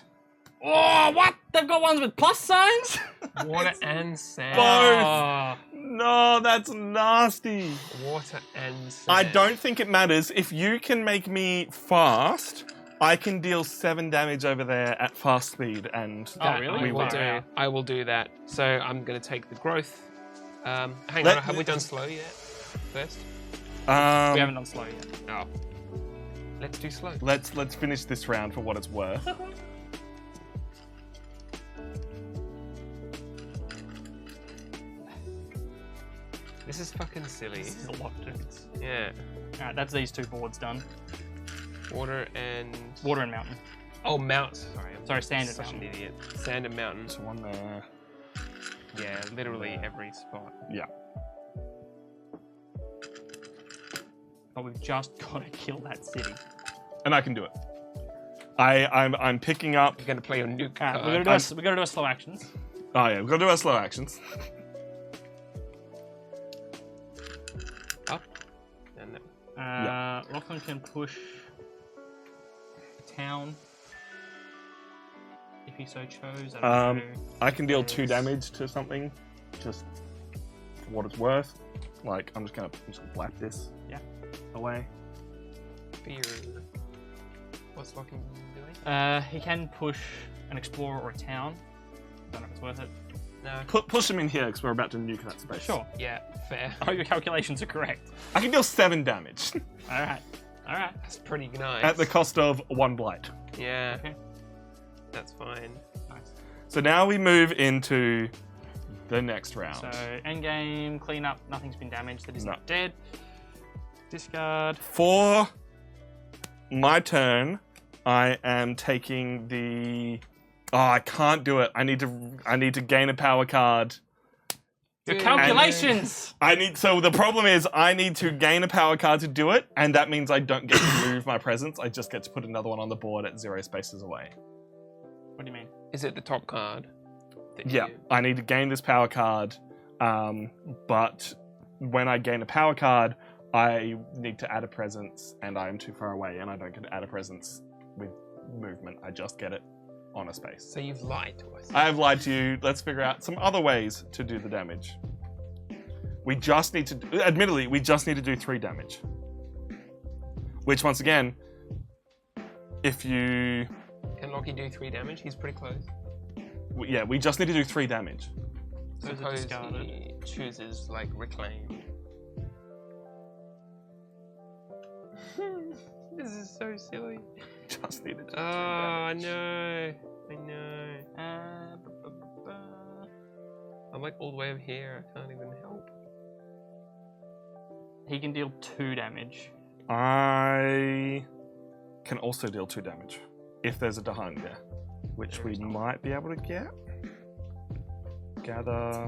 Oh, what? They've got ones with plus signs? Water and sand. Both. No, that's nasty. Water and sand. I don't think it matters. If you can make me fast, I can deal 7 damage over there at fast speed, and Oh, really? I we will win. do. I will do that. So I'm going to take the growth. Hang Let- on, have we done slow yet? First? We haven't done slow yet. Oh. Let's do slow. Let's finish this round for what it's worth. This is fucking silly. This is a lot, dudes. Yeah. Alright, that's these 2 boards done. Water and... Water and mountain. Oh, mount. Sorry, I'm Sorry, sand and such mountain. an idiot. Sand and mountain. So one there. Yeah, literally every spot. Yeah. But we've just got to kill that city. And I can do it. I'm picking up. You're going to play your nuke Alright, card. we're gonna do a slow actions. Oh yeah, we're gonna do our slow actions. Up. And then Lachlan can push town if he so chose. I don't know. I can deal 2 damage to something, just for what it's worth. Like I'm just gonna blap this. Yeah. Away. fear. What's Locking doing? He can push an explorer or a town. Don't know if it's worth it. No. Push him in here because we're about to nuke that space. Sure. Yeah, fair. I hope your calculations are correct. I can deal 7 damage Alright. Alright. That's pretty nice. at the cost of 1 blight. Yeah. Okay. That's fine. Nice. So now we move into the next round. So, endgame, clean up, nothing's been damaged, that is No. not dead. Discard. For my turn, I am taking the. Oh, I can't do it. I need to gain a power card. Your calculations! So the problem is I need to gain a power card to do it, and that means I don't get to move my presence. I just get to put another one on the board at 0 spaces away. What do you mean? Is it the top card? that Yeah, you- I need to gain this power card, but when I gain a power card, I need to add a presence, and I am too far away, and I don't get to add a presence with movement. I just get it on a space. So you've lied to us. I have lied to you. Let's figure out some other ways to do the damage. We just need to, admittedly, we just need to do 3 damage. Which, once again, if you, Can Lockie do 3 damage? He's pretty close. yeah, we just need to do 3 damage. Those are Suppose discarded. he chooses, like, reclaim. This is so silly. Just need to do 3 Oh, damage. no. I know. I'm like all the way over here. I can't even help. He can deal 2 damage. I can also deal 2 damage if there's a Dahan there, which we might be able to get. Gather.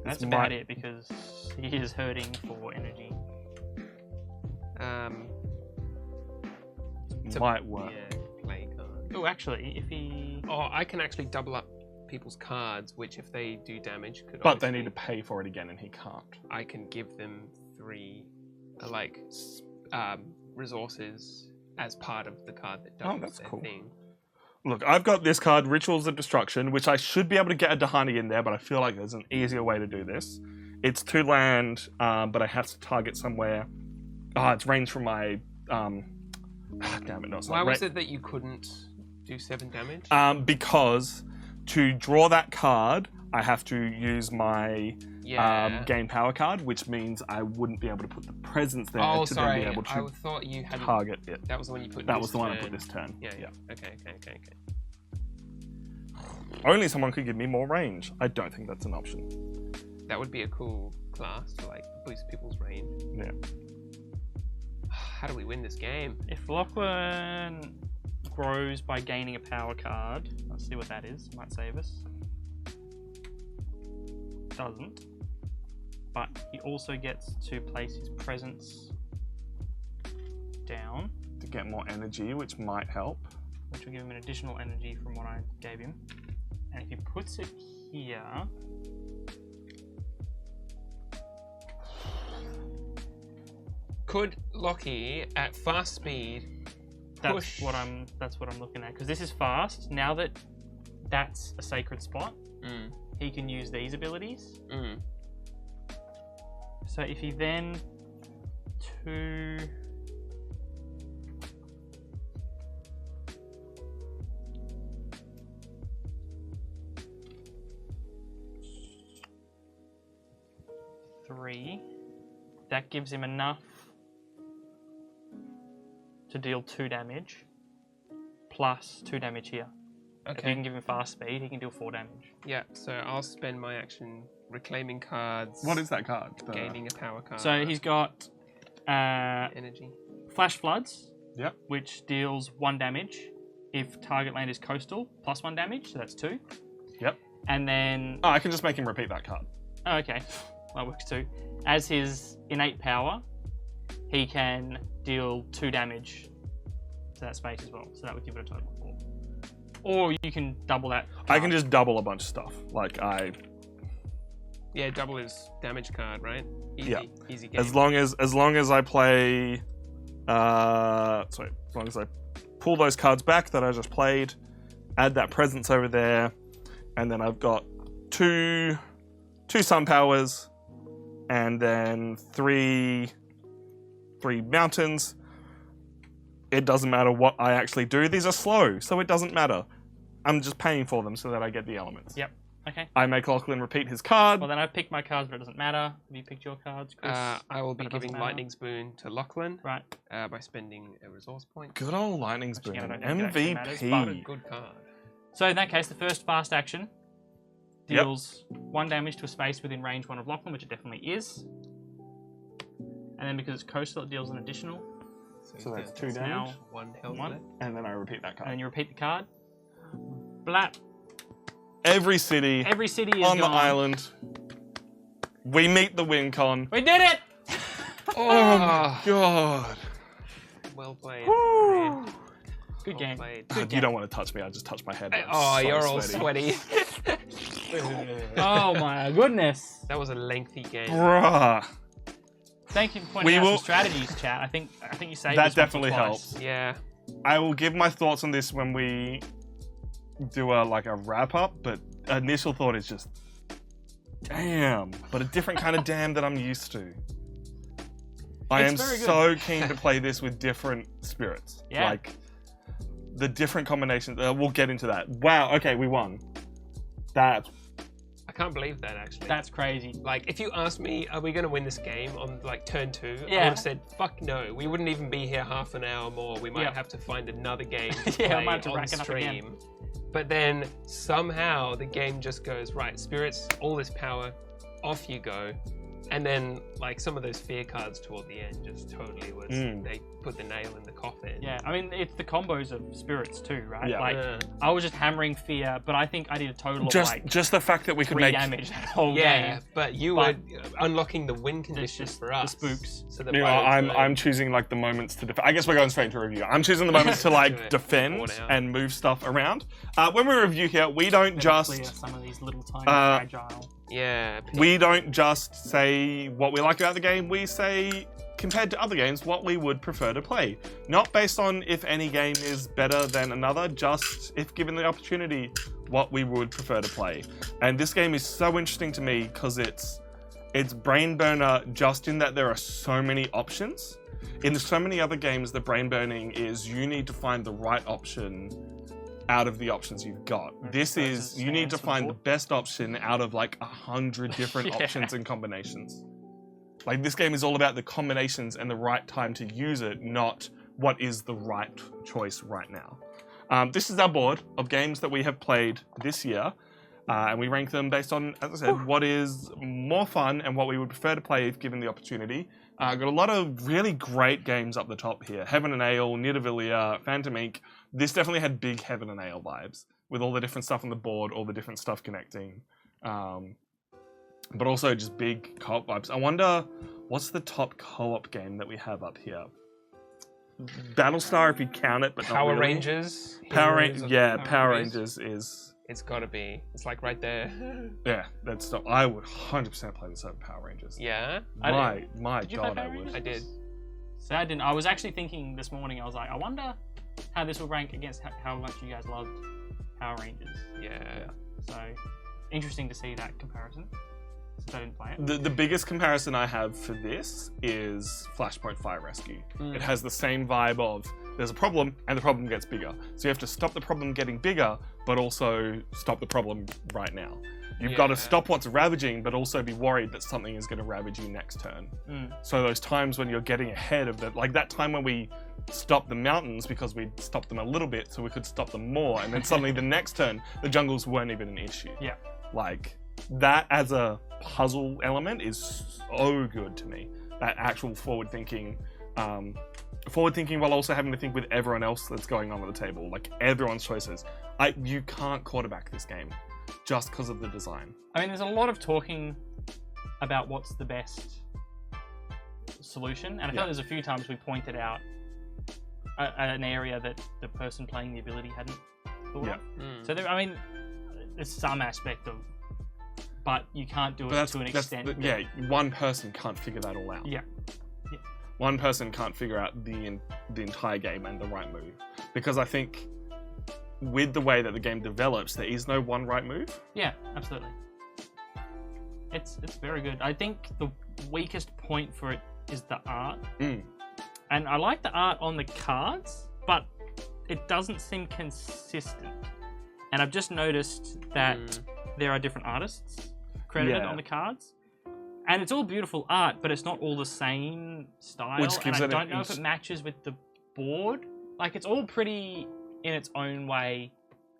That's This about might- it because he is hurting for energy. Might work. Yeah, play card. Oh, actually, if he... Oh, I can actually double up people's cards, which if they do damage could. But they obviously- need to pay for it again, and he can't. I can give them 3, resources as part of the card that does that's their cool. thing. Look, I've got this card, Rituals of Destruction, which I should be able to get a Dahani in there, but I feel like there's an easier way to do this. It's 2 land, but I have to target somewhere. It's range from my... damn it, no, it's Why not. was it that you couldn't do 7 damage? Because to draw that card, I have to use my Yeah. gain power card, which means I wouldn't be able to put the presence there Oh, to sorry. then be able I to thought you had target it. That was the one you put. That this was the one I turn. put this turn. Yeah. Okay. Only someone could give me more range. I don't think that's an option. That would be a cool class to like boost people's range. Yeah. How do we win this game? If Lachlan grows by gaining a power card, let's see what that is. Might save us. Doesn't. But he also gets to place his presence down, To get more energy, which might help. which will give him an additional energy from what I gave him. And if he puts it here, Could Lockie at fast speed that's push? what I'm looking at. Because this is fast. Now that that's a sacred spot, Mm, he can use these abilities. mm. So if he then 2 3, that gives him enough to deal 2 damage plus 2 damage here. If you Okay. can give him fast speed, he can deal 4 damage. Yeah. So I'll spend my action reclaiming cards. What is that card? Gaining a power card. So he's got energy. Flash Floods, Yep. which deals 1 damage if target land is coastal, plus 1 damage, so that's 2. Yep. And then, Oh, I can just make him repeat that card. oh, okay, that works too. As his innate power, he can deal 2 damage to that space as well, so that would give it a total of 4. Or you can double that. I can just double a bunch of stuff. Yeah, double his damage card, right? Easy. Yeah. Easy game. As long as I play, as long as I pull those cards back that I just played, add that presence over there, and then I've got two sun powers, and then three mountains. It doesn't matter what I actually do. These are slow, so it doesn't matter. I'm just paying for them so that I get the elements. Yep. Okay. I make Lachlan repeat his card. Well, then I've picked my cards, but it doesn't matter. Have you picked your cards, Chris? I will be But it doesn't giving matter. Lightning's Boon to Lachlan Right. by spending a resource point. Good old Lightning Actually, Spoon. I don't think it actually matters, What a MVP. good card. So in that case, the first fast action Yep. deals 1 damage to a space within range 1 of Lachlan, which it definitely is. And then because it's coastal, it deals an additional. So that's 2 that's damage. Now, 1 health 1. left. And then I repeat that And card. then you repeat the card. Blap. Every city Every city is on the gone. island. We meet the WinCon. We did it! Oh, God. Well played. Woo! man. Good Well game. played. You don't want to touch me. I just touched my head. I'm Oh, so you're all sweaty. sweaty. Oh my goodness. That was a lengthy game. Bruh. Thank you for pointing We out will- some strategies, chat. I think you saved That us once or definitely twice. helps. Yeah. I will give my thoughts on this when we do a wrap up, but initial thought is just damn, but a different kind of damn that I'm used to. I am It's very good. so keen to play this with different spirits. Yeah. Like the different combinations. We'll get into that. Wow, okay, we won. That I can't believe that actually. That's crazy. Like, if you asked me, are we going to win this game on like turn 2? I would Yeah. have said, fuck no. We wouldn't even be here half an hour more. We might Yep. have to find another game to Yeah, I play might have to on rack it up again. stream. But then somehow the game just goes, right, spirits, all this power, off you go. And then like some of those fear cards toward the end just totally was, they put the nail in the coffin. Yeah, I mean, it's the combos of spirits too, right? Yeah. Like, Yeah. I was just hammering fear, but I think I did a total of like just the fact that we could 3 make damage that whole Yeah, game. but you But were unlocking the win conditions just for the us. spooks. So that You know, by the time- I'm choosing like the moments to defend. I guess we're going straight into review. I'm choosing the moments to like Do it. defend Worn out. and move stuff around. When we review here, we don't Clear just some of these little tiny fragile. Yeah. we don't just say what we like about the game. We say compared to other games what we would prefer to play. Not based on if any game is better than another, just if given the opportunity, what we would prefer to play. And this game is so interesting to me because it's brain burner just in that there are so many options. In so many other games, the brain burning is you need to find the right option out of the options you've got. This is you need to find the best option out of like 100 different options and combinations. Like this game is all about the combinations and the right time to use it, not what is the right choice right now. This is our board of games that we have played this year. And we rank them based on, as I said, what is more fun and what we would prefer to play if given the opportunity. Got a lot of really great games up the top here. Heaven and Ale, Nidavellir, Phantom Inc. This definitely had big Heaven and Ale vibes with all the different stuff on the board, all the different stuff connecting. But also just big co-op vibes. I wonder, what's the top co-op game that we have up here? Battlestar, if you count it, but Power not really. Rangers. Power Heroes of yeah, the Power Rangers. Rangers is... It's gotta be. It's like right there. Yeah, that's not... I would 100% play this over Power Rangers. Yeah. My Did you play God, Power I would. Rangers? I did. So I didn't. I was actually thinking this morning. I was like, I wonder how this will rank against how much you guys loved Power Rangers. Yeah. So interesting to see that comparison. Since I didn't play it. The biggest comparison I have for this is Flashpoint Fire Rescue. It has the same vibe of there's a problem and the problem gets bigger. So you have to stop the problem getting bigger, but also stop the problem right now. You've got to stop what's ravaging, but also be worried that something is going to ravage you next turn. So those times when you're getting ahead of it, like that time when we stopped the mountains because we stopped them a little bit so we could stop them more, and then suddenly the next turn, the jungles weren't even an issue. Yeah. Like, that as a puzzle element is so good to me. That actual forward thinking while also having to think with everyone else that's going on at the table, like everyone's choices. You can't quarterback this game just because of the design. I mean, there's a lot of talking about what's the best solution, and I feel like there's a few times we pointed out an area that the person playing the ability hadn't thought of. So there, I mean, there's some aspect of, but you can't do it to an extent. One person can't figure that all out. Yeah. One person can't figure out the entire game and the right move. Because I think with the way that the game develops, there is no one right move. Yeah, absolutely. It's very good. I think the weakest point for it is the art. And I like the art on the cards, but it doesn't seem consistent. And I've just noticed that there are different artists credited on the cards. And it's all beautiful art, but it's not all the same style. Which gives and I it don't know if it matches with the board. Like, it's all pretty in its own way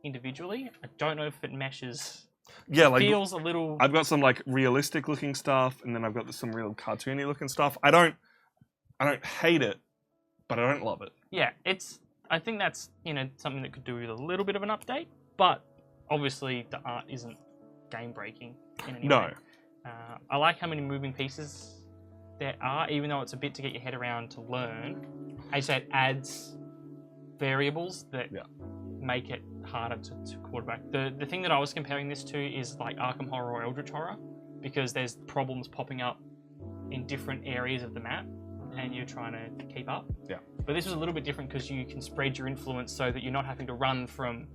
individually. I don't know if it meshes. Yeah, It feels a little... I've got some like realistic looking stuff, and then I've got some real cartoony looking stuff. I don't hate it, but I don't love it. Yeah, I think that's, something that could do with a little bit of an update, but obviously the art isn't game breaking in any way. No. I like how many moving pieces there are, even though it's a bit to get your head around to learn, I said adds variables that make it harder to quarterback. The thing that I was comparing this to is like Arkham Horror or Eldritch Horror, because there's problems popping up in different areas of the map and you're trying to keep up. Yeah. But this was a little bit different because you can spread your influence so that you're not having to run from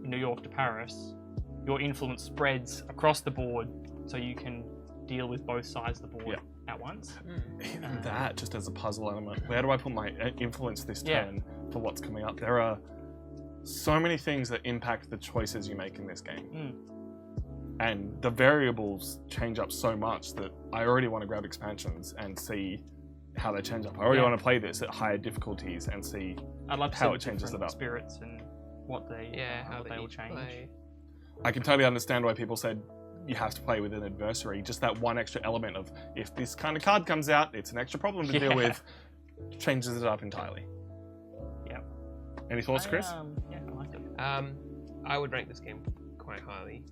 New York to Paris. Your influence spreads across the board so you can deal with both sides of the board at once. Even that, just as a puzzle element, where do I put my influence this turn for what's coming up? There are so many things that impact the choices you make in this game. And the variables change up so much that I already want to grab expansions and see how they change up. I already want to play this at higher difficulties and see I'd love to how see it changes it up. spirits and what they how they will each change. play. I can totally understand why people said you have to play with an adversary. Just that one extra element of if this kind of card comes out, it's an extra problem to deal with, changes it up entirely. Yep. Any thoughts, Chris? Yeah, I like it. I would rank this game quite highly.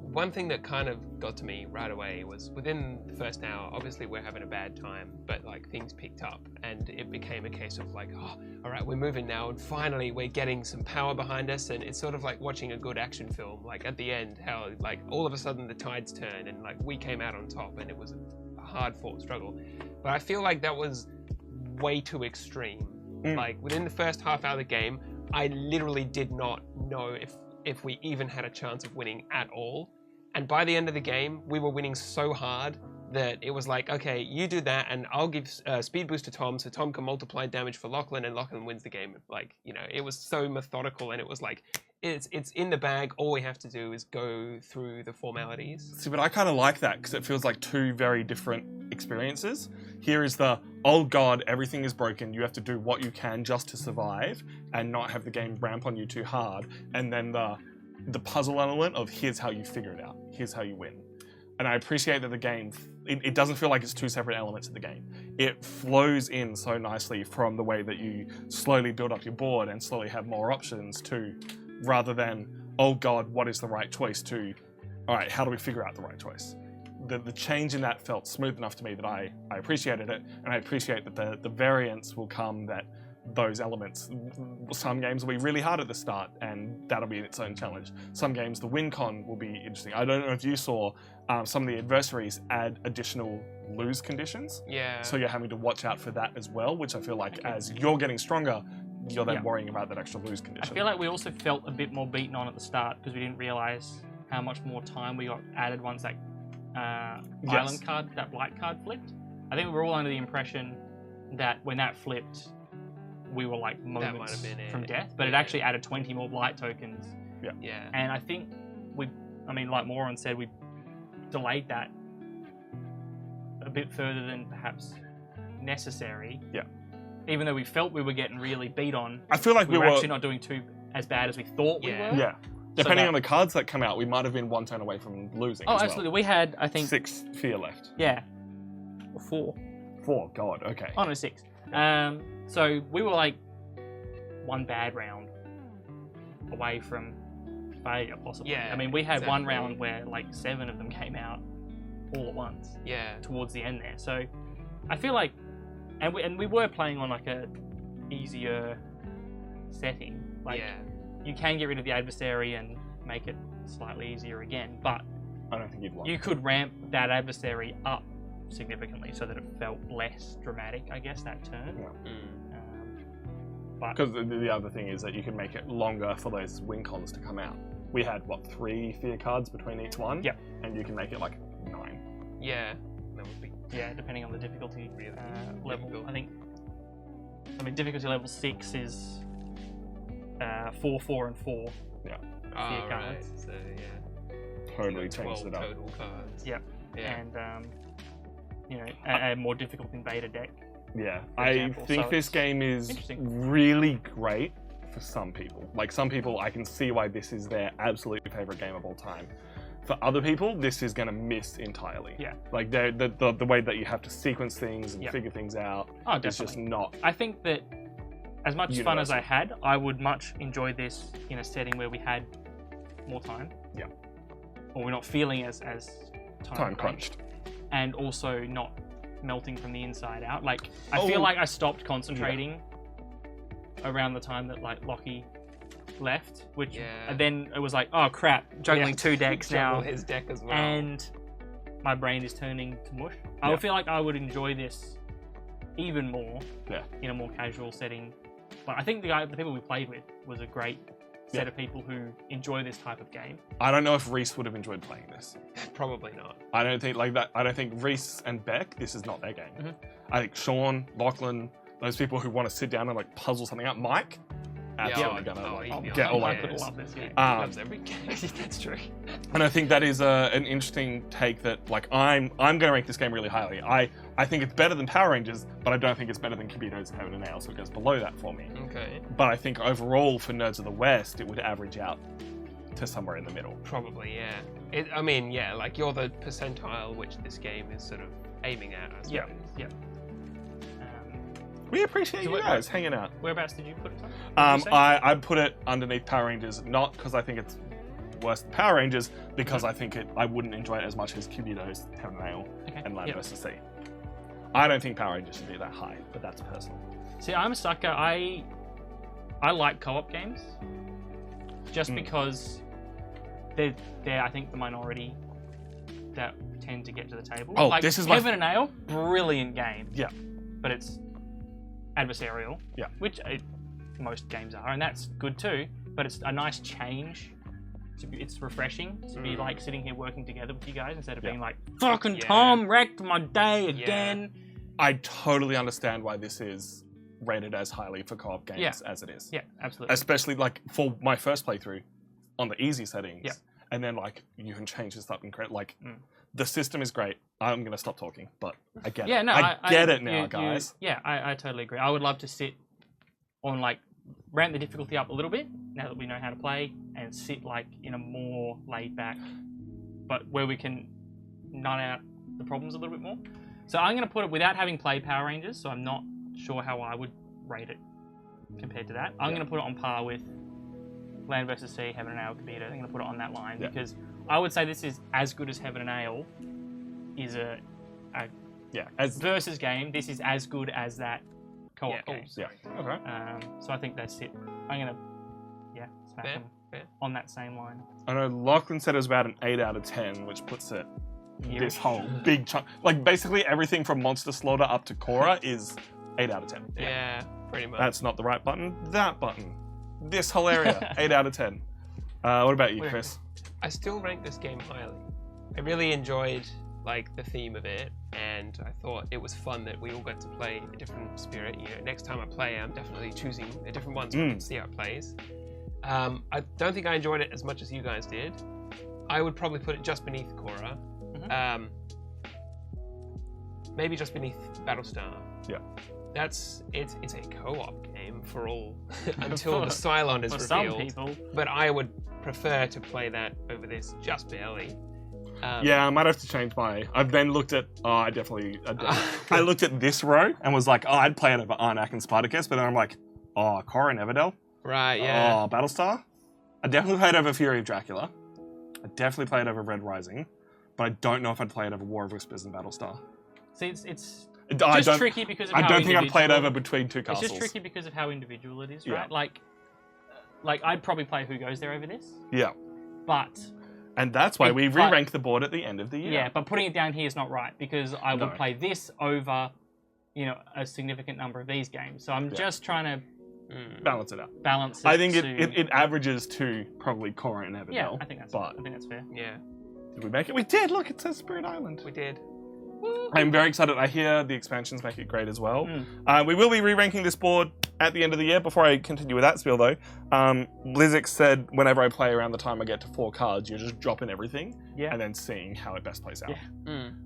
One thing that kind of got to me right away was within the first hour, obviously we're having a bad time, but like things picked up and it became a case of like, oh, all right, we're moving now and finally we're getting some power behind us, and it's sort of like watching a good action film, like at the end, how like all of a sudden the tides turned and like we came out on top and it was a hard fought struggle. But I feel like that was way too extreme. Like within the first half hour of the game, I literally did not know if we even had a chance of winning at all. And by the end of the game, we were winning so hard that it was like, okay, you do that, and I'll give speed boost to Tom, so Tom can multiply damage for Lachlan, and Lachlan wins the game. Like, you know, it was so methodical, and it was like, it's in the bag. All we have to do is go through the formalities. See, but I kind of like that because it feels like two very different experiences. Here is the, oh god, everything is broken, you have to do what you can just to survive and not have the game ramp on you too hard. And then the puzzle element of here's how you figure it out, here's how you win. And I appreciate that the game, it doesn't feel like it's two separate elements of the game. It flows in so nicely from the way that you slowly build up your board and slowly have more options to, rather than, oh god, what is the right choice, to, all right, how do we figure out the right choice? The change in that felt smooth enough to me that I appreciated it, and I appreciate that the variance will come, that those elements, some games will be really hard at the start and that'll be its own challenge. Some games, the win con will be interesting. I don't know if you saw some of the adversaries add additional lose conditions. Yeah. So you're having to watch out for that as well, which I feel like as you're getting stronger, you're then worrying about that extra lose condition. I feel like we also felt a bit more beaten on at the start because we didn't realise how much more time we got added once that island card, that blight card flipped. I think we were all under the impression that when that flipped, we were like moments from death, but it actually added 20 more blight tokens. Yeah. And I think like Moron said, we delayed that a bit further than perhaps necessary. Yeah. Even though we felt we were getting really beat on, I feel like we were actually not doing too as bad as we thought we were. Yeah. Depending on the cards that come out, we might have been one turn away from losing. Oh, as absolutely. Well. We had, I think, 6 fear left. Yeah. Or 4. 4. God. Okay. Oh no, 6. So we were like one bad round away from failure, possibly. Yeah, I mean, we had exactly. one round where like 7 of them came out all at once. Yeah. Towards the end there, so I feel like, and we were playing on like a easier setting. Like, you can get rid of the adversary and make it slightly easier again, but I don't think you'd want. You could ramp that adversary up significantly so that it felt less dramatic, I guess, that turn. Yeah. But because the other thing is that you can make it longer for those win cons to come out. We had, 3 fear cards between each one? Yep. And you can make it like 9. Yeah. That would be... Yeah, depending on the difficulty level. I think, difficulty level 6 is 4, 4, and 4. Yeah. Fear Right. cards. So, yeah. Totally changed it up. Total cards. Yep. Yeah. And, a more difficult invader deck. Yeah, for I example. think So this it's game is interesting. really great for some people. Like, some people, I can see why this is their absolute favorite game of all time. For other people, this is going to miss entirely. Yeah. Like, the way that you have to sequence things and Yep. figure things out Oh, is just definitely. not. I think that as much fun as I Universal. had, I would much enjoy this in a setting where we had more time. Yeah. Or we're not feeling as Time crunched. and also not melting from the inside out. Like, I feel like I stopped concentrating around the time that like Lockie left, which and then it was like, oh crap, juggling 2 decks now. Juggle his deck as well. And my brain is turning to mush. I would feel like I would enjoy this even more in a more casual setting. But I think the people we played with was a great set of people who enjoy this type of game. I don't know if Reese would have enjoyed playing this. Probably not. I don't think like that. I don't think Reese and Beck, this is not their game. I think Sean, Lachlan, those people who want to sit down and like puzzle something out. Mike, absolutely gonna get all over this. Love this game. He loves every game. That's true. And I think that is an interesting take that like I'm going to rank this game really highly. I think it's better than Power Rangers, but I don't think it's better than Kabuto's Heaven and Nail, so it goes below that for me. Okay. But I think overall for Nerds of the West, it would average out to somewhere in the middle. Probably, yeah. I mean, yeah, like you're the percentile which this game is sort of aiming at, I suppose. Yeah. We appreciate you guys hanging out. Whereabouts did you put it? I put it underneath Power Rangers, not because I think it's worse than Power Rangers, because I think I wouldn't enjoy it as much as Kabuto's Heaven and Nail and Land vs. Sea. I don't think Power Rangers should be that high, but that's personal. See, I'm a sucker. I like co-op games just because they're I think the minority that tend to get to the table. Oh, like, this is Heaven and Nail, brilliant game. Yeah. But it's adversarial. Yeah. Which most games are, and that's good too. But it's a nice change. It's refreshing to be like sitting here working together with you guys instead of being like, fucking Tom wrecked my day again. I totally understand why this is rated as highly for co-op games as it is. Yeah, absolutely. Especially like for my first playthrough on the easy settings. And then like you can change this up incredible. Like the system is great. I'm gonna stop talking, but I get it. No, I get it now, guys. I totally agree. I would love to sit on like ramp the difficulty up a little bit now that we know how to play, and sit like in a more laid back, but where we can nut out the problems a little bit more. So I'm going to put it without having played Power Rangers, so I'm not sure how I would rate it compared to that. I'm going to put it on par with Land vs. Sea, Heaven and Nail, Kabuto. I'm going to put it on that line because I would say this is as good as Heaven and Nail is a versus game. This is as good as that co-op game. Okay. So I think that's it. I'm going to smack them on that same line. I know Lachlan said it was about an 8 out of 10, which puts it this whole big chunk. Like basically everything from Monster Slaughter up to Korra is 8 out of 10. Yeah, pretty much. That's not the right button. That button. This whole area, 8 out of 10. What about you, Chris? I still rank this game highly. I really enjoyed like the theme of it, and I thought it was fun that we all got to play a different spirit. You know, next time I play, I'm definitely choosing a different one so I can see how it plays. I don't think I enjoyed it as much as you guys did. I would probably put it just beneath Korra. Maybe just beneath Battlestar. Yeah. It's a co-op game for all until the Cylon is for revealed. some people. But I would prefer to play that over this just barely. Yeah, I might have to change my. I've then looked at. I looked at this row and was like, I'd play it over Arnak and Spartacus, but then I'm like, Korra and Everdell. Right. Yeah. Battlestar. I definitely played over Fury of Dracula. I definitely played over Red Rising, but I don't know if I'd play it over War of Whispers and Battlestar. See, it's just tricky because of how I don't think I'd play it over Between Two Castles. It's just tricky because of how individual it is, right? Like I'd probably play Who Goes There over this. Yeah. But. And that's why we re-rank the board at the end of the year. Yeah, but putting it down here is not right because I would play this over, a significant number of these games. So I'm just trying to balance it out. I think it averages to probably Korra and Everdell. Yeah, I think that's fair. Yeah. Did we make it? We did. Look, it says Spirit Island. We did. I'm very excited. I hear the expansions make it great as well. We will be re-ranking this board at the end of the year. Before I continue with that spiel, though, Blizzix said whenever I play around the time I get to 4 cards, you're just dropping everything and then seeing how it best plays out.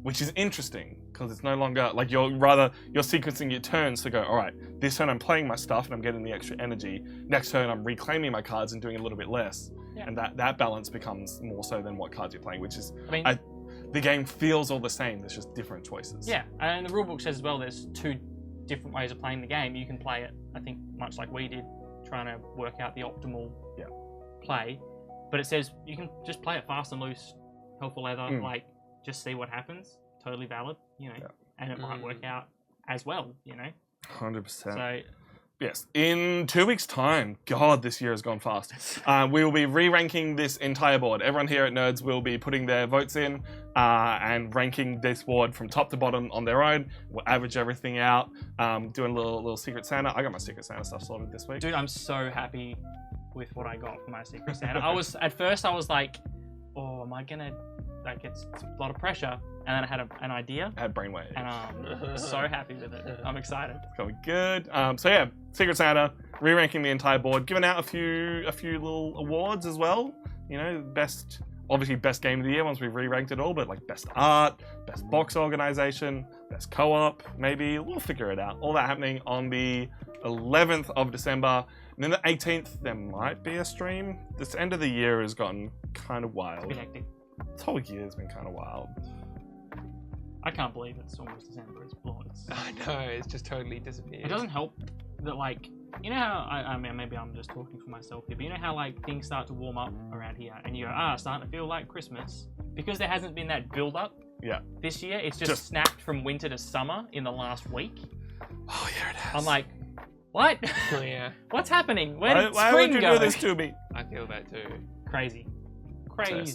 Which is interesting because it's no longer like you're sequencing your turns to go, all right, this turn I'm playing my stuff and I'm getting the extra energy. Next turn I'm reclaiming my cards and doing a little bit less. And that balance becomes more so than what cards you're playing, which is the game feels all the same. There's just different choices. Yeah, and the rulebook says as well there's 2 different ways of playing the game. You can play it, I think, much like we did, trying to work out the optimal play. But it says you can just play it fast and loose, hell for leather, just see what happens. totally valid, and it might work out as well, 100%. So Yes, in 2 weeks' time. God, this year has gone fast. We will be re-ranking this entire board. Everyone here at Nerds will be putting their votes in and ranking this board from top to bottom on their own. We'll average everything out. Doing a little Secret Santa. I got my Secret Santa stuff sorted this week. dude, I'm so happy with what I got for my Secret Santa. At first I was like, oh, am I gonna, like, it's a lot of pressure. And then I had an idea. I had brainwave. And I'm so happy with it. I'm excited. It's going good. So yeah, Secret Santa, re-ranking the entire board, giving out a few little awards as well. Best game of the year once we've re-ranked it all, but like best art, best box organization, best co-op, maybe. We'll figure it out. All that happening on the 11th of December. And then the 18th, there might be a stream. This end of the year has gotten kind of wild. It's been hectic. This whole year has been kind of wild. I can't believe it's almost December. It's blown. I know, it's just totally disappeared. It doesn't help that, like, how, I mean, maybe I'm just talking for myself here, but how, like, things start to warm up around here, and you go, starting to feel like Christmas. Because there hasn't been that build-up this year, it's just snapped from winter to summer in the last week. Oh, yeah, it has. I'm like, what? Oh, yeah. What's happening? Where did Why spring would you go? do this to me? I feel that too. Crazy.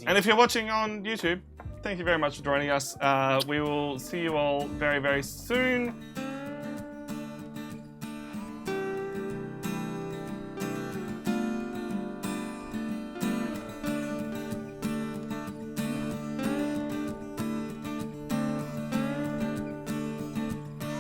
And if you're watching on YouTube, thank you very much for joining us. We will see you all very, very soon.